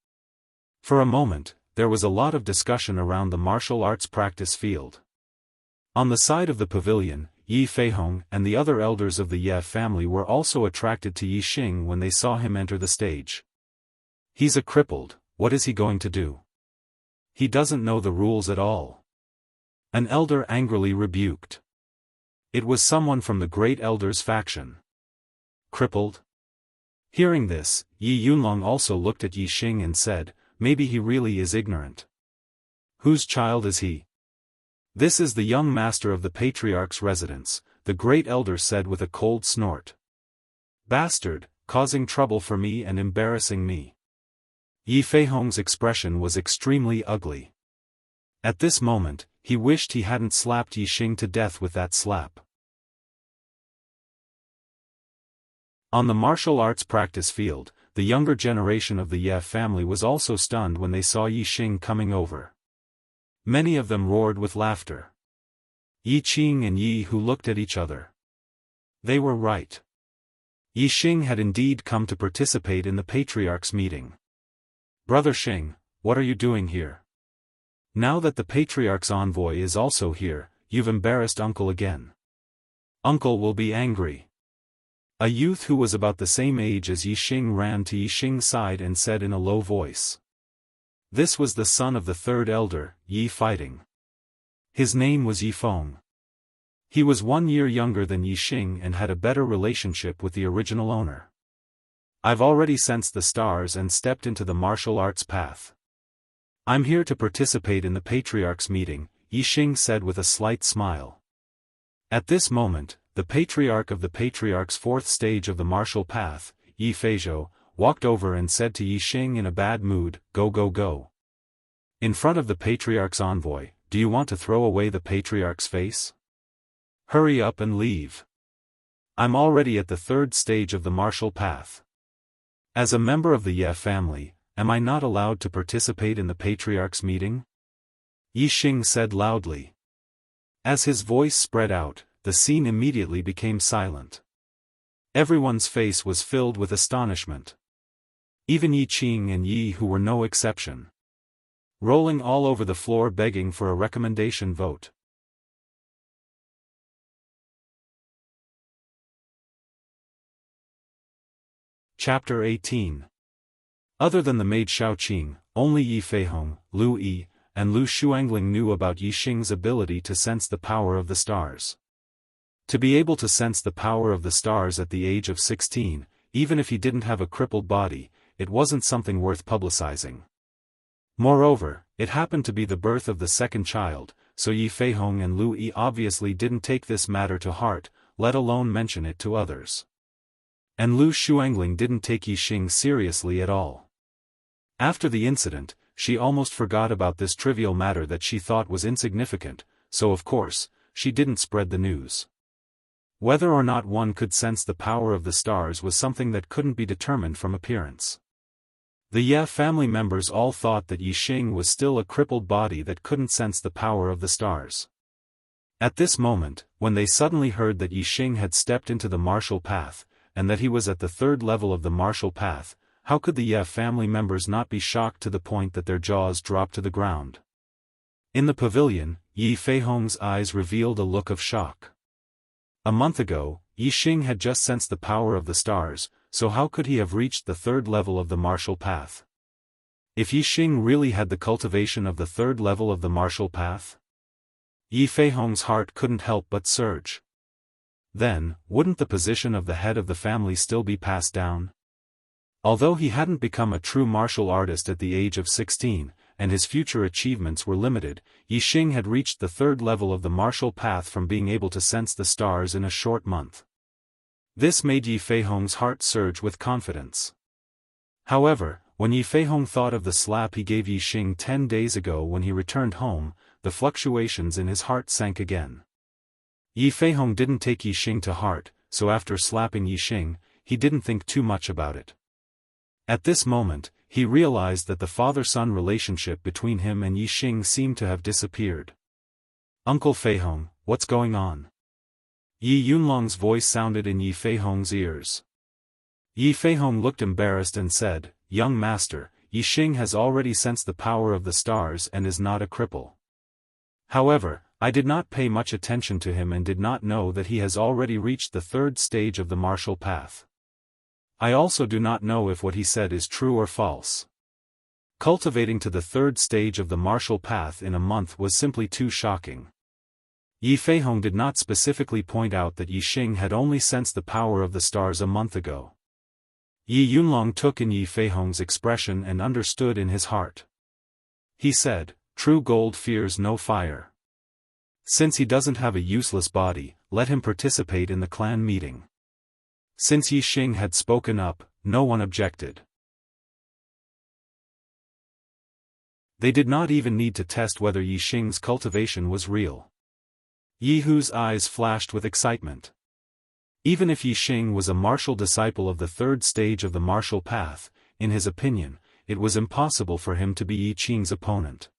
For a moment, there was a lot of discussion around the martial arts practice field. On the side of the pavilion, Yi Feihong and the other elders of the Ye family were also attracted to Yi Xing when they saw him enter the stage. He's a crippled, what is he going to do? He doesn't know the rules at all. An elder angrily rebuked. It was someone from the Great Elder's faction. Crippled? Hearing this, Yi Yunlong also looked at Yi Xing and said, maybe he really is ignorant. Whose child is he? This is the young master of the patriarch's residence, the Great Elder said with a cold snort. Bastard, causing trouble for me and embarrassing me. Yi Feihong's expression was extremely ugly. At this moment, he wished he hadn't slapped Yi Xing to death with that slap. On the martial arts practice field, the younger generation of the Ye family was also stunned when they saw Yi Xing coming over. Many of them roared with laughter. Yi Qing and Yi Hu looked at each other. They were right. Yi Xing had indeed come to participate in the patriarch's meeting. Brother Xing, what are you doing here? Now that the patriarch's envoy is also here, you've embarrassed uncle again. Uncle will be angry. A youth who was about the same age as Yi Xing ran to Yi Xing's side and said in a low voice. This was the son of the third elder, Yi Fighting. His name was Yi Feng. He was 1 year younger than Yi Xing and had a better relationship with the original owner. I've already sensed the stars and stepped into the martial arts path. I'm here to participate in the patriarch's meeting, Yi Xing said with a slight smile. At this moment, the patriarch of the patriarch's fourth stage of the martial path, Yi Feizhou, walked over and said to Yi Xing in a bad mood, go go go. In front of the patriarch's envoy, do you want to throw away the patriarch's face? Hurry up and leave. I'm already at the third stage of the martial path. As a member of the Ye family, am I not allowed to participate in the patriarch's meeting? Yi Xing said loudly. As his voice spread out, the scene immediately became silent. Everyone's face was filled with astonishment. Even Yi Qing and Yi Hu were no exception. Rolling all over the floor begging for a recommendation vote. Chapter 18. Other than the maid Xiaoqing, only Yi Feihong, Lu Yi, and Lu Shuangling knew about Yi Xing's ability to sense the power of the stars. To be able to sense the power of the stars at the age of 16, even if he didn't have a crippled body, it wasn't something worth publicizing. Moreover, it happened to be the birth of the second child, so Yi Feihong and Lu Yi obviously didn't take this matter to heart, let alone mention it to others. And Lu Shuangling didn't take Yi Xing seriously at all. After the incident, she almost forgot about this trivial matter that she thought was insignificant, so of course, she didn't spread the news. Whether or not one could sense the power of the stars was something that couldn't be determined from appearance. The Ye family members all thought that Yi Xing was still a crippled body that couldn't sense the power of the stars. At this moment, when they suddenly heard that Yi Xing had stepped into the martial path, and that he was at the third level of the martial path, how could the Ye family members not be shocked to the point that their jaws dropped to the ground? In the pavilion, Yi Feihong's eyes revealed a look of shock. A month ago, Yi Xing had just sensed the power of the stars, so how could he have reached the third level of the martial path? If Yi Xing really had the cultivation of the third level of the martial path? Yi Feihong's heart couldn't help but surge. Then, wouldn't the position of the head of the family still be passed down? Although he hadn't become a true martial artist at the age of 16, and his future achievements were limited, Yi Xing had reached the third level of the martial path from being able to sense the stars in a short month. This made Yi Feihong's heart surge with confidence. However, when Yi Feihong thought of the slap he gave Yi Xing 10 days ago when he returned home, the fluctuations in his heart sank again. Yi Feihong didn't take Yi Xing to heart, so after slapping Yi Xing, he didn't think too much about it. At this moment, he realized that the father-son relationship between him and Yi Xing seemed to have disappeared. "Uncle Feihong, what's going on?" Yi Yunlong's voice sounded in Yi Feihong's ears. Yi Feihong looked embarrassed and said, "Young master, Yi Xing has already sensed the power of the stars and is not a cripple. However, I did not pay much attention to him and did not know that he has already reached the third stage of the martial path. I also do not know if what he said is true or false. Cultivating to the third stage of the martial path in a month was simply too shocking." Yi Feihong did not specifically point out that Yi Xing had only sensed the power of the stars a month ago. Yi Yunlong took in Yi Feihong's expression and understood in his heart. He said, "True gold fears no fire. Since he doesn't have a useless body, let him participate in the clan meeting." Since Yi Xing had spoken up, no one objected. They did not even need to test whether Yi Xing's cultivation was real. Yi Hu's eyes flashed with excitement. Even if Yi Xing was a martial disciple of the third stage of the martial path, in his opinion, it was impossible for him to be Yi Qing's opponent.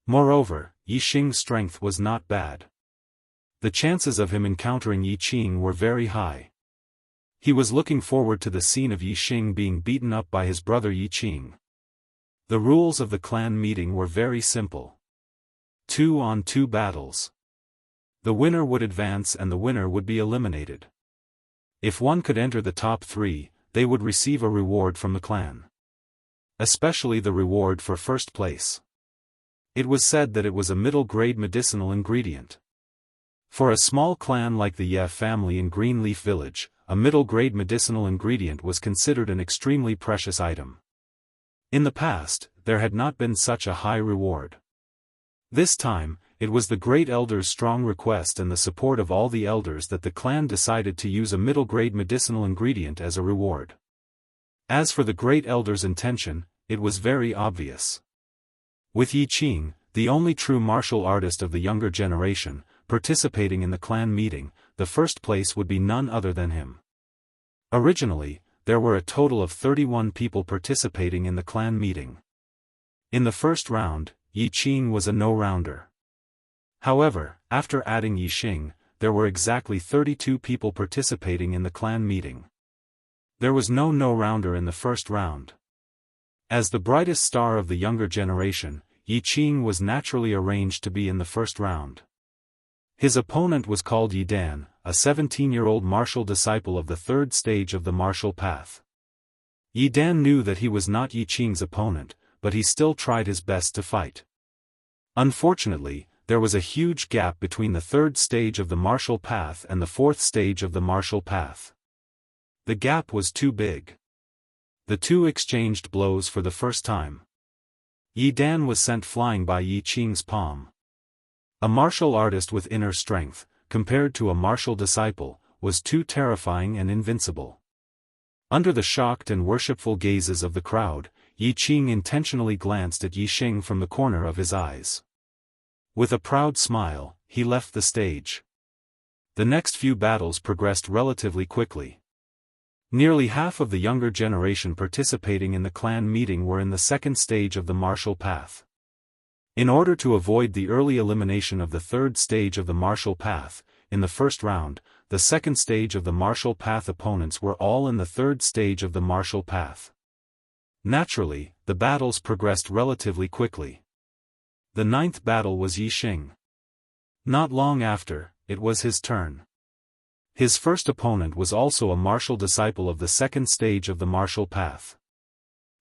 Moreover, Yi Xing's strength was not bad. The chances of him encountering Yi Qing were very high. He was looking forward to the scene of Yi Xing being beaten up by his brother Yi Qing. The rules of the clan meeting were very simple. 2-on-2 battles. The winner would advance and the winner would be eliminated. If one could enter the top 3, they would receive a reward from the clan. Especially the reward for first place. It was said that it was a middle-grade medicinal ingredient. For a small clan like the Ye family in Greenleaf Village, a middle-grade medicinal ingredient was considered an extremely precious item. In the past, there had not been such a high reward. This time, it was the Great Elder's strong request and the support of all the elders that the clan decided to use a middle-grade medicinal ingredient as a reward. As for the Great Elder's intention, it was very obvious. With Yi Qing, the only true martial artist of the younger generation, participating in the clan meeting, the first place would be none other than him. Originally, there were a total of 31 people participating in the clan meeting. In the first round, Yi Qing was a no-rounder. However, after adding Yi Xing, there were exactly 32 people participating in the clan meeting. There was no no-rounder in the first round. As the brightest star of the younger generation, Yi Qing was naturally arranged to be in the first round. His opponent was called Yi Dan, a 17-year-old martial disciple of the third stage of the martial path. Yi Dan knew that he was not Yi Qing's opponent, but he still tried his best to fight. Unfortunately, there was a huge gap between the third stage of the martial path and the fourth stage of the martial path. The gap was too big. The two exchanged blows for the first time. Yi Dan was sent flying by Yi Qing's palm. A martial artist with inner strength, compared to a martial disciple, was too terrifying and invincible. Under the shocked and worshipful gazes of the crowd, Yi Qing intentionally glanced at Yi Xing from the corner of his eyes. With a proud smile, he left the stage. The next few battles progressed relatively quickly. Nearly half of the younger generation participating in the clan meeting were in the second stage of the martial path. In order to avoid the early elimination of the third stage of the martial path, in the first round, the second stage of the martial path opponents were all in the third stage of the martial path. Naturally, the battles progressed relatively quickly. The ninth battle was Yi Xing. Not long after, it was his turn. His first opponent was also a martial disciple of the second stage of the martial path.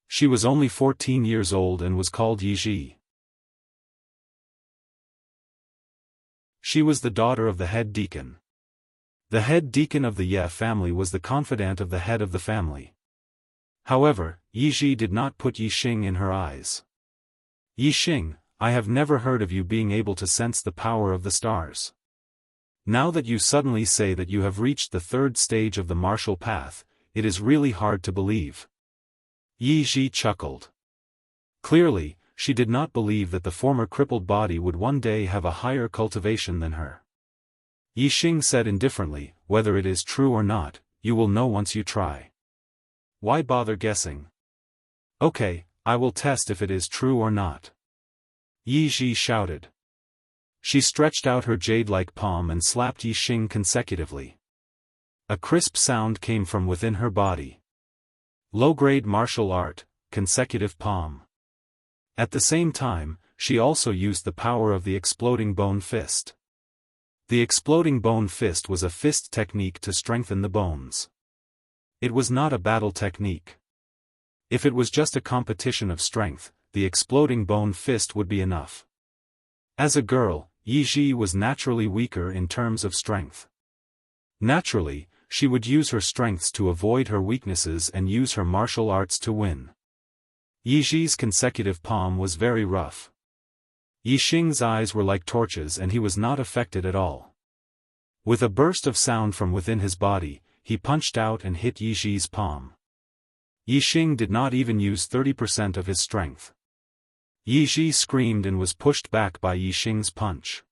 She was only 14 years old and was called Yi Ji. She was the daughter of the head deacon. The head deacon of the Ye family was the confidant of the head of the family. However, Yi Ji did not put Yi Xing in her eyes. Yi Xing, I have never heard of you being able to sense the power of the stars. Now that you suddenly say that you have reached the third stage of the martial path, it is really hard to believe. Yi Ji chuckled. Clearly, she did not believe that the former crippled body would one day have a higher cultivation than her. Yi Xing said indifferently, whether it is true or not, you will know once you try. Why bother guessing? Okay, I will test if it is true or not. Yi Ji shouted. She stretched out her jade-like palm and slapped Yi Xing consecutively. A crisp sound came from within her body. Low-grade martial art, consecutive palm. At the same time, she also used the power of the exploding bone fist. The exploding bone fist was a fist technique to strengthen the bones. It was not a battle technique. If it was just a competition of strength, the exploding bone fist would be enough. As a girl, Yi Ji was naturally weaker in terms of strength. Naturally, she would use her strengths to avoid her weaknesses and use her martial arts to win. Yi Ji's consecutive palm was very rough. Yi Xing's eyes were like torches and he was not affected at all. With a burst of sound from within his body, he punched out and hit Yi Ji's palm. Yi Xing did not even use 30% of his strength. Yi Ji screamed and was pushed back by Yi Xing's punch.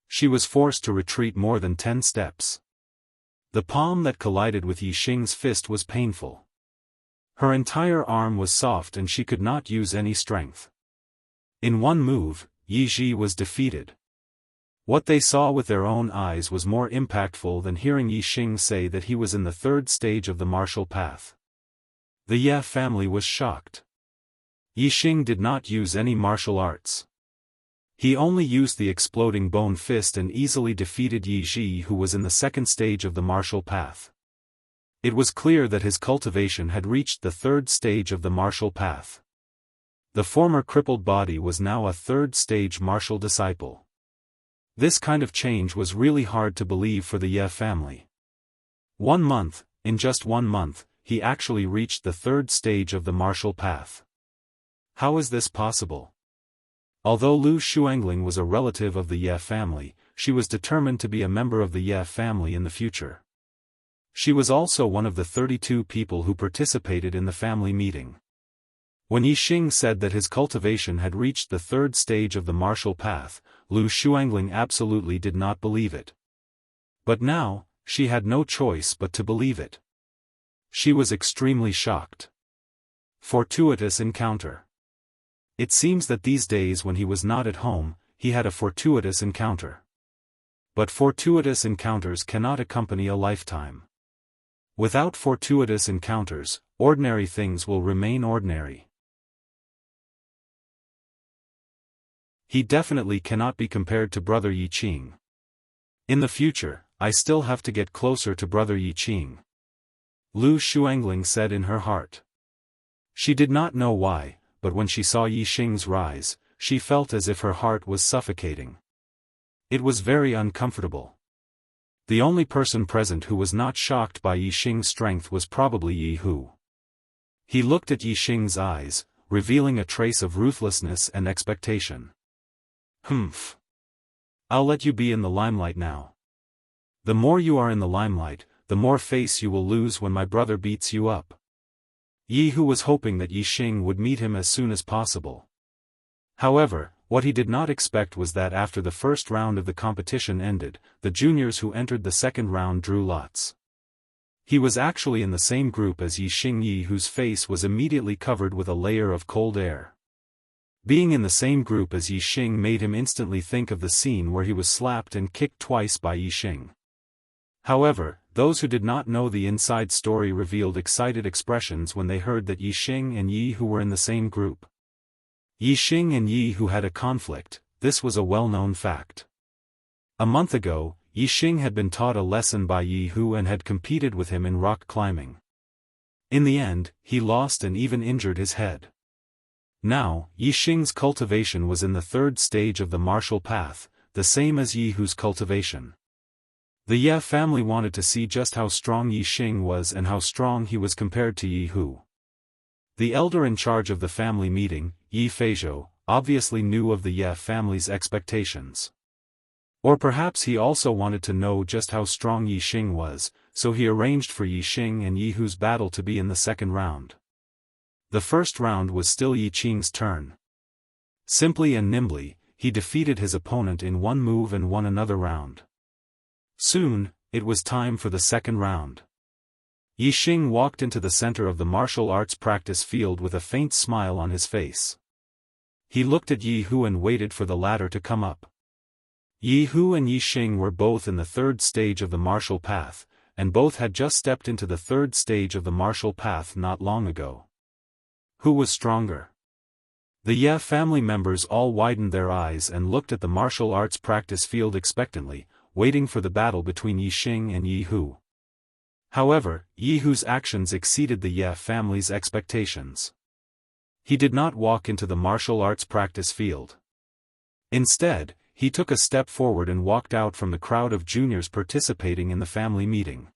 She was forced to retreat more than 10 steps. The palm that collided with Yi Xing's fist was painful. Her entire arm was soft and she could not use any strength. In one move, Yi Ji was defeated. What they saw with their own eyes was more impactful than hearing Yi Xing say that he was in the third stage of the martial path. The Ye family was shocked. Yi Xing did not use any martial arts. He only used the exploding bone fist and easily defeated Yi Ji, who was in the second stage of the martial path. It was clear that his cultivation had reached the third stage of the martial path. The former crippled body was now a third stage martial disciple. This kind of change was really hard to believe for the Ye family. 1 month, in just 1 month, he actually reached the third stage of the martial path. How is this possible? Although Lu Shuangling was a relative of the Ye family, she was determined to be a member of the Ye family in the future. She was also one of the 32 people who participated in the family meeting. When Yi Xing said that his cultivation had reached the third stage of the martial path, Lu Shuangling absolutely did not believe it. But now, she had no choice but to believe it. She was extremely shocked. Fortuitous encounter. It seems that these days when he was not at home, he had a fortuitous encounter. But fortuitous encounters cannot accompany a lifetime. Without fortuitous encounters, ordinary things will remain ordinary. He definitely cannot be compared to Brother Yi Qing. In the future, I still have to get closer to Brother Yi Qing. Lu Shuangling said in her heart. She did not know why, but when she saw Yi Xing's rise, she felt as if her heart was suffocating. It was very uncomfortable. The only person present who was not shocked by Yi Xing's strength was probably Yi Hu. He looked at Yi Xing's eyes, revealing a trace of ruthlessness and expectation. Humph. I'll let you be in the limelight now. The more you are in the limelight, the more face you will lose when my brother beats you up. Yi Hu was hoping that Yi Xing would meet him as soon as possible. However, what he did not expect was that after the first round of the competition ended, the juniors who entered the second round drew lots. He was actually in the same group as Yi Xing. Yi Hu's face was immediately covered with a layer of cold air. Being in the same group as Yi Xing made him instantly think of the scene where he was slapped and kicked twice by Yi Xing. However, those who did not know the inside story revealed excited expressions when they heard that Yi Xing and Yi Hu were in the same group. Yi Xing and Yi Hu had a conflict. This was a well-known fact. A month ago, Yi Xing had been taught a lesson by Yi Hu and had competed with him in rock climbing. In the end, he lost and even injured his head. Now, Yi Xing's cultivation was in the third stage of the martial path, the same as Yi Hu's cultivation. The Ye family wanted to see just how strong Yi Xing was and how strong he was compared to Yi Hu. The elder in charge of the family meeting, Yi Feizhou, obviously knew of the Ye family's expectations. Or perhaps he also wanted to know just how strong Yi Xing was, so he arranged for Yi Xing and Yi Hu's battle to be in the second round. The first round was still Yi Qing's turn. Simply and nimbly, he defeated his opponent in one move and won another round. Soon, it was time for the second round. Yi Xing walked into the center of the martial arts practice field with a faint smile on his face. He looked at Yi Hu and waited for the latter to come up. Yi Hu and Yi Xing were both in the third stage of the martial path, and both had just stepped into the third stage of the martial path not long ago. Who was stronger? The Ye family members all widened their eyes and looked at the martial arts practice field expectantly, waiting for the battle between Yi Xing and Yi Hu. However, Yi Hu's actions exceeded the Ye family's expectations. He did not walk into the martial arts practice field. Instead, he took a step forward and walked out from the crowd of juniors participating in the family meeting.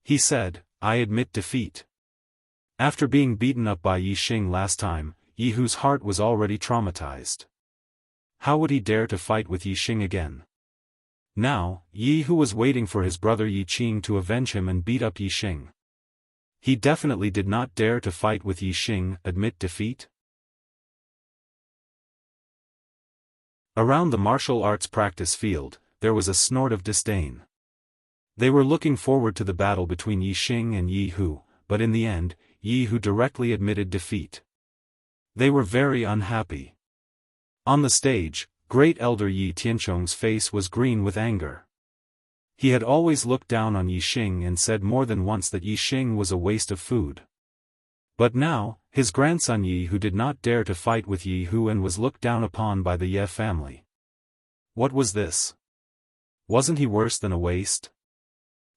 He said, "I admit defeat." After being beaten up by Yi Xing last time, Yi Hu's heart was already traumatized. How would he dare to fight with Yi Xing again? Now, Yi Hu was waiting for his brother Yi Qing to avenge him and beat up Yi Xing. He definitely did not dare to fight with Yi Xing. Admit defeat? Around the martial arts practice field, there was a snort of disdain. They were looking forward to the battle between Yi Xing and Yi Hu, but in the end, Yi Hu directly admitted defeat. They were very unhappy. On the stage, Great Elder Yi Tianchong's face was green with anger. He had always looked down on Yi Xing and said more than once that Yi Xing was a waste of food. But now, his grandson Yi Hu did not dare to fight with Yi Hu and was looked down upon by the Ye family. What was this? Wasn't he worse than a waste?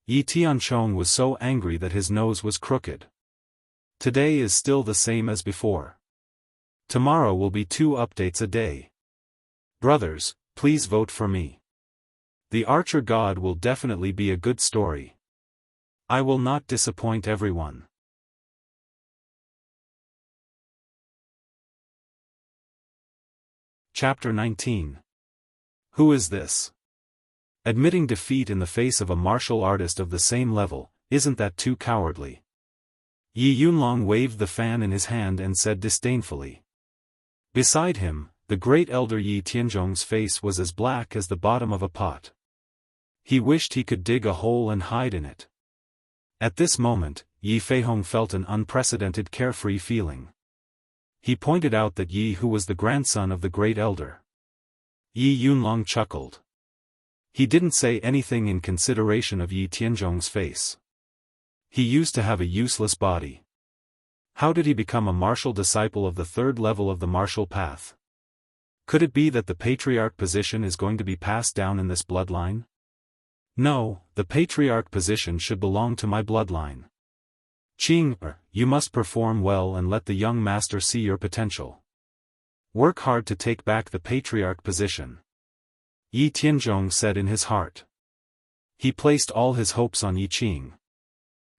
Yi Tianchong was so angry that his nose was crooked. Today is still the same as before. Tomorrow will be 2 updates a day. Brothers, please vote for me. The Archer God will definitely be a good story. I will not disappoint everyone. Chapter 19. Who is this? Admitting defeat in the face of a martial artist of the same level, isn't that too cowardly? Yi Yunlong waved the fan in his hand and said disdainfully. Beside him, the great elder Yi Tianzhong's face was as black as the bottom of a pot. He wished he could dig a hole and hide in it. At this moment, Yi Feihong felt an unprecedented carefree feeling. He pointed out that Yi Hu was the grandson of the great elder. Yi Yunlong chuckled. He didn't say anything in consideration of Yi Tianzhong's face. He used to have a useless body. How did he become a martial disciple of the third level of the martial path? Could it be that the patriarch position is going to be passed down in this bloodline? No, the patriarch position should belong to my bloodline. Qing, you must perform well and let the young master see your potential. Work hard to take back the patriarch position. Yi Tianzhong said in his heart. He placed all his hopes on Yi Qing.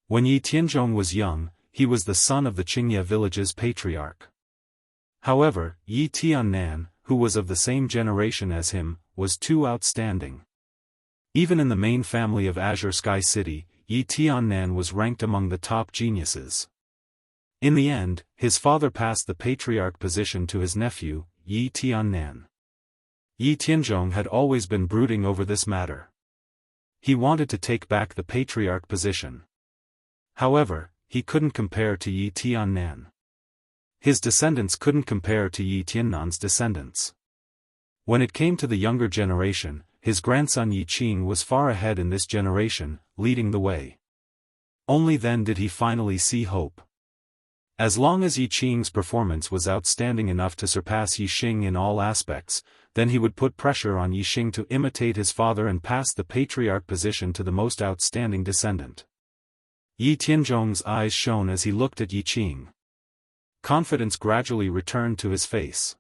When Yi Tianzhong was young, he was the son of the Qingye village's patriarch. However, Yi Tiannan, who was of the same generation as him, was too outstanding. Even in the main family of Azure Sky City, Yi Tiannan was ranked among the top geniuses. In the end, his father passed the patriarch position to his nephew, Yi Tiannan. Yi Tianzhong had always been brooding over this matter. He wanted to take back the patriarch position. However, he couldn't compare to Yi Tiannan. His descendants couldn't compare to Yi Tiannan's descendants. When it came to the younger generation, his grandson Yi Qing was far ahead in this generation, leading the way. Only then did he finally see hope. As long as Yi Qing's performance was outstanding enough to surpass Yi Xing in all aspects, then he would put pressure on Yi Xing to imitate his father and pass the patriarch position to the most outstanding descendant. Yi Tianzhong's eyes shone as he looked at Yi Qing. Confidence gradually returned to his face.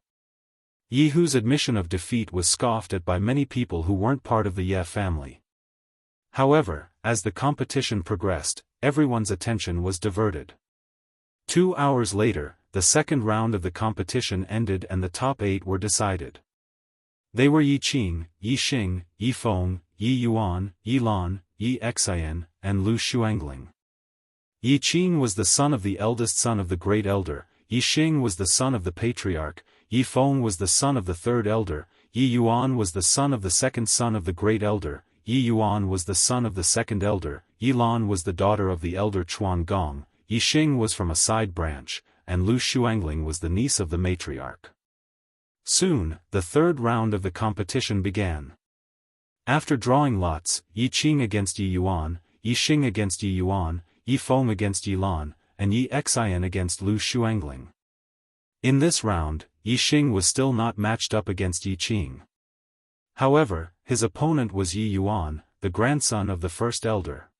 Yi Hu's admission of defeat was scoffed at by many people who weren't part of the Ye family. However, as the competition progressed, everyone's attention was diverted. 2 hours later, the second round of the competition ended and the top 8 were decided. They were Yi Qing, Yi Xing, Yi Feng, Yi Yuan, Yi Lan, Yi Xian, and Lu Xuangling. Yi Qing was the son of the eldest son of the great elder, Yi Xing was the son of the patriarch, Yi Feng was the son of the third elder, Yi Yuan was the son of the second son of the great elder, Yi Yuan was the son of the second elder, Yi Lan was the daughter of the elder Chuan Gong, Yi Xing was from a side branch, and Lu Xuangling was the niece of the matriarch. Soon, the third round of the competition began. After drawing lots, Yi Qing against Yi Yuan, Yi Xing against Yi Yuan, Yi Feng against Yi Lan, and Yi Xian against Lu Xuangling. In this round, Yi Xing was still not matched up against Yi Qing. However, his opponent was Yi Yuan, the grandson of the first elder.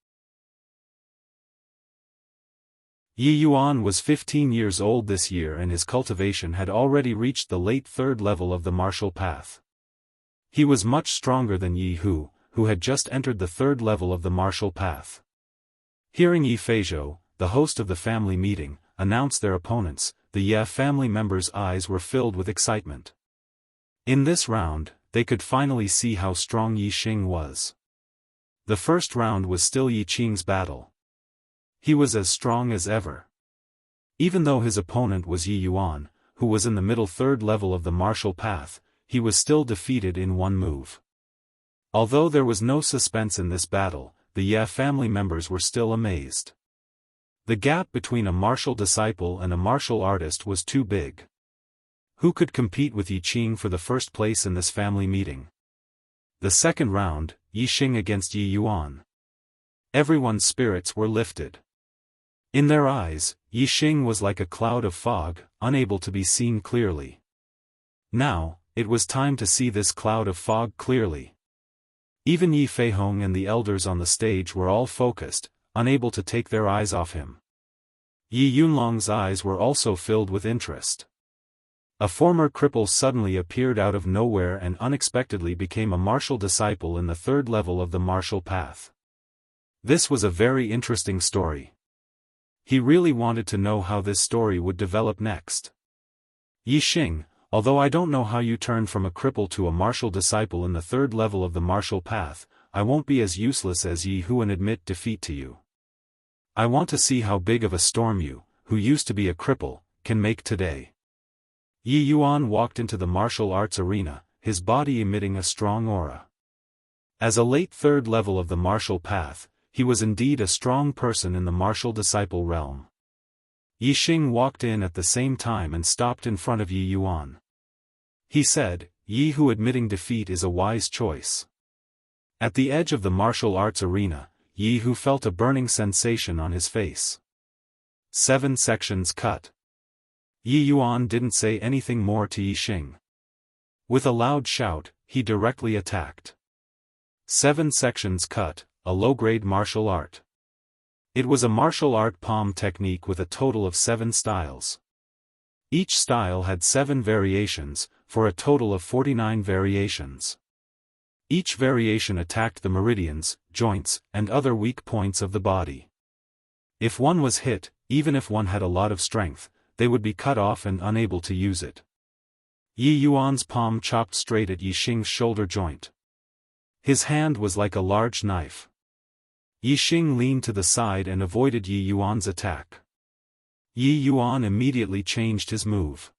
Yi Yuan was 15 years old this year and his cultivation had already reached the late third level of the martial path. He was much stronger than Yi Hu, who had just entered the third level of the martial path. Hearing Yi Feizhou, the host of the family meeting, announce their opponents, the Ye family members' eyes were filled with excitement. In this round, they could finally see how strong Yi Xing was. The first round was still Yi Qing's battle. He was as strong as ever. Even though his opponent was Yi Yuan, who was in the middle third level of the martial path, he was still defeated in one move. Although there was no suspense in this battle, the Ye family members were still amazed. The gap between a martial disciple and a martial artist was too big. Who could compete with Yi Qing for the first place in this family meeting? The second round, Yi Xing against Yi Yuan. Everyone's spirits were lifted. In their eyes, Yi Xing was like a cloud of fog, unable to be seen clearly. Now, it was time to see this cloud of fog clearly. Even Yi Feihong and the elders on the stage were all focused, unable to take their eyes off him. Yi Yunlong's eyes were also filled with interest. A former cripple suddenly appeared out of nowhere and unexpectedly became a martial disciple in the third level of the martial path. This was a very interesting story. He really wanted to know how this story would develop next. Yi Xing, although I don't know how you turned from a cripple to a martial disciple in the third level of the martial path, I won't be as useless as Yi Hu and admit defeat to you. I want to see how big of a storm you, who used to be a cripple, can make today. Yi Yuan walked into the martial arts arena, his body emitting a strong aura. As a late third level of the martial path, he was indeed a strong person in the martial disciple realm. Yi Xing walked in at the same time and stopped in front of Yi Yuan. He said, Yi Hu admitting defeat is a wise choice. At the edge of the martial arts arena, Yi Hu felt a burning sensation on his face. 7 sections cut. Yi Yuan didn't say anything more to Yi Xing. With a loud shout, he directly attacked. 7 sections cut, a low-grade martial art. It was a martial art palm technique with a total of 7 styles. Each style had 7 variations, for a total of 49 variations. Each variation attacked the meridians, joints, and other weak points of the body. If one was hit, even if one had a lot of strength, they would be cut off and unable to use it. Yi Yuan's palm chopped straight at Yi Xing's shoulder joint. His hand was like a large knife. Yi Xing leaned to the side and avoided Yi Yuan's attack. Yi Yuan immediately changed his move.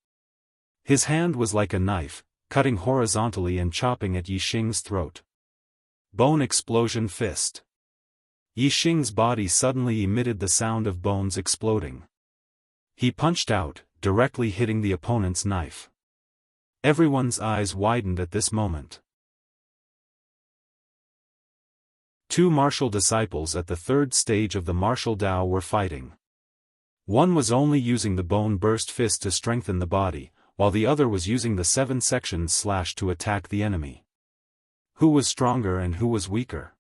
His hand was like a knife, cutting horizontally and chopping at Yi Xing's throat. Bone explosion fist. Yi Xing's body suddenly emitted the sound of bones exploding. He punched out, directly hitting the opponent's knife. Everyone's eyes widened at this moment. 2 martial disciples at the 3rd stage of the martial Dao were fighting. One was only using the bone burst fist to strengthen the body, while the other was using the 7 sections slash to attack the enemy. Who was stronger and who was weaker?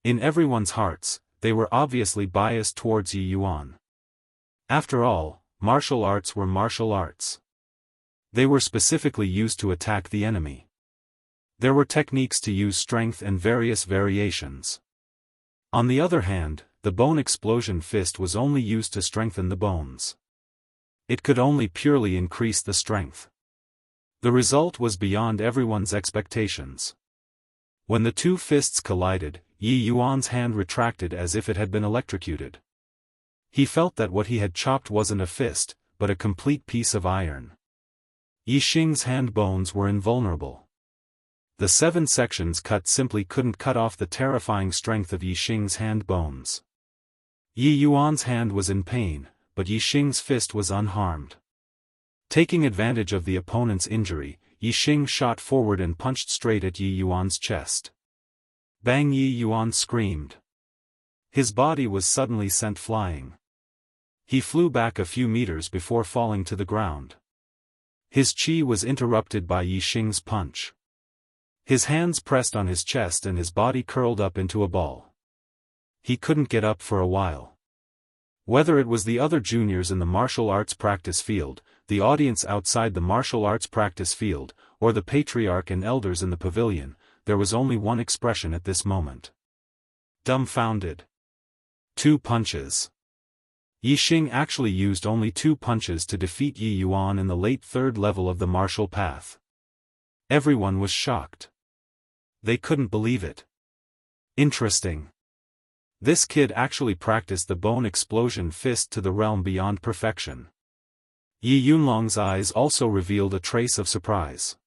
In everyone's hearts, they were obviously biased towards Yi Yuan. After all, martial arts were martial arts. They were specifically used to attack the enemy. There were techniques to use strength and various variations. On the other hand, the bone explosion fist was only used to strengthen the bones. It could only purely increase the strength. The result was beyond everyone's expectations. When the 2 fists collided, Yi Yuan's hand retracted as if it had been electrocuted. He felt that what he had chopped wasn't a fist, but a complete piece of iron. Yi Xing's hand bones were invulnerable. The 7 sections cut simply couldn't cut off the terrifying strength of Yi Xing's hand bones. Yi Yuan's hand was in pain, but Yi Xing's fist was unharmed. Taking advantage of the opponent's injury, Yi Xing shot forward and punched straight at Yi Yuan's chest. Bang! Yi Yuan screamed. His body was suddenly sent flying. He flew back a few meters before falling to the ground. His chi was interrupted by Yi Xing's punch. His hands pressed on his chest and his body curled up into a ball. He couldn't get up for a while. Whether it was the other juniors in the martial arts practice field, the audience outside the martial arts practice field, or the patriarch and elders in the pavilion, there was only one expression at this moment. Dumbfounded. 2 punches. Yi Xing actually used only 2 punches to defeat Yi Yuan in the late 3rd level of the martial path. Everyone was shocked. They couldn't believe it. Interesting. This kid actually practiced the bone explosion fist to the realm beyond perfection. Yi Yunlong's eyes also revealed a trace of surprise.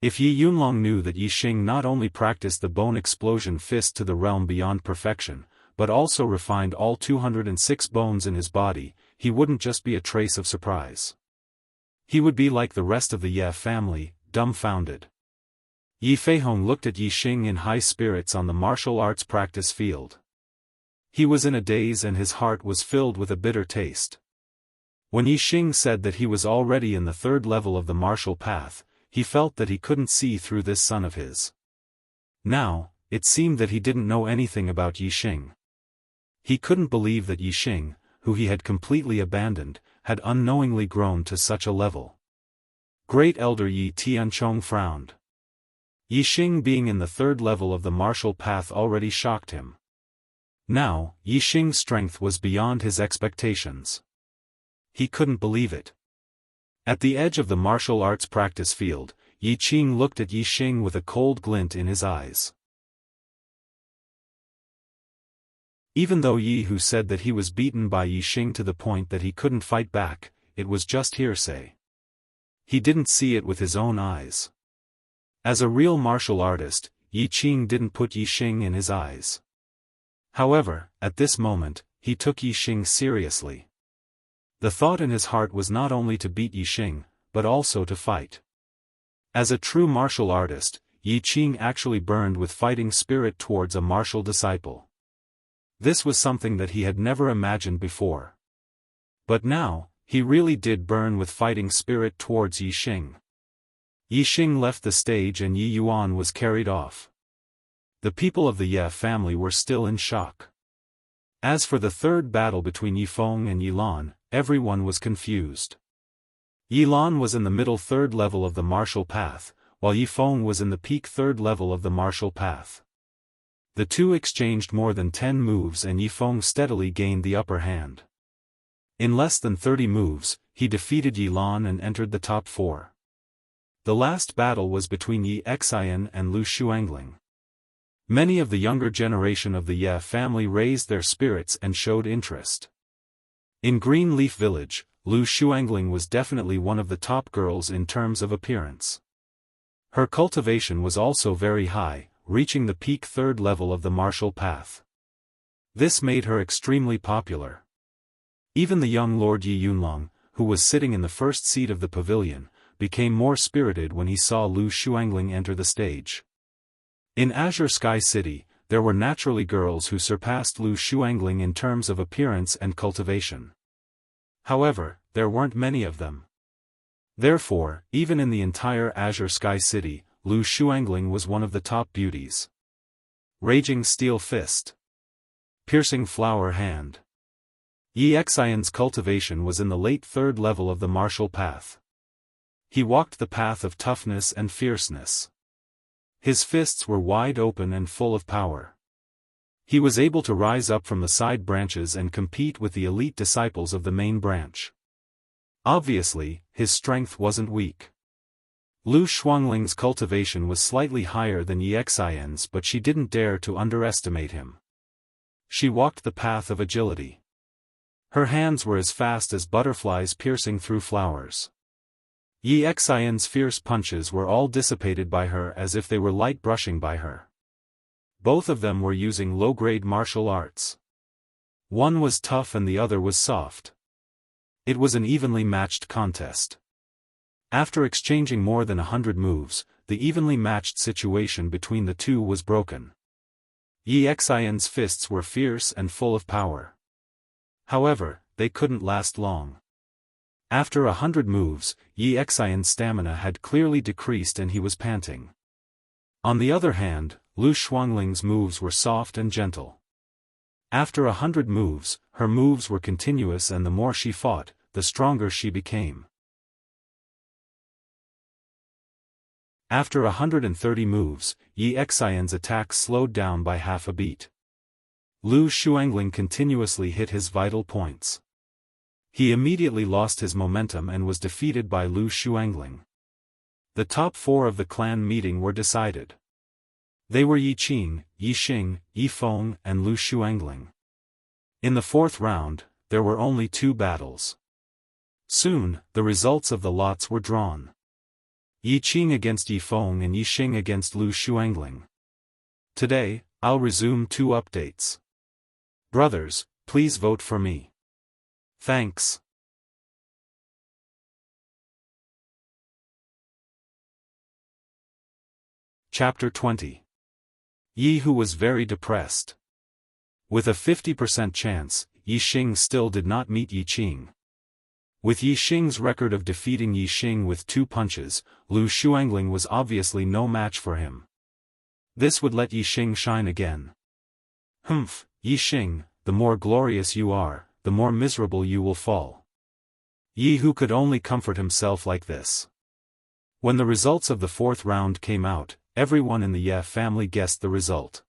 If Yi Yunlong knew that Yi Xing not only practiced the bone explosion fist to the realm beyond perfection, but also refined all 206 bones in his body, he wouldn't just be a trace of surprise. He would be like the rest of the Ye family, dumbfounded. Yi Feihong looked at Yi Xing in high spirits on the martial arts practice field. He was in a daze and his heart was filled with a bitter taste. When Yi Xing said that he was already in the 3rd level of the martial path, he felt that he couldn't see through this son of his. Now, it seemed that he didn't know anything about Yi Xing. He couldn't believe that Yi Xing, who he had completely abandoned, had unknowingly grown to such a level. Great Elder Yi Tianchong frowned. Yi Xing being in the 3rd level of the martial path already shocked him. Now, Yi Xing's strength was beyond his expectations. He couldn't believe it. At the edge of the martial arts practice field, Yi Qing looked at Yi Xing with a cold glint in his eyes. Even though Yi Hu said that he was beaten by Yi Xing to the point that he couldn't fight back, it was just hearsay. He didn't see it with his own eyes. As a real martial artist, Yi Qing didn't put Yi Xing in his eyes. However, at this moment, he took Yi Xing seriously. The thought in his heart was not only to beat Yi Xing, but also to fight. As a true martial artist, Yi Qing actually burned with fighting spirit towards a martial disciple. This was something that he had never imagined before. But now, he really did burn with fighting spirit towards Yi Xing. Yi Xing left the stage and Yi Yuan was carried off. The people of the Ye family were still in shock. As for the 3rd battle between Yi Feng and Yi Lan, everyone was confused. Yi Lan was in the middle third level of the martial path, while Yi Feng was in the peak third level of the martial path. The two exchanged more than 10 moves and Yi Feng steadily gained the upper hand. In less than 30 moves, he defeated Yi Lan and entered the top 4. The last battle was between Yi Xian and Lu Xuangling. Many of the younger generation of the Ye family raised their spirits and showed interest. In Green Leaf Village, Lu Xuangling was definitely one of the top girls in terms of appearance. Her cultivation was also very high, reaching the peak third level of the martial path. This made her extremely popular. Even the young Lord Yi Yunlong, who was sitting in the first seat of the pavilion, became more spirited when he saw Lu Xuangling enter the stage. In Azure Sky City, there were naturally girls who surpassed Lu Xuangling in terms of appearance and cultivation. However, there weren't many of them. Therefore, even in the entire Azure Sky City, Lu Xuangling was one of the top beauties. Raging Steel Fist. Piercing Flower Hand. Yi Xian's cultivation was in the late third level of the martial path. He walked the path of toughness and fierceness. His fists were wide open and full of power. He was able to rise up from the side branches and compete with the elite disciples of the main branch. Obviously, his strength wasn't weak. Lu Xuangling's cultivation was slightly higher than Yi Xian's, but she didn't dare to underestimate him. She walked the path of agility. Her hands were as fast as butterflies piercing through flowers. Yi Xian's fierce punches were all dissipated by her as if they were light brushing by her. Both of them were using low-grade martial arts. One was tough and the other was soft. It was an evenly matched contest. After exchanging more than 100 moves, the evenly matched situation between the two was broken. Yi Xian's fists were fierce and full of power. However, they couldn't last long. After 100 moves, Yi Xian's stamina had clearly decreased and he was panting. On the other hand, Lu Xuangling's moves were soft and gentle. After 100 moves, her moves were continuous and the more she fought, the stronger she became. After 130 moves, Yi Xian's attack slowed down by half a beat. Lu Xuangling continuously hit his vital points. He immediately lost his momentum and was defeated by Lu Xuangling. The top 4 of the clan meeting were decided. They were Yi Qing, Yi Xing, Yi Feng, and Lu Xuangling. In the 4th round, there were only 2 battles. Soon, the results of the lots were drawn. Yi Qing against Yi Feng and Yi Xing against Lu Xuangling. Today, I'll resume 2 updates. Brothers, please vote for me. Thanks. Chapter 20. Yi Hu was very depressed. With a 50% chance, Yi Xing still did not meet Yi Qing. With Yi Xing's record of defeating Yi Xing with 2 punches, Lu Xuangling was obviously no match for him. This would let Yi Xing shine again. Humph, Yi Xing, the more glorious you are, the more miserable you will fall. Yi Hu could only comfort himself like this. When the results of the 4th round came out, everyone in the Ye family guessed the result.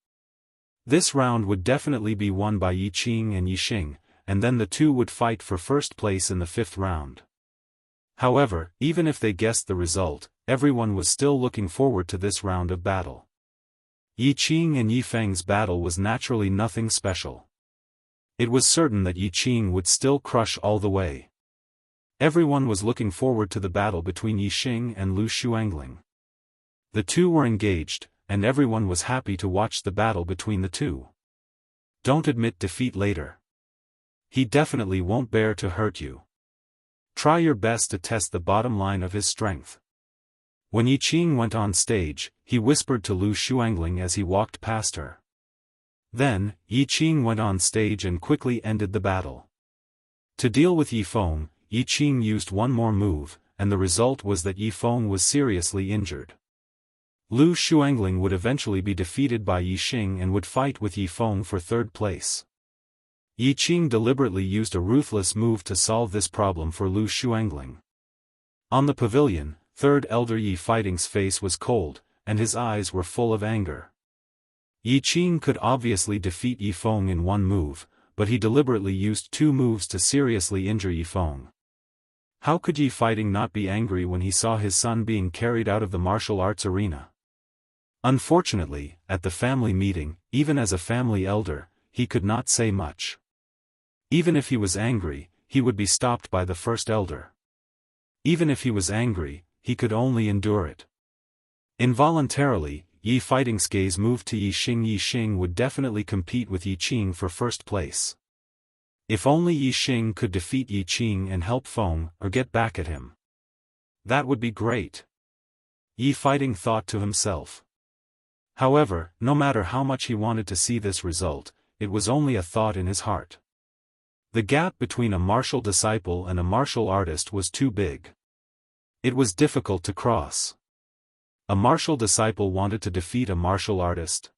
This round would definitely be won by Yi Qing and Yi Xing, and then the two would fight for first place in the 5th round. However, even if they guessed the result, everyone was still looking forward to this round of battle. Yi Qing and Yi Feng's battle was naturally nothing special. It was certain that Yi Qing would still crush all the way. Everyone was looking forward to the battle between Yi Xing and Lu Xuangling. The two were engaged, and everyone was happy to watch the battle between the two. Don't admit defeat later. He definitely won't bear to hurt you. Try your best to test the bottom line of his strength. When Yi Qing went on stage, he whispered to Lu Xuangling as he walked past her. Then, Yi Qing went on stage and quickly ended the battle. To deal with Yi Feng, Yi Qing used one more move, and the result was that Yi Feng was seriously injured. Lu Xuangling would eventually be defeated by Yi Xing and would fight with Yi Feng for 3rd place. Yi Qing deliberately used a ruthless move to solve this problem for Lu Xuangling. On the pavilion, third elder Yi Fighting's face was cold, and his eyes were full of anger. Yi Qing could obviously defeat Yi Feng in one move, but he deliberately used 2 moves to seriously injure Yi Feng. How could Yi Fighting not be angry when he saw his son being carried out of the martial arts arena? Unfortunately, at the family meeting, even as a family elder, he could not say much. Even if he was angry, he would be stopped by the first elder. Even if he was angry, he could only endure it. Involuntarily, Yi Fighting's gaze moved to Yi Xing. Yi Xing would definitely compete with Yi Qing for first place. If only Yi Xing could defeat Yi Qing and help Feng, or get back at him. That would be great. Yi Fighting thought to himself. However, no matter how much he wanted to see this result, it was only a thought in his heart. The gap between a martial disciple and a martial artist was too big. It was difficult to cross. A martial disciple wanted to defeat a martial artist.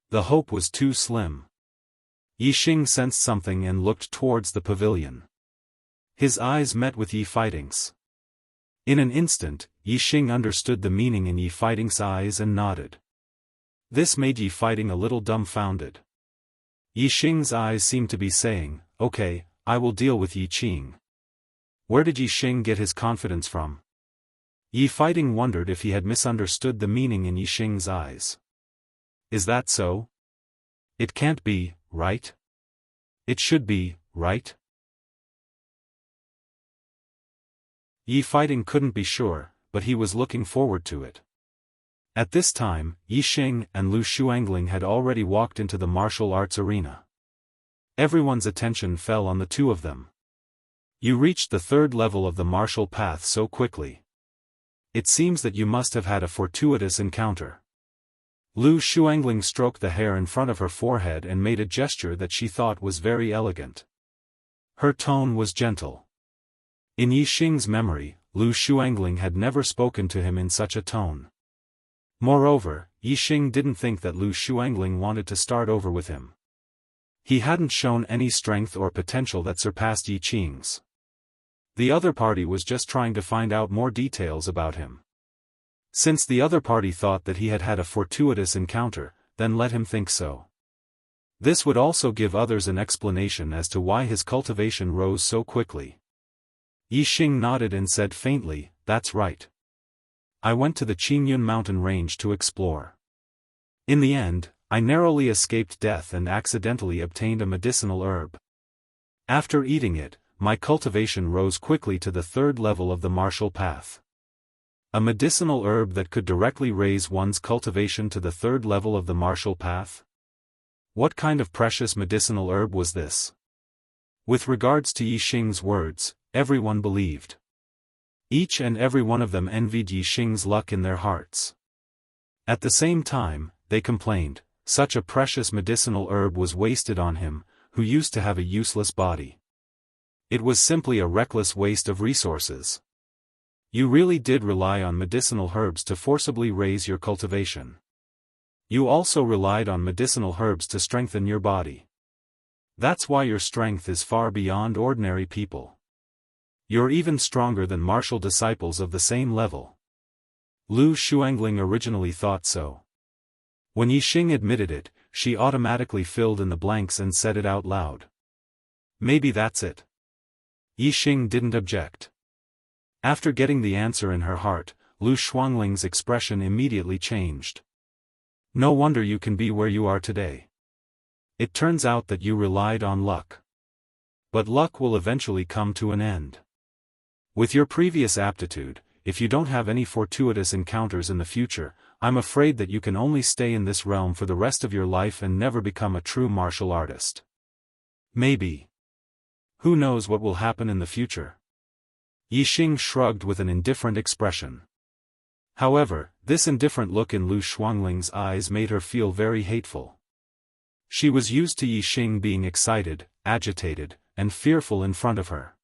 The hope was too slim. Yi Xing sensed something and looked towards the pavilion. His eyes met with Yi Fighting's. In an instant, Yi Xing understood the meaning in Yi Fighting's eyes and nodded. This made Yi Fighting a little dumbfounded. Yi Xing's eyes seemed to be saying, "Okay, I will deal with Yi Qing." Where did Yi Xing get his confidence from? Yi Fighting wondered if he had misunderstood the meaning in Yi Xing's eyes. Is that so? It can't be, right? It should be, right? Yi Fighting couldn't be sure, but he was looking forward to it. At this time, Yi Xing and Lu Xuangling had already walked into the martial arts arena. Everyone's attention fell on the 2 of them. You reached the 3rd level of the martial path so quickly. It seems that you must have had a fortuitous encounter. Lu Xuangling stroked the hair in front of her forehead and made a gesture that she thought was very elegant. Her tone was gentle. In Yi Xing's memory, Lu Xuangling had never spoken to him in such a tone. Moreover, Yi Xing didn't think that Lu Xuangling wanted to start over with him. He hadn't shown any strength or potential that surpassed Yi Qing's. The other party was just trying to find out more details about him. Since the other party thought that he had had a fortuitous encounter, then let him think so. This would also give others an explanation as to why his cultivation rose so quickly. Yi Xing nodded and said faintly, "That's right. I went to the Qingyun mountain range to explore. In the end, I narrowly escaped death and accidentally obtained a medicinal herb. After eating it, my cultivation rose quickly to the 3rd level of the martial path." A medicinal herb that could directly raise one's cultivation to the 3rd level of the martial path? What kind of precious medicinal herb was this? With regards to Yi Xing's words, everyone believed. Each and every one of them envied Yi Xing's luck in their hearts. At the same time, they complained, such a precious medicinal herb was wasted on him, who used to have a useless body. It was simply a reckless waste of resources. You really did rely on medicinal herbs to forcibly raise your cultivation. You also relied on medicinal herbs to strengthen your body. That's why your strength is far beyond ordinary people. You're even stronger than martial disciples of the same level. Lu Xuangling originally thought so. When Yi Xing admitted it, she automatically filled in the blanks and said it out loud. Maybe that's it. Yi Xing didn't object. After getting the answer in her heart, Lu Xuangling's expression immediately changed. No wonder you can be where you are today. It turns out that you relied on luck. But luck will eventually come to an end. With your previous aptitude, if you don't have any fortuitous encounters in the future, I'm afraid that you can only stay in this realm for the rest of your life and never become a true martial artist. Maybe. Who knows what will happen in the future? Yi Xing shrugged with an indifferent expression. However, this indifferent look in Lu Xuangling's eyes made her feel very hateful. She was used to Yi Xing being excited, agitated, and fearful in front of her.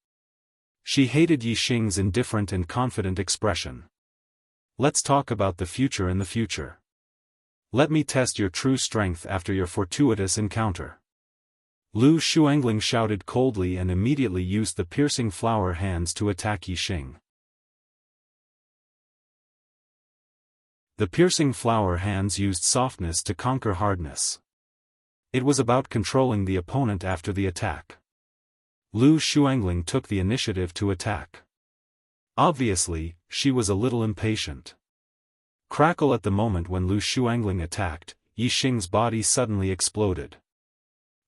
She hated Yi Xing's indifferent and confident expression. Let's talk about the future in the future. Let me test your true strength after your fortuitous encounter. Lu Xuangling shouted coldly and immediately used the piercing flower hands to attack Yi Xing. The piercing flower hands used softness to conquer hardness. It was about controlling the opponent after the attack. Lu Xuangling took the initiative to attack. Obviously, she was a little impatient. Crackle at the moment when Lu Xuangling attacked, Yixing's body suddenly exploded.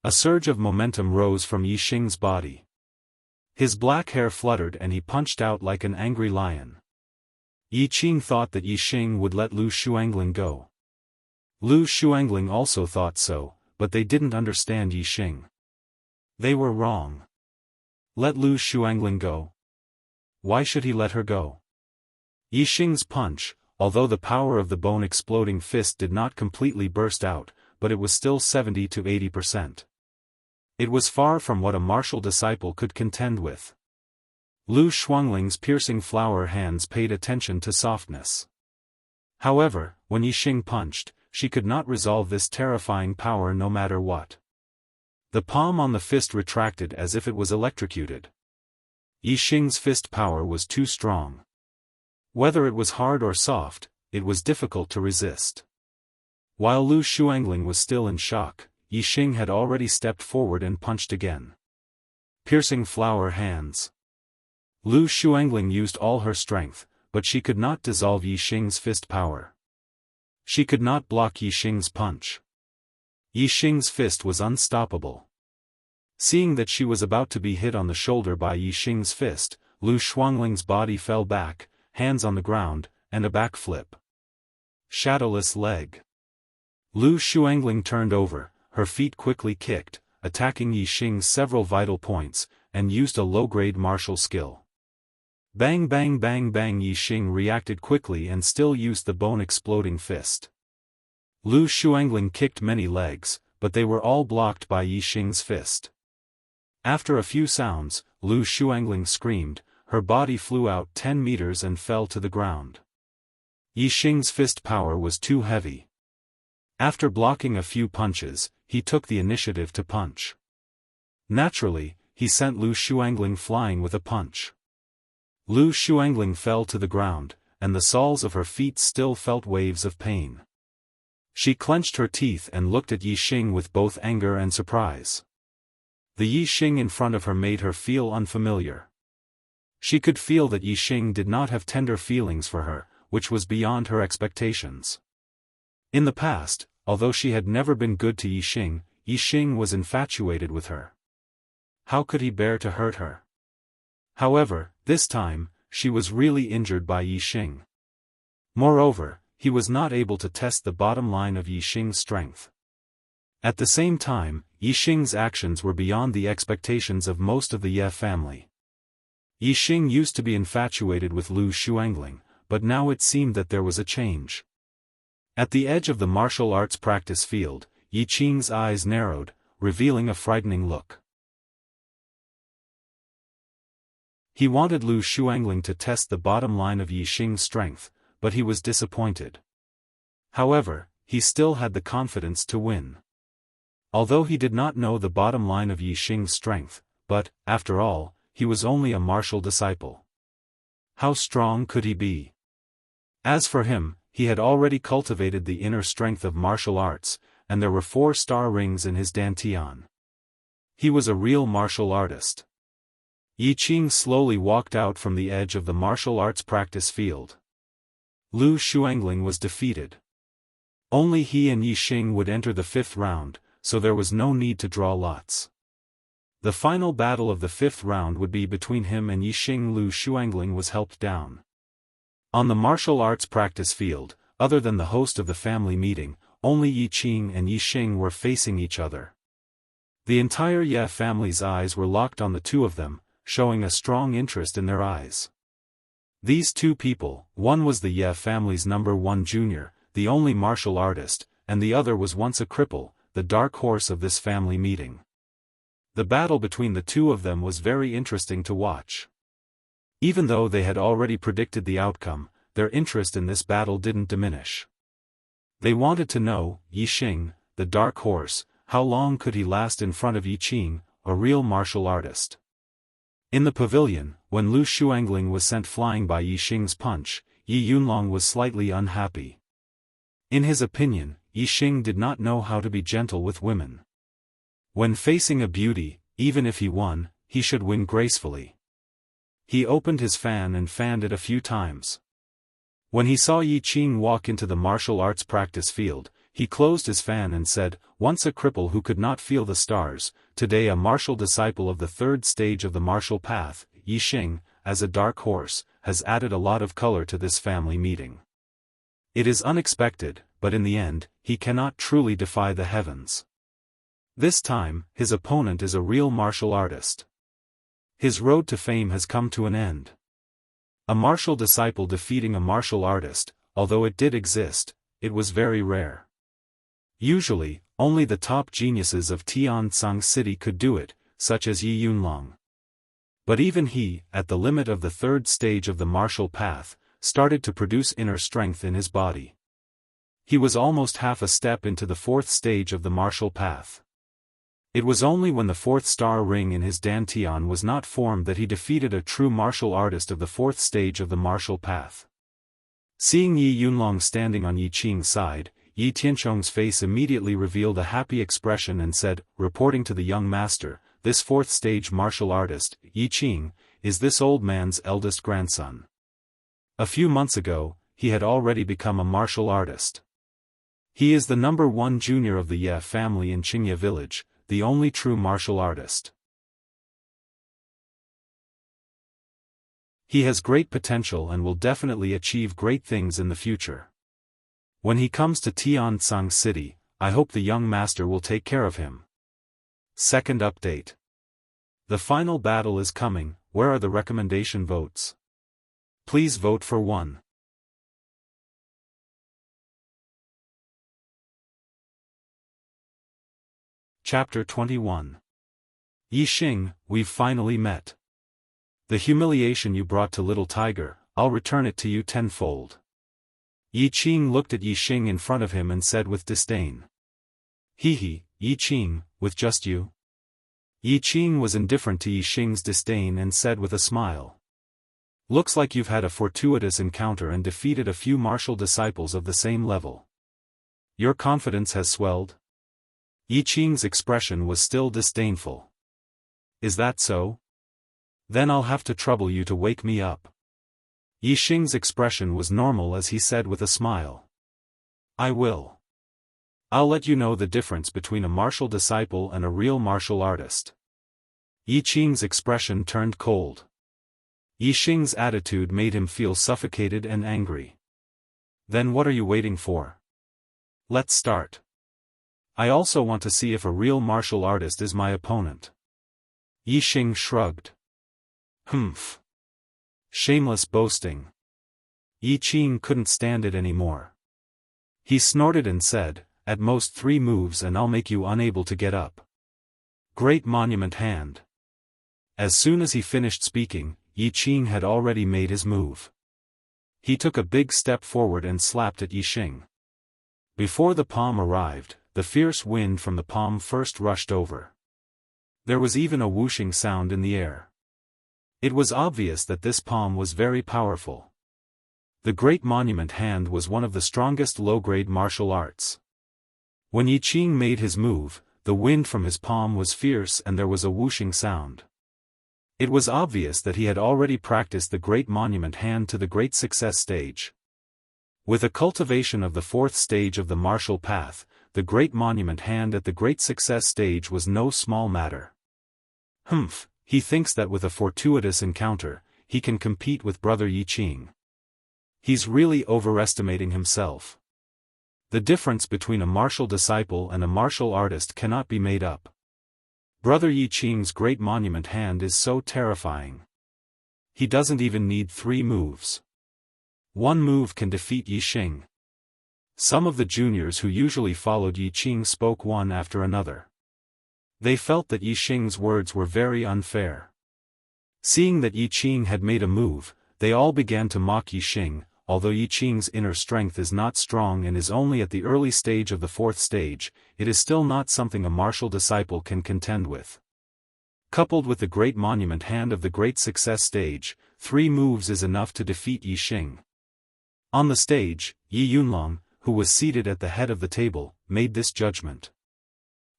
A surge of momentum rose from Yixing's body. His black hair fluttered and he punched out like an angry lion. Yixing thought that Yixing would let Lu Xuangling go. Lu Xuangling also thought so, but they didn't understand Yixing. They were wrong. Let Lu Xuangling go? Why should he let her go? Yixing's punch, although the power of the bone-exploding fist did not completely burst out, but it was still 70 to 80%. It was far from what a martial disciple could contend with. Lu Xuangling's piercing flower hands paid attention to softness. However, when Yixing punched, she could not resolve this terrifying power no matter what. The palm on the fist retracted as if it was electrocuted. Yixing's fist power was too strong. Whether it was hard or soft, it was difficult to resist. While Lu Xuangling was still in shock, Yixing had already stepped forward and punched again. Piercing flower hands. Lu Xuangling used all her strength, but she could not dissolve Yixing's fist power. She could not block Yixing's punch. Yixing's fist was unstoppable. Seeing that she was about to be hit on the shoulder by Yixing's fist, Lu Xuangling's body fell back, hands on the ground, and a backflip. Shadowless leg. Lu Xuangling turned over, her feet quickly kicked, attacking Yixing's several vital points, and used a low-grade martial skill. Bang bang bang bang. Yixing reacted quickly and still used the bone-exploding fist. Lu Xuangling kicked many legs, but they were all blocked by Yixing's fist. After a few sounds, Lu Xuangling screamed, her body flew out 10 meters and fell to the ground. Yixing's fist power was too heavy. After blocking a few punches, he took the initiative to punch. Naturally, he sent Lu Xuangling flying with a punch. Lu Xuangling fell to the ground, and the soles of her feet still felt waves of pain. She clenched her teeth and looked at Yixing with both anger and surprise. The Yixing in front of her made her feel unfamiliar. She could feel that Yixing did not have tender feelings for her, which was beyond her expectations. In the past, although she had never been good to Yixing, Yixing was infatuated with her. How could he bear to hurt her? However, this time, she was really injured by Yixing. Moreover, he was not able to test the bottom line of Yixing's strength. At the same time, Yixing's actions were beyond the expectations of most of the Ye family. Yixing used to be infatuated with Lu Xuangling, but now it seemed that there was a change. At the edge of the martial arts practice field, Yixing's eyes narrowed, revealing a frightening look. He wanted Lu Xuangling to test the bottom line of Yixing's strength, but he was disappointed. However, he still had the confidence to win. Although he did not know the bottom line of Yixing's strength, but, after all, he was only a martial disciple. How strong could he be? As for him, he had already cultivated the inner strength of martial arts, and there were 4-star rings in his dantian. He was a real martial artist. Yixing slowly walked out from the edge of the martial arts practice field. Lu Xuangling was defeated. Only he and Yixing would enter the 5th round, so there was no need to draw lots. The final battle of the 5th round would be between him and Yixing. Lu Xuangling was helped down. On the martial arts practice field, other than the host of the family meeting, only Yixing and Yixing were facing each other. The entire Ye family's eyes were locked on the two of them, showing a strong interest in their eyes. These two people, one was the Ye family's #1 junior, the only martial artist, and the other was once a cripple, the dark horse of this family meeting. The battle between the two of them was very interesting to watch. Even though they had already predicted the outcome, their interest in this battle didn't diminish. They wanted to know, Yixing, the dark horse, how long could he last in front of Yixing, a real martial artist? In the pavilion, when Lu Xuangling was sent flying by Yixing's punch, Yi Yunlong was slightly unhappy. In his opinion, Yixing did not know how to be gentle with women. When facing a beauty, even if he won, he should win gracefully. He opened his fan and fanned it a few times. When he saw Yixing walk into the martial arts practice field, he closed his fan and said, "Once a cripple who could not feel the stars, today a martial disciple of the third stage of the martial path, Yixing, as a dark horse, has added a lot of color to this family meeting. It is unexpected, but in the end, he cannot truly defy the heavens." This time, his opponent is a real martial artist. His road to fame has come to an end. A martial disciple defeating a martial artist, although it did exist, it was very rare. Usually, only the top geniuses of Tianzong City could do it, such as Yi Yunlong. But even he, at the limit of the third stage of the martial path, started to produce inner strength in his body. He was almost half a step into the fourth stage of the martial path. It was only when the fourth star ring in his dantian was not formed that he defeated a true martial artist of the fourth stage of the martial path. Seeing Yi Yunlong standing on Yixing's side, Yi Tianchong's face immediately revealed a happy expression and said, reporting to the young master, "This fourth stage martial artist, Yixing, is this old man's eldest grandson." A few months ago, he had already become a martial artist. He is the number 1 junior of the Ye family in Qingye village, the only true martial artist. He has great potential and will definitely achieve great things in the future. When he comes to Tianzong City, I hope the young master will take care of him. Second update. The final battle is coming. Where are the recommendation votes? Please vote for 1. Chapter 21. Yixing, we've finally met. The humiliation you brought to little tiger, I'll return it to you tenfold. Yixing looked at Yixing in front of him and said with disdain. Hee, Yixing, with just you? Yixing was indifferent to Yixing's disdain and said with a smile. Looks like you've had a fortuitous encounter and defeated a few martial disciples of the same level. Your confidence has swelled? Yixing's expression was still disdainful. Is that so? Then I'll have to trouble you to wake me up. Yixing's expression was normal as he said with a smile. I will. I'll let you know the difference between a martial disciple and a real martial artist. Yixing's expression turned cold. Yixing's attitude made him feel suffocated and angry. Then what are you waiting for? Let's start. I also want to see if a real martial artist is my opponent. Yixing shrugged. Humph. Shameless boasting. Yixing couldn't stand it anymore. He snorted and said, at most 3 moves and I'll make you unable to get up. Great monument hand. As soon as he finished speaking, Yixing had already made his move. He took a big step forward and slapped at Yixing. Before the palm arrived, the fierce wind from the palm first rushed over. There was even a whooshing sound in the air. It was obvious that this palm was very powerful. The Great Monument Hand was one of the strongest low-grade martial arts. When Yixing made his move, the wind from his palm was fierce and there was a whooshing sound. It was obvious that he had already practiced the Great Monument Hand to the Great Success stage. With a cultivation of the 4th stage of the martial path, the Great Monument Hand at the Great Success stage was no small matter. Humph, he thinks that with a fortuitous encounter, he can compete with brother Yixing. He's really overestimating himself. The difference between a martial disciple and a martial artist cannot be made up. Brother Yixing's Great Monument Hand is so terrifying. He doesn't even need 3 moves. 1 move can defeat Yixing. Some of the juniors who usually followed Yixing spoke one after another. They felt that Yixing's words were very unfair. Seeing that Yixing had made a move, they all began to mock Yixing. Although Yixing's inner strength is not strong and is only at the early stage of the 4th stage, it is still not something a martial disciple can contend with. Coupled with the Great Monument Hand of the Great Success stage, 3 moves is enough to defeat Yixing. On the stage, Yi Yunlong, who was seated at the head of the table, made this judgment.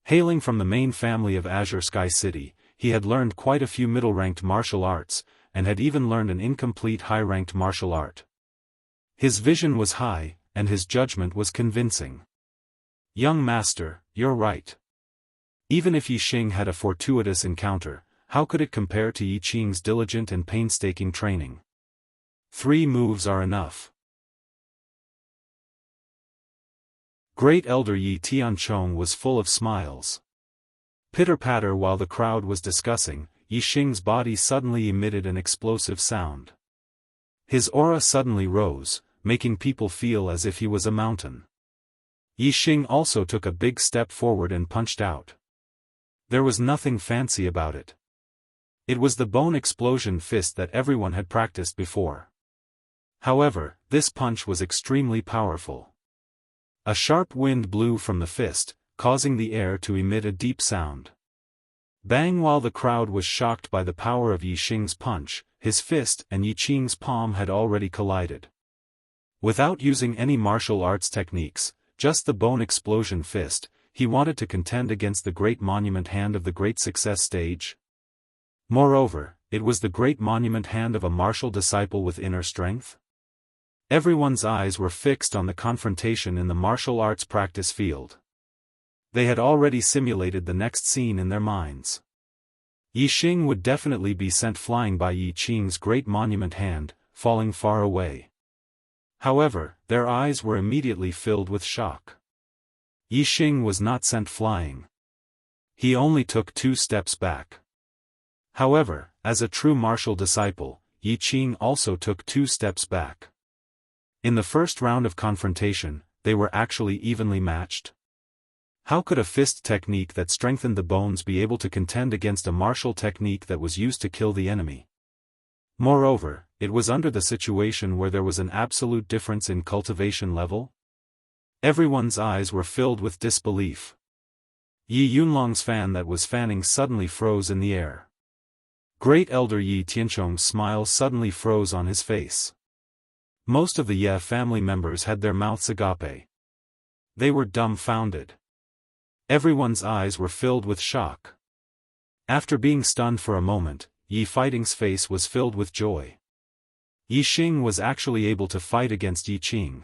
Hailing from the main family of Azure Sky City, he had learned quite a few middle-ranked martial arts, and had even learned an incomplete high-ranked martial art. His vision was high, and his judgment was convincing. Young master, you're right. Even if Yi Xing had a fortuitous encounter, how could it compare to Yi Qing's diligent and painstaking training? 3 moves are enough. Great Elder Yi Tianchong was full of smiles. Pitter-patter while the crowd was discussing, Yi Xing's body suddenly emitted an explosive sound. His aura suddenly rose, making people feel as if he was a mountain. Yi Xing also took a big step forward and punched out. There was nothing fancy about it. It was the bone explosion fist that everyone had practiced before. However, this punch was extremely powerful. A sharp wind blew from the fist, causing the air to emit a deep sound. Bang! While the crowd was shocked by the power of Yi Xing's punch, his fist and Yi Qing's palm had already collided. Without using any martial arts techniques, just the bone explosion fist, he wanted to contend against the great monument hand of the great success stage. Moreover, it was the great monument hand of a martial disciple with inner strength. Everyone's eyes were fixed on the confrontation in the martial arts practice field. They had already simulated the next scene in their minds. Yi Xing would definitely be sent flying by Yi Qing's great monument hand, falling far away. However, their eyes were immediately filled with shock. Yi Xing was not sent flying. He only took 2 steps back. However, as a true martial disciple, Yi Qing also took 2 steps back. In the first round of confrontation, they were actually evenly matched. How could a fist technique that strengthened the bones be able to contend against a martial technique that was used to kill the enemy? Moreover, it was under the situation where there was an absolute difference in cultivation level. Everyone's eyes were filled with disbelief. Yi Yunlong's fan that was fanning suddenly froze in the air. Great Elder Yi Tianchong's smile suddenly froze on his face. Most of the Ye family members had their mouths agape. They were dumbfounded. Everyone's eyes were filled with shock. After being stunned for a moment, Yi Fighting's face was filled with joy. Yi Xing was actually able to fight against Yi Qing.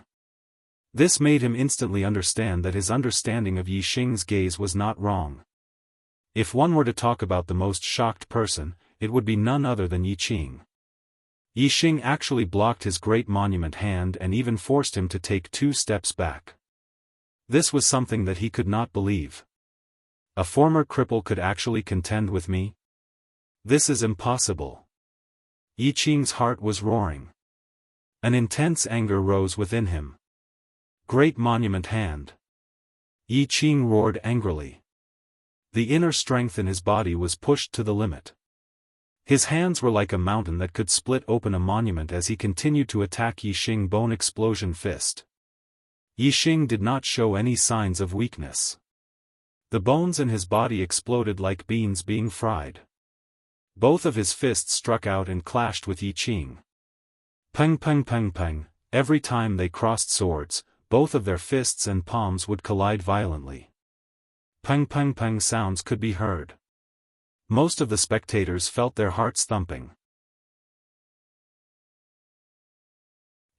This made him instantly understand that his understanding of Yi Xing's gaze was not wrong. If one were to talk about the most shocked person, it would be none other than Yi Qing. Yi Xing actually blocked his great monument hand and even forced him to take 2 steps back. This was something that he could not believe. A former cripple could actually contend with me? This is impossible. Yi Qing's heart was roaring. An intense anger rose within him. Great monument hand. Yi Qing roared angrily. The inner strength in his body was pushed to the limit. His hands were like a mountain that could split open a monument as he continued to attack Yi Xing bone explosion fist. Yi Xing did not show any signs of weakness. The bones in his body exploded like beans being fried. Both of his fists struck out and clashed with Yi Qing. Peng peng peng peng, every time they crossed swords, both of their fists and palms would collide violently. Peng peng peng sounds could be heard. Most of the spectators felt their hearts thumping.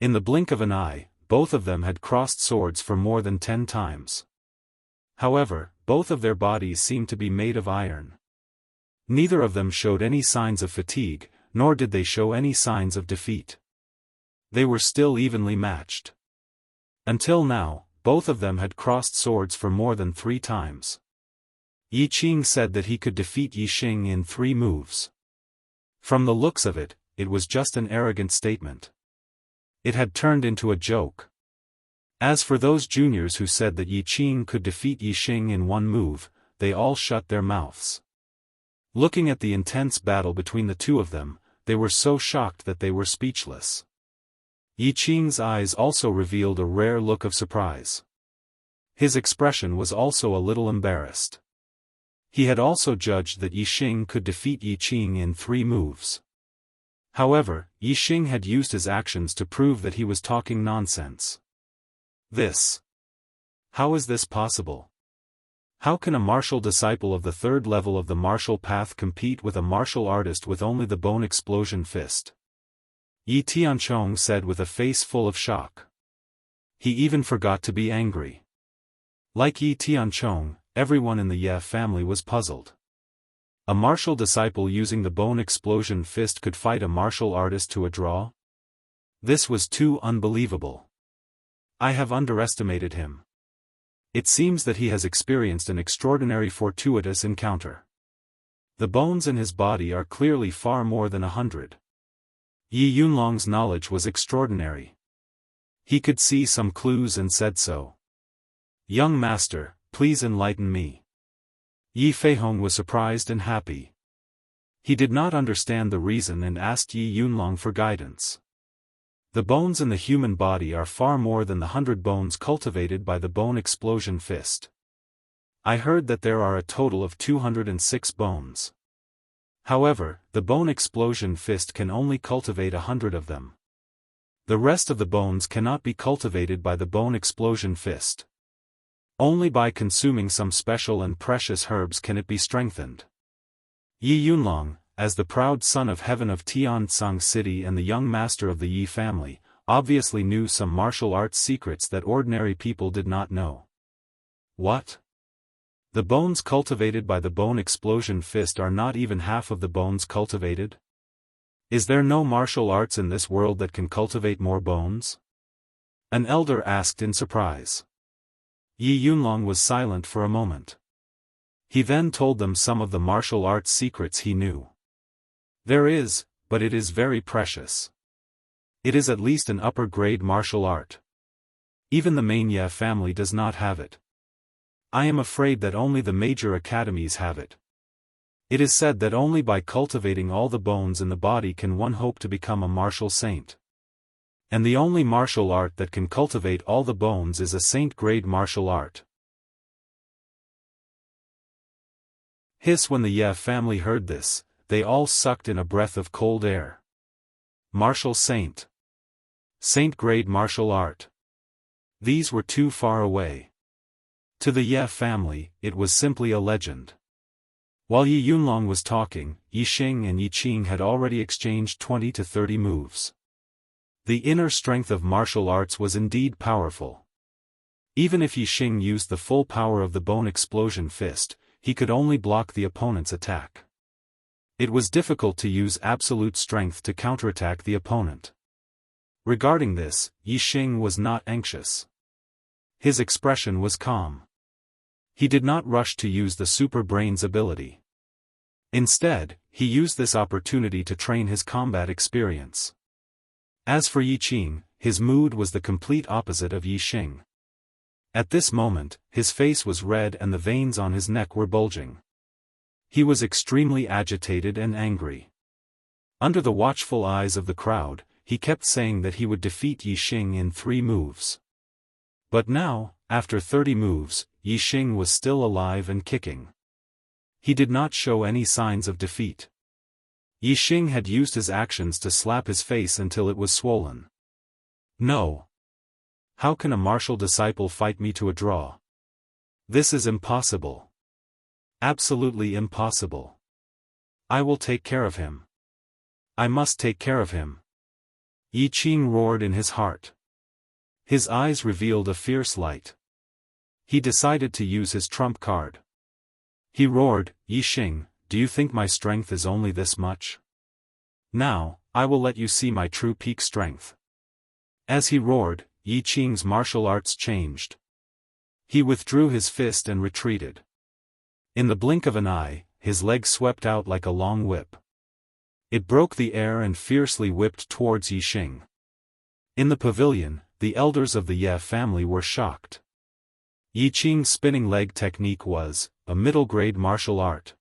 In the blink of an eye, both of them had crossed swords for more than 10 times. However, both of their bodies seemed to be made of iron. Neither of them showed any signs of fatigue, nor did they show any signs of defeat. They were still evenly matched. Until now, both of them had crossed swords for more than 3 times. Yi Qing said that he could defeat Yi Xing in 3 moves. From the looks of it, it was just an arrogant statement. It had turned into a joke. As for those juniors who said that Yi Qing could defeat Yi Xing in 1 move, they all shut their mouths. Looking at the intense battle between the 2 of them, they were so shocked that they were speechless. Yi Qing's eyes also revealed a rare look of surprise. His expression was also a little embarrassed. He had also judged that Yi Xing could defeat Yi Qing in 3 moves. However, Yi Xing had used his actions to prove that he was talking nonsense. This. How is this possible? How can a martial disciple of the third level of the martial path compete with a martial artist with only the bone explosion fist? Yi Tianchong said with a face full of shock. He even forgot to be angry. Like Yi Tianchong, everyone in the Ye family was puzzled. A martial disciple using the bone explosion fist could fight a martial artist to a draw? This was too unbelievable. I have underestimated him. It seems that he has experienced an extraordinary fortuitous encounter. The bones in his body are clearly far more than 100. Yi Yunlong's knowledge was extraordinary. He could see some clues and said so. Young master, please enlighten me. Yi Feihong was surprised and happy. He did not understand the reason and asked Yi Yunlong for guidance. The bones in the human body are far more than the 100 bones cultivated by the bone explosion fist. I heard that there are a total of 206 bones. However, the bone explosion fist can only cultivate 100 of them. The rest of the bones cannot be cultivated by the bone explosion fist. Only by consuming some special and precious herbs can it be strengthened. Yi Yunlong, as the proud son of heaven of Tianzang City and the young master of the Yi family, obviously knew some martial arts secrets that ordinary people did not know. What? The bones cultivated by the bone explosion fist are not even half of the bones cultivated? Is there no martial arts in this world that can cultivate more bones? An elder asked in surprise. Yi Yunlong was silent for a moment. He then told them some of the martial arts secrets he knew. There is, but it is very precious. It is at least an upper-grade martial art. Even the main Ye family does not have it. I am afraid that only the major academies have it. It is said that only by cultivating all the bones in the body can one hope to become a martial saint. And the only martial art that can cultivate all the bones is a saint-grade martial art. Hiss. When the Ye family heard this, they all sucked in a breath of cold air. Martial saint. Saint-grade martial art. These were too far away. To the Ye family, it was simply a legend. While Yi Yunlong was talking, Yi Xing and Yi Qing had already exchanged 20 to 30 moves. The inner strength of martial arts was indeed powerful. Even if Yi Xing used the full power of the bone explosion fist, he could only block the opponent's attack. It was difficult to use absolute strength to counterattack the opponent. Regarding this, Yi Xing was not anxious. His expression was calm. He did not rush to use the super brain's ability. Instead, he used this opportunity to train his combat experience. As for Yi Qing, his mood was the complete opposite of Yi Xing. At this moment, his face was red and the veins on his neck were bulging. He was extremely agitated and angry. Under the watchful eyes of the crowd, he kept saying that he would defeat Yi Xing in 3 moves. But now, after 30 moves, Yi Xing was still alive and kicking. He did not show any signs of defeat. Yi Xing had used his actions to slap his face until it was swollen. No. How can a martial disciple fight me to a draw? This is impossible. Absolutely impossible. I will take care of him. I must take care of him. Yi Qing roared in his heart. His eyes revealed a fierce light. He decided to use his trump card. He roared, Yi Xing, do you think my strength is only this much? Now, I will let you see my true peak strength. As he roared, Yi Qing's martial arts changed. He withdrew his fist and retreated. In the blink of an eye, his leg swept out like a long whip. It broke the air and fiercely whipped towards Yi Xing. In the pavilion, the elders of the Ye family were shocked. Yi Qing's spinning leg technique was a middle-grade martial art.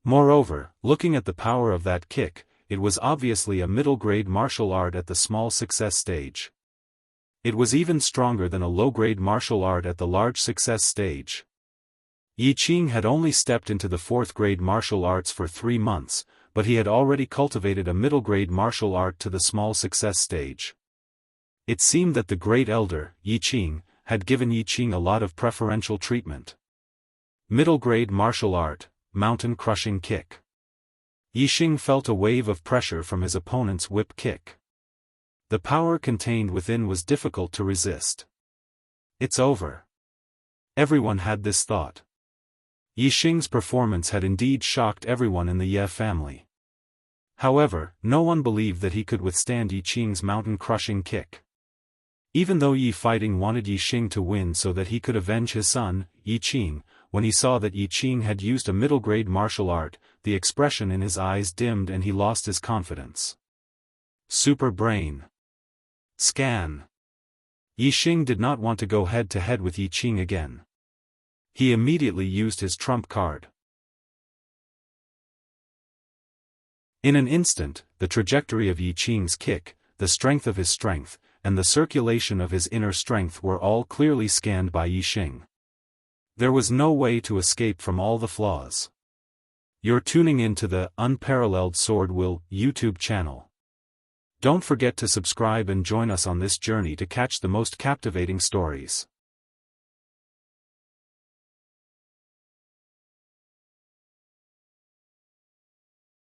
Moreover, looking at the power of that kick, it was obviously a middle-grade martial art at the small success stage. It was even stronger than a low-grade martial art at the large success stage. Yi Qing had only stepped into the 4th-grade martial arts for 3 months, but he had already cultivated a middle-grade martial art to the small success stage. It seemed that the great elder, Yi Qing, had given Yi Qing a lot of preferential treatment. Middle grade martial art, mountain crushing kick. Yi Qing felt a wave of pressure from his opponent's whip kick. The power contained within was difficult to resist. It's over. Everyone had this thought. Yi Qing's performance had indeed shocked everyone in the Ye family. However, no one believed that he could withstand Yi Qing's mountain-crushing kick. Even though Yi Fighting wanted Yi Qing to win so that he could avenge his son, Yi Qing, when he saw that Yi Qing had used a middle-grade martial art, the expression in his eyes dimmed and he lost his confidence. Super Brain. Scan. Yi Qing did not want to go head-to-head with Yi Qing again. He immediately used his trump card. In an instant, the trajectory of Yi Qing's kick, the strength of his strength, and the circulation of his inner strength were all clearly scanned by Yi Qing. There was no way to escape from all the flaws. You're tuning in to the Unparalleled SwordWill YouTube channel. Don't forget to subscribe and join us on this journey to catch the most captivating stories.